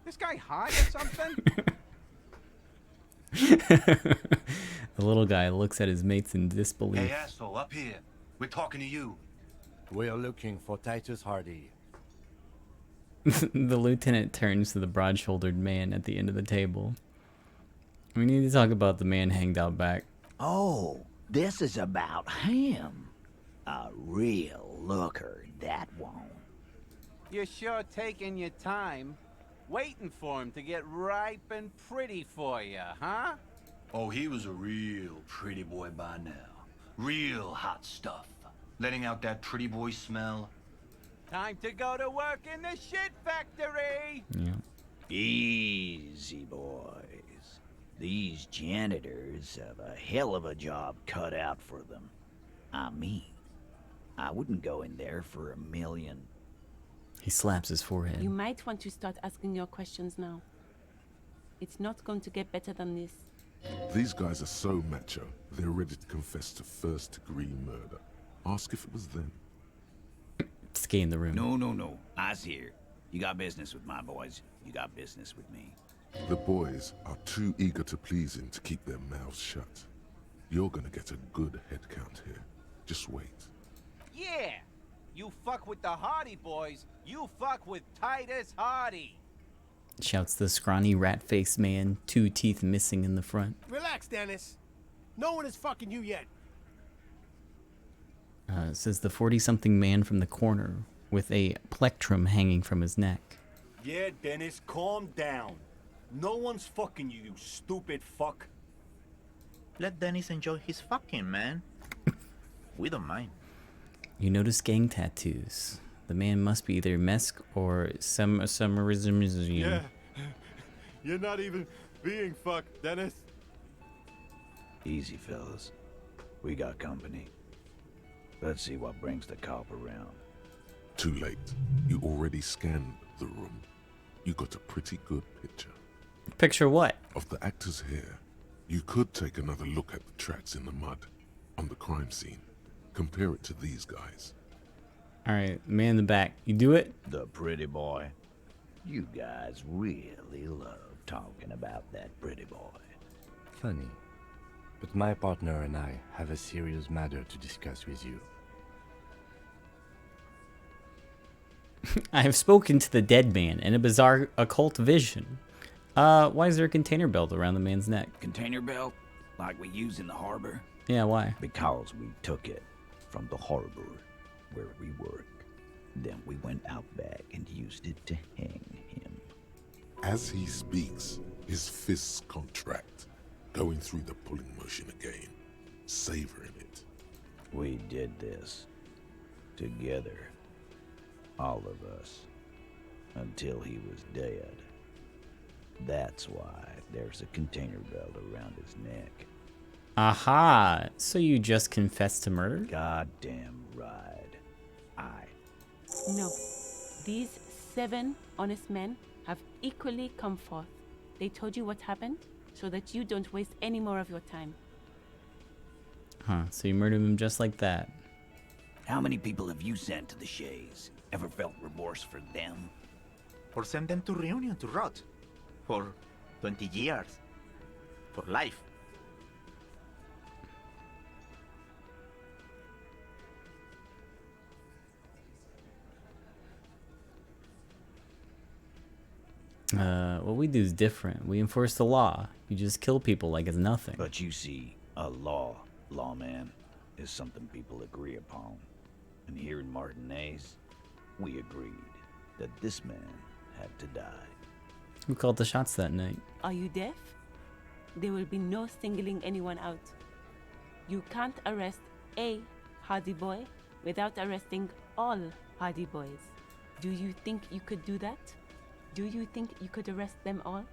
This guy high or something? The little guy looks at his mates in disbelief. Hey, asshole, up here. We're talking to you. We are looking for Titus Hardy. The lieutenant turns to the broad-shouldered man at the end of the table. We need to talk about the man hanged out back. Oh, this is about him. A real looker, that won't. You're sure taking your time, waiting for him to get ripe and pretty for you, huh? Oh, he was a real pretty boy by now. Real hot stuff. Letting out that pretty boy smell. Time to go to work in the shit factory! Yeah. Easy, boys. These janitors have a hell of a job cut out for them. I mean, I wouldn't go in there for $1 million. He slaps his forehead. You might want to start asking your questions now. It's not going to get better than this. These guys are so macho, they're ready to confess to first-degree murder. Ask if it was them. Stay in the room. No. I's here. You got business with my boys. You got business with me. The boys are too eager to please him to keep their mouths shut. You're gonna get a good head count here. Just wait. Yeah! You fuck with the Hardy boys, you fuck with Titus Hardy! Shouts the scrawny rat-faced man, 2 teeth missing in the front. Relax, Dennis. No one is fucking you yet. Says the 40-something man from the corner with a plectrum hanging from his neck. Yeah, Dennis, calm down. No one's fucking you, you stupid fuck. Let Dennis enjoy his fucking, man. We don't mind. You notice gang tattoos. The man must be either Mesk or Summerism. Yeah. You're not even being fucked, Dennis. Easy, fellas. We got company. Let's see what brings the cop around. Too late. You already scanned the room. You got a pretty good picture. Picture what? Of the actors here. You could take another look at the tracks in the mud on the crime scene. Compare it to these guys. Alright, man in the back. You do it? The pretty boy. You guys really love talking about that pretty boy. Funny. But my partner and I have a serious matter to discuss with you. I have spoken to the dead man in a bizarre occult vision. Why is there a container belt around the man's neck? Container belt? Like we use in the harbor? Yeah, why? Because we took it from the harbor where we work. Then we went out back and used it to hang him. As he speaks, his fists contract, going through the pulling motion again, savoring it. We did this together, all of us, until he was dead. That's why there's a container belt around his neck. Aha! So you just confessed to murder? Goddamn right. No. These 7 honest men have equally come forth. They told you what happened so that you don't waste any more of your time. Huh, so you murdered him just like that. How many people have you sent to the Shays? Ever felt remorse for them? Or send them to Reunion to rot. For 20 years. For life. What we do is different. We enforce the law. You just kill people like it's nothing. But you see, a lawman, is something people agree upon. And here in Martinez, we agreed that this man had to die. Who called the shots that night? Are you deaf? There will be no singling anyone out. You can't arrest a Hardy Boy without arresting all Hardy Boys. Do you think you could do that? Do you think you could arrest them all?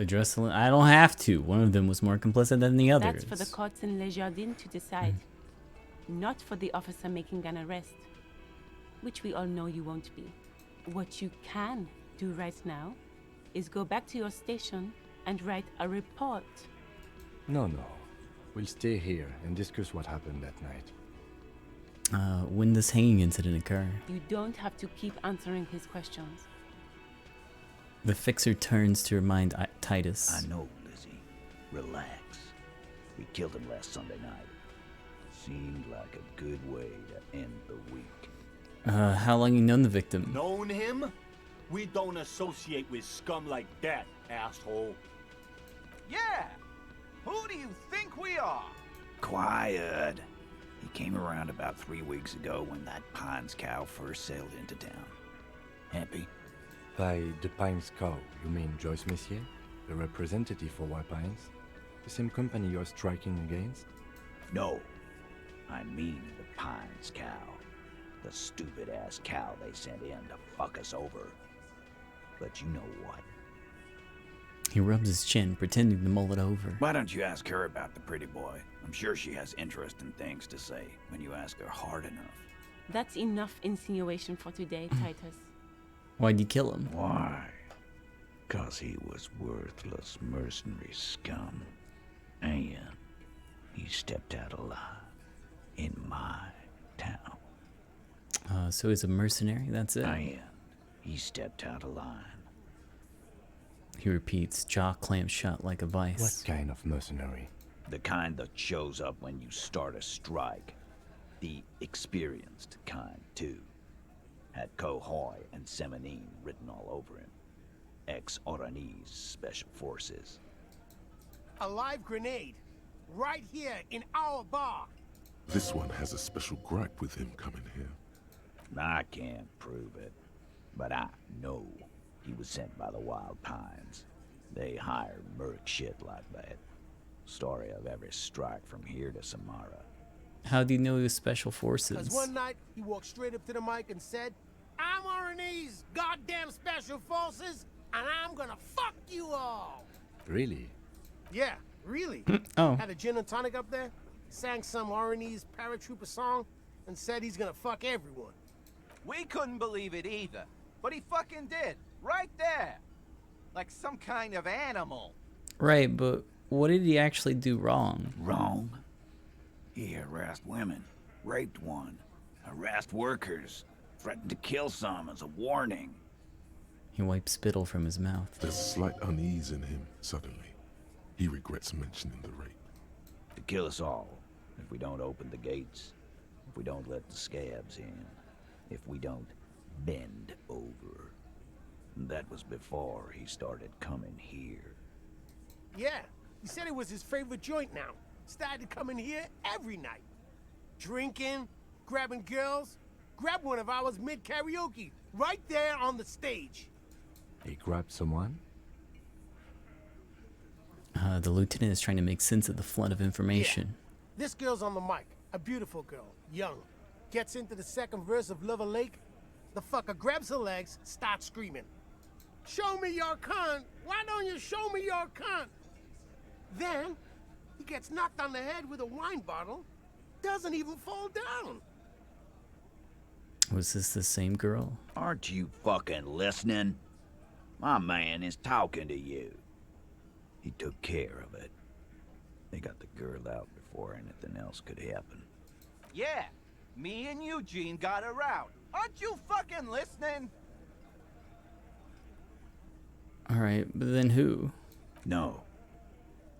I don't have to. One of them was more complicit than the others. That's for the courts in Les Jardins to decide. Not for the officer making an arrest. Which we all know you won't be. What you can do right now is go back to your station and write a report. No. We'll stay here and discuss what happened that night. When this hanging incident occurred? You don't have to keep answering his questions. The fixer turns to remind Titus. I know, Lizzie. Relax. We killed him last Sunday night. Seemed like a good way to end the week. How long you known the victim? Known him? We don't associate with scum like that, asshole. Yeah! Who do you think we are? Quiet. He came around about 3 weeks ago when that Pines cow first sailed into town. Happy? By the Pines cow, you mean Joyce Messier? The representative for White Pines? The same company you're striking against? No. I mean the Pines cow. The stupid-ass cow they sent in to fuck us over. But you know what? He rubs his chin, pretending to mull it over. Why don't you ask her about the pretty boy? I'm sure she has interesting things to say when you ask her hard enough. That's enough insinuation for today, Titus. Why'd you kill him? Why? 'Cause he was worthless mercenary scum. And he stepped out alive in my town. So he's a mercenary, that's it? And he stepped out of line. He repeats, jaw clamped shut like a vice. What kind of mercenary? The kind that shows up when you start a strike. The experienced kind, too. Had Cohoy and Semenine written all over him. Ex-Oranese Special Forces. A live grenade. Right here in our bar. This one has a special gripe with him coming here. I can't prove it, but I know he was sent by the Wild Pines. They hire merc shit like that. Story of every strike from here to Samara. How do you know he was Special Forces? Because one night, he walked straight up to the mic and said, I'm Oranese goddamn Special Forces, and I'm gonna fuck you all. Really? Yeah, really. Oh. Had a gin and tonic up there, sang some Oranese paratrooper song, and said he's gonna fuck everyone. We couldn't believe it either, but he fucking did, right there. Like some kind of animal. Right, but what did he actually do wrong? Wrong? He harassed women, raped one, harassed workers, threatened to kill some as a warning. He wipes spittle from his mouth. There's a slight unease in him, suddenly. He regrets mentioning the rape. To kill us all, if we don't open the gates, if we don't let the scabs in, if we don't bend over. That was before he started coming here. Yeah, he said it was his favorite joint now. Started coming here every night. Drinking, grabbing girls. Grabbed one of ours mid-karaoke, right there on the stage. He grabbed someone? The lieutenant is trying to make sense of the flood of information. Yeah. This girl's on the mic. A beautiful girl, young. Gets into the second verse of Lover Lake. The fucker grabs her legs, starts screaming. Show me your cunt! Why don't you show me your cunt? Then, he gets knocked on the head with a wine bottle. Doesn't even fall down. Was this the same girl? Aren't you fucking listening? My man is talking to you. He took care of it. They got the girl out before anything else could happen. Yeah, me and Eugene got her out. Aren't you fucking listening? Alright, but then who? No.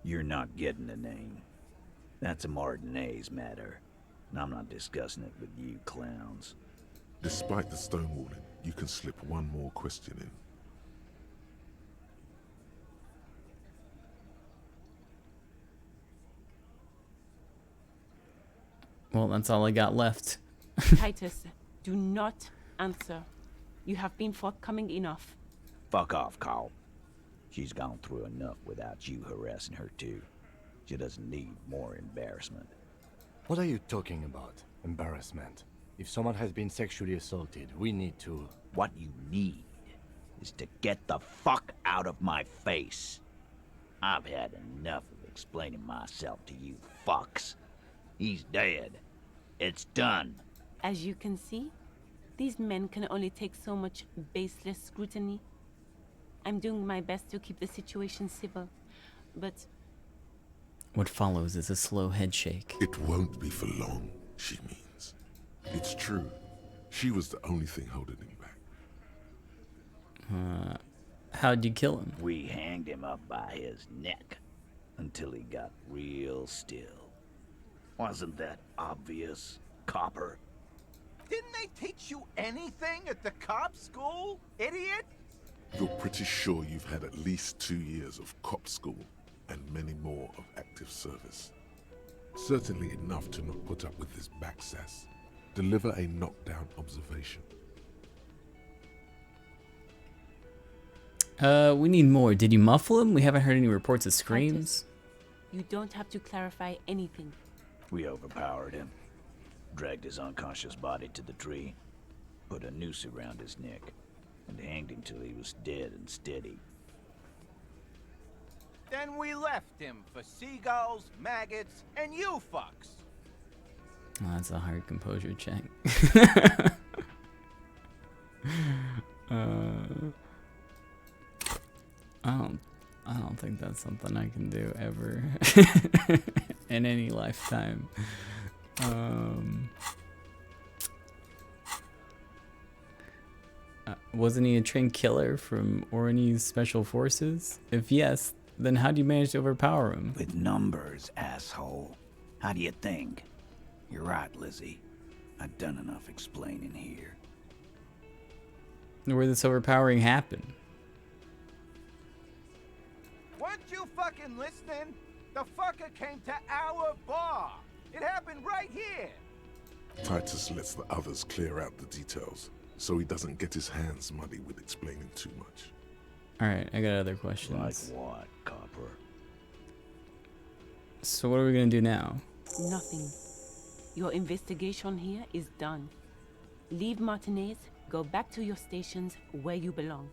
You're not getting the name. That's a Martinez matter, and I'm not discussing it with you clowns. Despite the stonewalling, you can slip one more question in. Well, that's all I got left. Titus, do not answer. You have been forthcoming enough. Fuck off, Carl. She's gone through enough without you harassing her too. She doesn't need more embarrassment. What are you talking about? Embarrassment? If someone has been sexually assaulted, we need to... What you need is to get the fuck out of my face. I've had enough of explaining myself to you fucks. He's dead. It's done. As you can see, these men can only take so much baseless scrutiny. I'm doing my best to keep the situation civil, but... What follows is a slow head shake. It won't be for long, she means. It's true. She was the only thing holding him back. How'd you kill him? We hanged him up by his neck until he got real still. Wasn't that obvious, copper? Didn't they teach you anything at the cop school, idiot? You're pretty sure you've had at least 2 years of cop school and many more of active service. Certainly enough to not put up with this backsass. Deliver a knockdown observation. We need more. Did you muffle him? We haven't heard any reports of screams. You don't have to clarify anything. We overpowered him, dragged his unconscious body to the tree, put a noose around his neck, and hanged him till he was dead and steady. Then we left him for seagulls, maggots, and you fucks. Oh, that's a hard composure check. I don't think that's something I can do ever in any lifetime. Wasn't he a trained killer from Orni's special forces? If yes, then how do you manage to overpower him? With numbers, asshole. How do you think? You're right, Lizzie. I've done enough explaining here. Where this overpowering happened? Weren't you fucking listening? The fucker came to our bar. It happened right here. Titus lets the others clear out the details, so he doesn't get his hands muddy with explaining too much. Alright, I got other questions. Like what, copper? So what are we gonna do now? Nothing. Your investigation here is done. Leave Martinez, go back to your stations where you belong.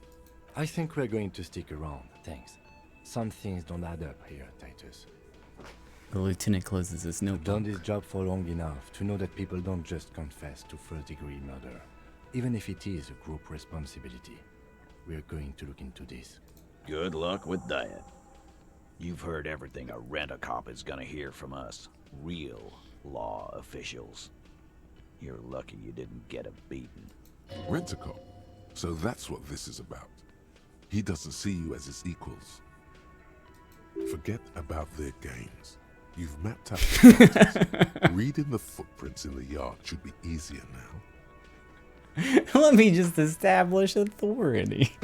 I think we're going to stick around, thanks. Some things don't add up here, Titus. The lieutenant closes his notebook. I've done this job for long enough to know that people don't just confess to first-degree murder, even if it is a group responsibility. We're going to look into this. Good luck with that. You've heard everything a rent-a-cop is gonna hear from us. Real law officials. You're lucky you didn't get a beating. Rent-a-cop? So that's what this is about. He doesn't see you as his equals. Forget about their games. You've mapped out the boundaries. Reading the footprints in the yard should be easier now. Let me just establish authority.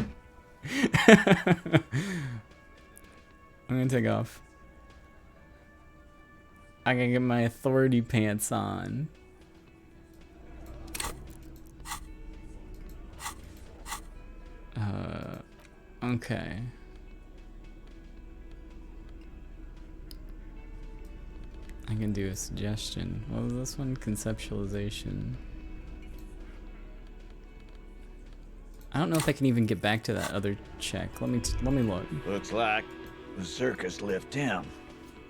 I'm gonna take off. I gotta get my authority pants on. Okay. I can do a suggestion. What was this one? Conceptualization. I don't know if I can even get back to that other check. Let me look. Looks like the circus left him,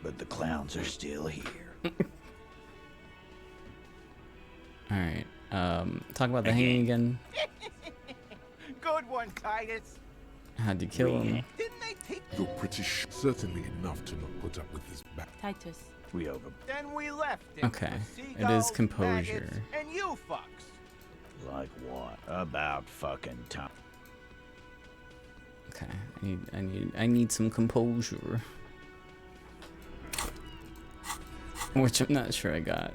but the clowns are still here. Alright. Talk about the hanging again. Good one, Titus. How'd you kill him? Didn't they teach? You're pretty sure. Certainly enough to not put up with this back. Titus. We over. Then we left him Okay. for It is seagulls, composure. maggots, and you fucks. Like what? About fucking time. Okay. I need some composure. Which I'm not sure I got.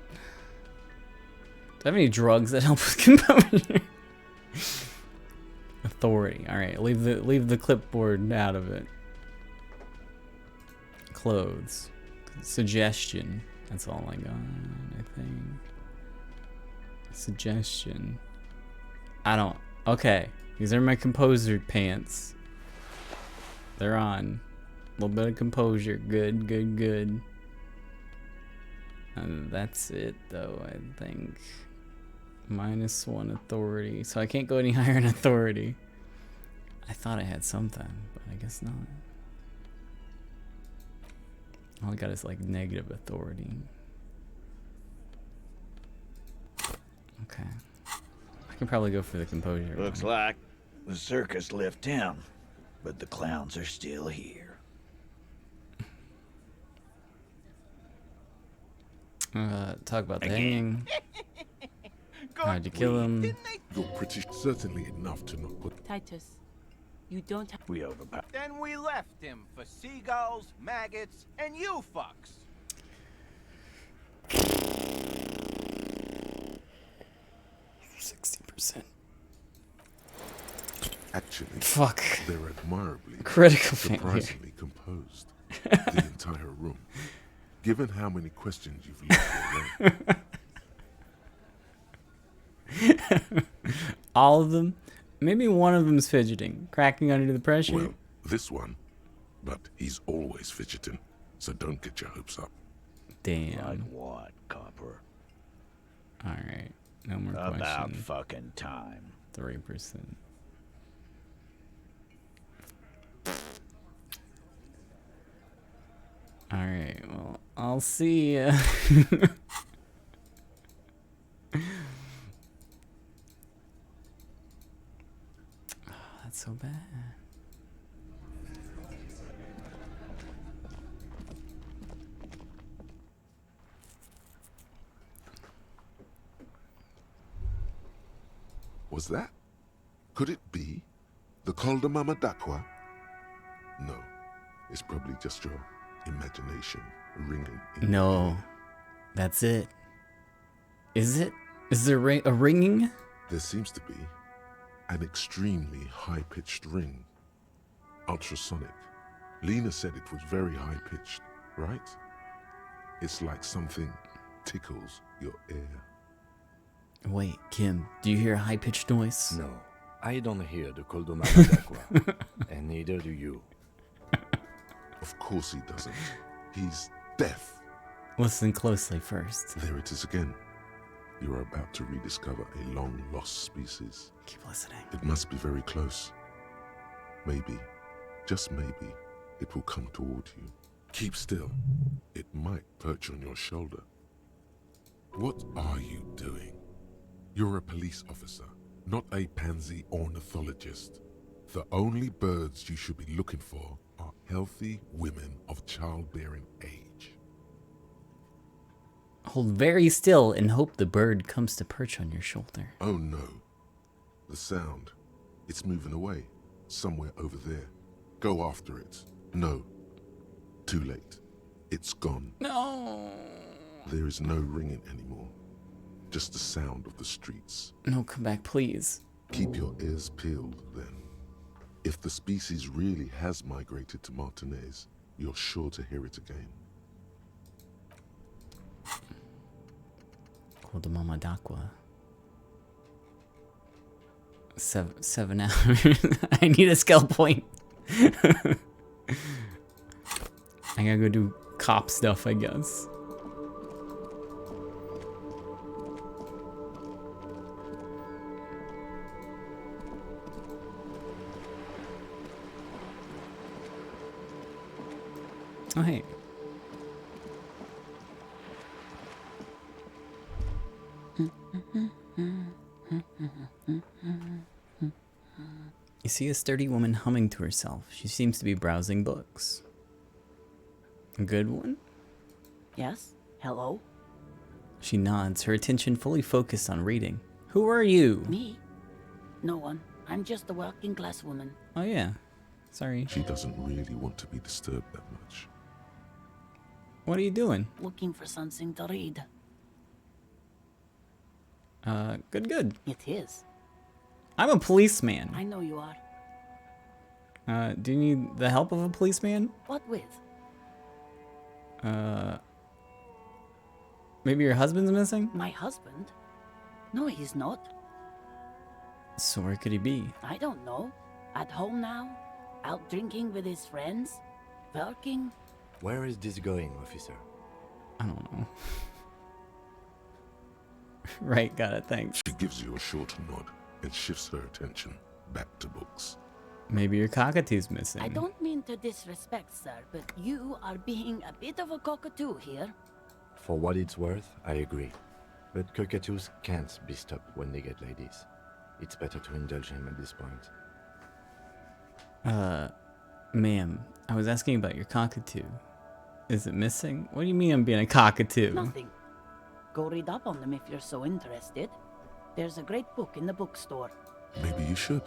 Do I have any drugs that help with composure? Authority. Alright, leave the clipboard out of it. Clothes. Suggestion. That's all I got, I think. Suggestion. I don't... Okay. These are my composer pants. They're on. A little bit of composure. Good, good, good. And that's it, though, I think. -1 authority. So I can't go any higher in authority. I thought I had something, but I guess not. All I got is like negative authority. Okay. I can probably go for the composure. Looks like the circus left town, but the clowns are still here. Talk about the hanging. How'd you kill him? You're pretty certainly enough to not put... Titus, you don't have... We overpowered. Then we left him for seagulls, maggots, and you fucks. 60%. Actually, fuck. They're admirably, Critical failure. surprisingly composed. The entire room. Given how many questions you've left alone. All of them? Maybe one of them's fidgeting, cracking under the pressure. Well, this one. But he's always fidgeting, so don't get your hopes up. Damn. Like what, Copper? Alright, no more About questions. fucking time. 3%. Alright, well, I'll see ya. That's so bad. Was that? Could it be the Calder Mama Dakwa? No, it's probably just your imagination ringing. No, that's it. Is it? Is there a ringing? There seems to be an extremely high-pitched ring. Ultrasonic. Lena said it was very high-pitched, right? It's like something tickles your ear. Wait, Kim, do you hear a high-pitched noise? No, I don't hear the Coldomama, and neither do you. Of course he doesn't. He's deaf. Listen closely first. There it is again. You're about to rediscover a long-lost species. Keep listening. It must be very close. Maybe, just maybe, it will come toward you. Keep still. It might perch on your shoulder. What are you doing? You're a police officer, not a pansy ornithologist. The only birds you should be looking for are healthy women of childbearing age. Hold very still and hope the bird comes to perch on your shoulder. Oh no. The sound. It's moving away. Somewhere over there. Go after it. No. Too late. It's gone. No. There is no ringing anymore. Just the sound of the streets. No, come back, please. Keep your ears peeled, then. If the species really has migrated to Martinez, you're sure to hear it again. Coldomama Dakwa. 7 hours. I need a skill point. I gotta go do cop stuff, I guess. Oh, hey. You see a sturdy woman humming to herself. She seems to be browsing books. A good one? Yes? Hello? She nods, her attention fully focused on reading. Who are you? Me? No one. I'm just a working class woman. Oh yeah. Sorry. She doesn't really want to be disturbed that much. What are you doing? Looking for something to read. Good. It is. I'm a policeman. I know you are. Do you need the help of a policeman? What with? Maybe your husband's missing? My husband? No, he's not. So where could he be? I don't know. At home now? Out drinking with his friends? Working? Where is this going, officer? I don't know. Right, got it, thanks. She gives you a short nod and shifts her attention back to books. Maybe your cockatoo's missing. I don't mean to disrespect, sir, but you are being a bit of a cockatoo here. For what it's worth, I agree. But cockatoos can't be stopped when they get ladies. It's better to indulge him at this point. Ma'am, I was asking about your cockatoo. Is it missing? What do you mean I'm being a cockatoo? Nothing. Go read up on them if you're so interested. There's a great book in the bookstore. Maybe you should.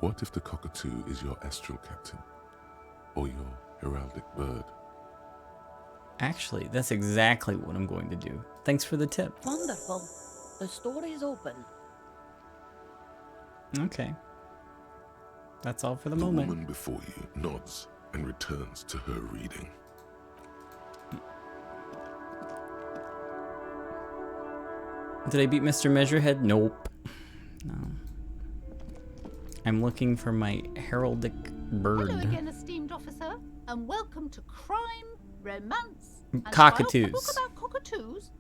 What if the cockatoo is your astral captain? Or your heraldic bird? Actually, that's exactly what I'm going to do. Thanks for the tip. Wonderful. The store is open. Okay. That's all for the The moment. woman before you nods and returns to her reading. Did I beat Mr. Measurehead? Nope. No. I'm looking for my heraldic bird. Hello again, esteemed officer, and welcome to Crime, Romance, and Cockatoos. A book about cockatoos.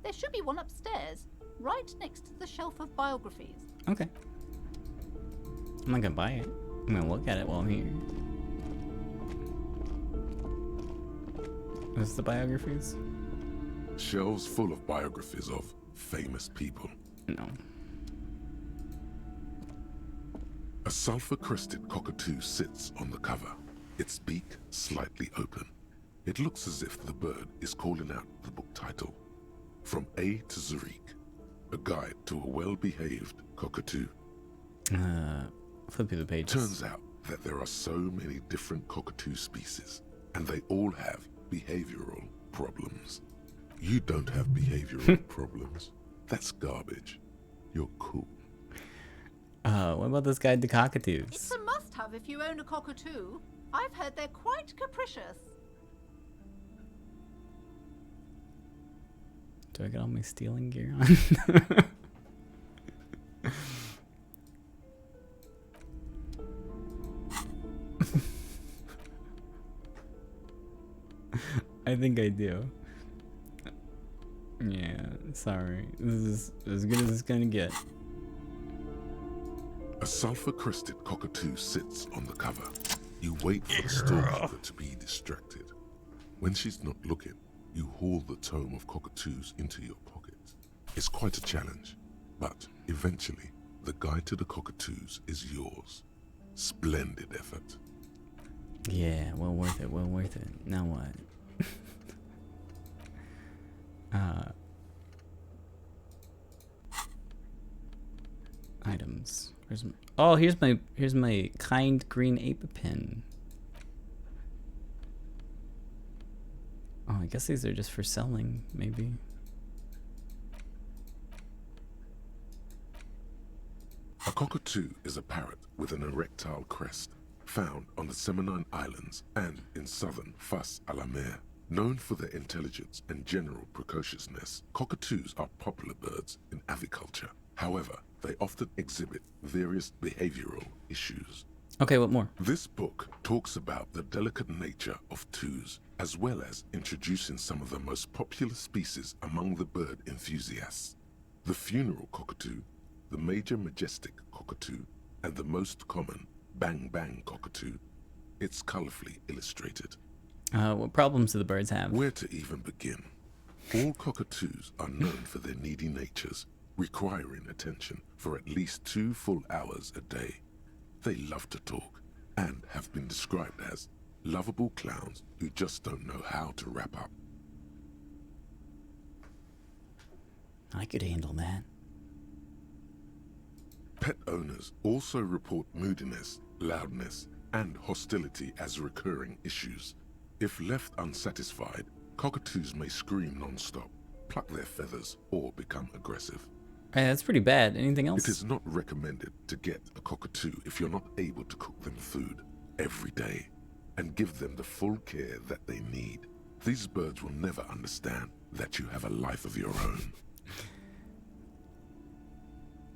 There should be one upstairs, right next to the shelf of biographies. Okay. I'm not gonna buy it. I'm gonna look at it while I'm here. Is the biographies? Shelves full of biographies of famous people. No. A sulfur-crested cockatoo sits on the cover, its beak slightly open. It looks as if the bird is calling out the book title, From A to Zurich, a guide to a well-behaved cockatoo. Flip through the pages. Turns out that there are so many different cockatoo species, and they all have behavioral problems. You don't have behavioral problems. That's garbage. You're cool. What about this guide to cockatoos? It's a must-have if you own a cockatoo. I've heard they're quite capricious. Do I get all my stealing gear on? I think I do. Yeah, sorry. This is as good as it's gonna get. A sulfur-crested cockatoo sits on the cover. You wait for the storekeeper to be distracted. When she's not looking, you haul the tome of cockatoos into your pocket. It's quite a challenge, but eventually, the guide to the cockatoos is yours. Splendid effort. Yeah, well worth it, well worth it. Now what? Items. Here's my kind green ape pin. Oh, I guess these are just for selling, maybe. A cockatoo is a parrot with an erectile crest, found on the Seminine Islands and in southern Fas a la Mer. Known for their intelligence and general precociousness, cockatoos are popular birds in aviculture. However, they often exhibit various behavioral issues. Okay, what more? This book talks about the delicate nature of toos, as well as introducing some of the most popular species among the bird enthusiasts. The funeral cockatoo, the major majestic cockatoo, and the most common bang bang cockatoo. It's colorfully illustrated. What problems do the birds have? Where to even begin? All cockatoos are known for their needy natures, requiring attention for at least 2 full hours a day. They love to talk and have been described as lovable clowns who just don't know how to wrap up. I could handle that. Pet owners also report moodiness, loudness, and hostility as recurring issues. If left unsatisfied, Cockatoos may scream non-stop, pluck their feathers, or become aggressive. Hey, that's pretty bad. Anything else? It is not recommended to get a cockatoo if you're not able to cook them food every day and give them the full care that they need. These birds will never understand that you have a life of your own.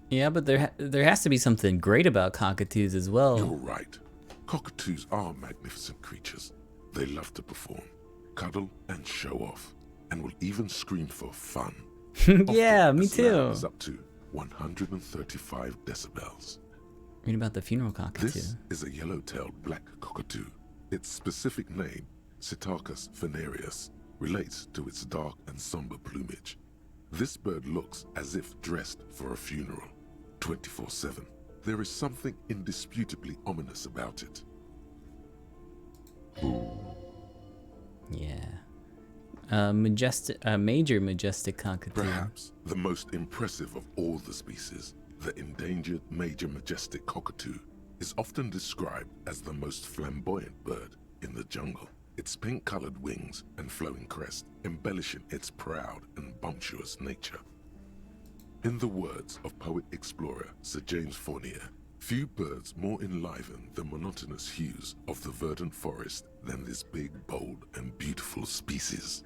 Yeah, but there has to be something great about cockatoos as well. You're right. Cockatoos are magnificent creatures. They love to perform, cuddle, and show off, and will even scream for fun. Yeah, me as loud too. as up to 135 decibels. Read about the funeral cockatoo. This is a yellow-tailed black cockatoo. Its specific name, Psittacus venereus, relates to its dark and somber plumage. This bird looks as if dressed for a funeral, 24/7. There is something indisputably ominous about it. Yeah. Major majestic cockatoo. Perhaps the most impressive of all the species, the endangered major majestic cockatoo, is often described as the most flamboyant bird in the jungle. Its pink-colored wings and flowing crest embellishing its proud and bumptious nature. In the words of poet-explorer Sir James Fournier, few birds more enliven the monotonous hues of the verdant forest than this big, bold, and beautiful species.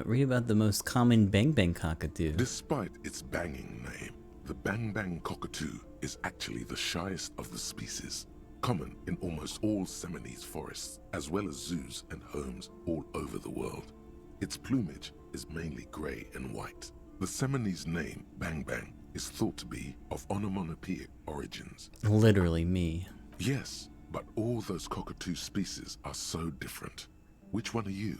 Read about the most common bang-bang cockatoo. Despite its banging name, the bang-bang cockatoo is actually the shyest of the species, common in almost all Seminoles forests, as well as zoos and homes all over the world. Its plumage is mainly gray and white. The Seminoles name bang-bang is thought to be of onomatopoeic origins. Literally me. Yes, but all those cockatoo species are so different. Which one are you?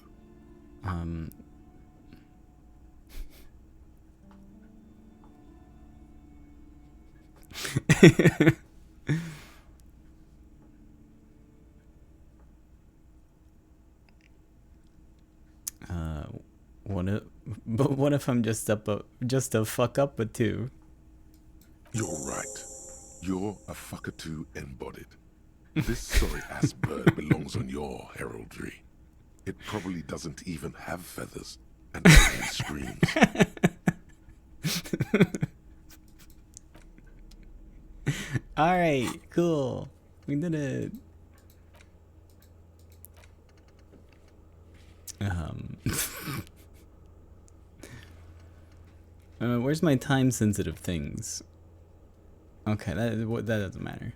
What if I'm just a fuck up a two? You're right. You're a fuckatoo embodied. This sorry-ass bird belongs on your heraldry. It probably doesn't even have feathers and only screams. Alright, cool. We did it. Where's my time-sensitive things? Okay, that doesn't matter.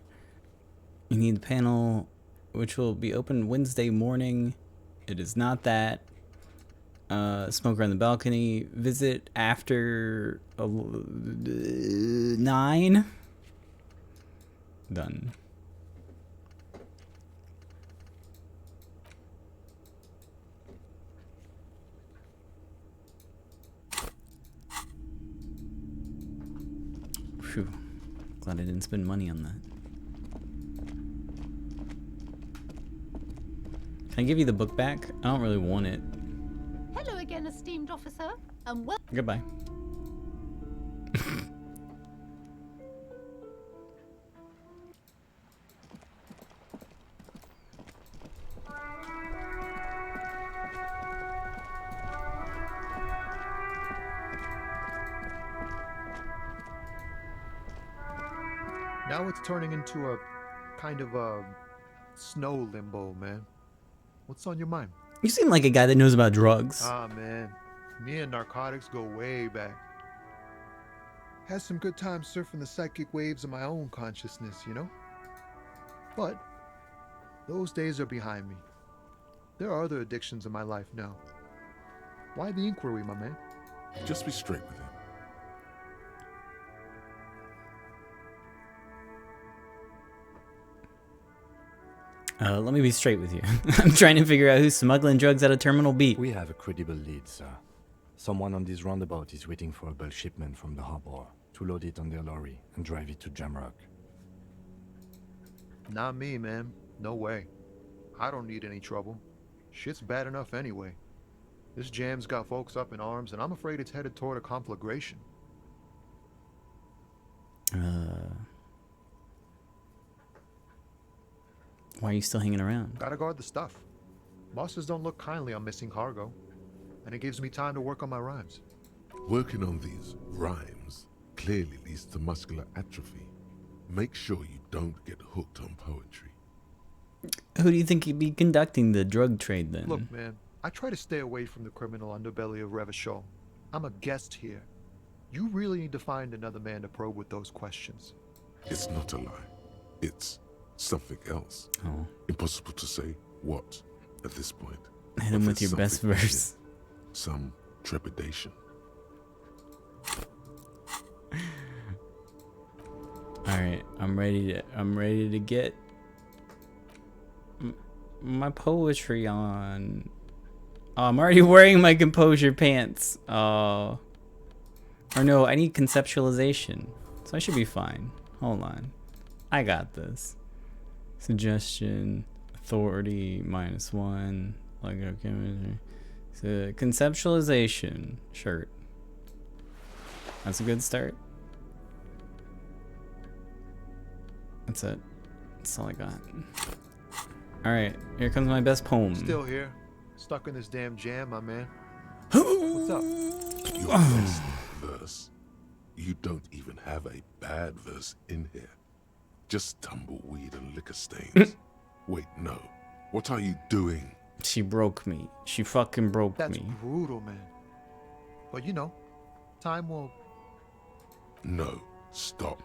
You need the panel, which will be open Wednesday morning. It is not that. Smoke around the balcony. Visit after 9. Done. Phew. Glad I didn't spend money on that. Can I give you the book back? I don't really want it. Hello again, esteemed officer, and well. Goodbye. Now it's turning into a kind of a snow limbo, man. What's on your mind? You seem like a guy that knows about drugs. Ah, man. Me and narcotics go way back. Had some good times surfing the psychic waves of my own consciousness, you know? But those days are behind me. There are other addictions in my life now. Why the inquiry, my man? Just be straight with him. Let me be straight with you. I'm trying to figure out who's smuggling drugs out of Terminal B. We have a credible lead, sir. Someone on this roundabout is waiting for a bulk shipment from the harbor to load it on their lorry and drive it to Jamrock. Not me, man. No way. I don't need any trouble. Shit's bad enough anyway. This jam's got folks up in arms, and I'm afraid it's headed toward a conflagration. Why are you still hanging around? Gotta guard the stuff. Bosses don't look kindly on missing cargo, and it gives me time to work on my rhymes. Working on these rhymes clearly leads to muscular atrophy. Make sure you don't get hooked on poetry. Who do you think he'd be conducting the drug trade then? Look, man, I try to stay away from the criminal underbelly of Revachol. I'm a guest here. You really need to find another man to probe with those questions. It's not a lie. It's something else. Oh. Impossible to say what at this point. Hit him with your best verse. Some trepidation. Alright, I'm ready to get my poetry on. Oh, I'm already wearing my composure pants. Oh. Or no, I need conceptualization. So I should be fine. Hold on. I got this. Suggestion, authority, -1. Like, okay. So, conceptualization shirt. That's a good start. That's it. That's all I got. Alright, here comes my best poem. Still here. Stuck in this damn jam, my man. What's up? Your best verse. You don't even have a bad verse in here. Just tumbleweed and liquor stains. Wait, no. What are you doing? She broke me. She fucking broke me. That's brutal, man. But you know, time will... No, stop.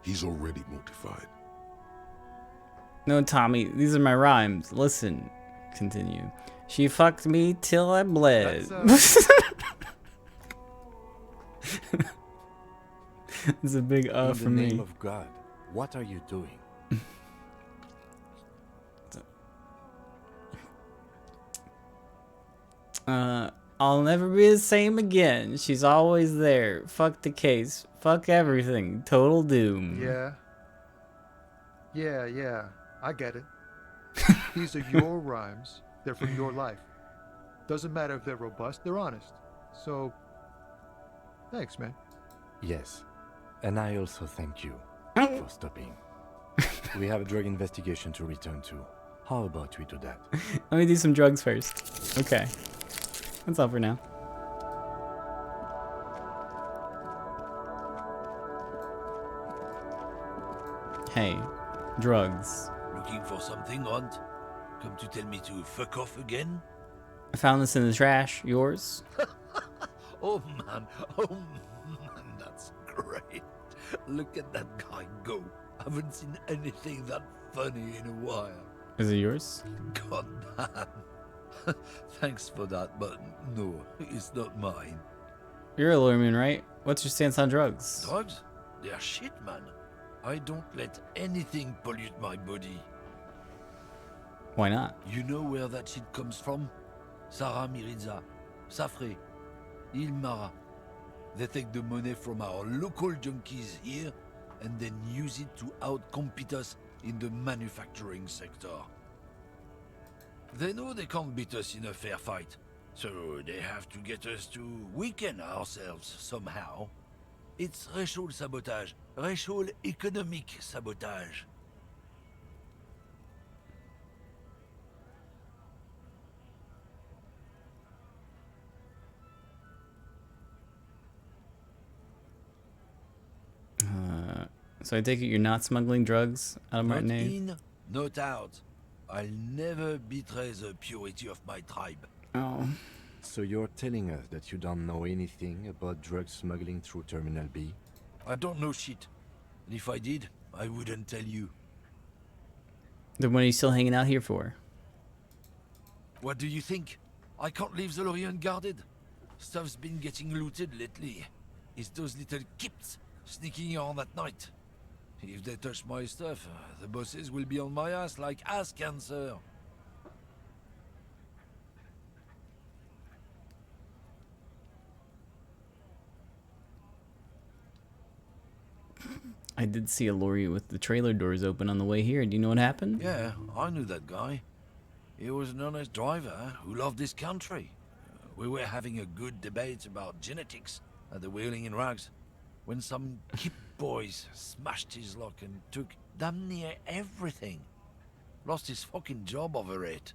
He's already mortified. No, Tommy, these are my rhymes. Listen. Continue. She fucked me till I bled. It's a big for me. In the name of God, what are you doing? I'll never be the same again. She's always there. Fuck the case. Fuck everything. Total doom. Yeah. Yeah. I get it. These are your rhymes. They're from your life. Doesn't matter if they're robust, they're honest. So, thanks, man. Yes. And I also thank you for stopping. We have a drug investigation to return to. How about we do that? Let me do some drugs first. Okay. That's all for now. Hey, drugs. Looking for something, Hunt? Come to tell me to fuck off again? I found this in the trash. Yours? Oh man, that's great. Look at that guy go. Haven't seen anything that funny in a while. Is it yours? God damn. Thanks for that, but no, it's not mine. You're a lawyer, right? What's your stance on drugs? Drugs? They're shit, man. I don't let anything pollute my body. Why not? You know where that shit comes from? Sarah Miriza, Safre, Ilmara. They take the money from our local junkies here and then use it to outcompete us in the manufacturing sector. They know they can't beat us in a fair fight, so they have to get us to weaken ourselves somehow. It's racial sabotage, racial economic sabotage. So I take it you're not smuggling drugs out of Not Martinez? in, not out. I'll never betray the purity of my tribe. Oh. So you're telling us that you don't know anything about drug smuggling through Terminal B? I don't know shit. And if I did, I wouldn't tell you. Then what are you still hanging out here for? What do you think? I can't leave the lorry unguarded. Stuff's been getting looted lately. It's those little kips sneaking on at night. If they touch my stuff, the bosses will be on my ass like ass cancer. I did see a lorry with the trailer doors open on the way here. Do you know what happened? Yeah, I knew that guy. He was an honest driver who loved this country. We were having a good debate about genetics at the Wheeling in Rags when some hip boys smashed his lock and took damn near everything. Lost his fucking job over it.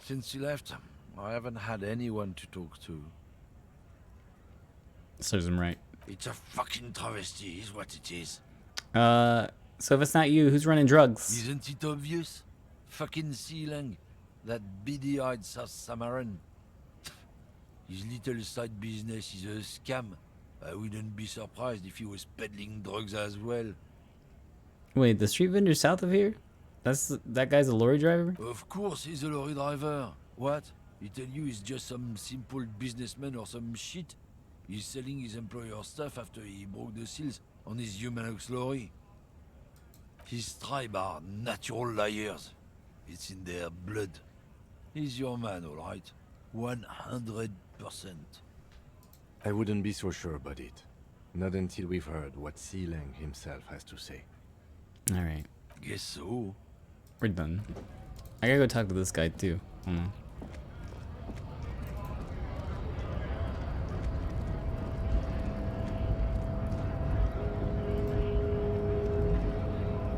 Since he left, I haven't had anyone to talk to. Serves him right. It's a fucking travesty, is what it is. So if it's not you, who's running drugs? Isn't it obvious? Fucking Sealang, that beady-eyed South Samaran. His little side business is a scam. I wouldn't be surprised if he was peddling drugs as well. Wait, the street vendor south of here? That guy's a lorry driver? Of course he's a lorry driver. What? He tell you he's just some simple businessman or some shit? He's selling his employer stuff after he broke the seals on his Humanox lorry. His tribe are natural liars. It's in their blood. He's your man, all right? 100%. I wouldn't be so sure about it. Not until we've heard what Sealang himself has to say. Alright. Guess so. We're done. I gotta go talk to this guy too. Hold on.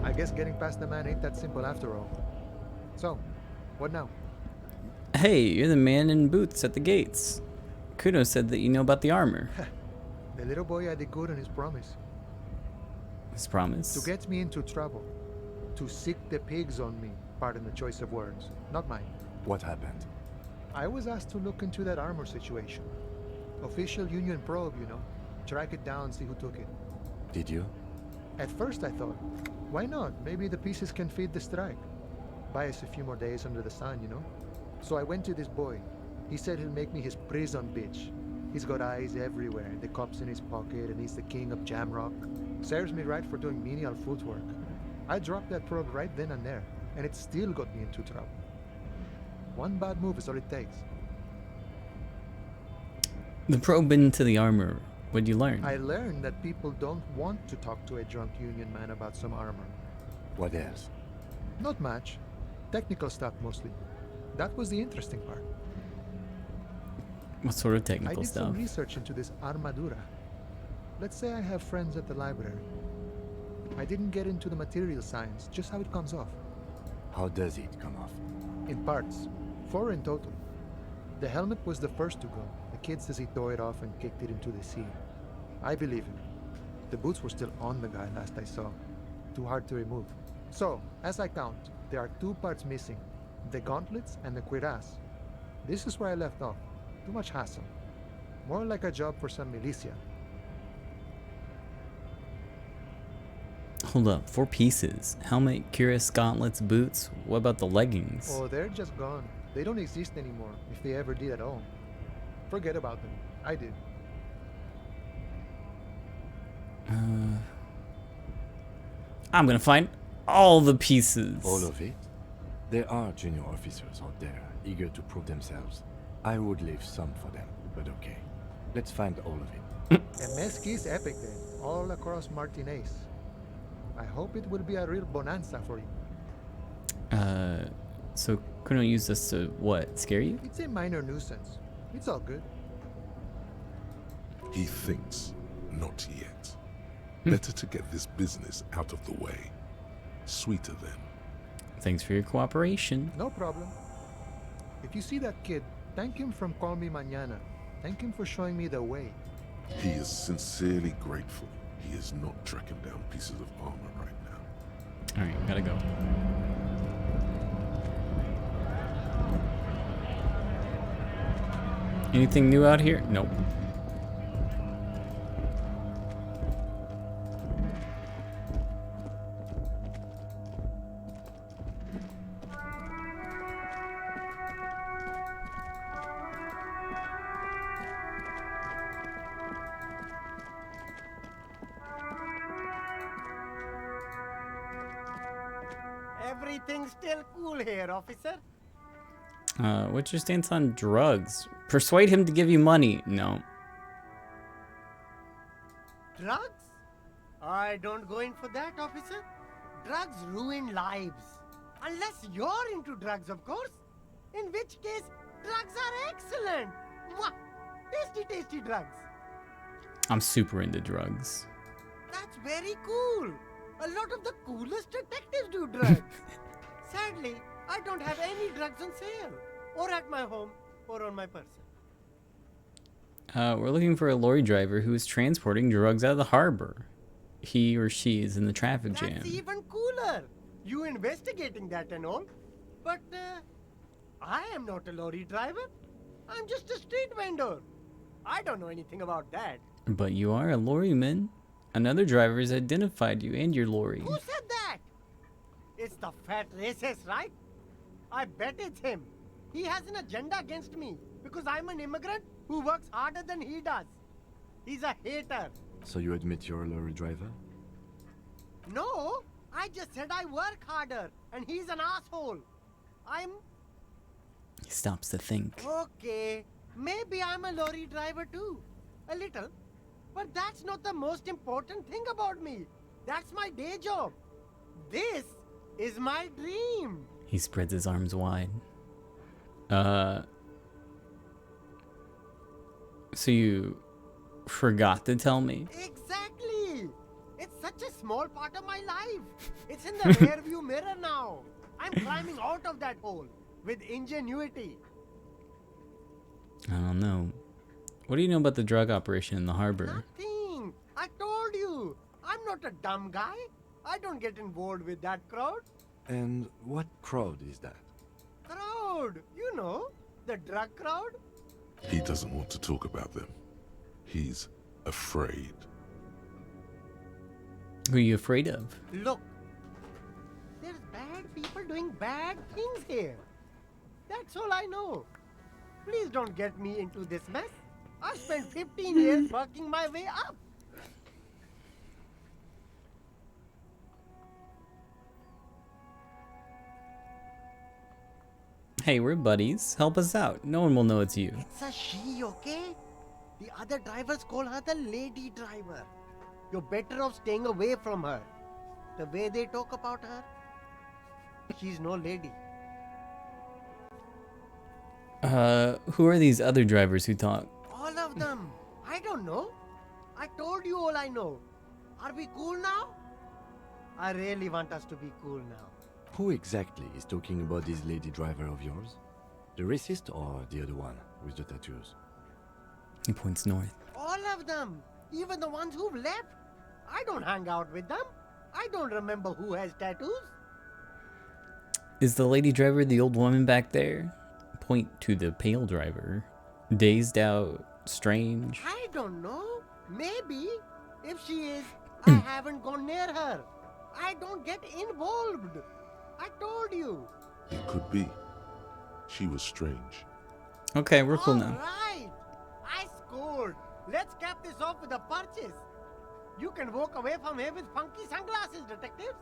I guess getting past the man ain't that simple after all. So, what now? Hey, you're the man in boots at the gates. Kuno said that you know about the armor. The little boy had it good on his promise. His promise? To get me into trouble. To sick the pigs on me. Pardon the choice of words. Not mine. What happened? I was asked to look into that armor situation. Official Union probe, you know. Track it down, see who took it. Did you? At first I thought, why not? Maybe the pieces can feed the strike. Buy us a few more days under the sun, you know? So I went to this boy. He said he'll make me his prison bitch. He's got eyes everywhere, the cops in his pocket, and he's the king of Jamrock. Serves me right for doing menial footwork. I dropped that probe right then and there, and it still got me into trouble. One bad move is all it takes. The probe into the armor. What'd you learn? I learned that people don't want to talk to a drunk Union man about some armor. What else? Not much. Technical stuff mostly. That was the interesting part. What sort of I technical did stuff? some research into this armadura. Let's say I have friends at the library. I didn't get into the material science, just how it comes off. How does it come off? In parts. 4 in total. The helmet was the first to go. The kid says he tore it off and kicked it into the sea. I believe him. The boots were still on the guy last I saw. Too hard to remove. So, as I count, there are 2 parts missing. The gauntlets and the cuirass. This is where I left off. Too much hassle. More like a job for some militia. Hold up, 4 pieces. Helmet, cuirass, gauntlets, boots. What about the leggings? Oh, they're just gone. They don't exist anymore, if they ever did at all. Forget about them. I did. I'm gonna find all the pieces. All of it? There are junior officers out there, eager to prove themselves. I would leave some for them, but okay. Let's find all of it. A mesqui's epic then, all across Martinez. I hope it will be a real bonanza for you. So Kuno used this to what? Scare you? It's a minor nuisance. It's all good. He thinks, not yet. Better to get this business out of the way. Sweeter then. Thanks for your cooperation. No problem. If you see that kid, thank him from Call Me Mañana. Thank him for showing me the way. He is sincerely grateful. He is not tracking down pieces of armor right now. Alright, gotta go. Anything new out here? Nope. Everything's still cool here, officer. What's your stance on drugs? Persuade him to give you money. No. Drugs? I don't go in for that, officer. Drugs ruin lives. Unless you're into drugs, of course. In which case, drugs are excellent. Mwah! Tasty, tasty drugs. I'm super into drugs. That's very cool. A lot of the coolest detectives do drugs. Sadly, I don't have any drugs on sale. or at my home, or on my person. We're looking for a lorry driver who is transporting drugs out of the harbor. He or she is in the traffic jam. That's even cooler. You investigating that and all. But I am not a lorry driver. I'm just a street vendor. I don't know anything about that. But you are a lorryman. Another driver has identified you and your lorry. Who said that? It's the fat racist, right? I bet it's him. He has an agenda against me because I'm an immigrant who works harder than he does. He's a hater. So you admit you're a lorry driver? No, I just said I work harder and he's an asshole. He stops to think. Okay, maybe I'm a lorry driver too. A little. But that's not the most important thing about me. That's my day job. This is my dream. He spreads his arms wide. So you forgot to tell me? Exactly. It's such a small part of my life. It's in the rearview mirror now. I'm climbing out of that hole with ingenuity. I don't know. What do you know about the drug operation in the harbor? Nothing. I told you. I'm not a dumb guy. I don't get involved with that crowd. And what crowd is that? Crowd. You know, the drug crowd. He doesn't want to talk about them. He's afraid. Who are you afraid of? Look, there's bad people doing bad things here. That's all I know. Please don't get me into this mess. I spent 15 years working my way up. Hey, we're buddies. Help us out. No one will know it's you. It's a she, okay? The other drivers call her the lady driver. You're better off staying away from her. The way they talk about her, she's no lady. Who are these other drivers who talk? All of them. I don't know. I told you all I know. Are we cool now? I really want us to be cool now. Who exactly is talking about this lady driver of yours? The racist or the other one with the tattoos? He points north. All of them. Even the ones who've left. I don't hang out with them. I don't remember who has tattoos. Is the lady driver the old woman back there? Point to the pale driver. Dazed out, strange. I don't know. Maybe. If she is, I haven't gone near her. I don't get involved. I told you. It could be. She was strange. Okay, we're cool now. Right. I scored. Let's cap this off with a purchase. You can walk away from here with funky sunglasses, detectives.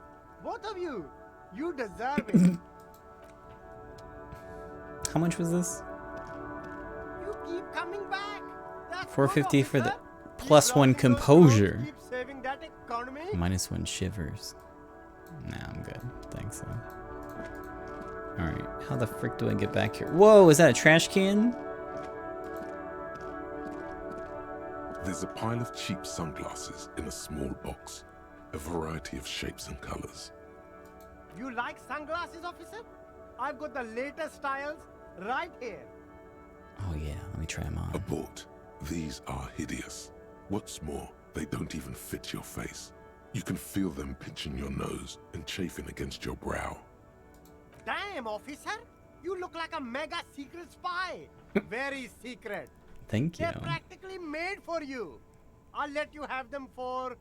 Both of you. You deserve it. How much was this? You keep coming back. That's $4.50 for the officer. +1 composure. Keep saving that economy. -1 shivers. Nah, I'm good. Thanks, though. Alright, how the frick do I get back here? Whoa, is that a trash can? There's a pile of cheap sunglasses in a small box, a variety of shapes and colors. You like sunglasses, officer? I've got the latest styles right here. Oh yeah, let me try them on. Abort. These are hideous. What's more, they don't even fit your face. You can feel them pinching your nose and chafing against your brow. Damn, officer! You look like a mega secret spy. Very secret. Thank you. They're practically made for you. I'll let you have them for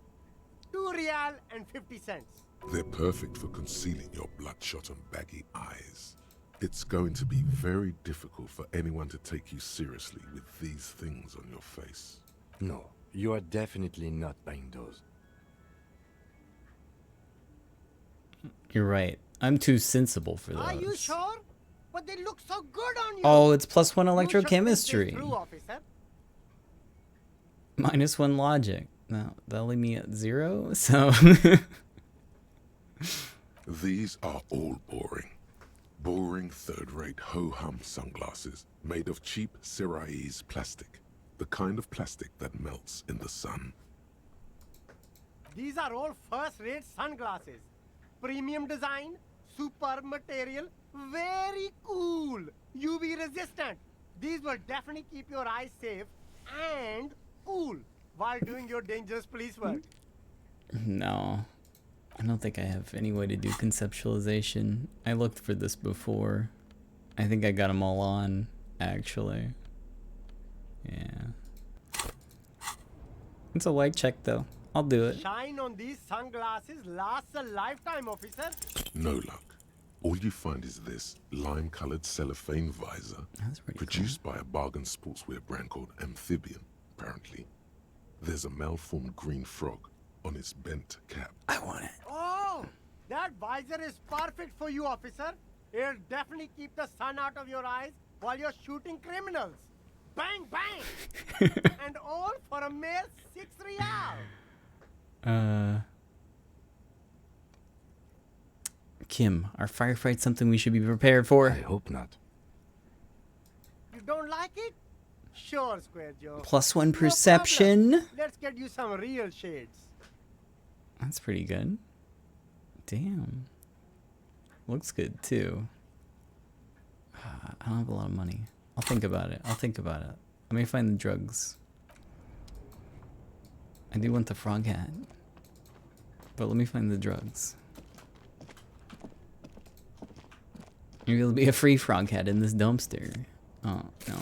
$2.50. They're perfect for concealing your bloodshot and baggy eyes. It's going to be very difficult for anyone to take you seriously with these things on your face. No, you are definitely not buying those. You're right. I'm too sensible for those. Are you sure? But they look so good on you. Oh, it's +1 You should think this electrochemistry. through, officer. -1 logic. Now, that'll leave me at 0, so... These are all boring. Boring third-rate ho-hum sunglasses made of cheap Syrahese plastic. The kind of plastic that melts in the sun. These are all first-rate sunglasses. Premium design, super material, very cool. UV resistant. These will definitely keep your eyes safe and cool while doing your dangerous police work. No. I don't think I have any way to do conceptualization. I looked for this before. I think I got them all on, actually. Yeah. It's a light check, though. I'll do it. Shine on these sunglasses lasts a lifetime, officer. No luck. All you find is this lime-colored cellophane visor, produced by a bargain sportswear brand called Amphibian, apparently. There's a malformed green frog on its bent cap. I want it. Oh, that visor is perfect for you, officer. It'll definitely keep the sun out of your eyes while you're shooting criminals. Bang, bang! And all for a mere 6 real. Kim, are firefights something we should be prepared for? I hope not. You don't like it? Sure, Square Joe. +1 perception. No, let's get you some real shades. That's pretty good. Damn. Looks good, too. I don't have a lot of money. I'll think about it. Let me find the drugs. I do want the frog hat. But let me find the drugs. Maybe there'll be a free frog hat in this dumpster. Oh, no.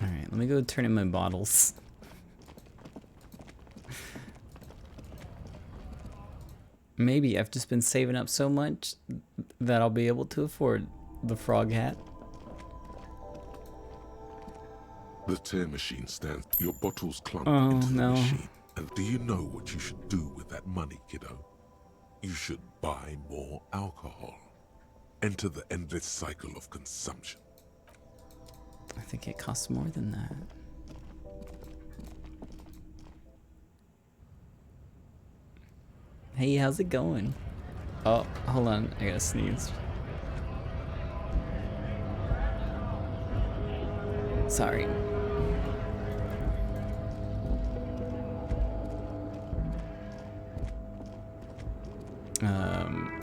Alright, let me go turn in my bottles. Maybe I've just been saving up so much that I'll be able to afford the frog hat. The tear machine stands. Your bottles clump Oh, into the no. machine. And do you know what you should do with that money, kiddo? You should buy more alcohol. Enter the endless cycle of consumption. I think it costs more than that. Hey, how's it going? Oh, hold on. I gotta sneeze. Sorry.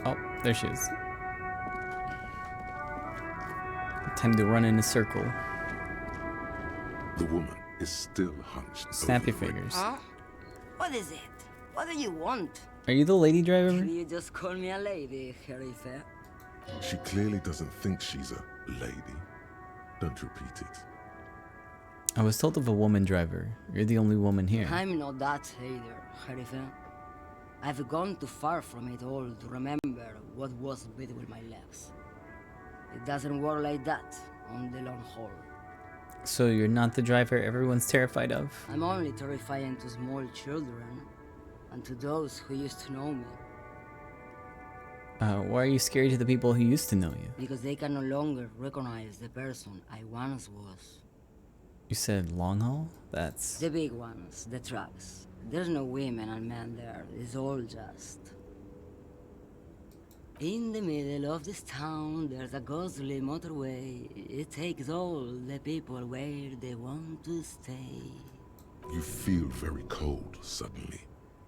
Oh, there she is. Time to run in a circle. The woman is still hunched. Snap your fingers. Huh? What is it? What do you want? Are you the lady driver? You just call me a lady, Sheriff. She clearly doesn't think she's a lady. Don't repeat it. I was told of a woman driver. You're the only woman here. I'm not that either, Sheriff. I've gone too far from it all to remember what was between my legs. It doesn't work like that on the long haul. So you're not the driver everyone's terrified of? I'm only terrifying to small children and to those who used to know me. Why are you scary to the people who used to know you? Because they can no longer recognize the person I once was. You said long haul? That's... The big ones, the trucks. There's no women and men there, it's all just... In the middle of this town, there's a ghostly motorway. It takes all the people where they want to stay. You feel very cold suddenly,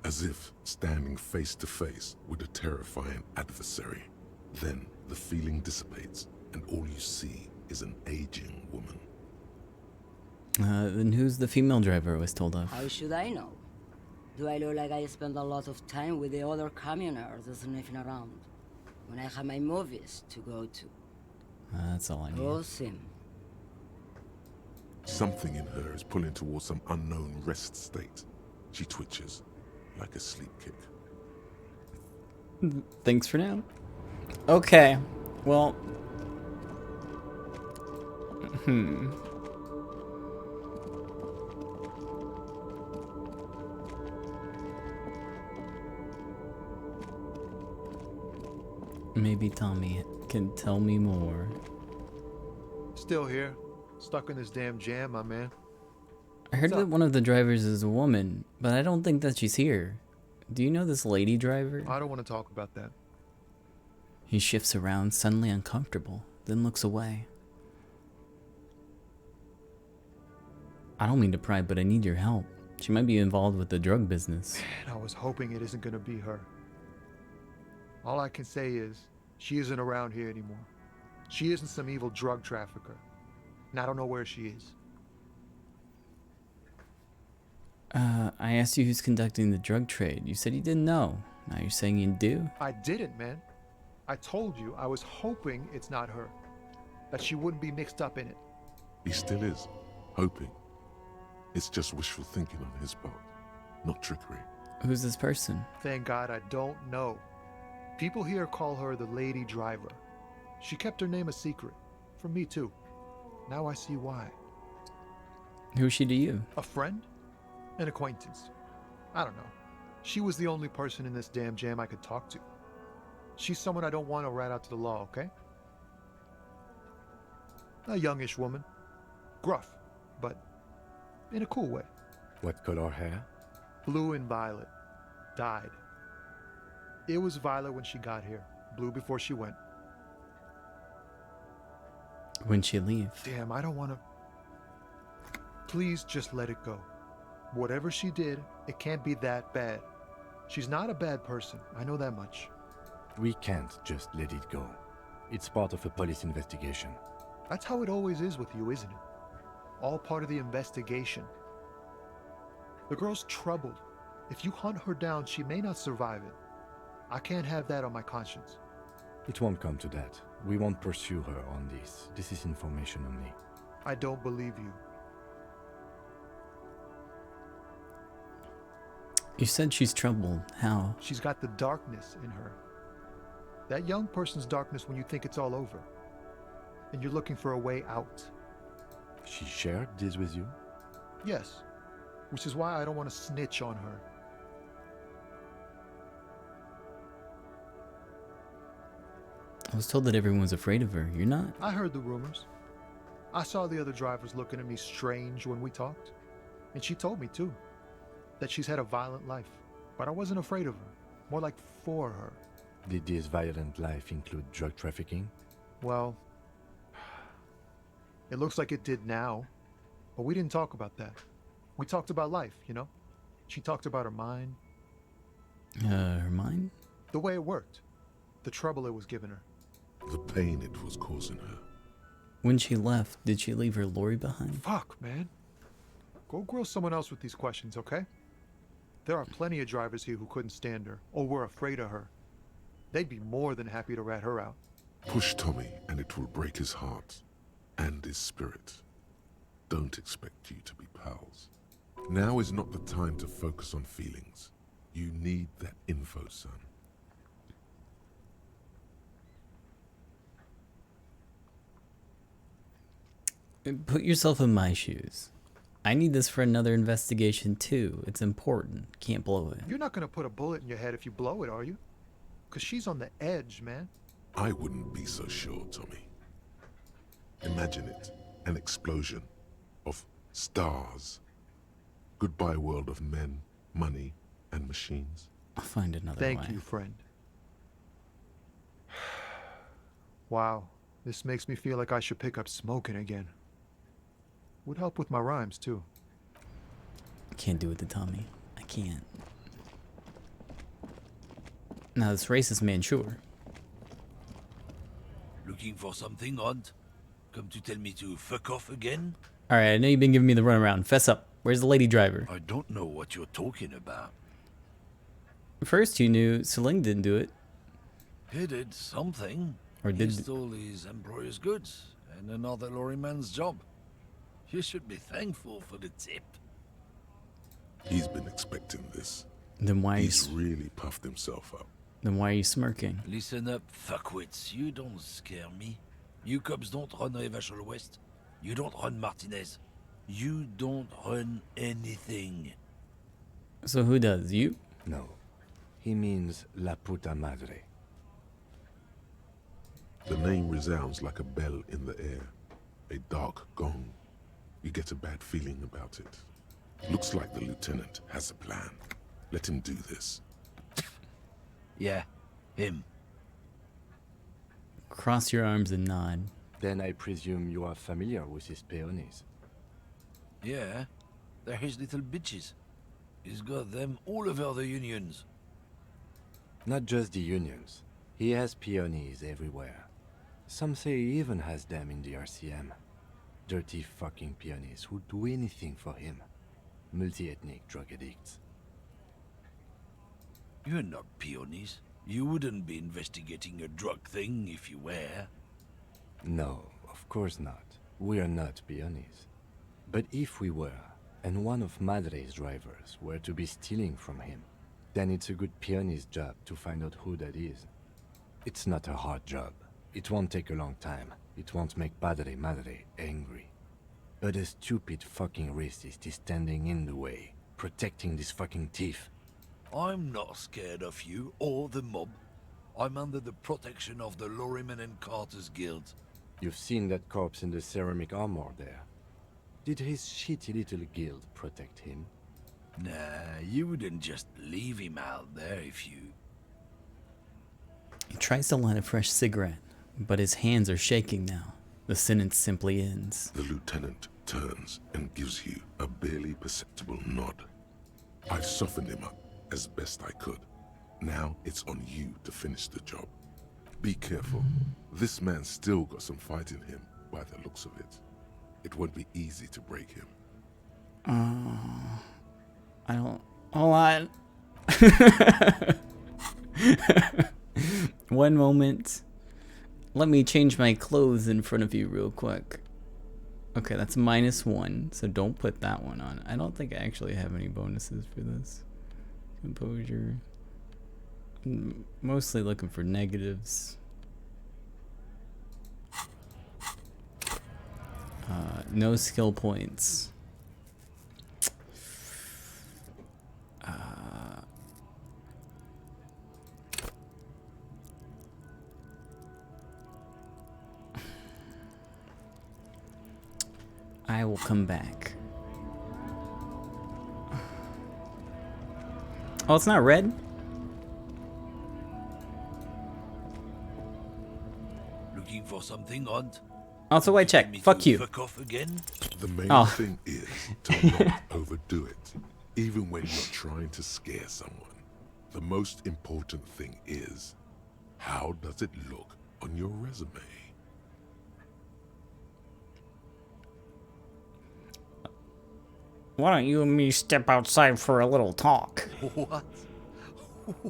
as if standing face to face with a terrifying adversary. Then the feeling dissipates, and all you see is an aging woman. Then who's the female driver I was told of? How should I know? Do I look like I spend a lot of time with the other commoners sniffing around? When I have my movies to go to. That's all I need. Oh, Sim. Something in her is pulling towards some unknown rest state. She twitches, like a sleep kick. Thanks for now. Okay, well... Maybe Tommy can tell me more. Still here. Stuck in this damn jam, my man. I heard that one of the drivers is a woman, but I don't think that she's here. Do you know this lady driver? I don't want to talk about that. He shifts around, suddenly uncomfortable. then looks away. I don't mean to pry, but I need your help. She might be involved with the drug business. Man, I was hoping it isn't gonna be her. All I can say is, she isn't around here anymore. She isn't some evil drug trafficker. And I don't know where she is. I asked you who's conducting the drug trade. You said you didn't know. Now you're saying you do? I didn't, man. I told you I was hoping it's not her. That she wouldn't be mixed up in it. He still is. Hoping. It's just wishful thinking on his part. Not trickery. Who's this person? Thank God I don't know. People here call her the Lady Driver. She kept her name a secret. From me too. Now I see why. Who's she to you? A friend? An acquaintance. I don't know. She was the only person in this damn jam I could talk to. She's someone I don't want to rat out to the law, okay? A youngish woman. Gruff, but in a cool way. What color hair? Blue and violet. Dyed. It was violet when she got here. Blue before she went. When'd she leave? Damn, I don't want to... Please just let it go. Whatever she did, it can't be that bad. She's not a bad person. I know that much. We can't just let it go. It's part of a police investigation. That's how it always is with you, isn't it? All part of the investigation. The girl's troubled. If you hunt her down, she may not survive it. I can't have that on my conscience. It won't come to that. We won't pursue her on this. This is information only. I don't believe you. You said she's troubled. How? She's got the darkness in her. That young person's darkness when you think it's all over. And you're looking for a way out. She shared this with you? Yes. Which is why I don't want to snitch on her. I was told that everyone was afraid of her. You're not? I heard the rumors. I saw the other drivers looking at me strange when we talked. And she told me too. That she's had a violent life. But I wasn't afraid of her. More like for her. Did this violent life include drug trafficking? Well, it looks like it did now. But we didn't talk about that. We talked about life, you know? She talked about her mind. Her mind? The way it worked. The trouble it was giving her. The pain it was causing her. When she left, did she leave her lorry behind? Fuck, man. Go grill someone else with these questions, okay? There are plenty of drivers here who couldn't stand her, or were afraid of her. They'd be more than happy to rat her out. Push Tommy and it will break his heart. And his spirit. Don't expect you to be pals. Now is not the time to focus on feelings. You need that info, son. Put yourself in my shoes. I need this for another investigation too. It's important. Can't blow it. You're not gonna put a bullet in your head if you blow it, are you? Cause she's on the edge, man. I wouldn't be so sure, Tommy. Imagine it. An explosion of stars. Goodbye world of men, money, and machines. I'll find another way. Thank you, friend. Wow, this makes me feel like I should pick up smoking again. Would help with my rhymes, too. I can't do it to Tommy. I can't. Now, this racist man, sure. Looking for something, Hunt? Come to tell me to fuck off again? Alright, I know you've been giving me the runaround. Fess up. Where's the lady driver? I don't know what you're talking about. First, you knew Celine didn't do it. He did something. Or did... He stole his employer's goods and another lorryman's job. You should be thankful for the tip. He's been expecting this. Then why He's really puffed himself up. Then why are you smirking? Listen up, fuckwits. You don't scare me. You cops don't run Revachol West. You don't run Martinez. You don't run anything. So who does? You? No. He means La Puta Madre. The name resounds like a bell in the air. A dark gong. You get a bad feeling about it. Looks like the lieutenant has a plan. Let him do this. Yeah, him. Cross your arms and nod. Then I presume you are familiar with his peonies. Yeah, they're his little bitches. He's got them all over the unions. Not just the unions. He has peonies everywhere. Some say he even has them in the RCM. Dirty fucking peonies who'd do anything for him. Multi-ethnic drug addicts. You're not peonies. You wouldn't be investigating a drug thing if you were. No, of course not. We are not peonies. But if we were, and one of Madre's drivers were to be stealing from him, then it's a good peony's job to find out who that is. It's not a hard job. It won't take a long time. It won't make Padre Madre angry. But a stupid fucking racist is standing in the way, protecting this fucking thief. I'm not scared of you or the mob. I'm under the protection of the Lorrymen and Carters Guild. You've seen that corpse in the ceramic armor there. Did his shitty little guild protect him? Nah, you wouldn't just leave him out there if you... He tries to light a fresh cigarette, but his hands are shaking now. The sentence simply ends. The lieutenant turns and gives you a barely perceptible nod. I've softened him up as best I could. Now it's on you to finish the job. Be careful. This man's still got some fight in him by the looks of it. It won't be easy to break him. I don't... Hold on. One moment. Let me change my clothes in front of you real quick. Okay, that's -1, so don't put that one on. I don't think I actually have any bonuses for this. Composure. I'm mostly looking for negatives. No skill points. I will come back. Oh, it's not red? Looking for something odd? Also, I check. Fuck you. Fuck off again? The main Oh. thing is to not overdo it, even when you're trying to scare someone. The most important thing is, how does it look on your resume? Why don't you and me step outside for a little talk? What?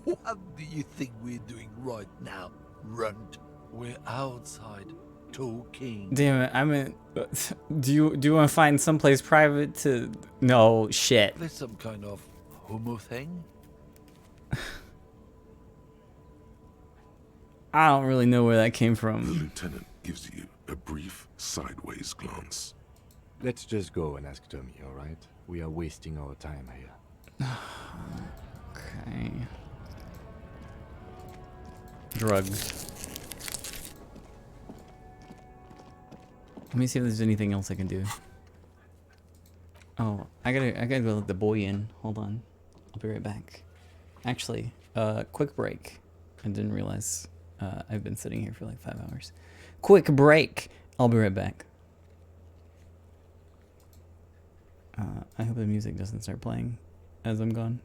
What do you think we're doing right now, Runt? We're outside talking. Damn it, I mean, do you want to find someplace private to... No, shit. There's some kind of homo thing? I don't really know where that came The from. lieutenant gives you a brief sideways glance. Let's just go and ask Tommy, alright? We are wasting our time here. Okay. Drugs. Let me see if there's anything else I can do. Oh, I gotta go let the boy in. Hold on. I'll be right back. Actually, quick break. I didn't realize I've been sitting here for like 5 hours. Quick break. I'll be right back. I hope the music doesn't start playing as I'm gone.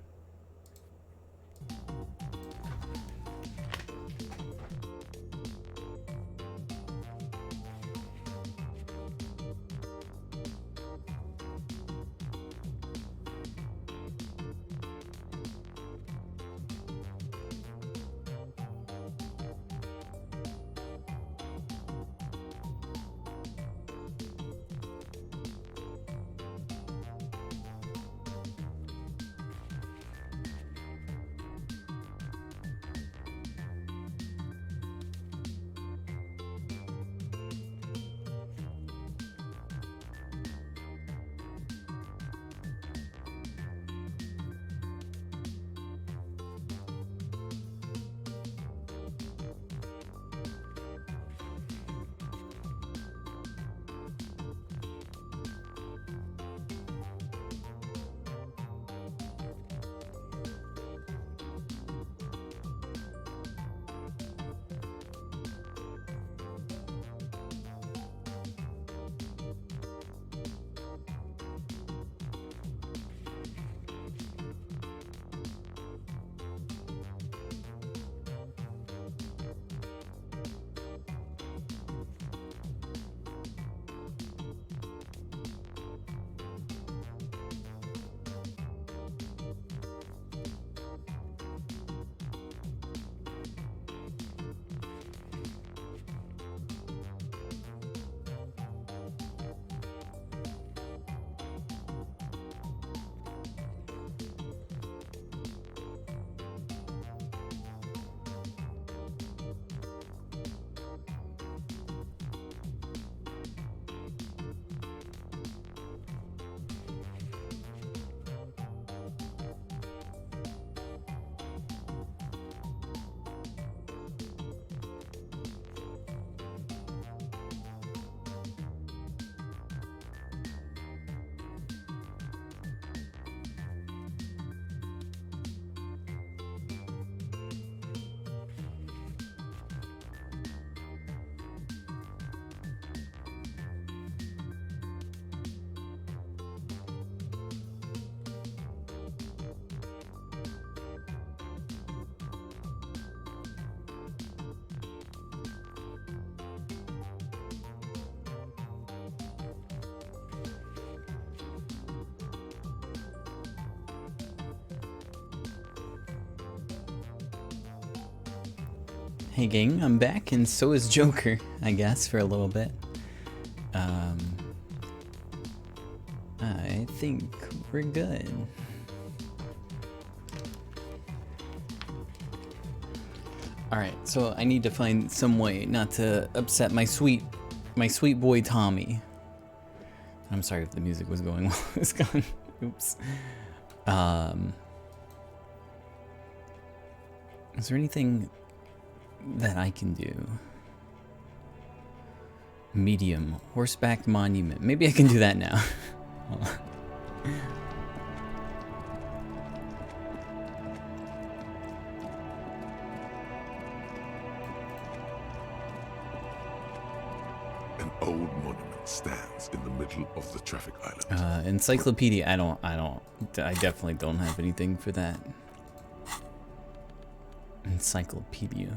Hey gang, I'm back, and so is Joker, I guess, for a little bit. I think we're good. Alright, so I need to find some way not to upset my sweet boy Tommy. I'm sorry if the music was going while it was gone. Oops. Is there anything that I can do? Medium, horseback monument. Maybe I can do that now. An old monument stands in the middle of the traffic island. Encyclopedia. I definitely don't have anything for that. Encyclopedia.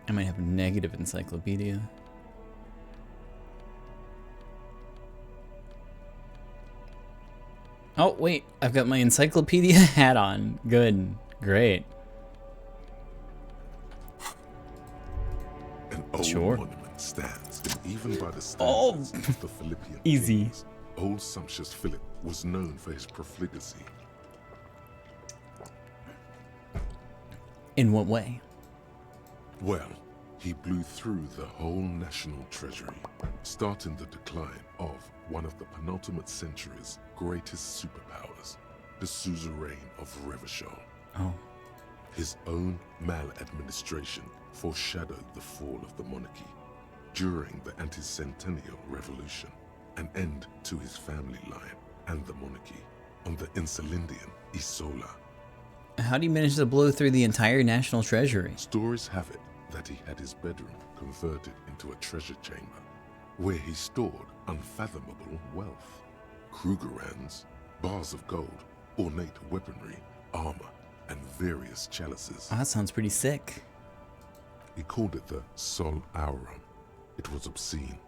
I might have a negative encyclopedia. Oh, wait. I've got my encyclopedia hat on. Good. Great. An old Sure. monument stands, and even by the standards of the Philippian Easy. kings, old sumptuous Philip was known for his profligacy. In what way? Well, he blew through the whole national treasury, starting the decline of one of the penultimate century's greatest superpowers, the suzerain of Revachol. Oh. His own maladministration foreshadowed the fall of the monarchy. During the anti-centennial revolution, an end to his family line and the monarchy on the Insulindian Isola. How do you manage to blow through the entire national treasury? Stories have it that he had his bedroom converted into a treasure chamber, where he stored unfathomable wealth. Krugerrands, bars of gold, ornate weaponry, armor, and various chalices. Oh, that sounds pretty sick. He called it the Sol Aurum. It was obscene.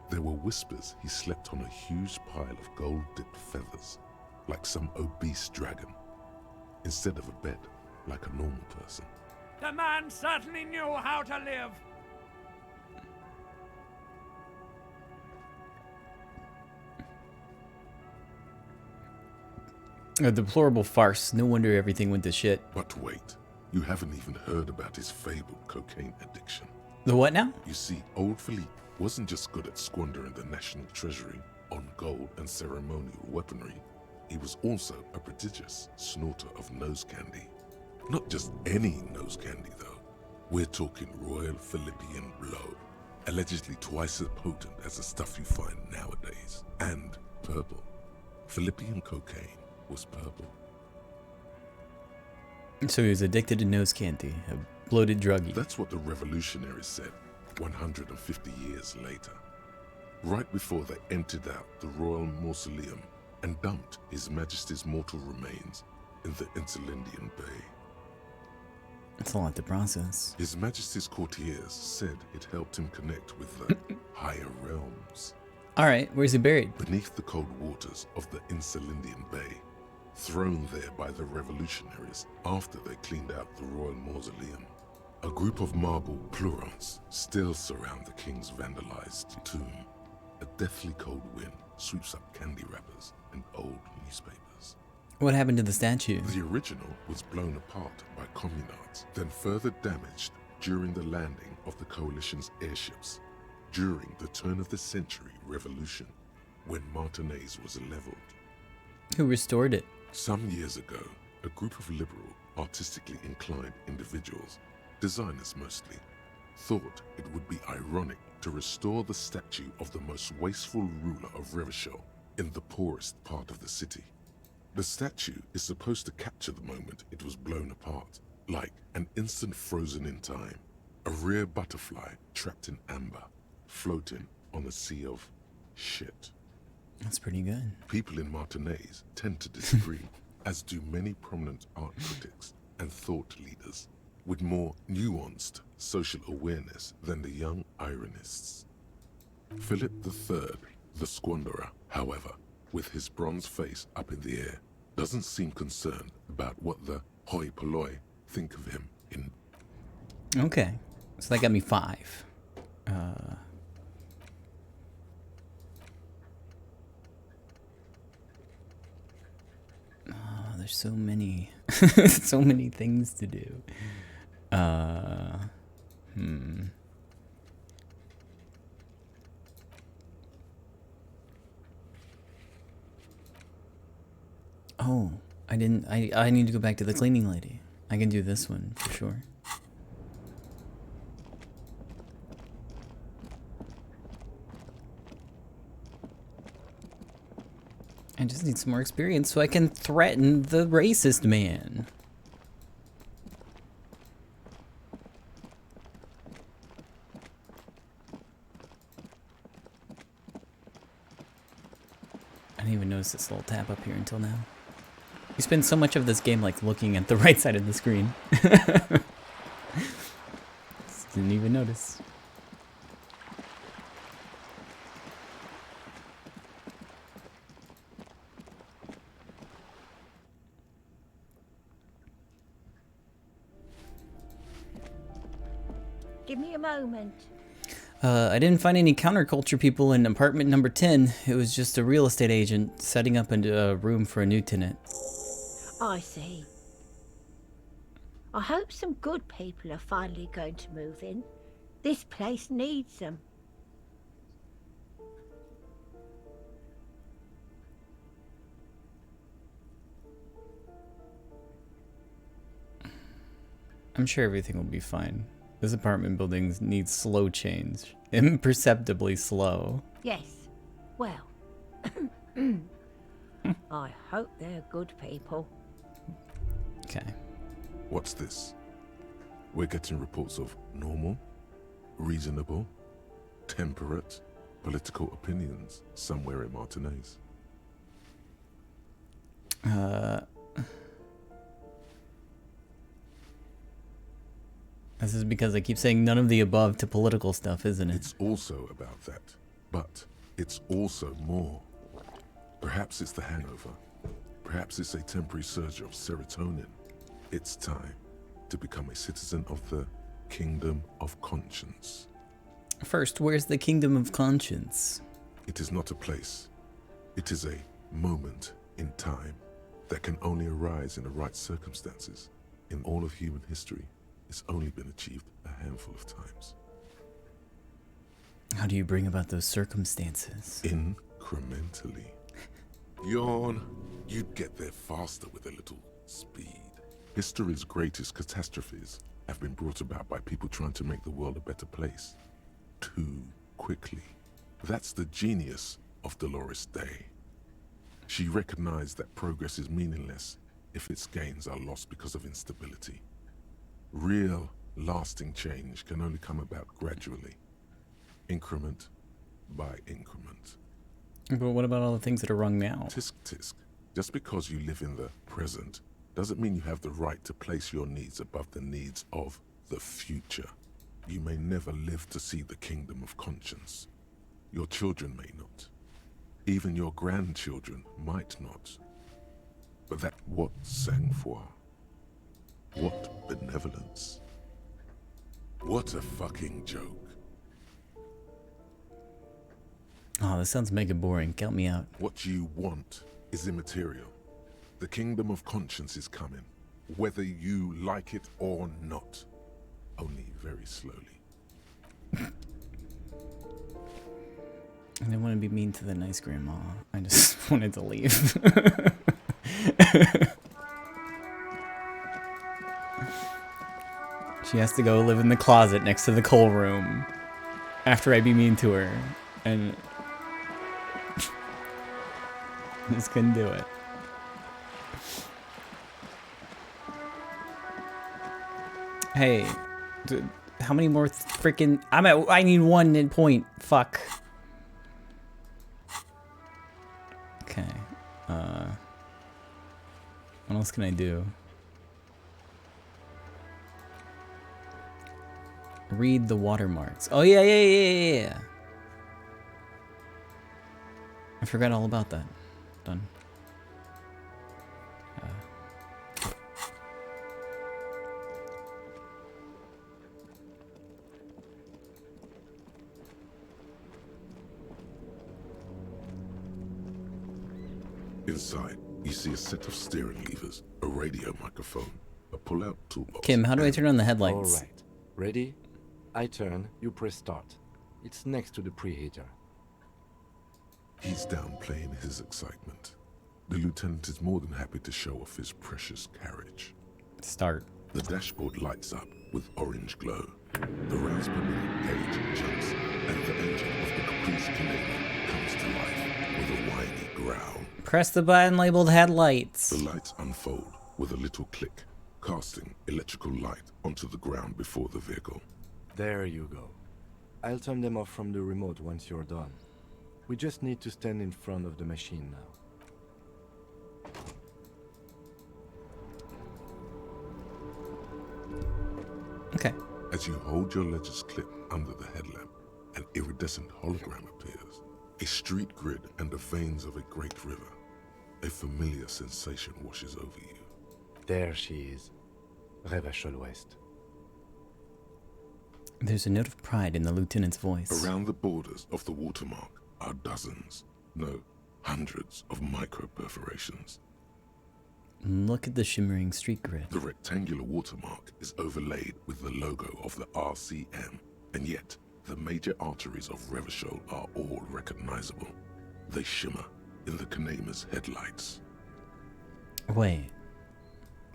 There were whispers he slept on a huge pile of gold-dipped feathers, like some obese dragon, instead of a bed, like a normal person. The man certainly knew how to live. A deplorable farce. No wonder everything went to shit. But wait, you haven't even heard about his fabled cocaine addiction. The what now? You see, old Philippe wasn't just good at squandering the national treasury on gold and ceremonial weaponry. He was also a prodigious snorter of nose candy. Not just any nose candy, though. We're talking Royal Philippian blow, allegedly twice as potent as the stuff you find nowadays. And purple. Philippian cocaine was purple. So he was addicted to nose candy, a bloated druggie. That's what the revolutionaries said 150 years later. Right before they emptied out the royal mausoleum and dumped His Majesty's mortal remains in the Insulindian Bay. It's a lot to process. His Majesty's courtiers said it helped him connect with the higher realms. Alright, where's he buried? Beneath the cold waters of the Insulindian Bay, thrown there by the revolutionaries after they cleaned out the royal mausoleum. A group of marble pleurons still surround the king's vandalized tomb. A deathly cold wind sweeps up candy wrappers and old newspapers. What happened to the statue? The original was blown apart by communards, then further damaged during the landing of the coalition's airships during the turn-of-the-century revolution, when Martinez was leveled. Who restored it? Some years ago, a group of liberal, artistically inclined individuals, designers mostly, thought it would be ironic to restore the statue of the most wasteful ruler of Revachol in the poorest part of the city. The statue is supposed to capture the moment it was blown apart, like an instant frozen in time, a rare butterfly trapped in amber, floating on a sea of shit. That's pretty good. People in Martinez tend to disagree, as do many prominent art critics and thought leaders with more nuanced social awareness than the young ironists. Philip III, the squanderer, however, with his bronze face up in the air, doesn't seem concerned about what the hoi polloi think of him in... Okay. So that got me 5. Oh, there's so many, so many things to do. Oh, I didn't. I need to go back to the cleaning lady. I can do this one for sure. I just need some more experience so I can threaten the racist man. I didn't even notice this little tab up here until now. You spend so much of this game like looking at the right side of the screen. Just didn't even notice. Give me a moment. I didn't find any counterculture people in apartment number 10. It was just a real estate agent setting up a room for a new tenant. I see. I hope some good people are finally going to move in. This place needs them. I'm sure everything will be fine. This apartment building needs slow change. Imperceptibly slow. Yes. Well. I hope they're good people. Okay. What's this? We're getting reports of normal, reasonable, temperate, political opinions somewhere in Martinez. This is because I keep saying none of the above to political stuff, isn't it? It's also about that, but it's also more. Perhaps it's the hangover. Perhaps it's a temporary surge of serotonin. It's time to become a citizen of the Kingdom of Conscience. First, where's the Kingdom of Conscience? It is not a place. It is a moment in time that can only arise in the right circumstances. In all of human history, it's only been achieved a handful of times. How do you bring about those circumstances? Incrementally. Yawn. You'd get there faster with a little speed. History's greatest catastrophes have been brought about by people trying to make the world a better place. Too quickly. That's the genius of Dolores Day. She recognized that progress is meaningless if its gains are lost because of instability. Real, lasting change can only come about gradually, increment by increment. But what about all the things that are wrong now? Tisk tisk. Just because you live in the present doesn't mean you have the right to place your needs above the needs of the future. You may never live to see the Kingdom of Conscience. Your children may not. Even your grandchildren might not. But that what sang-froid? What benevolence? What a fucking joke. Oh, this sounds mega boring. Count me out. What you want is immaterial. The Kingdom of Conscience is coming, whether you like it or not. Only very slowly. I didn't want to be mean to the nice grandma. I just wanted to leave. She has to go live in the closet next to the coal room after I be mean to her. And I just couldn't do it. Hey, how many more freaking... I need 1 point. Fuck. Okay. What else can I do? Read the watermarks. Oh, yeah. I forgot all about that. Done. Inside, you see a set of steering levers, a radio microphone, a pull-out toolbox. Kim, how do I turn on the headlights? Alright. Ready? I turn, you press start. It's next to the preheater. He's downplaying his excitement. The lieutenant is more than happy to show off his precious carriage. Start. The dashboard lights up with orange glow. The rounds per minute gauge jumps, and the engine of the Caprice Canadian comes to life with a whiny growl. Press the button labeled headlights. The lights unfold with a little click, casting electrical light onto the ground before the vehicle. There you go. I'll turn them off from the remote once you're done. We just need to stand in front of the machine now. Okay. As you hold your ledger's clip under the headlamp, an iridescent hologram appears. A street grid and the veins of a great river. A familiar sensation washes over you. There she is. Revachol West. There's a note of pride in the lieutenant's voice. Around the borders of the watermark are dozens, no, hundreds of micro-perforations. Look at the shimmering street grid. The rectangular watermark is overlaid with the logo of the RCM, and yet the major arteries of Revachol are all recognizable. They shimmer in the Kanema's headlights. Wait.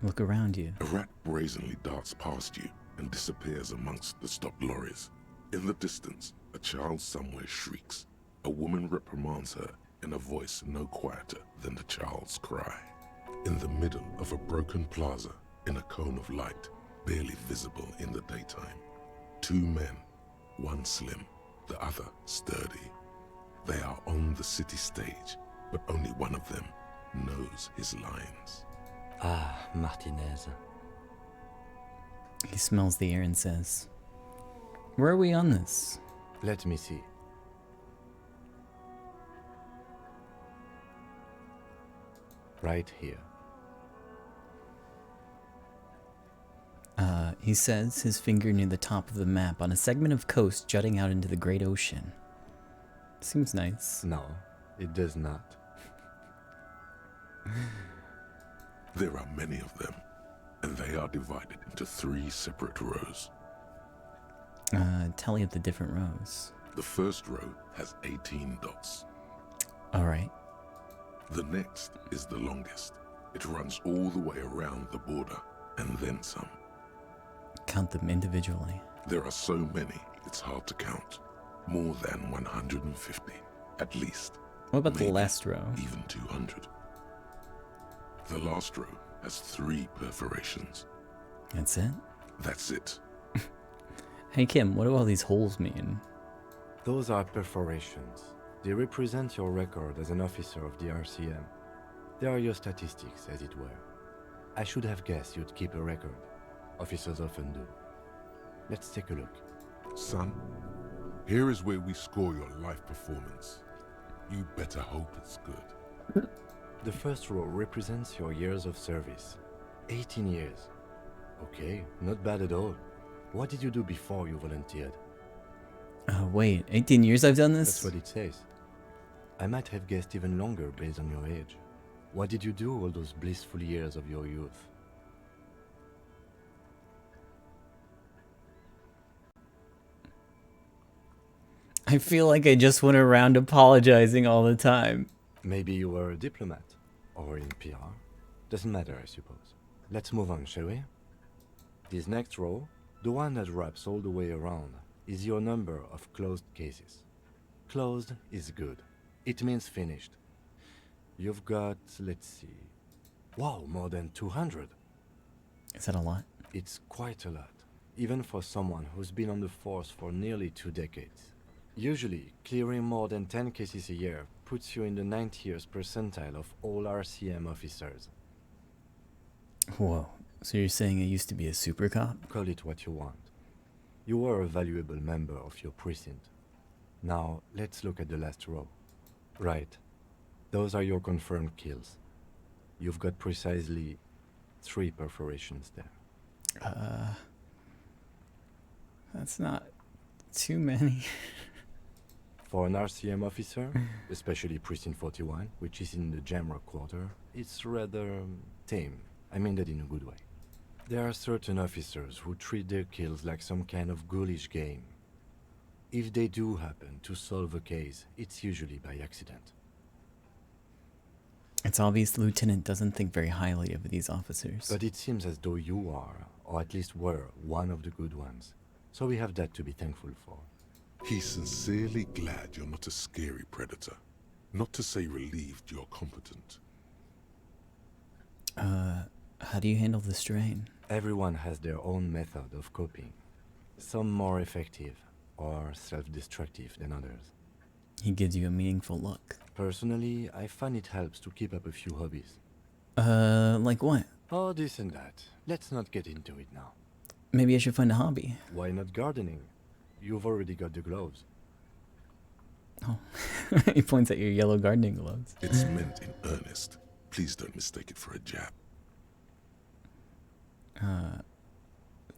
Look around you. A rat brazenly darts past you and disappears amongst the stopped lorries. In the distance, a child somewhere shrieks. A woman reprimands her in a voice no quieter than the child's cry. In the middle of a broken plaza, in a cone of light, barely visible in the daytime, two men, one slim, the other sturdy. They are on the city stage, but only one of them knows his lines. Ah, Martinez. He smells the air and says, "Where are we on this?" Let me see. Right here. He says, his finger near the top of the map on a segment of coast jutting out into the great ocean. Seems nice. No, it does not. There are many of them, and they are divided into 3 separate rows. Tally up the different rows. The first row has 18 dots. Alright. The next is the longest. It runs all the way around the border, and then some. Count them individually. There are so many, it's hard to count. More than 150, at least. What about the Maybe last row? Even 200. The last row has 3 perforations. That's it? That's it. Hey Kim, what do all these holes mean? Those are perforations. They represent your record as an officer of the RCM. They are your statistics, as it were. I should have guessed you'd keep a record. Officers often do. Let's take a look. Son, here is where we score your life performance. You better hope it's good. The first row represents your years of service. 18 years. Okay, not bad at all. What did you do before you volunteered? Wait, 18 years I've done this? That's what it says. I might have guessed even longer based on your age. What did you do all those blissful years of your youth? I feel like I just went around apologizing all the time. Maybe you were a diplomat, or in PR. Doesn't matter, I suppose. Let's move on, shall we? This next row, the one that wraps all the way around, is your number of closed cases. Closed is good. It means finished. You've got, let's see... Wow, more than 200. Is that a lot? It's quite a lot, even for someone who's been on the force for nearly 2 decades. Usually, clearing more than 10 cases a year puts you in the 90th percentile of all RCM officers. Whoa, so you're saying I used to be a super cop? Call it what you want. You were a valuable member of your precinct. Now, let's look at the last row. Right. Those are your confirmed kills. You've got precisely 3 perforations there. That's not too many. For an RCM officer, especially Precinct 41, which is in the Jamrock Quarter, it's rather tame. I mean that in a good way. There are certain officers who treat their kills like some kind of ghoulish game. If they do happen to solve a case, it's usually by accident. It's obvious the lieutenant doesn't think very highly of these officers. But it seems as though you are, or at least were, one of the good ones. So we have that to be thankful for. He's sincerely glad you're not a scary predator. Not to say relieved you're competent. How do you handle the strain? Everyone has their own method of coping. Some more effective or self-destructive than others. He gives you a meaningful look. Personally, I find it helps to keep up a few hobbies. Like what? Oh, this and that. Let's not get into it now. Maybe I should find a hobby. Why not gardening? You've already got the gloves. Oh. He points at your yellow gardening gloves. It's meant in earnest. Please don't mistake it for a jab.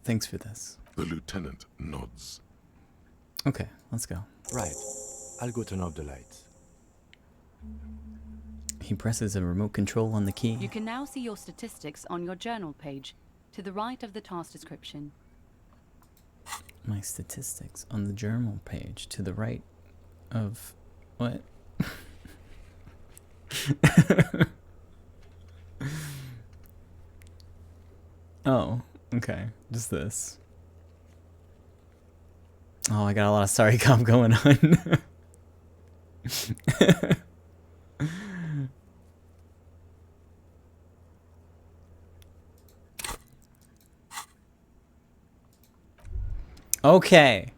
Thanks for this. The lieutenant nods. Okay, let's go. Right. I'll go turn off the lights. He presses a remote control on the key. You can now see your statistics on your journal page, to the right of the task description. My statistics on the journal page, to the right of... what? Oh, okay. Just this. Oh, I got a lot of sorry cop going on. Okay.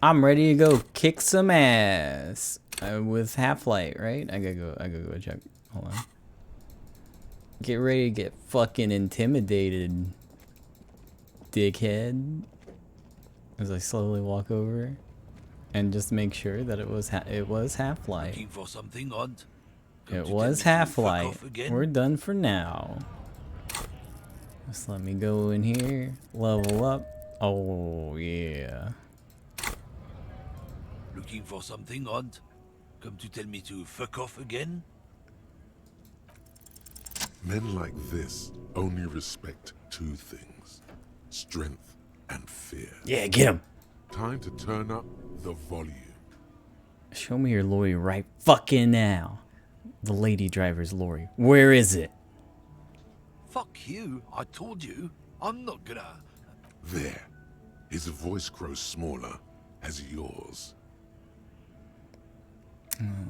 I'm ready to go kick some ass. With Half-Light, right? I gotta go check. Hold on. Get ready to get fucking intimidated, dickhead. As I slowly walk over and just make sure that it was Half-Light. Looking for something odd? It was Half-Light. We're done for now. Just let me go in here, level up. Oh yeah. Looking for something odd? Come to tell me to fuck off again? Men like this only respect two things. Strength and fear. Yeah, get him. Time to turn up the volume. Show me your lorry right fucking now. The lady driver's lorry. Where is it? Fuck you. I told you. I'm not gonna... There. His voice grows smaller as yours.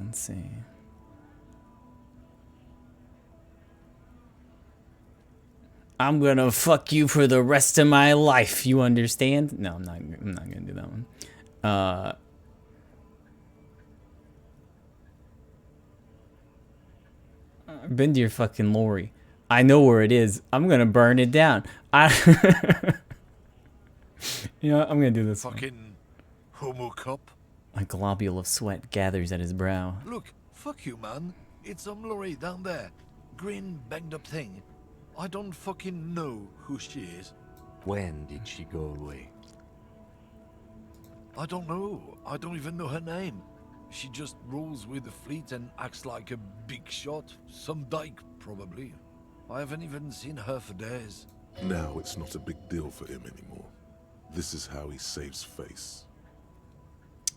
Let's see. I'm gonna fuck you for the rest of my life. You understand? No, I'm not gonna do that one. I've been to your fucking lorry. I know where it is. I'm gonna burn it down. You know what? I'm gonna do this. Fucking homo cop. A globule of sweat gathers at his brow. Look, fuck you, man. It's some lorry down there. Green, banged up thing. I don't fucking know who she is. When did she go away? I don't know. I don't even know her name. She just rolls with the fleet and acts like a big shot. Some dyke, probably. I haven't even seen her for days. Now it's not a big deal for him anymore. This is how he saves face.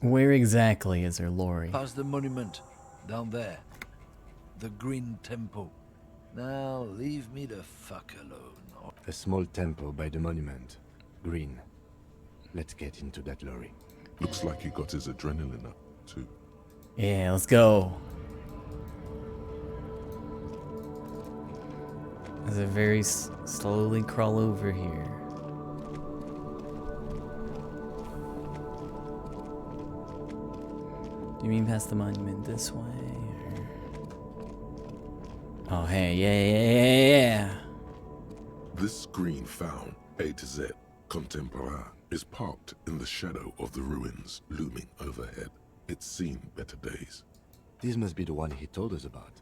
Where exactly is her lorry? Past the monument. Down there. The Green Temple. Now leave me the fuck alone. A small temple by the monument. Green. Let's get into that lorry. Looks like he got his adrenaline up, too. Yeah, let's go. As I very slowly crawl over here. Do you mean past the monument this way? Or... Oh, hey, yeah. This green found, A to Z, contemporain, is parked in the shadow of the ruins looming overhead. It's seen better days. This must be the one he told us about,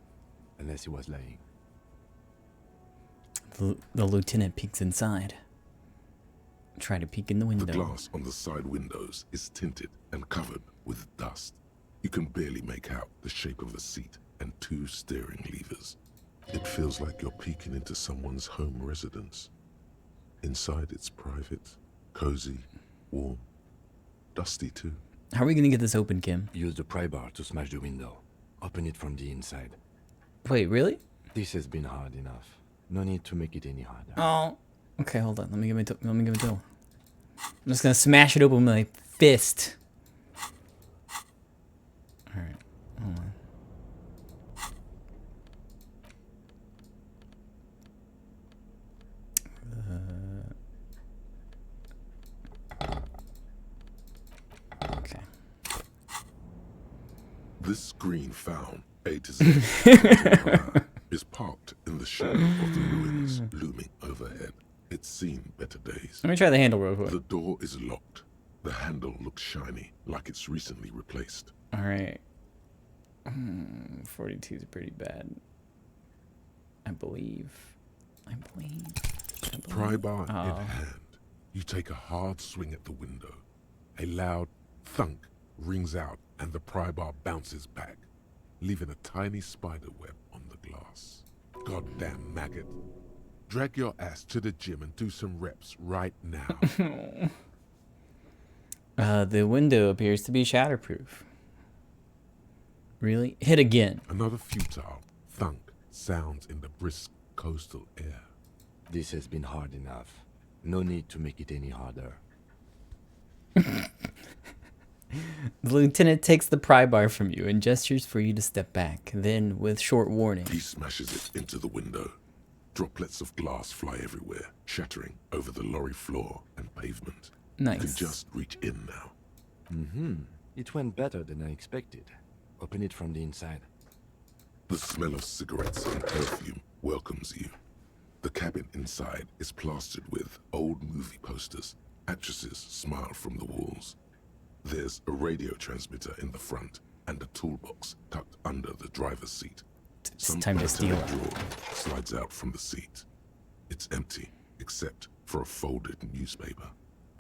unless he was lying. The lieutenant peeks inside. Try to peek in the window. The glass on the side windows is tinted and covered with dust. You can barely make out the shape of a seat and 2 steering levers. It feels like you're peeking into someone's home residence. Inside it's private, cozy, warm, dusty too. How are we gonna get this open, Kim? Use the pry bar to smash the window. Open it from the inside. Wait, really? This has been hard enough. No need to make it any harder. Oh. Okay, hold on. Let me give it a tool. I'm just gonna smash it open with my fist. Alright, hold on. Okay. This screen found A to Z is parked in the shadow of the ruins looming overhead. It's seen better days. Let me try the handle real quick. The door is locked. The handle looks shiny, like it's recently replaced. Alright. 42 is pretty bad. I believe. Pry bar in hand, you take a hard swing at the window. A loud thunk rings out and the pry bar bounces back, leaving a tiny spider web on the glass. Goddamn maggot. Drag your ass to the gym and do some reps right now. The window appears to be shatterproof. Really? Hit again. Another futile thunk sounds in the brisk coastal air. This has been hard enough. No need to make it any harder. The lieutenant takes the pry bar from you and gestures for you to step back. Then, with short warning, he smashes it into the window. Droplets of glass fly everywhere, shattering over the lorry floor and pavement. Nice. You can just reach in now. It went better than I expected. Open it from the inside. The smell of cigarettes and perfume welcomes you. The cabin inside is plastered with old movie posters. Actresses smile from the walls. There's a radio transmitter in the front and a toolbox tucked under the driver's seat. It's time to steal it. Drawer slides out from the seat. It's empty, except for a folded newspaper.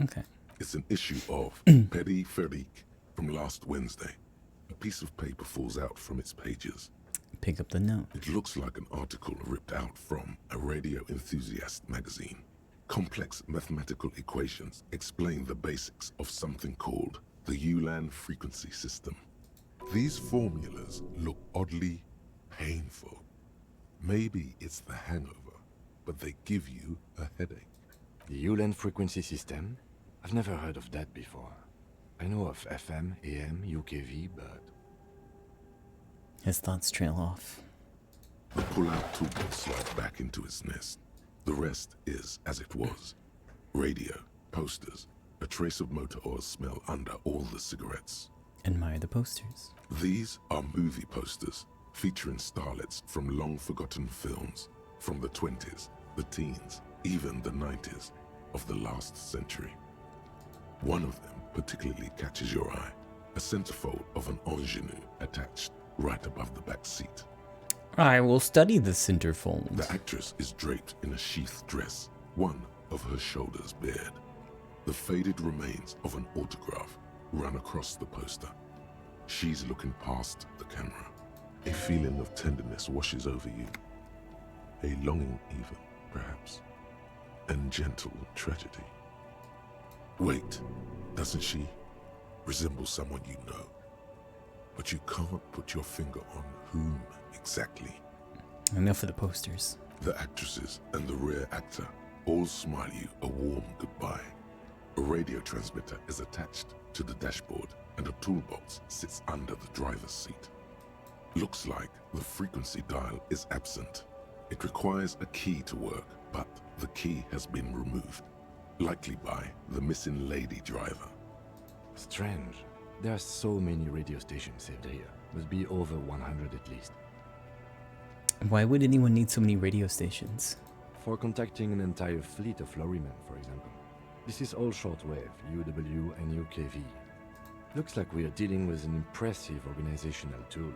Okay. It's an issue of Petit Ferique from last Wednesday. A piece of paper falls out from its pages. Pick up the note. It looks like an article ripped out from a radio enthusiast magazine. Complex mathematical equations explain the basics of something called the Ulan frequency system. These formulas look oddly painful. Maybe it's the hangover, but they give you a headache. The Ulan frequency system? I've never heard of that before. I know of FM, AM, UKV, but... His thoughts trail off. The pull-out toolbox slides back into its nest. The rest is as it was. Radio, posters, a trace of motor oil smell under all the cigarettes. Admire the posters. These are movie posters featuring starlets from long-forgotten films from the 20s, the teens, even the 90s of the last century. One of them particularly catches your eye, a centerfold of an ingenue attached right above the back seat. I will study the centerfold. The actress is draped in a sheath dress, one of her shoulders bared. The faded remains of an autograph run across the poster. She's looking past the camera. A feeling of tenderness washes over you. A longing even, perhaps. And gentle tragedy. Wait, doesn't she resemble someone you know? But you can't put your finger on whom exactly. Enough of the posters. The actresses and the rare actor all smile you a warm goodbye. A radio transmitter is attached to the dashboard and a toolbox sits under the driver's seat. Looks like the frequency dial is absent. It requires a key to work, but the key has been removed, likely by the missing lady driver. Strange. There are so many radio stations saved here. Must be over 100 at least. Why would anyone need so many radio stations? For contacting an entire fleet of lorrymen, for example. This is all shortwave, UW and UKV. Looks like we are dealing with an impressive organizational tool.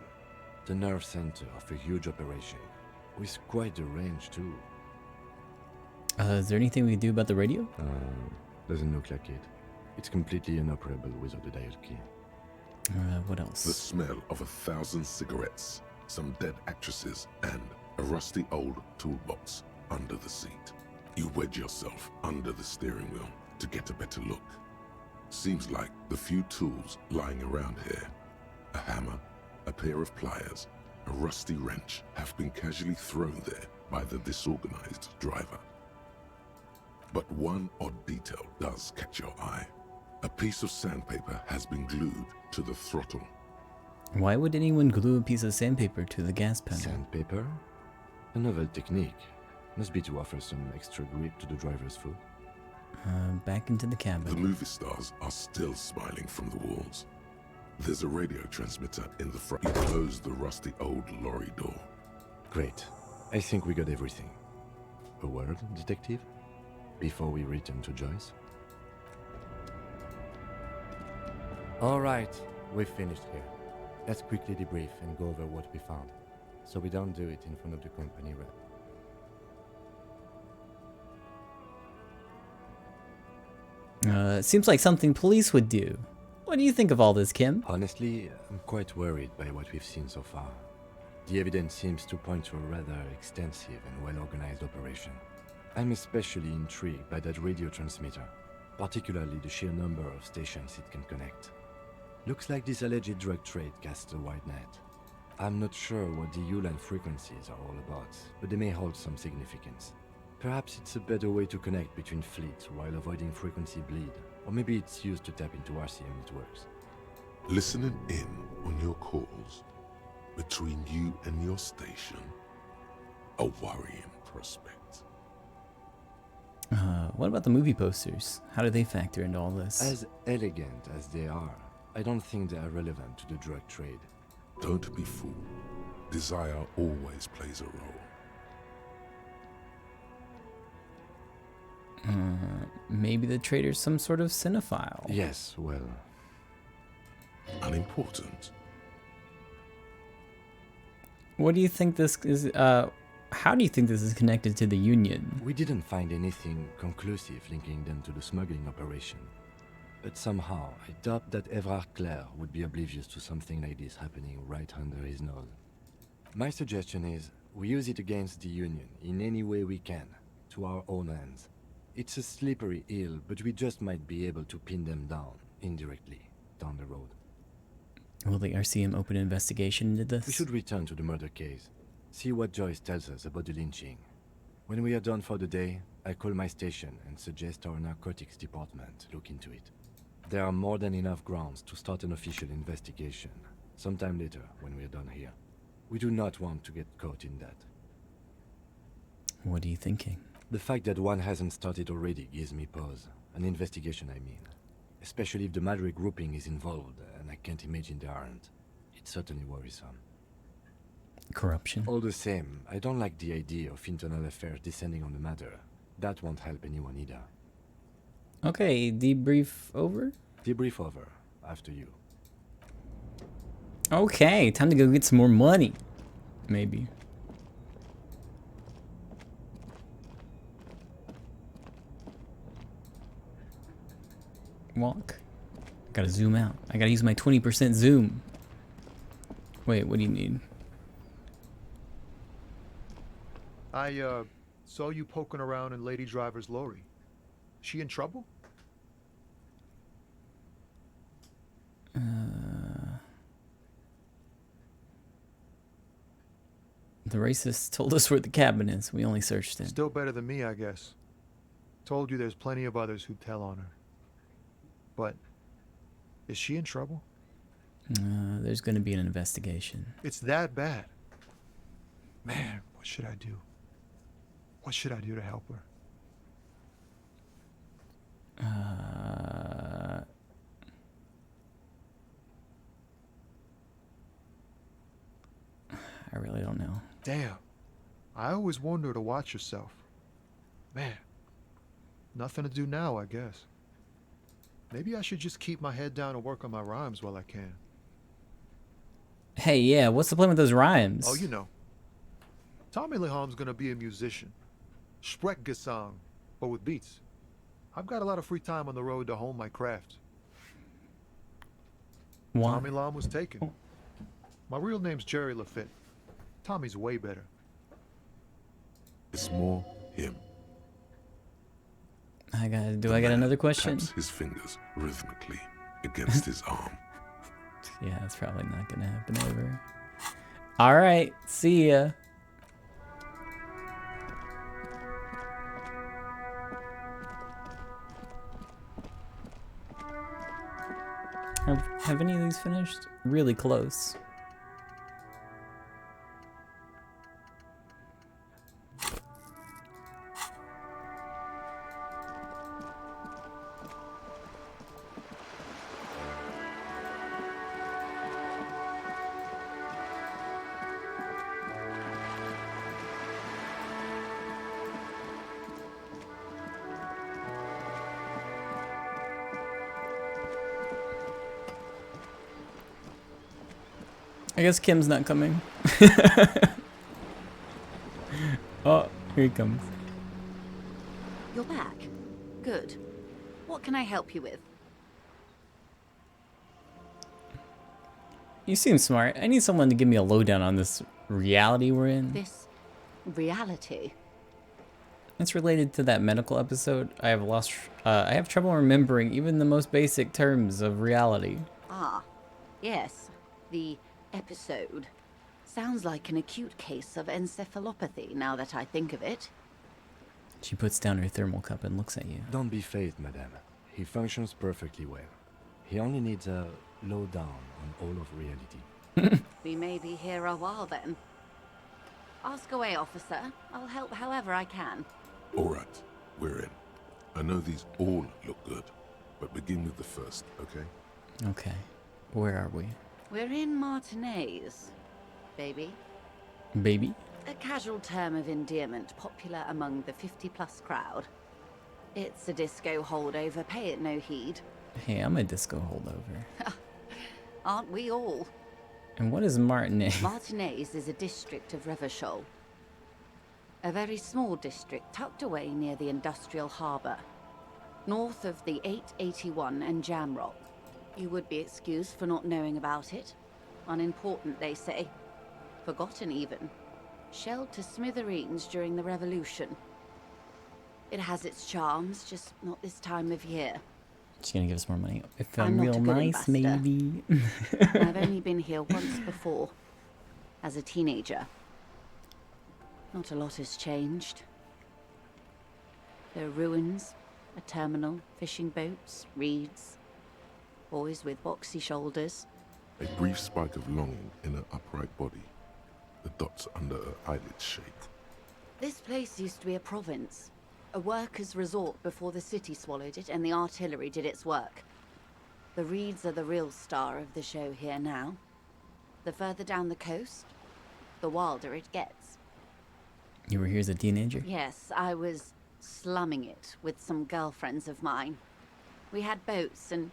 The nerve center of a huge operation, with quite a range too. Is there anything we can do about the radio? Doesn't look like it. It's completely inoperable without a dial key. What else? The smell of 1,000 cigarettes, some dead actresses, and a rusty old toolbox under the seat. You wedge yourself under the steering wheel to get a better look. Seems like the few tools lying around here, a hammer, a pair of pliers, a rusty wrench, have been casually thrown there by the disorganized driver. But one odd detail does catch your eye. A piece of sandpaper has been glued to the throttle. Why would anyone glue a piece of sandpaper to the gas pedal? Sandpaper? A novel technique. Must be to offer some extra grip to the driver's foot. Back into the cabin. The movie stars are still smiling from the walls. There's a radio transmitter in the front. You close the rusty old lorry door. Great. I think we got everything. A word, detective? Before we return to Joyce? Alright, we've finished here. Let's quickly debrief and go over what we found, so we don't do it in front of the company rep. Seems like something police would do. What do you think of all this, Kim? Honestly, I'm quite worried by what we've seen so far. The evidence seems to point to a rather extensive and well-organized operation. I'm especially intrigued by that radio transmitter, particularly the sheer number of stations it can connect. Looks like this alleged drug trade casts a wide net. I'm not sure what the Ulan frequencies are all about, but they may hold some significance. Perhaps it's a better way to connect between fleets while avoiding frequency bleed, or maybe it's used to tap into RCM networks. Listening in on your calls between you and your station, a worrying prospect. What about the movie posters? How do they factor into all this? As elegant as they are, I don't think they are relevant to the drug trade. Don't be fooled. Desire always plays a role. Maybe the trader's some sort of cinephile. Yes, well... Unimportant. What do you think this is, how do you think this is connected to the Union? We didn't find anything conclusive linking them to the smuggling operation. But somehow, I doubt that Evrard Clare would be oblivious to something like this happening right under his nose. My suggestion is, we use it against the Union in any way we can, to our own ends. It's a slippery hill, but we just might be able to pin them down, indirectly, down the road. Will the RCM open an investigation into this? We should return to the murder case. See what Joyce tells us about the lynching. When we are done for the day, I call my station and suggest our narcotics department look into it. There are more than enough grounds to start an official investigation, sometime later when we are done here. We do not want to get caught in that. What are you thinking? The fact that one hasn't started already gives me pause. An investigation, I mean. Especially if the Madrid grouping is involved, and I can't imagine they aren't. It's certainly worrisome. Corruption? All the same, I don't like the idea of internal affairs descending on the matter. That won't help anyone either. Okay, debrief over? Debrief over. After you. Okay, time to go get some more money. Maybe. Walk. Gotta zoom out. I gotta use my 20% zoom. Wait, what do you need? I, saw you poking around in Lady Driver's lorry. She in trouble? The racist told us where the cabin is. We only searched it. Still better than me, I guess. Told you there's plenty of others who'd tell on her. But, is she in trouble? There's gonna be an investigation. It's that bad. Man, what should I do? What should I do to help her? I really don't know. Damn. I always wonder to watch yourself. Man. Nothing to do now, I guess. Maybe I should just keep my head down and work on my rhymes while I can. Hey, yeah, what's the plan with those rhymes? Oh, you know. Tommy Leham's gonna be a musician. Sprechgesang, but with beats. I've got a lot of free time on the road to hone my craft. What? Tommy Lon was taken. My real name's Jerry Lafitte. Tommy's way better. It's more him. Do I got another question? Taps his fingers rhythmically against his arm. Yeah, that's probably not gonna happen ever. All right, see ya. Have any of these finished? Really close. I guess Kim's not coming. Oh, here he comes. You're back. Good. What can I help you with? You seem smart. I need someone to give me a lowdown on this reality we're in. This reality? It's related to that medical episode. I have trouble remembering even the most basic terms of reality. Ah, yes. The episode. Sounds like an acute case of encephalopathy, now that I think of it. She puts down her thermal cup and looks at you. Don't be phased, madame. He functions perfectly well. He only needs a lowdown on all of reality. We may be here a while then. Ask away, officer. I'll help however I can. All right, we're in. I know these all look good, but begin with the first, okay? Okay. Where are we? We're in Martinez, baby. Baby? A casual term of endearment popular among the 50-plus crowd. It's a disco holdover, pay it no heed. Hey, I'm a disco holdover. Aren't we all? And what is Martinez? Martinez is a district of Revachol. A very small district tucked away near the industrial harbour, north of the 881 and Jamrock. You would be excused for not knowing about it. Unimportant, they say. Forgotten, even. Shelled to smithereens during the Revolution. It has its charms, just not this time of year. She's gonna give us more money. If I'm I'm not real a good nice, investor. maybe. I've only been here once before, as a teenager. Not a lot has changed. There are ruins, a terminal, fishing boats, reeds, boys with boxy shoulders. A brief spike of longing in her upright body. The dots under her eyelids shake. This place used to be a province, a workers' resort before the city swallowed it and the artillery did its work. The reeds are the real star of the show here now. The further down the coast, the wilder it gets. You were here as a teenager? Yes, I was slumming it with some girlfriends of mine. We had boats and...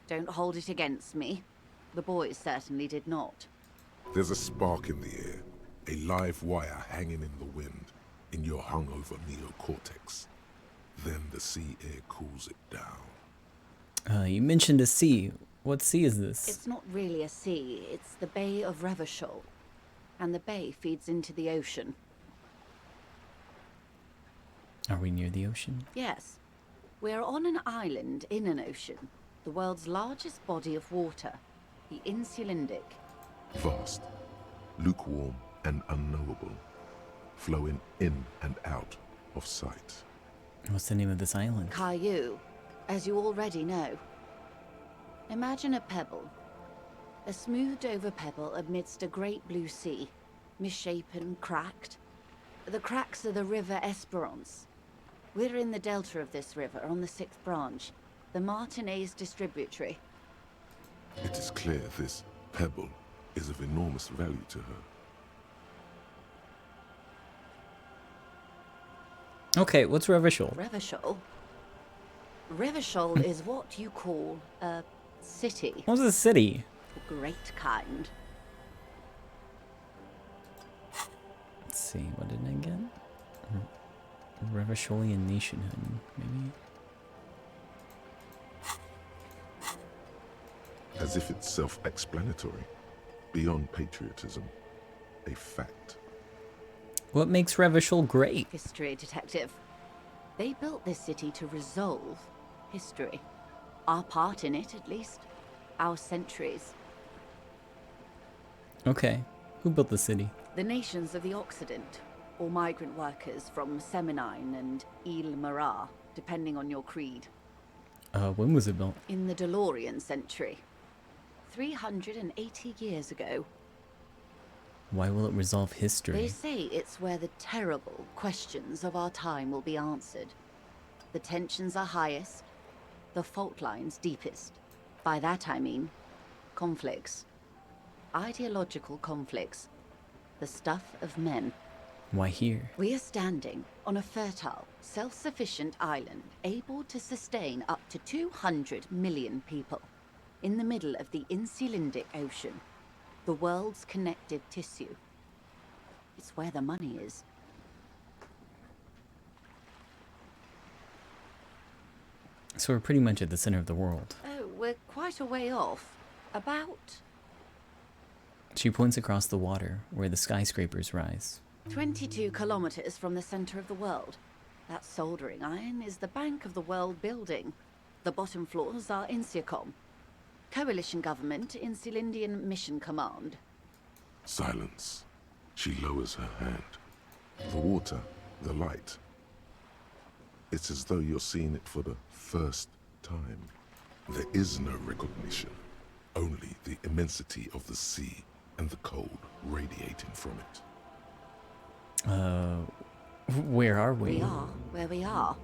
Don't hold it against me. The boys certainly did not. There's a spark in the air, a live wire hanging in the wind, in your hungover neocortex. Then the sea air cools it down. You mentioned a sea. What sea is this? It's not really a sea, it's the Bay of Revachol. And the bay feeds into the ocean. Are we near the ocean? Yes. We're on an island in an ocean. The world's largest body of water. The Insulindic. Vast, lukewarm and unknowable, flowing in and out of sight. What's the name of this island? Caillou, as you already know. Imagine a pebble. A smoothed over pebble amidst a great blue sea, misshapen, cracked. The cracks are the River Esperance. We're in the delta of this river, on the 6th branch, the Martinez distributary. It is clear this pebble is of enormous value to her. Okay, what's Revachol? Revachol? Revachol is what you call a city. What's a city? The great kind. Let's see, what did I get? Revacholian nationhood, maybe? as if it's self-explanatory, beyond patriotism, a fact. What makes Revachol great? History, Detective. They built this city to resolve history. Our part in it, at least. Our centuries. Okay. Who built the city? The nations of the Occident, or migrant workers from Seminine and Ile Marat, depending on your creed. When was it built? In the DeLorean century. 380 years ago. Why will it resolve history? They say it's where the terrible questions of our time will be answered. The tensions are highest, the fault lines deepest. By that I mean conflicts. Ideological conflicts. The stuff of men. Why here? We are standing on a fertile, self-sufficient island able to sustain up to 200 million people. In the middle of the Insulindic Ocean. The world's connective tissue. It's where the money is. So we're pretty much at the center of the world. Oh, we're quite a way off. About She points across the water, where the skyscrapers rise. 22 kilometers from the center of the world. That soldering iron is the bank of the world building. The bottom floors are Insiacom. Coalition government, Insulindian Mission Command. Silence. She lowers her hand. The water, the light. It's as though you're seeing it for the first time. There is no recognition, only the immensity of the sea and the cold radiating from it. Where are we? We are where we are.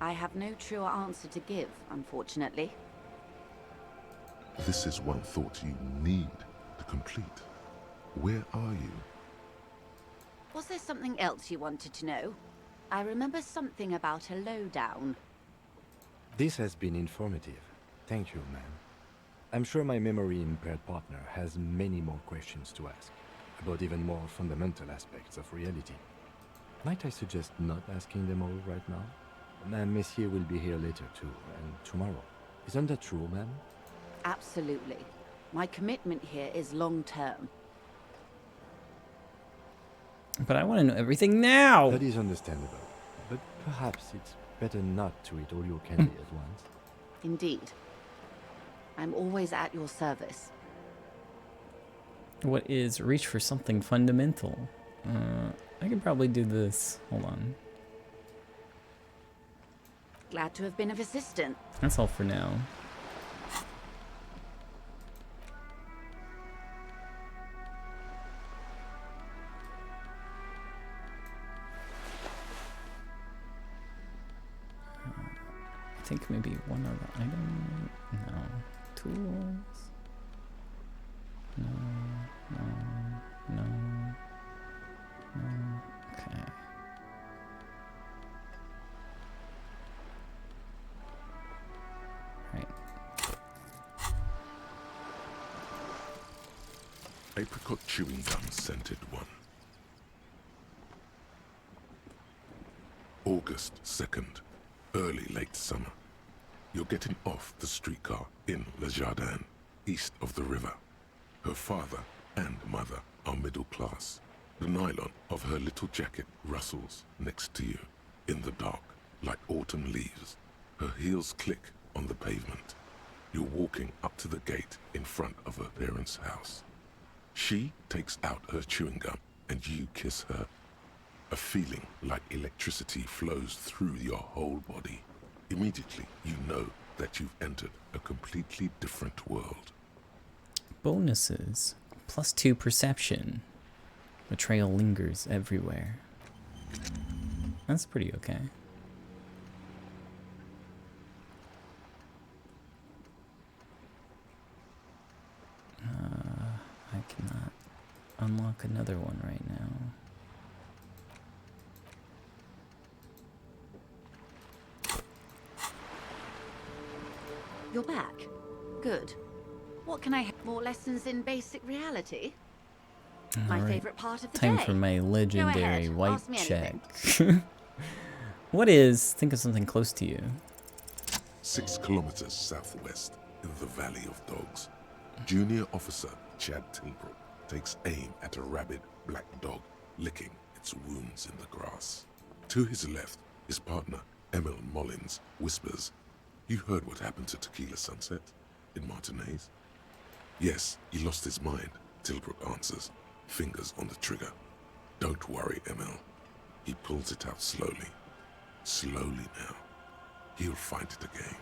I have no truer answer to give, unfortunately. This is one thought you need to complete. Where are you? Was there something else you wanted to know? I remember something about a lowdown. This has been informative. Thank you, ma'am. I'm sure my memory-impaired partner has many more questions to ask, about even more fundamental aspects of reality. Might I suggest not asking them all right now? Madame Messier will be here later too, and tomorrow. Isn't that true, ma'am? Absolutely. My commitment here is long-term. But I want to know everything now! That is understandable. But perhaps it's better not to eat all your candy at once. Indeed. I'm always at your service. What is reach for something fundamental? I could probably do this. Hold on. Glad to have been of assistance. That's all for now. I think maybe one other item. No. Tools. No. No. No. No. Okay. Right. Apricot chewing gum scented one. August 2nd, early late summer. You're getting off the streetcar in Le Jardin, east of the river. Her father and mother are middle class. The nylon of her little jacket rustles next to you, in the dark, like autumn leaves. Her heels click on the pavement. You're walking up to the gate in front of her parents' house. She takes out her chewing gum and you kiss her. A feeling like electricity flows through your whole body. Immediately, you know that you've entered a completely different world. Bonuses. +2 perception. Betrayal lingers everywhere. That's pretty okay. I cannot unlock another one right now. You're back. Good. What can I have? More lessons in basic reality? My Alright. favorite part of the Time day. for my legendary ahead. white Ask me check. anything. What is? Think of something close to you. 6 kilometers southwest, in the Valley of Dogs, Junior Officer Chad Tilbrook takes aim at a rabid black dog licking its wounds in the grass. To his left, his partner, Emil Mullins, whispers, "You heard what happened to Tequila Sunset in Martinez?" "Yes, he lost his mind," Tilbrook answers, fingers on the trigger. "Don't worry, Emil." He pulls it out slowly. Slowly now. He'll find it again.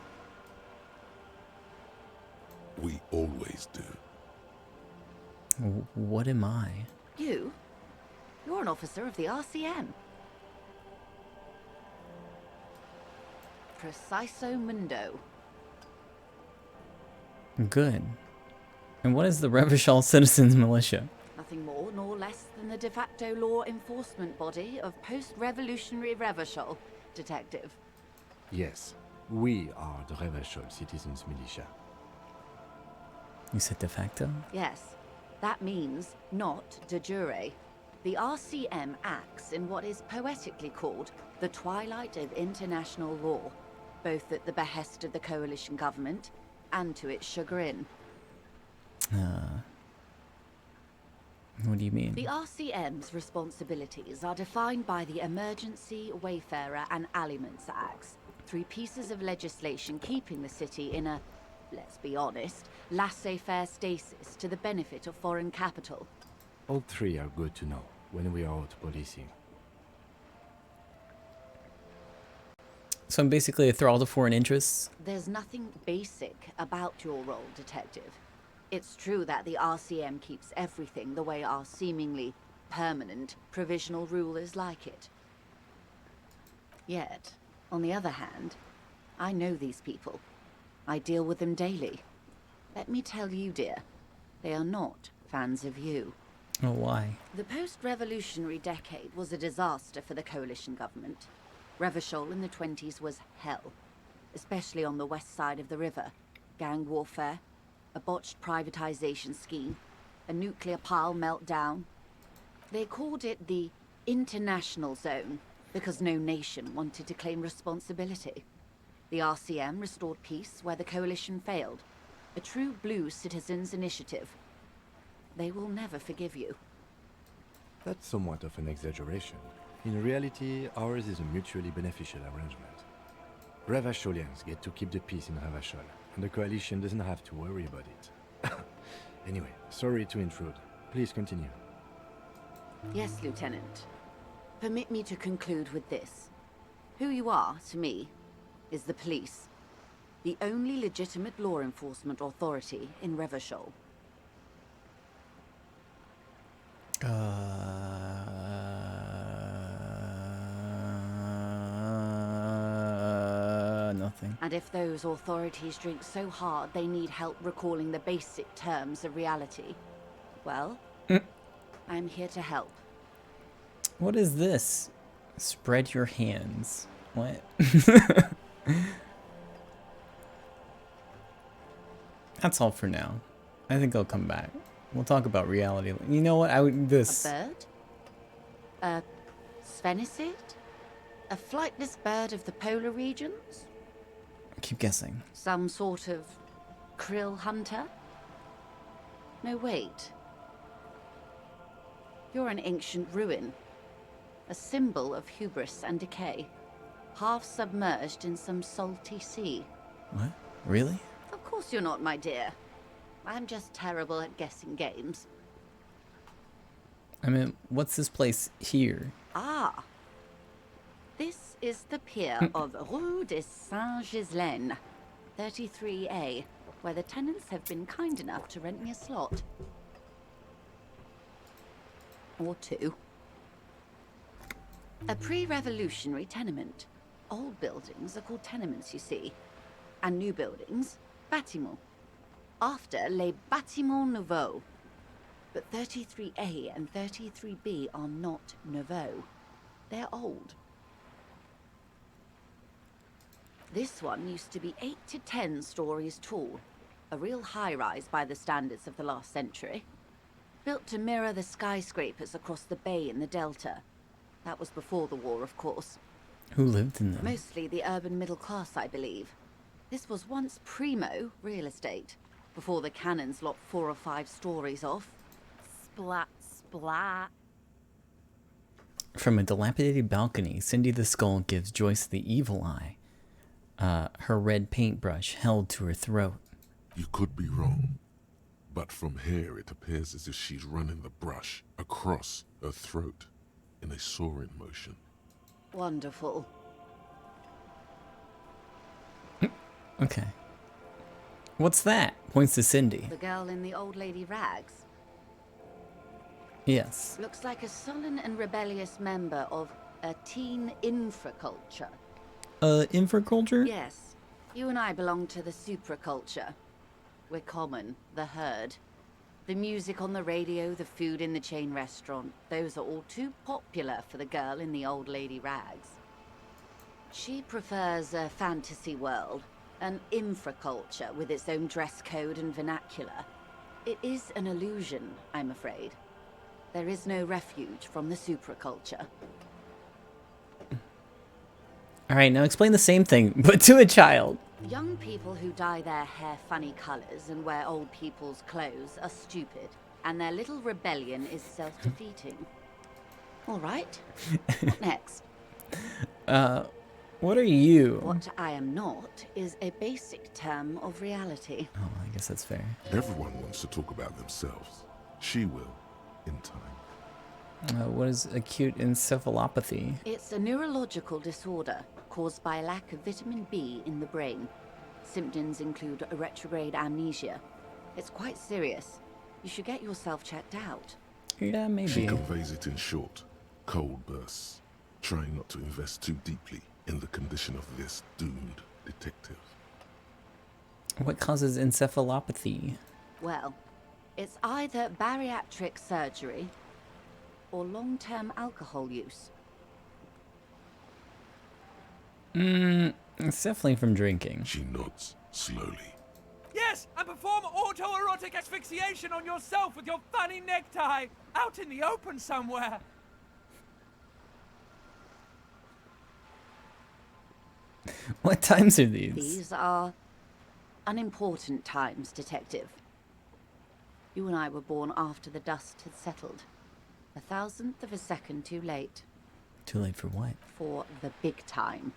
We always do. What am I? You? You're an officer of the RCM. Preciso Mundo. Good. And what is the Revachol Citizens Militia? Nothing more nor less than the de facto law enforcement body of post-revolutionary Revachol, Detective. Yes, we are the Revachol Citizens Militia. You said de facto? Yes, that means not de jure. The RCM acts in what is poetically called the twilight of international law, both at the behest of the coalition government and to its chagrin. What do you mean? The RCM's responsibilities are defined by the Emergency, Wayfarer and Aliments Acts, three pieces of legislation keeping the city in a, let's be honest, laissez-faire stasis to the benefit of foreign capital. All three are good to know when we are out policing. So I'm basically a thrall to foreign interests? There's nothing basic about your role, Detective. It's true that the RCM keeps everything the way our seemingly permanent provisional rulers like it. Yet, on the other hand, I know these people. I deal with them daily. Let me tell you, dear, they are not fans of you. Oh, why? The post-revolutionary decade was a disaster for the coalition government. Revachol in the 20s was hell, especially on the west side of the river. Gang warfare, a botched privatization scheme, a nuclear pile meltdown. They called it the international zone because no nation wanted to claim responsibility. The RCM restored peace where the coalition failed. A true blue citizens' initiative. They will never forgive you. That's somewhat of an exaggeration. In reality, ours is a mutually beneficial arrangement. Revacholians get to keep the peace in Revachol, and the coalition doesn't have to worry about it. Anyway, sorry to intrude. Please continue. Yes, Lieutenant. Permit me to conclude with this. Who you are, to me, is the police. The only legitimate law enforcement authority in Revachol. Nothing. And if those authorities drink so hard they need help recalling the basic terms of reality, well, I'm here to help. What is this? Spread your hands. What? That's all for now. I think I'll come back. We'll talk about reality. You know what? A bird? A Svenicid? A flightless bird of the polar regions? Keep guessing. Some sort of krill hunter? No, wait. You're an ancient ruin. A symbol of hubris and decay. Half submerged in some salty sea. What? Really? Of course you're not, my dear. I'm just terrible at guessing games. I mean, what's this place here? Ah. This is the pier of Rue de Saint-Ghislaine, 33A, where the tenants have been kind enough to rent me a slot. Or two. A pre-revolutionary tenement. Old buildings are called tenements, you see. And new buildings, bâtiments. After les bâtiments nouveaux. But 33A and 33B are not nouveaux. They're old. This one used to be 8 to 10 stories tall. A real high-rise by the standards of the last century. Built to mirror the skyscrapers across the bay in the Delta. That was before the war, of course. Who lived in them? Mostly the urban middle class, I believe. This was once primo real estate. before the cannons lop 4 or 5 stories off. Splat, splat. From a dilapidated balcony, Cindy the Skull gives Joyce the evil eye, her red paintbrush held to her throat. You could be wrong, but from here it appears as if she's running the brush across her throat in a soaring motion. Wonderful. Okay. What's that? Points to Cindy. The girl in the old lady rags. Yes. Looks like a sullen and rebellious member of a teen infraculture. Infraculture? Yes. You and I belong to the supraculture. We're common, the herd. The music on the radio, the food in the chain restaurant, those are all too popular for the girl in the old lady rags. She prefers a fantasy world, an infraculture with its own dress code and vernacular. It is an illusion, I'm afraid. There is no refuge from the supraculture. Alright, now explain the same thing, but to a child. Young people who dye their hair funny colors and wear old people's clothes are stupid, and their little rebellion is self-defeating. All right. What next? What are you? What I am not is a basic term of reality. Oh, I guess that's fair. Everyone wants to talk about themselves. She will, in time. What is acute encephalopathy? It's a neurological disorder caused by a lack of vitamin B in the brain. Symptoms include a retrograde amnesia. It's quite serious. You should get yourself checked out. Yeah, maybe. She conveys it in short, cold bursts, trying not to invest too deeply in the condition of this doomed detective. What causes encephalopathy? Well, it's either bariatric surgery or long-term alcohol use. It's definitely from drinking. She nods slowly. Yes, and perform autoerotic asphyxiation on yourself with your funny necktie, out in the open somewhere. What times are these? These are unimportant times, Detective. You and I were born after the dust had settled. 1,000th of a second too late. Too late for what? For the big time.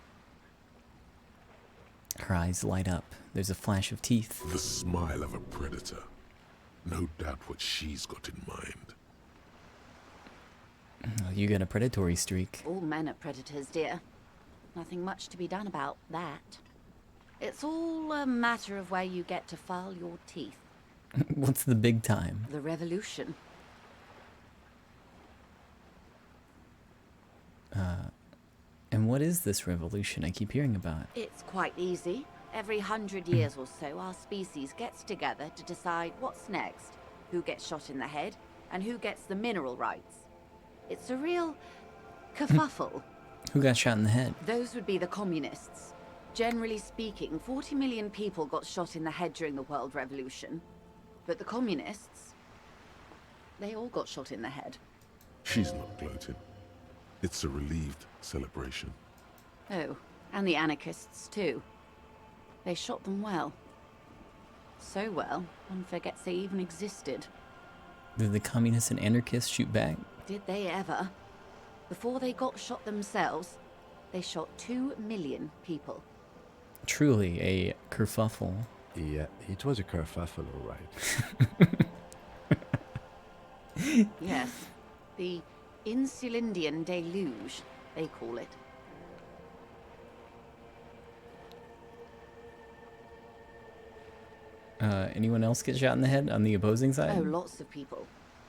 Her eyes light up. There's a flash of teeth. The smile of a predator. No doubt what she's got in mind. Oh, you got a predatory streak. All men are predators, dear. Nothing much to be done about that. It's all a matter of where you get to file your teeth. What's the big time? The revolution. And what is this revolution I keep hearing about? It's quite easy. Every 100 years or so, our species gets together to decide what's next, who gets shot in the head, and who gets the mineral rights. It's a real kerfuffle. Who got shot in the head? Those would be the communists. Generally speaking, 40 million people got shot in the head during the World Revolution. But the communists, they all got shot in the head. She's not gloating. It's a relieved celebration. Oh, and the anarchists too. They shot them well. So well, one forgets they even existed. Did the communists and anarchists shoot back? Did they ever? Before they got shot themselves, they shot 2 million people. Truly a kerfuffle. Yeah, it was a kerfuffle, all right. Yes, the Insulindian deluge, they call it. Anyone else get shot in the head on the opposing side? Oh, lots of people.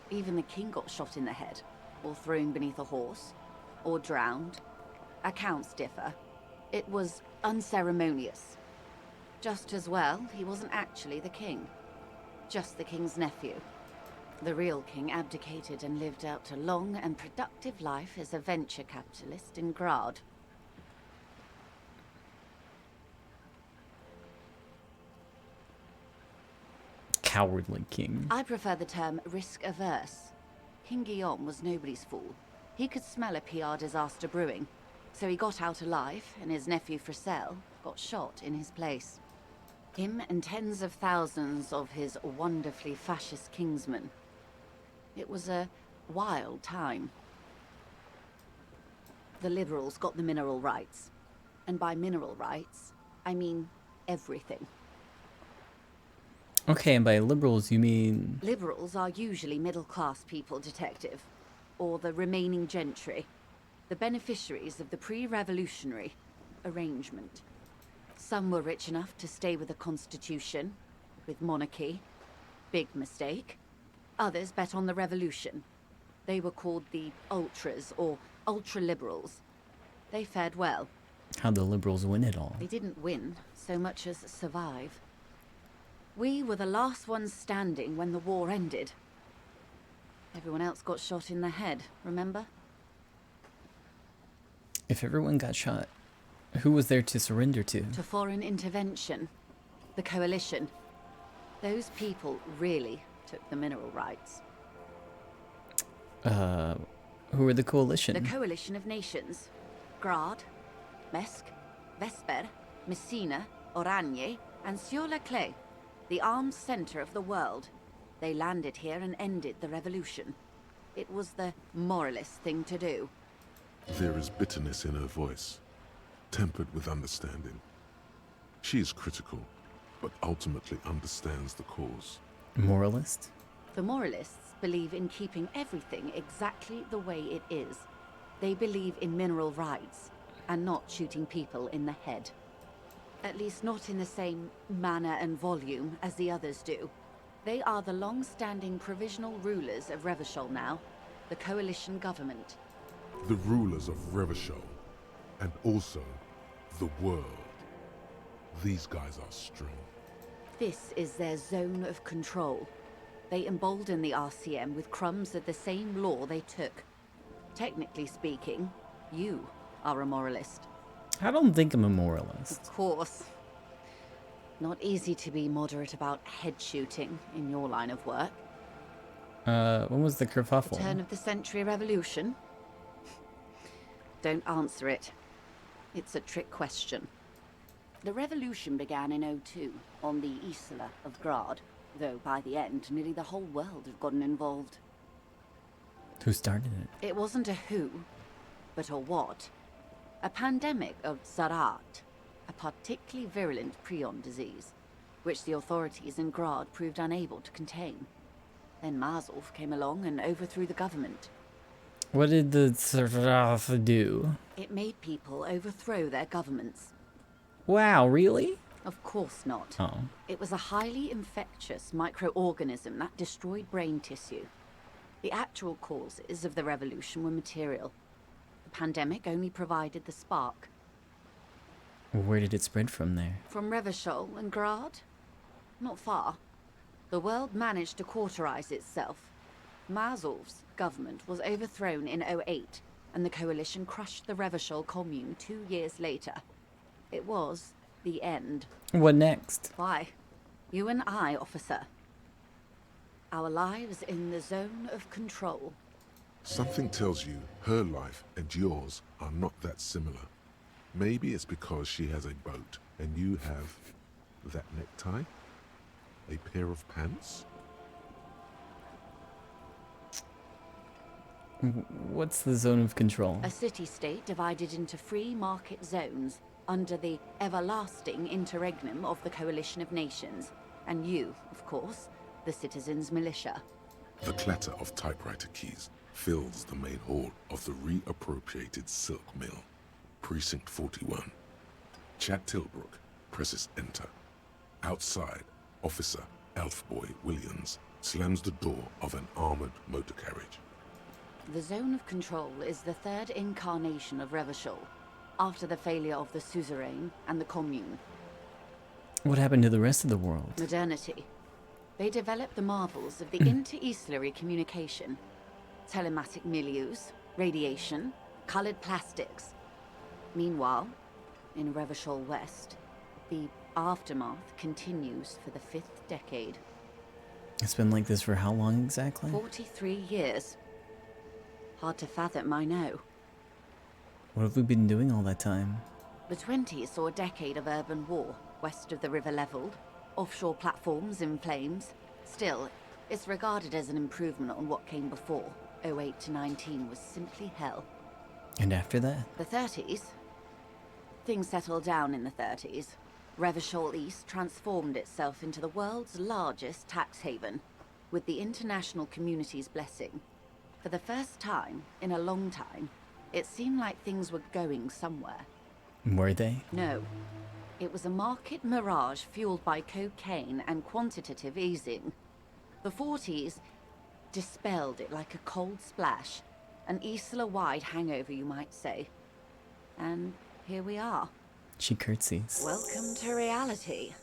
Even the king got shot in the head, or thrown beneath a horse, or drowned. Accounts differ. It was unceremonious. Just as well, he wasn't actually the king. Just the king's nephew. The real king abdicated and lived out a long and productive life as a venture capitalist in Grad. Cowardly king. I prefer the term risk-averse. King Guillaume was nobody's fool. He could smell a PR disaster brewing, so he got out alive, and his nephew Fricelle got shot in his place. Him and tens of thousands of his wonderfully fascist kingsmen. It was a wild time. The liberals got the mineral rights. And by mineral rights, I mean everything. Okay, and by liberals you mean... Liberals are usually middle-class people, Detective. Or the remaining gentry. The beneficiaries of the pre-revolutionary arrangement. Some were rich enough to stay with the Constitution, with monarchy. Big mistake. Others bet on the revolution. They were called the ultras, or ultra-liberals. They fared well. How'd the liberals win it all? They didn't win so much as survive. We were the last ones standing when the war ended. Everyone else got shot in the head, remember? If everyone got shot, who was there to surrender to? To foreign intervention. The coalition. Those people really took the mineral rights. Who were the coalition? The coalition of nations. Grad, Mesk, Vesper, Messina, Oranje, and Sur-la-Clay. The armed center of the world. They landed here and ended the revolution. It was the moralist thing to do. There is bitterness in her voice, tempered with understanding. She is critical, but ultimately understands the cause. Moralist? The moralists believe in keeping everything exactly the way it is. They believe in mineral rights, and not shooting people in the head. At least not in the same manner and volume as the others do. They are the long-standing provisional rulers of Revachol now, the coalition government. The rulers of Revachol, and also the world. These guys are strong. This is their zone of control. They embolden the RCM with crumbs of the same law they took. Technically speaking, you are a moralist. I don't think I'm a moralist. Of course. Not easy to be moderate about head shooting in your line of work. When was the kerfuffle? The turn of the century revolution? Don't answer it. It's a trick question. The revolution began in '02 on the Isla of Grad, though by the end, nearly the whole world had gotten involved. Who started it? It wasn't a who, but a what. A pandemic of Zarat, a particularly virulent prion disease, which the authorities in Grad proved unable to contain. Then Mazov came along and overthrew the government. What did the Tsaraf do? It made people overthrow their governments. Wow, really? Of course not. Oh. It was a highly infectious microorganism that destroyed brain tissue. The actual causes of the revolution were material. The pandemic only provided the spark. Where did it spread from there? From Revachol and Grad? Not far. The world managed to cauterize itself. Mazov's government was overthrown in '08, and the coalition crushed the Revachol commune 2 years later. It was the end. What next? Why? You and I, officer. Our lives in the zone of control. Something tells you her life and yours are not that similar. Maybe it's because she has a boat and you have that necktie? A pair of pants? What's the zone of control? A city-state divided into free market zones under the everlasting interregnum of the Coalition of Nations. And you, of course, the citizens' militia. The clatter of typewriter keys fills the main hall of the reappropriated silk mill. Precinct 41. Chad Tilbrook presses enter. Outside, Officer Elfboy Williams slams the door of an armored motor carriage. The zone of control is the third incarnation of Revachol, after the failure of the suzerain and the commune. What happened to the rest of the world? Modernity. They developed the marvels of the inter-eastlery communication. Telematic milieus, radiation, colored plastics. Meanwhile, in Revachol West, the aftermath continues for the 5th decade. It's been like this for how long exactly? 43 years. Hard to fathom, I know. What have we been doing all that time? The 20s saw a decade of urban war. west of the river leveled, offshore platforms in flames. Still, it's regarded as an improvement on what came before. 08 to 19 was simply hell. And after that? The 30s? Things settled down in the 30s. Revachol East transformed itself into the world's largest tax haven, with the international community's blessing. For the first time in a long time, it seemed like things were going somewhere. Were they? No. It was a market mirage fueled by cocaine and quantitative easing. The 40s dispelled it like a cold splash, an Isla-wide hangover, you might say. And here we are. She curtsies. Welcome to reality,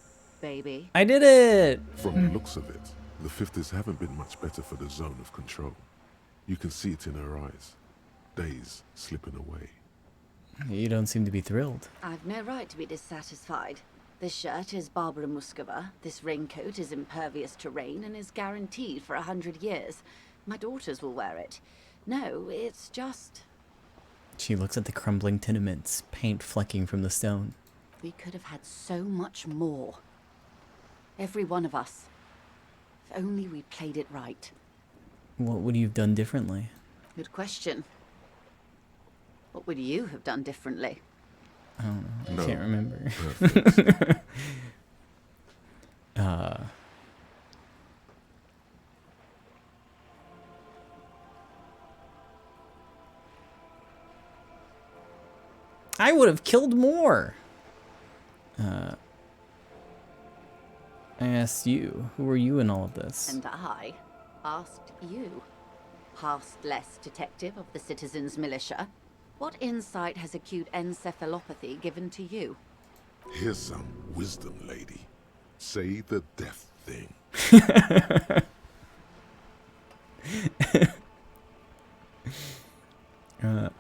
baby. I did it! From the looks of it, the 50s haven't been much better for the zone of control. You can see it in her eyes. Days slipping away. You don't seem to be thrilled. I've no right to be dissatisfied. This shirt is Barbara Muscova. This raincoat is impervious to rain and is guaranteed for 100 years. My daughters will wear it. No, it's just... She looks at the crumbling tenements, paint flecking from the stone. We could have had so much more. Every one of us. If only we'd played it right. What would you have done differently? Good question. What would you have done differently? I don't know. No. I can't remember. I would have killed more. I asked you, who were you in all of this? And I asked you, past-less detective of the Citizens Militia, what insight has acute encephalopathy given to you? Here's some wisdom, lady. Say the death thing.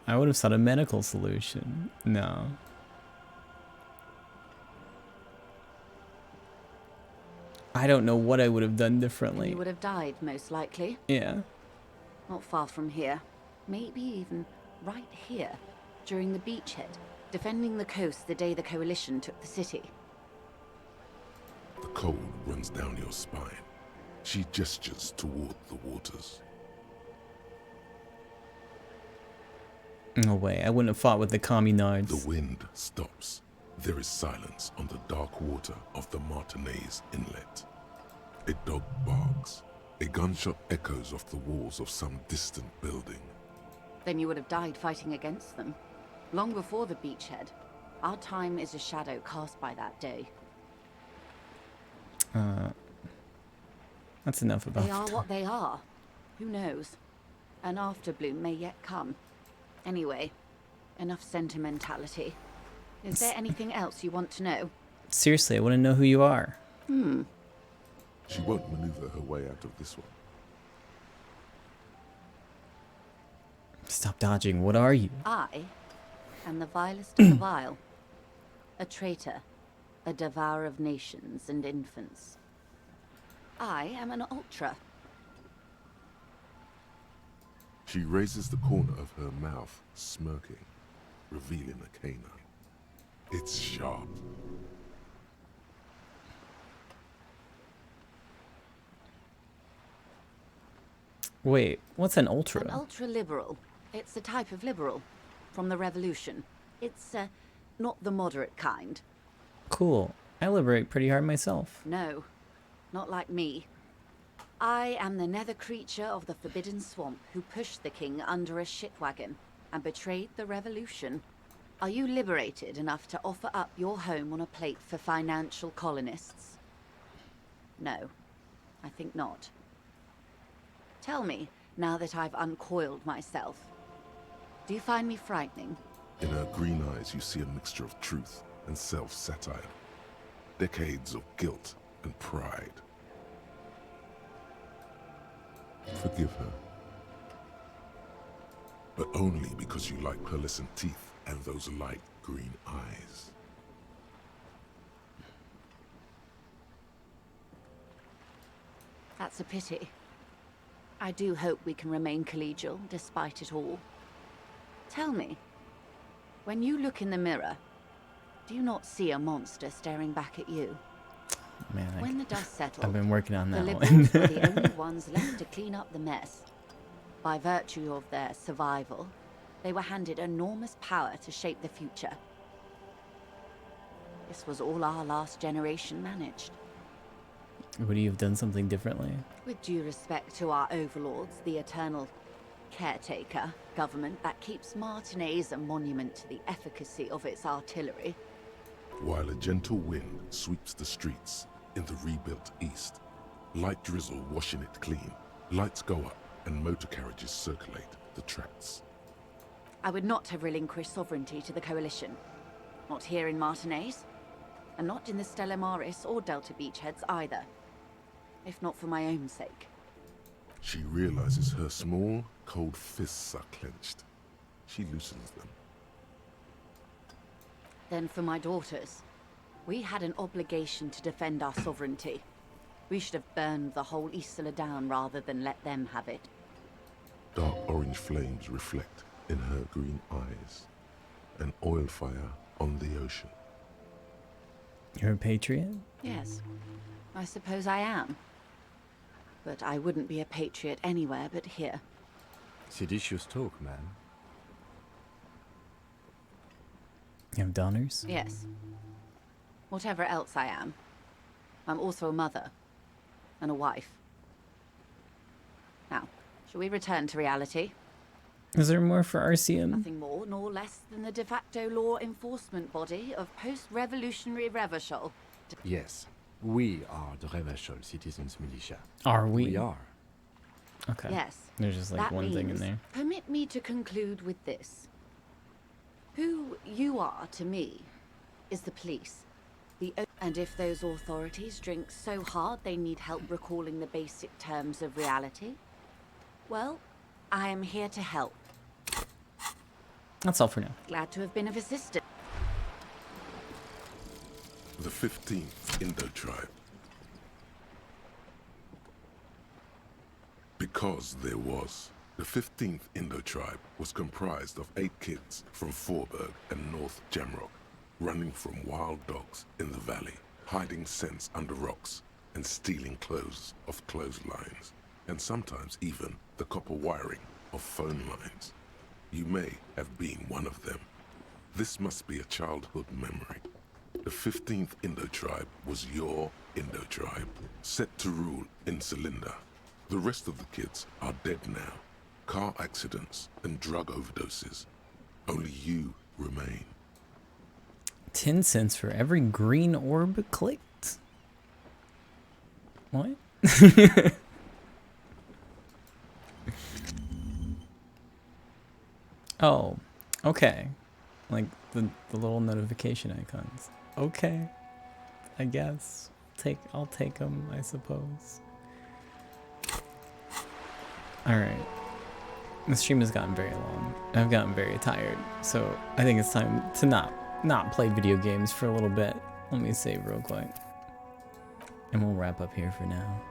I would have sought a medical solution. No. I don't know what I would have done differently. You would have died, most likely. Yeah. Not far from here. Maybe even right here, during the beachhead, defending the coast the day the Coalition took the city. The cold runs down your spine. She gestures toward the waters. No way, I wouldn't have fought with the communards. The wind stops. There is silence on the dark water of the Martinez Inlet. A dog barks. A gunshot echoes off the walls of some distant building. Then you would have died fighting against them. Long before the beachhead. Our time is a shadow cast by that day. That's enough about They are what they are. Who knows? An afterbloom may yet come. Anyway, enough sentimentality. Is there anything else you want to know? Seriously, I want to know who you are. She won't maneuver her way out of this one. Stop dodging. What are you? I am the vilest of the vile. A traitor. A devourer of nations and infants. I am an ultra. She raises the corner of her mouth, smirking, revealing a canine. It's sharp. Wait, what's an ultra? An ultra-liberal. It's a type of liberal. From the revolution. It's, not the moderate kind. Cool. I liberate pretty hard myself. No. Not like me. I am the nether creature of the Forbidden Swamp who pushed the king under a shit wagon and betrayed the revolution. Are you liberated enough to offer up your home on a plate for financial colonists? No. I think not. Tell me, now that I've uncoiled myself, do you find me frightening? In her green eyes, you see a mixture of truth and self-satire. Decades of guilt and pride. Forgive her. But only because you like pearlescent teeth and those light green eyes. That's a pity. I do hope we can remain collegial despite it all. Tell me, when you look in the mirror, Do you not see a monster staring back at you? Man, When the dust settled, I've been working on the that liberals one. were the only ones left to clean up the mess. By virtue of their survival, they were handed enormous power to shape the future. This was all our last generation managed. Would you have done something differently? With due respect to our overlords, the eternal caretaker government that keeps Martinez a monument to the efficacy of its artillery. While a gentle wind sweeps the streets in the rebuilt east, light drizzle washing it clean, lights go up and motor carriages circulate the tracks. I would not have relinquished sovereignty to the Coalition. Not here in Martinez, and not in the Stella Maris or Delta Beachheads either. If not for my own sake. She realizes her small, cold fists are clenched. She loosens them. Then for my daughters. We had an obligation to defend our sovereignty. We should have burned the whole Isla down rather than let them have it. Dark orange flames reflect in her green eyes. An oil fire on the ocean. You're a patriot? Yes, I suppose I am. But I wouldn't be a patriot anywhere but here. Seditious talk, man. You have daughters? Yes. Whatever else I am, I'm also a mother. And a wife. Now, shall we return to reality? Is there more for RCM? Nothing more nor less than the de facto law enforcement body of post-revolutionary Revachol. Yes, we are the Revachol Citizens Militia. Are we? We are. Okay. Yes. There's just like that one thing in means, there. Permit me to conclude with this. Who you are to me is the police. And if those authorities drink so hard they need help recalling the basic terms of reality, well, I am here to help. That's all for now. Glad to have been of assistance. The 15th Indo tribe. Because there was. The 15th Indo tribe was comprised of 8 kids from Forberg and North Jamrock, running from wild dogs in the valley, hiding scents under rocks, and stealing clothes off clotheslines, and sometimes even the copper wiring of phone lines. You may have been one of them. This must be a childhood memory. The 15th Indo tribe was your Indo tribe, set to rule in Celinda. The rest of the kids are dead now. Car accidents and drug overdoses. Only you remain. 10 cents for every green orb clicked. What? Oh, okay. Like the little notification icons. Okay. I guess. I'll take them, I suppose. Alright. The stream has gotten very long. I've gotten very tired. So I think it's time to not play video games for a little bit. Let me save real quick. And we'll wrap up here for now.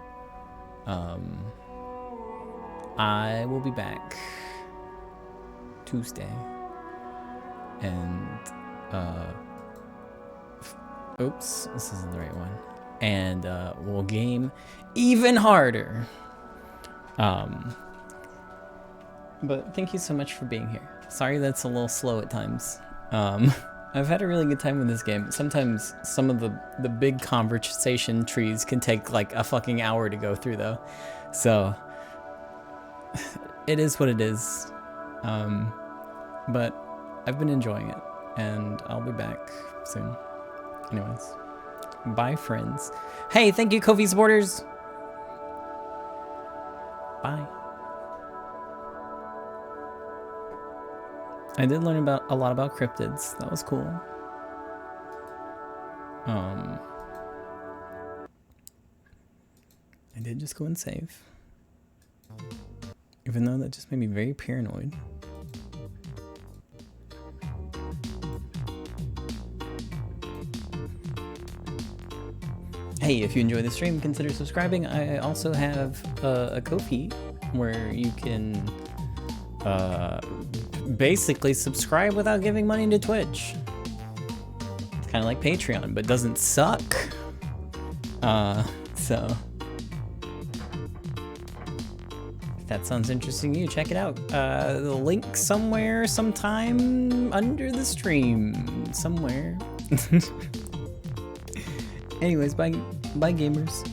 I will be back Tuesday. And oops, this isn't the right one. And we'll game even harder. But thank you so much for being here. Sorry that's a little slow at times. I've had a really good time with this game. Sometimes some of the big conversation trees can take like a fucking hour to go through though. So it is what it is. But I've been enjoying it and I'll be back soon. Anyways, bye friends. Hey, thank you Ko-fi supporters. Bye. I did learn a lot about cryptids. That was cool. I did just go and save. Even though that just made me very paranoid. Hey, if you enjoy the stream, consider subscribing. I also have a Ko-fi where you can basically subscribe without giving money to Twitch. It's kind kind of like Patreon, but doesn't suck. So if that sounds interesting to you, check it out. The link somewhere, sometime under the stream, somewhere. Anyways, bye gamers.